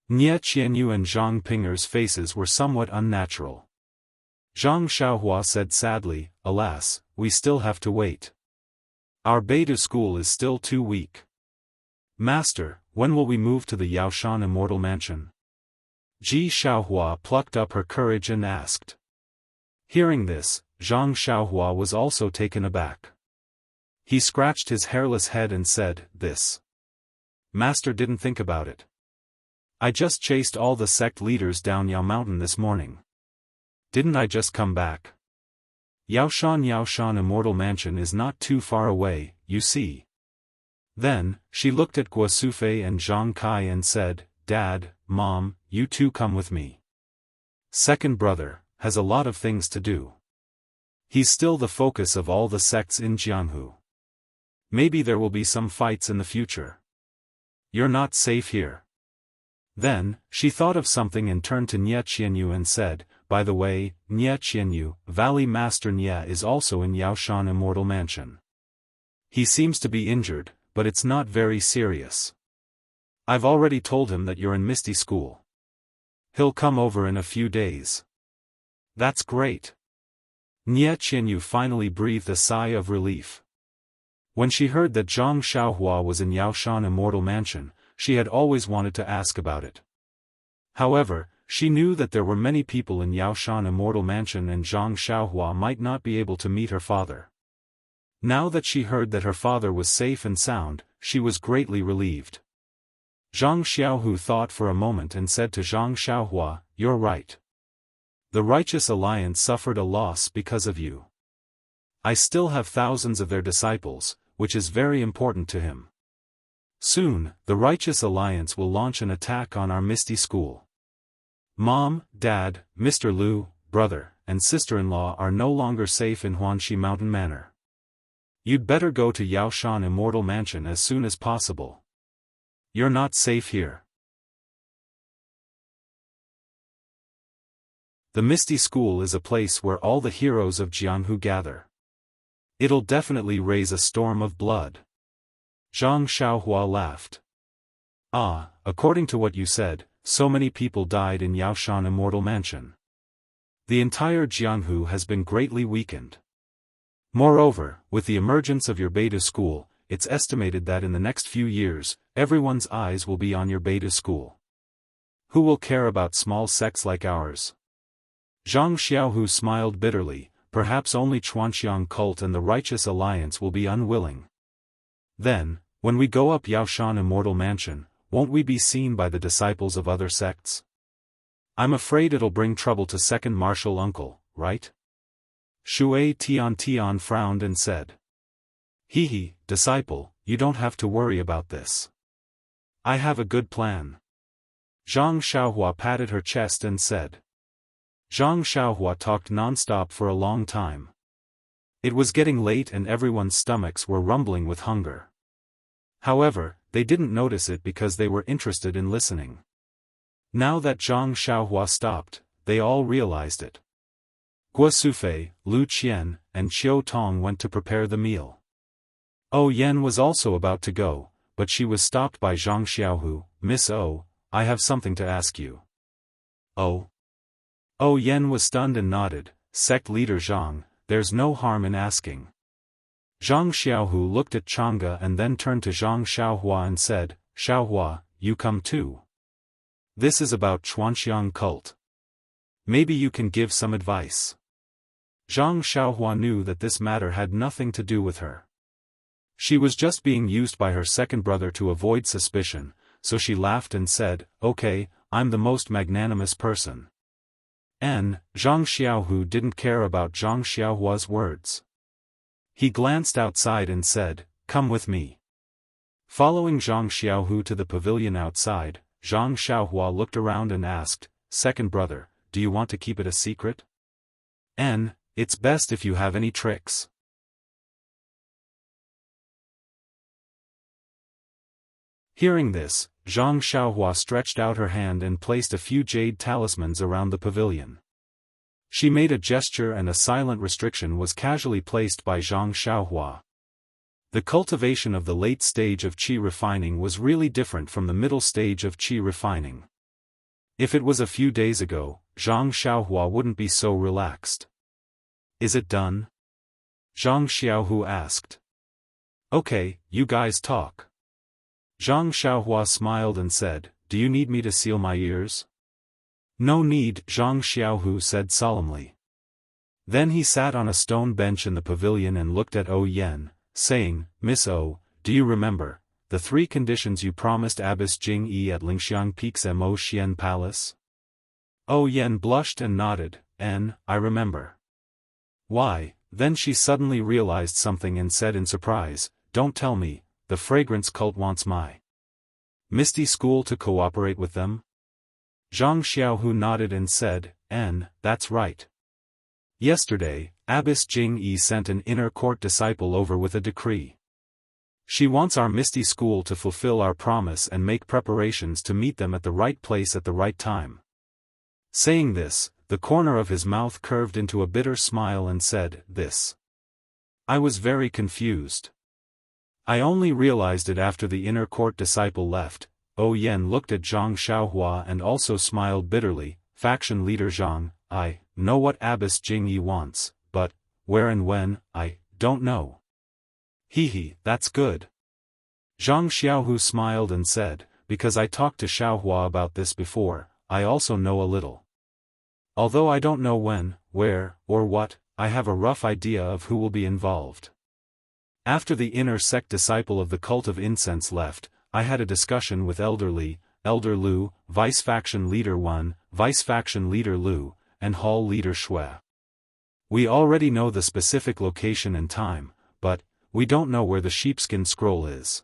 S1: Nie Qianyu and Zhang Pinger's faces were somewhat unnatural. Zhang Xiaohua said sadly, alas, we still have to wait. Our Beidou School is still too weak. Master, when will we move to the Yaoshan Immortal Mansion? Ji Xiaohua plucked up her courage and asked. Hearing this, Zhang Xiaohua was also taken aback. He scratched his hairless head and said, Master didn't think about it. I just chased all the sect leaders down Yao Mountain this morning. Didn't I just come back? Yaoshan Immortal Mansion is not too far away, you see. Then, she looked at Guo Sufei and Zhang Kai and said, Dad, Mom, you two come with me. Second brother has a lot of things to do. He's still the focus of all the sects in Jianghu. Maybe there will be some fights in the future. You're not safe here. Then, she thought of something and turned to Nie Qianyu and said, by the way, Nie Qianyu, Valley Master Nie is also in Yaoshan Immortal Mansion. He seems to be injured, but it's not very serious. I've already told him that you're in Misty School. He'll come over in a few days. That's great. Nie Qianyu finally breathed a sigh of relief. When she heard that Zhang Xiaohua was in Yaoshan Immortal Mansion, she had always wanted to ask about it. However, she knew that there were many people in Yaoshan Immortal Mansion and Zhang Xiaohua might not be able to meet her father. Now that she heard that her father was safe and sound, she was greatly relieved. Zhang Xiaohu thought for a moment and said to Zhang Xiaohua, You're right. The Righteous Alliance suffered a loss because of you. I still have thousands of their disciples, which is very important to him. Soon, the Righteous Alliance will launch an attack on our Misty School. Mom, Dad, Mr. Liu, brother, and sister-in-law are no longer safe in Huanxi Mountain Manor. You'd better go to Yaoshan Immortal Mansion as soon as possible. You're not safe here. The Misty School is a place where all the heroes of Jianghu gather. It'll definitely raise a storm of blood. Zhang Xiaohua laughed. Ah, according to what you said, so many people died in Yaoshan Immortal Mansion. The entire Jianghu has been greatly weakened. Moreover, with the emergence of your beta school, it's estimated that in the next few years, everyone's eyes will be on your beta school. Who will care about small sects like ours? Zhang Xiaohu smiled bitterly. Perhaps only Chuanxiang cult and the Righteous Alliance will be unwilling. Then, when we go up Yaoshan Immortal Mansion, won't we be seen by the disciples of other sects? I'm afraid it'll bring trouble to Second Martial Uncle, right? Shui Tian frowned and said. Hee, disciple, you don't have to worry about this. I have a good plan. Zhang Xiaohua patted her chest and said. Zhang Xiaohua talked non-stop for a long time. It was getting late and everyone's stomachs were rumbling with hunger. However, they didn't notice it because they were interested in listening. Now that Zhang Xiaohua stopped, they all realized it. Guo Sufei, Lu Qian, and Qiu Tong went to prepare the meal. O Yen was also about to go, but she was stopped by Zhang Xiaohu. Miss O, I have something to ask you. Oh? O Yen was stunned and nodded. Sect leader Zhang, there's no harm in asking. Zhang Xiaohu looked at Chang'e and then turned to Zhang Xiaohua and said, Xiaohua, you come too. This is about Chuanxiang cult. Maybe you can give some advice. Zhang Xiaohua knew that this matter had nothing to do with her. She was just being used by her second brother to avoid suspicion, so she laughed and said, okay, I'm the most magnanimous person. Zhang Xiaohu didn't care about Zhang Xiaohua's words. He glanced outside and said, come with me. Following Zhang Xiaohu to the pavilion outside, Zhang Xiaohua looked around and asked, second brother, do you want to keep it a secret? It's best if you have any tricks. Hearing this, Zhang Xiaohua stretched out her hand and placed a few jade talismans around the pavilion. She made a gesture and a silent restriction was casually placed by Zhang Xiaohua. The cultivation of the late stage of qi refining was really different from the middle stage of qi refining. If it was a few days ago, Zhang Xiaohua wouldn't be so relaxed. Is it done? Zhang Xiaohu asked. Okay, you guys talk. Zhang Xiaohua smiled and said, do you need me to seal my ears? No need, Zhang Xiaohu said solemnly. Then he sat on a stone bench in the pavilion and looked at O Yen, saying, Miss O, do you remember the 3 conditions you promised Abbess Jing Yi at Lingxiang Peak's Mo Xian Palace? O Yen blushed and nodded, I remember. Why? Then she suddenly realized something and said in surprise, don't tell me, the fragrance cult wants my Misty School to cooperate with them? Zhang Xiaohu nodded and said, that's right. Yesterday, Abbess Jing Yi sent an inner court disciple over with a decree. She wants our Misty School to fulfill our promise and make preparations to meet them at the right place at the right time. Saying this, the corner of his mouth curved into a bitter smile and said, this. I was very confused. I only realized it after the inner court disciple left. O Yen looked at Zhang Xiaohua and also smiled bitterly. Faction leader Zhang, I know what Abbess Jing Yi wants, but where and when, I don't know. That's good. Zhang Xiaohu smiled and said, because I talked to Xiaohua about this before, I also know a little. Although I don't know when, where, or what, I have a rough idea of who will be involved. After the inner sect disciple of the cult of incense left, I had a discussion with Elder Li, Elder Lu, Vice Faction Leader 1, Vice Faction Leader Lu, and Hall Leader Shui. We already know the specific location and time, but we don't know where the sheepskin scroll is.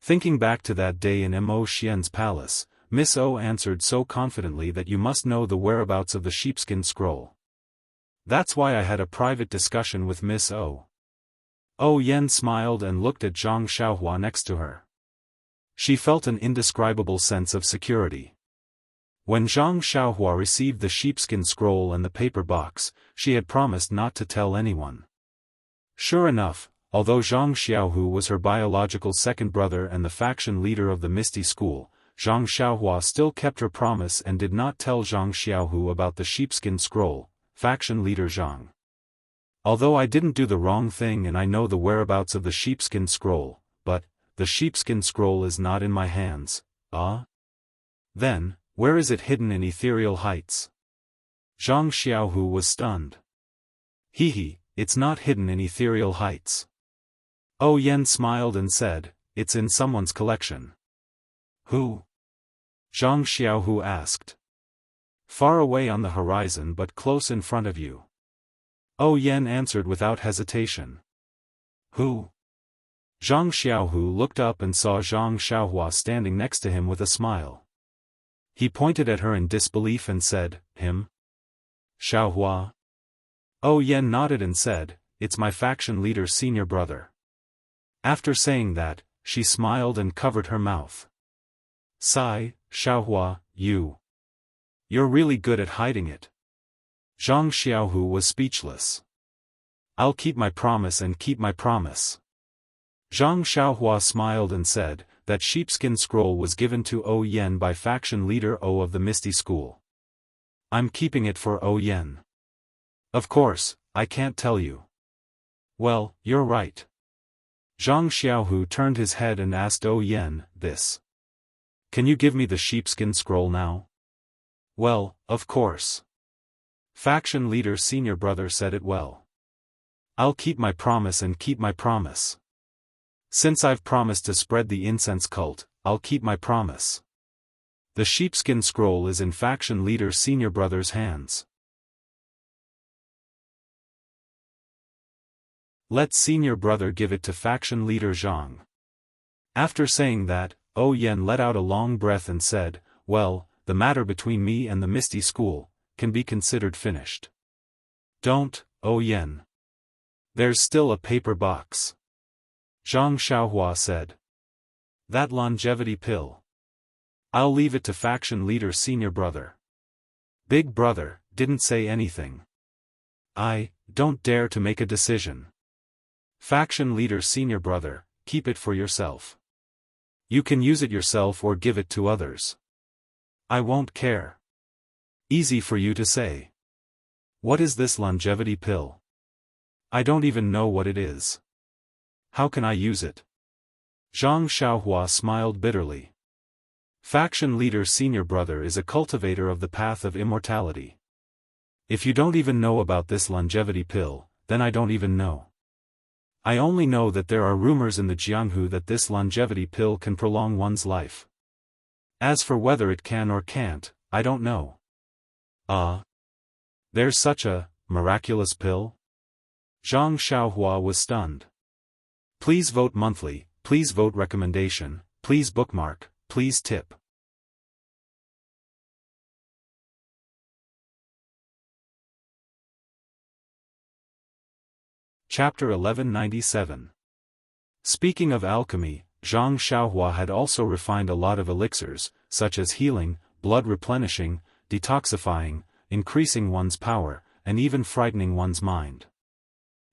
S1: Thinking back to that day in Mo Xian's palace, Miss O answered so confidently that you must know the whereabouts of the sheepskin scroll. That's why I had a private discussion with Miss O. O Yen smiled and looked at Zhang Xiaohua next to her. She felt an indescribable sense of security. When Zhang Xiaohua received the sheepskin scroll and the paper box, she had promised not to tell anyone. Sure enough, although Zhang Xiaohu was her biological second brother and the faction leader of the Misty School, Zhang Xiaohua still kept her promise and did not tell Zhang Xiaohu about the sheepskin scroll, faction leader Zhang. Although I didn't do the wrong thing and I know the whereabouts of the sheepskin scroll, but, the sheepskin scroll is not in my hands, Then, where is it hidden in ethereal heights? Zhang Xiaohu was stunned. It's not hidden in ethereal heights. O Yen smiled and said, it's in someone's collection. Who? Zhang Xiaohu asked. Far away on the horizon but close in front of you. O Yen answered without hesitation. Who? Zhang Xiaohu looked up and saw Zhang Xiaohua standing next to him with a smile. He pointed at her in disbelief and said, him? Xiaohua? O Yen nodded and said, it's my faction leader's senior brother. After saying that, she smiled and covered her mouth. Sigh, Xiaohua, you're really good at hiding it. Zhang Xiaohu was speechless. I'll keep my promise and keep my promise. Zhang Xiaohua smiled and said, that sheepskin scroll was given to O Yen by faction leader O of the Misty School. I'm keeping it for O Yen. Of course, I can't tell you. Well, you're right. Zhang Xiaohu turned his head and asked O Yen, this. Can you give me the sheepskin scroll now? Well, of course. Faction leader senior brother said it well. I'll keep my promise and keep my promise. Since I've promised to spread the incense cult, I'll keep my promise. The sheepskin scroll is in faction leader senior brother's hands. Let senior brother give it to faction leader Zhang. After saying that, O Yen let out a long breath and said, well, the matter between me and the Misty School can be considered finished. Don't, O Yen. There's still a paper box. Zhang Xiaohua said. That longevity pill. I'll leave it to faction leader senior brother. Big brother didn't say anything. I don't dare to make a decision. Faction leader senior brother, keep it for yourself. You can use it yourself or give it to others. I won't care. Easy for you to say. What is this longevity pill? I don't even know what it is. How can I use it? Zhang Xiaohua smiled bitterly. Faction leader senior brother is a cultivator of the path of immortality. If you don't even know about this longevity pill, then I don't even know. I only know that there are rumors in the Jianghu that this longevity pill can prolong one's life. As for whether it can or can't, I don't know. There's such a miraculous pill? Zhang Xiaohua was stunned. Please vote monthly, please vote recommendation, please bookmark, please tip. Chapter 1197. Speaking of alchemy, Zhang Xiaohua had also refined a lot of elixirs, such as healing, blood replenishing, detoxifying, increasing one's power, and even frightening one's mind.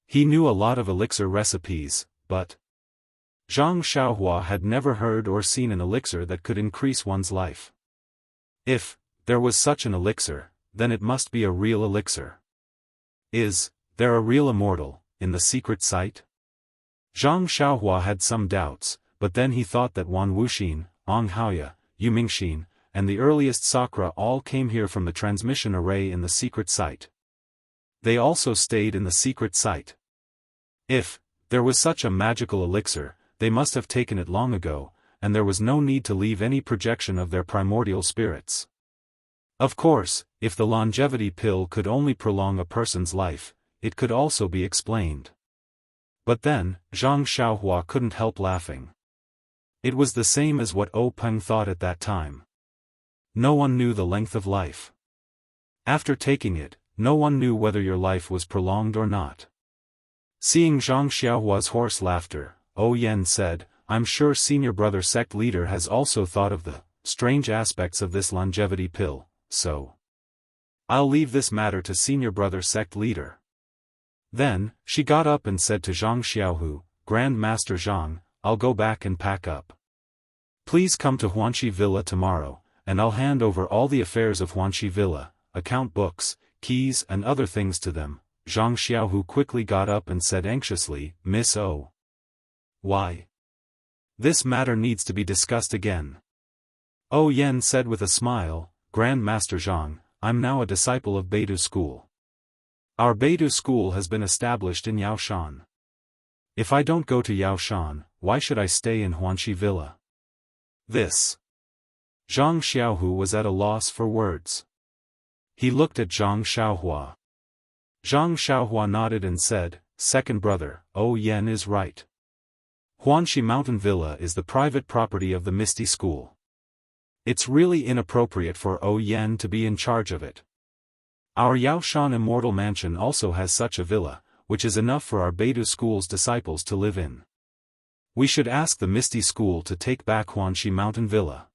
S1: He knew a lot of elixir recipes, but Zhang Xiaohua had never heard or seen an elixir that could increase one's life. If there was such an elixir, then it must be a real elixir. Is there a real immortal in the secret site? Zhang Xiaohua had some doubts, but then he thought that Wan Wuxin, Ong Haoya, Yu Mingxin, and the earliest Sakura all came here from the transmission array in the secret site. They also stayed in the secret site. If there was such a magical elixir, they must have taken it long ago, and there was no need to leave any projection of their primordial spirits. Of course, if the longevity pill could only prolong a person's life, it could also be explained. But then, Zhang Xiaohua couldn't help laughing. It was the same as what O Peng thought at that time. No one knew the length of life. After taking it, no one knew whether your life was prolonged or not. Seeing Zhang Xiaohua's hoarse laughter, O Yen said, I'm sure senior brother sect leader has also thought of the strange aspects of this longevity pill, so I'll leave this matter to senior brother sect leader. Then, she got up and said to Zhang Xiaohu, Grand Master Zhang, I'll go back and pack up. Please come to Huanxi Villa tomorrow, and I'll hand over all the affairs of Huanxi Villa, account books, keys and other things to them. Zhang Xiaohu quickly got up and said anxiously, Miss O. Why? This matter needs to be discussed again. O Yen said with a smile, Grand Master Zhang, I'm now a disciple of Beidou School. Our Beidou School has been established in Yaoshan. If I don't go to Yaoshan, why should I stay in Huanxi Villa? This. Zhang Xiaohu was at a loss for words. He looked at Zhang Xiaohua. Zhang Xiaohua nodded and said, Second brother, O Yen is right. Huanxi Mountain Villa is the private property of the Misty School. It's really inappropriate for O Yen to be in charge of it. Our Yaoshan Immortal Mansion also has such a villa, which is enough for our Beidou School's disciples to live in. We should ask the Misty School to take back Huanxi Mountain Villa.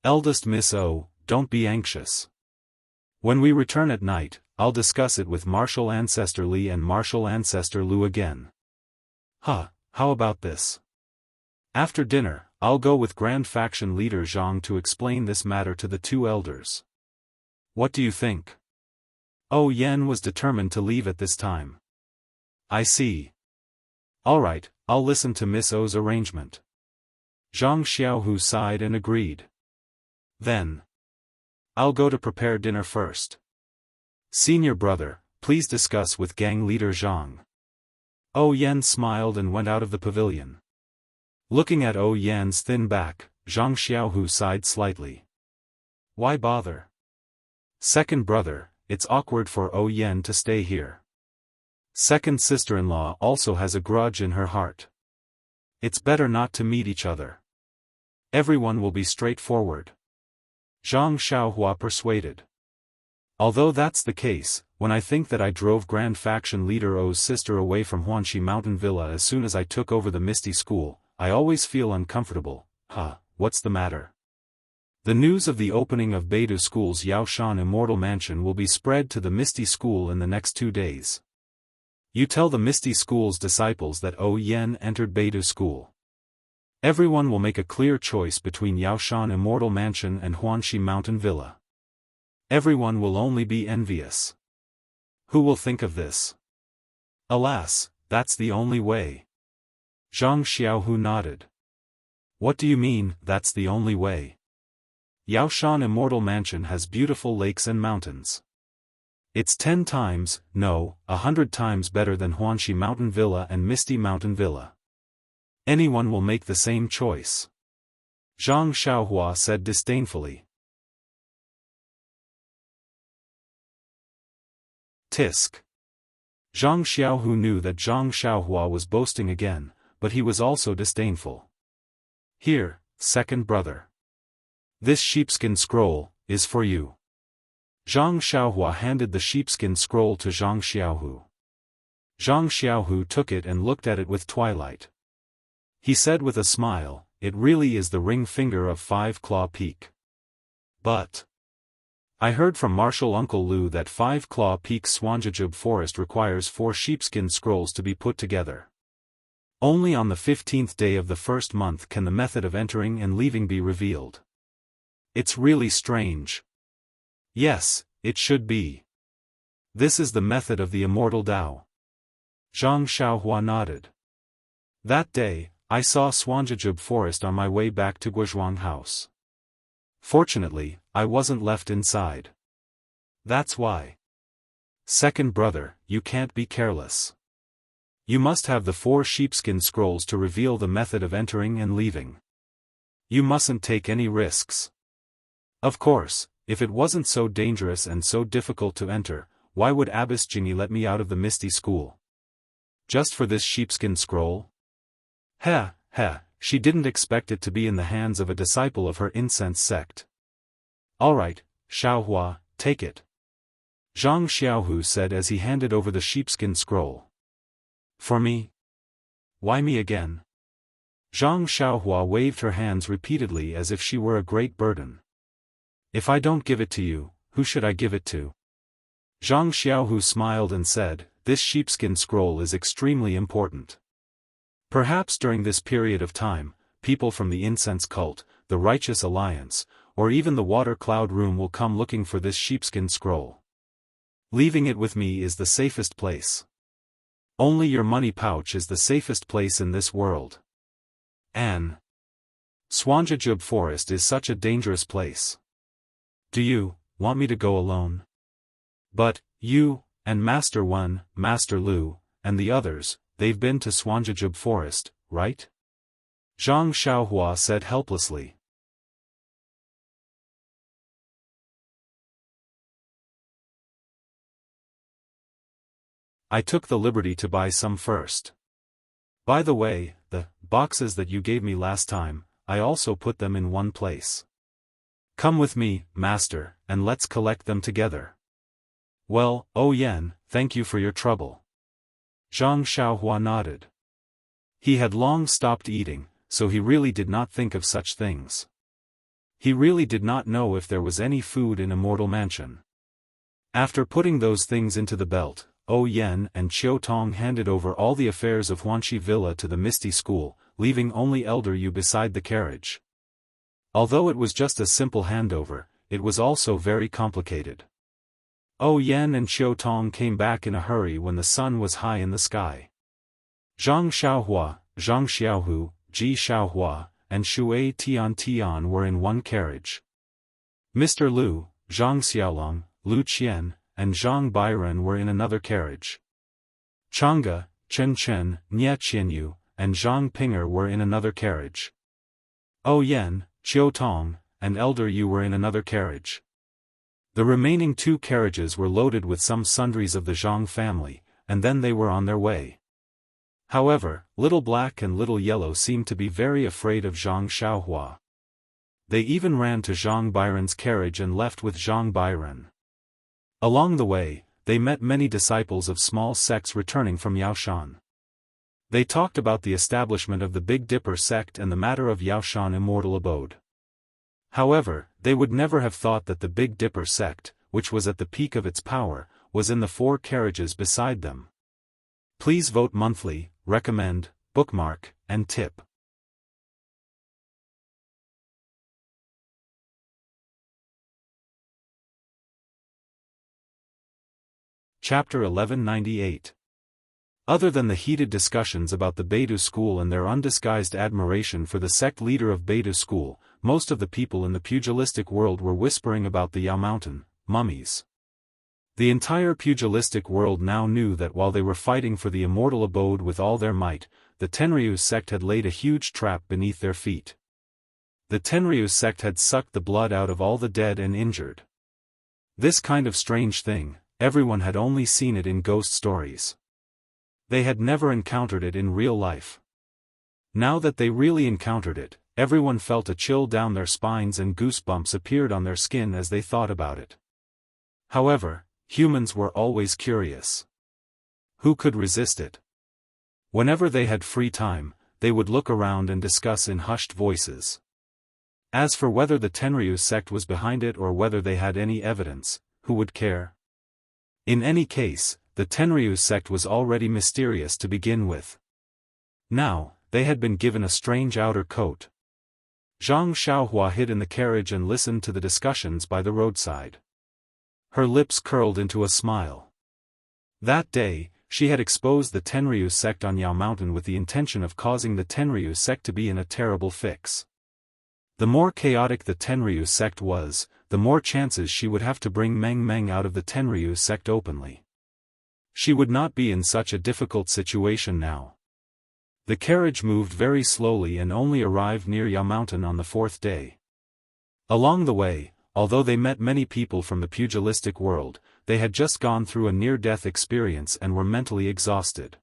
S1: Eldest Miss O, don't be anxious. When we return at night, I'll discuss it with Martial Ancestor Li and Martial Ancestor Lu again. How about this? After dinner, I'll go with Grand Faction Leader Zhang to explain this matter to the two elders. What do you think? O Yen was determined to leave at this time. I see. Alright, I'll listen to Miss O's arrangement. Zhang Xiaohu sighed and agreed. Then, I'll go to prepare dinner first. Senior brother, please discuss with gang leader Zhang. O Yen smiled and went out of the pavilion. Looking at O Yen's thin back, Zhang Xiaohu sighed slightly. Why bother? Second brother, it's awkward for O Yen to stay here. Second sister-in-law also has a grudge in her heart. It's better not to meet each other. Everyone will be straightforward. Zhang Xiaohua persuaded. Although that's the case, when I think that I drove Grand Faction Leader O's sister away from Huanxi Mountain Villa as soon as I took over the Misty School, I always feel uncomfortable. What's the matter? The news of the opening of Beidou School's Yaoshan Immortal Mansion will be spread to the Misty School in the next 2 days. You tell the Misty School's disciples that O Yen entered Beidou School. Everyone will make a clear choice between Yaoshan Immortal Mansion and Huanxi Mountain Villa. Everyone will only be envious. Who will think of this? Alas, that's the only way. Zhang Xiaohu nodded. What do you mean, that's the only way? Yaoshan Immortal Mansion has beautiful lakes and mountains. It's 10 times, no, 100 times better than Huanxi Mountain Villa and Misty Mountain Villa. Anyone will make the same choice. Zhang Xiaohua said disdainfully. Tisk. Zhang Xiaohu knew that Zhang Xiaohua was boasting again, but he was also disdainful. Here, second brother. This sheepskin scroll is for you. Zhang Xiaohua handed the sheepskin scroll to Zhang Xiaohu. Zhang Xiaohu took it and looked at it with twilight. He said with a smile, it really is the ring finger of Five Claw Peak. But I heard from Martial Uncle Lu that Five Claw Peak's Swanjajub forest requires 4 sheepskin scrolls to be put together. Only on the 15th day of the first month can the method of entering and leaving be revealed. It's really strange. Yes, it should be. This is the method of the immortal Tao. Zhang Xiaohua nodded. That day, I saw Swanjajub forest on my way back to Guozhuang House. Fortunately, I wasn't left inside. That's why. Second brother, you can't be careless. You must have the 4 sheepskin scrolls to reveal the method of entering and leaving. You mustn't take any risks. Of course, if it wasn't so dangerous and so difficult to enter, why would Abbess Jingy let me out of the Misty School? Just for this sheepskin scroll? she didn't expect it to be in the hands of a disciple of her incense sect. "All right, Xiaohua, take it," Zhang Xiaohu said as he handed over the sheepskin scroll. "For me? Why me again?" Zhang Xiaohua waved her hands repeatedly as if she were a great burden. "If I don't give it to you, who should I give it to?" Zhang Xiaohu smiled and said, "This sheepskin scroll is extremely important. Perhaps during this period of time, people from the incense cult, the Righteous Alliance, or even the Water Cloud Room will come looking for this sheepskin scroll. Leaving it with me is the safest place. Only your money pouch is the safest place in this world. An Swanjajub forest is such a dangerous place. Do you want me to go alone? But, you, and Master Wen, Master Lu, and the others, they've been to Swanjajub forest, right?" Zhang Xiaohua said helplessly. "I took the liberty to buy some first. By the way, the boxes that you gave me last time, I also put them in one place. Come with me, Master, and let's collect them together." "Well, oh Yan, thank you for your trouble." Zhang Xiaohua nodded. He had long stopped eating, so he really did not think of such things. He really did not know if there was any food in Immortal Mansion. After putting those things into the belt, O Yen and Qiu Tong handed over all the affairs of Huanxi Villa to the Misty School, leaving only Elder Yu beside the carriage. Although it was just a simple handover, it was also very complicated. O Yen and Qiu Tong came back in a hurry when the sun was high in the sky. Zhang Xiaohua, Zhang Xiaohu, Ji Xiaohua, and Shui Tian were in one carriage. Mr. Lu, Zhang Xiaolong, Lu Qian, and Zhang Bairen were in another carriage. Chang'e, Chen Chen, Nie Qianyu, and Zhang Pinger were in another carriage. O Yen, Qiu Tong, and Elder Yu were in another carriage. The remaining two carriages were loaded with some sundries of the Zhang family, and then they were on their way. However, Little Black and Little Yellow seemed to be very afraid of Zhang Xiaohua. They even ran to Zhang Bairen's carriage and left with Zhang Bairen. Along the way, they met many disciples of small sects returning from Yaoshan. They talked about the establishment of the Big Dipper sect and the matter of Yaoshan Immortal Abode. However, they would never have thought that the Big Dipper sect, which was at the peak of its power, was in the four carriages beside them. Please vote monthly, recommend, bookmark, and tip. Chapter 1198. Other than the heated discussions about the Beidou school and their undisguised admiration for the sect leader of Beidou school, most of the people in the pugilistic world were whispering about the Yao Mountain mummies. The entire pugilistic world now knew that while they were fighting for the immortal abode with all their might, the Tenryu sect had laid a huge trap beneath their feet. The Tenryu sect had sucked the blood out of all the dead and injured. This kind of strange thing, everyone had only seen it in ghost stories. They had never encountered it in real life. Now that they really encountered it, everyone felt a chill down their spines and goosebumps appeared on their skin as they thought about it. However, humans were always curious. Who could resist it? Whenever they had free time, they would look around and discuss in hushed voices. As for whether the Tenryu sect was behind it or whether they had any evidence, who would care? In any case, the Tenryu sect was already mysterious to begin with. Now, they had been given a strange outer coat. Zhang Xiaohua hid in the carriage and listened to the discussions by the roadside. Her lips curled into a smile. That day, she had exposed the Tenryu sect on Yao Mountain with the intention of causing the Tenryu sect to be in a terrible fix. The more chaotic the Tenryu sect was, the more chances she would have to bring Meng Meng out of the Tenryu sect openly. She would not be in such a difficult situation now. The carriage moved very slowly and only arrived near Yao Mountain on the fourth day. Along the way, although they met many people from the pugilistic world, they had just gone through a near-death experience and were mentally exhausted.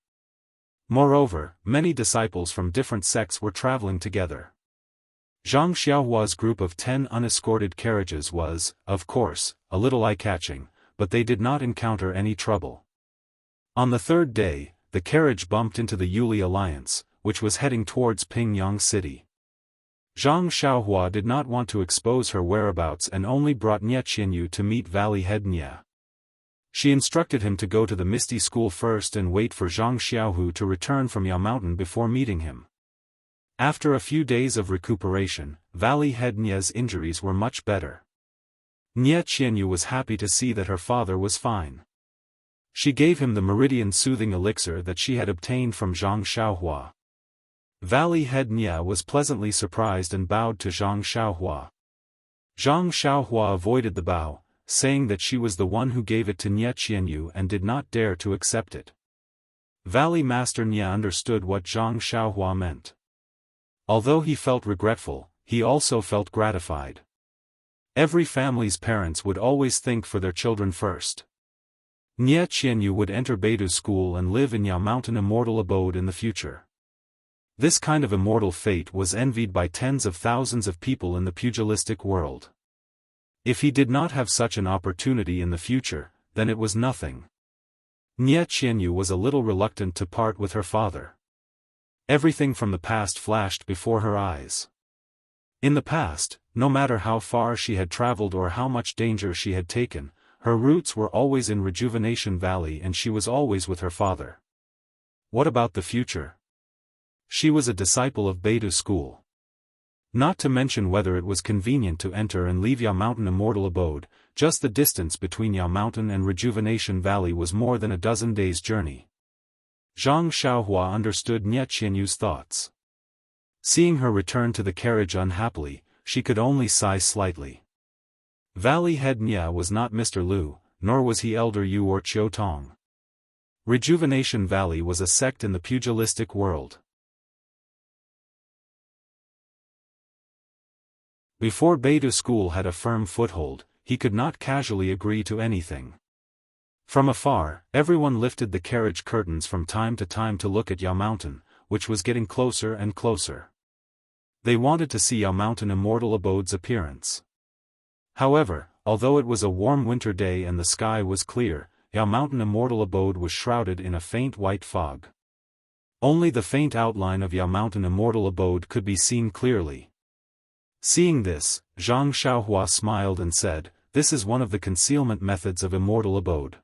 S1: Moreover, many disciples from different sects were traveling together. Zhang Xiaohua's group of 10 unescorted carriages was, of course, a little eye-catching, but they did not encounter any trouble. On the third day, the carriage bumped into the Yuli Alliance, which was heading towards Pingyang City. Zhang Xiaohua did not want to expose her whereabouts and only brought Nie Qianyu to meet Valley Head Nie. She instructed him to go to the Misty School first and wait for Zhang Xiaohu to return from Yao Mountain before meeting him. After a few days of recuperation, Valley Head Nie's injuries were much better. Nie Qianyu was happy to see that her father was fine. She gave him the meridian soothing elixir that she had obtained from Zhang Xiaohua. Valley Head Nie was pleasantly surprised and bowed to Zhang Xiaohua. Zhang Xiaohua avoided the bow, saying that she was the one who gave it to Nie Qianyu and did not dare to accept it. Valley Master Nie understood what Zhang Xiaohua meant. Although he felt regretful, he also felt gratified. Every family's parents would always think for their children first. Nie Qianyu would enter Beidou school and live in Yao Mountain immortal abode in the future. This kind of immortal fate was envied by tens of thousands of people in the pugilistic world. If he did not have such an opportunity in the future, then it was nothing. Nie Qianyu was a little reluctant to part with her father. Everything from the past flashed before her eyes. In the past, no matter how far she had traveled or how much danger she had taken, her roots were always in Rejuvenation Valley and she was always with her father. What about the future? She was a disciple of Beidou school. Not to mention whether it was convenient to enter and leave Yao Mountain immortal abode, just the distance between Yao Mountain and Rejuvenation Valley was more than a dozen days' journey. Zhang Xiaohua understood Nie Qianyu's thoughts. Seeing her return to the carriage unhappily, she could only sigh slightly. Valley Head Nie was not Mr. Lu, nor was he Elder Yu or Chiu Tong. Rejuvenation Valley was a sect in the pugilistic world. Before Beidou school had a firm foothold, he could not casually agree to anything. From afar, everyone lifted the carriage curtains from time to time to look at Yao Mountain, which was getting closer and closer. They wanted to see Yao Mountain immortal abode's appearance. However, although it was a warm winter day and the sky was clear, Yao Mountain immortal abode was shrouded in a faint white fog. Only the faint outline of Yao Mountain immortal abode could be seen clearly. Seeing this, Zhang Xiaohua smiled and said, "This is one of the concealment methods of immortal abode."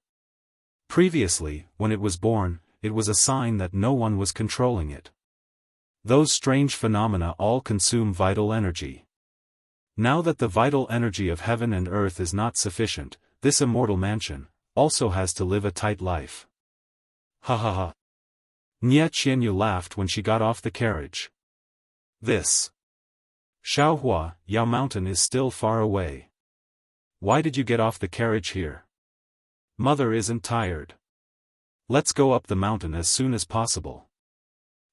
S1: Previously, when it was born, it was a sign that no one was controlling it. Those strange phenomena all consume vital energy. Now that the vital energy of heaven and earth is not sufficient, this immortal mansion also has to live a tight life. Ha ha ha. Nie Qianyu laughed when she got off the carriage. This. Xiaohua, Yao Mountain is still far away. Why did you get off the carriage here? Mother isn't tired. Let's go up the mountain as soon as possible.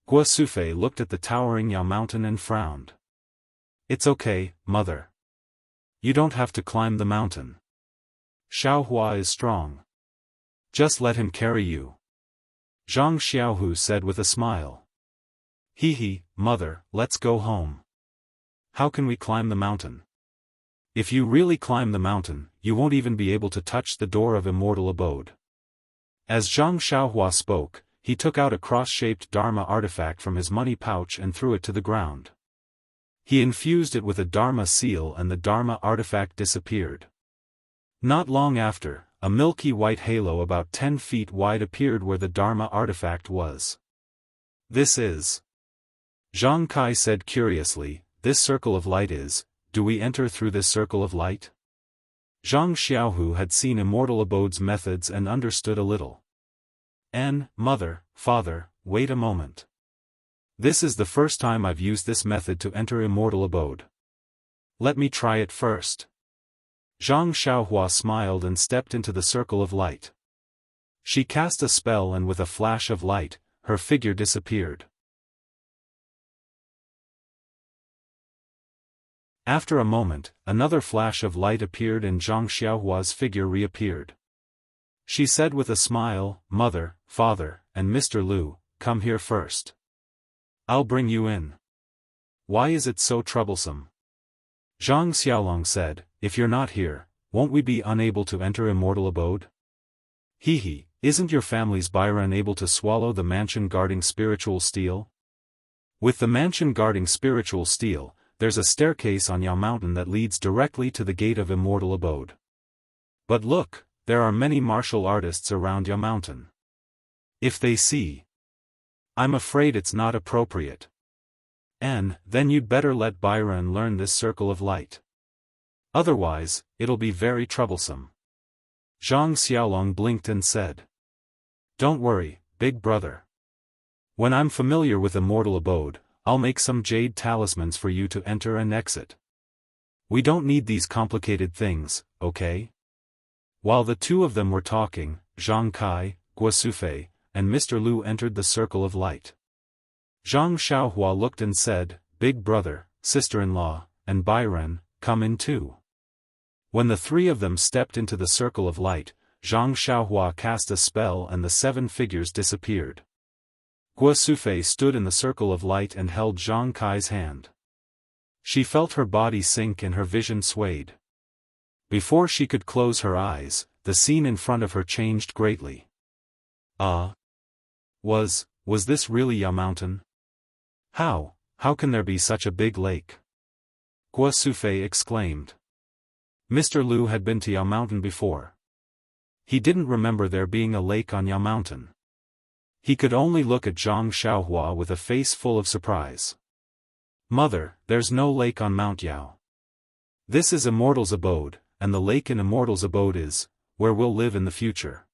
S1: Guo Sufei looked at the towering Yao Mountain and frowned. It's okay, mother. You don't have to climb the mountain. Xiaohua is strong. Just let him carry you. Zhang Xiaohu said with a smile. Hee, mother, let's go home. How can we climb the mountain? If you really climb the mountain, you won't even be able to touch the door of immortal abode. As Zhang Xiaohua spoke, he took out a cross-shaped Dharma artifact from his money pouch and threw it to the ground. He infused it with a Dharma seal and the Dharma artifact disappeared. Not long after, a milky white halo about 10 feet wide appeared where the Dharma artifact was. This is. Zhang Kai said curiously, this circle of light is, do we enter through this circle of light? Zhang Xiaohu had seen immortal abode's methods and understood a little. Mother, father, wait a moment. This is the first time I've used this method to enter immortal abode. Let me try it first. Zhang Xiaohua smiled and stepped into the circle of light. She cast a spell and with a flash of light, her figure disappeared. After a moment, another flash of light appeared and Zhang Xiaohua's figure reappeared. She said with a smile, Mother, Father, and Mr. Lu, come here first. I'll bring you in. Why is it so troublesome? Zhang Xiaolong said, if you're not here, won't we be unable to enter immortal abode? He, isn't your family's Byron able to swallow the mansion guarding spiritual steel? With the mansion guarding spiritual steel, there's a staircase on Yao Mountain that leads directly to the gate of immortal abode. But look, there are many martial artists around Yao Mountain. If they see, I'm afraid it's not appropriate. And then you'd better let Byron learn this circle of light. Otherwise, it'll be very troublesome. Zhang Xiaolong blinked and said, don't worry, big brother. When I'm familiar with immortal abode, I'll make some jade talismans for you to enter and exit. We don't need these complicated things, okay? While the two of them were talking, Zhang Kai, Guo Sufei, and Mr. Lu entered the circle of light. Zhang Xiaohua looked and said, big brother, sister-in-law, and Byron, come in too. When the three of them stepped into the circle of light, Zhang Xiaohua cast a spell and the 7 figures disappeared. Guo Sufei stood in the circle of light and held Zhang Kai's hand. She felt her body sink and her vision swayed. Before she could close her eyes, the scene in front of her changed greatly. Was this really Yao Mountain? How can there be such a big lake? Guo Sufei exclaimed. Mr. Lu had been to Yao Mountain before. He didn't remember there being a lake on Yao Mountain. He could only look at Zhang Xiaohua with a face full of surprise. Mother, there's no lake on Mount Yao. This is Immortal's abode, and the lake in Immortal's abode is where we'll live in the future.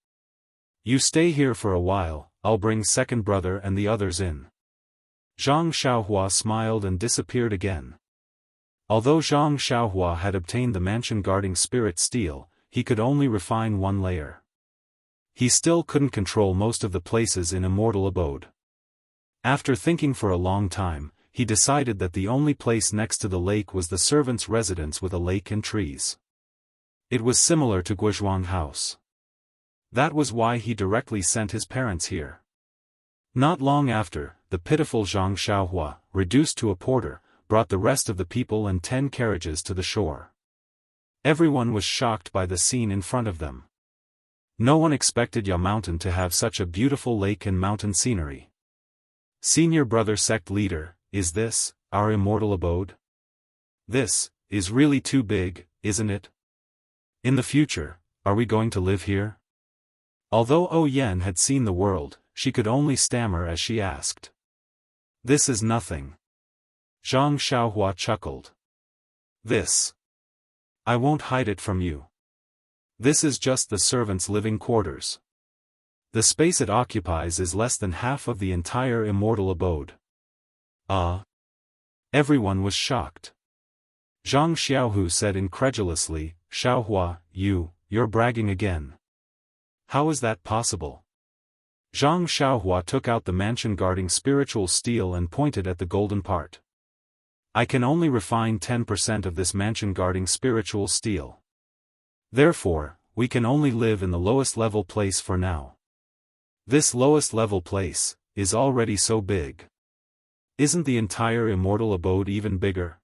S1: You stay here for a while, I'll bring second brother and the others in. Zhang Xiaohua smiled and disappeared again. Although Zhang Xiaohua had obtained the mansion guarding spirit steel, he could only refine one layer. He still couldn't control most of the places in immortal abode. After thinking for a long time, he decided that the only place next to the lake was the servant's residence with a lake and trees. It was similar to Guozhuang House. That was why he directly sent his parents here. Not long after, the pitiful Zhang Xiaohua, reduced to a porter, brought the rest of the people and 10 carriages to the shore. Everyone was shocked by the scene in front of them. No one expected Yao Mountain to have such a beautiful lake and mountain scenery. Senior brother sect leader, is this our immortal abode? This is really too big, isn't it? In the future, are we going to live here? Although O Yen had seen the world, she could only stammer as she asked. This is nothing. Zhang Xiaohua chuckled. I won't hide it from you. This is just the servants' living quarters. The space it occupies is less than half of the entire immortal abode. Everyone was shocked. Zhang Xiaohu said incredulously, Xiaohua, you're bragging again. How is that possible? Zhang Xiaohua took out the mansion guarding spiritual steel and pointed at the golden part. I can only refine 10% of this mansion guarding spiritual steel. Therefore, we can only live in the lowest level place for now. This lowest level place is already so big. Isn't the entire immortal abode even bigger?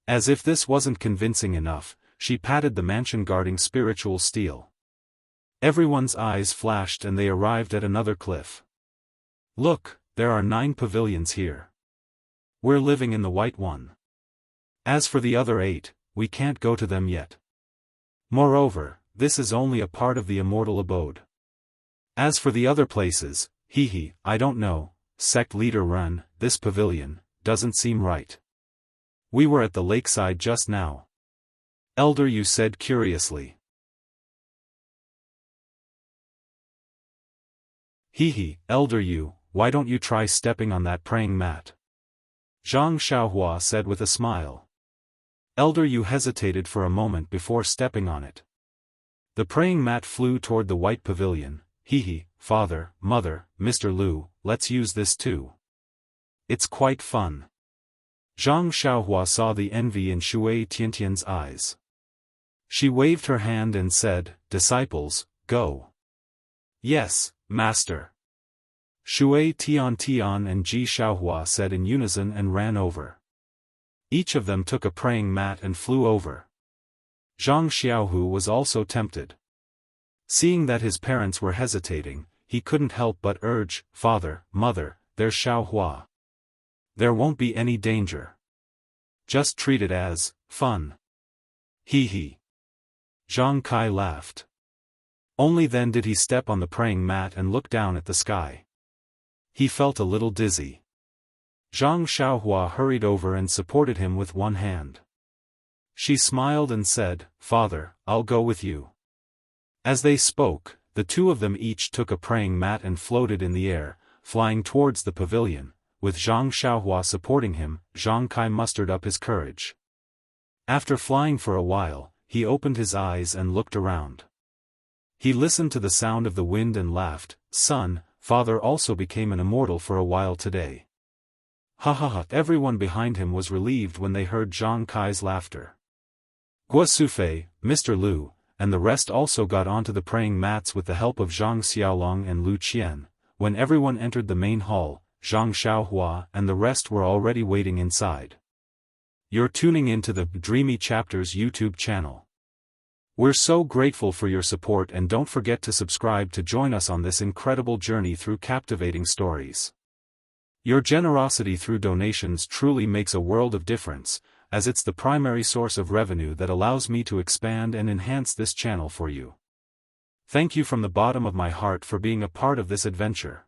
S1: As if this wasn't convincing enough, she patted the mansion guarding spiritual steel. Everyone's eyes flashed and they arrived at another cliff. Look, there are 9 pavilions here. We're living in the white one. As for the other 8, we can't go to them yet. Moreover, this is only a part of the immortal abode. As for the other places, I don't know, sect leader Ren, this pavilion doesn't seem right. We were at the lakeside just now. Elder Yu said curiously. Elder Yu, why don't you try stepping on that praying mat? Zhang Xiaohua said with a smile. Elder Yu hesitated for a moment before stepping on it. The praying mat flew toward the white pavilion. Father, mother, Mr. Lu, let's use this too. It's quite fun. Zhang Xiaohua saw the envy in Shui Tiantian's eyes. She waved her hand and said, disciples, go. Yes, master. Shui Tian Tian and Ji Xiaohua said in unison and ran over. Each of them took a praying mat and flew over. Zhang Xiaohu was also tempted. Seeing that his parents were hesitating, he couldn't help but urge, "Father, Mother, there's Xiaohua. There won't be any danger. Just treat it as fun." Hee hee. Zhang Kai laughed. Only then did he step on the praying mat and look down at the sky. He felt a little dizzy. Zhang Xiaohua hurried over and supported him with one hand. She smiled and said, "Father, I'll go with you." As they spoke, the two of them each took a praying mat and floated in the air, flying towards the pavilion. With Zhang Xiaohua supporting him, Zhang Kai mustered up his courage. After flying for a while, he opened his eyes and looked around. He listened to the sound of the wind and laughed. "Son, Father also became an immortal for a while today." Ha ha ha! Everyone behind him was relieved when they heard Zhang Kai's laughter. Guo Sufei, Mr. Liu, and the rest also got onto the praying mats with the help of Zhang Xiaolong and Lu Qian. When everyone entered the main hall, Zhang Xiaohua and the rest were already waiting inside. You're tuning into the Dreamy Chapters YouTube channel. We're so grateful for your support, and don't forget to subscribe to join us on this incredible journey through captivating stories. Your generosity through donations truly makes a world of difference, as it's the primary source of revenue that allows me to expand and enhance this channel for you. Thank you from the bottom of my heart for being a part of this adventure.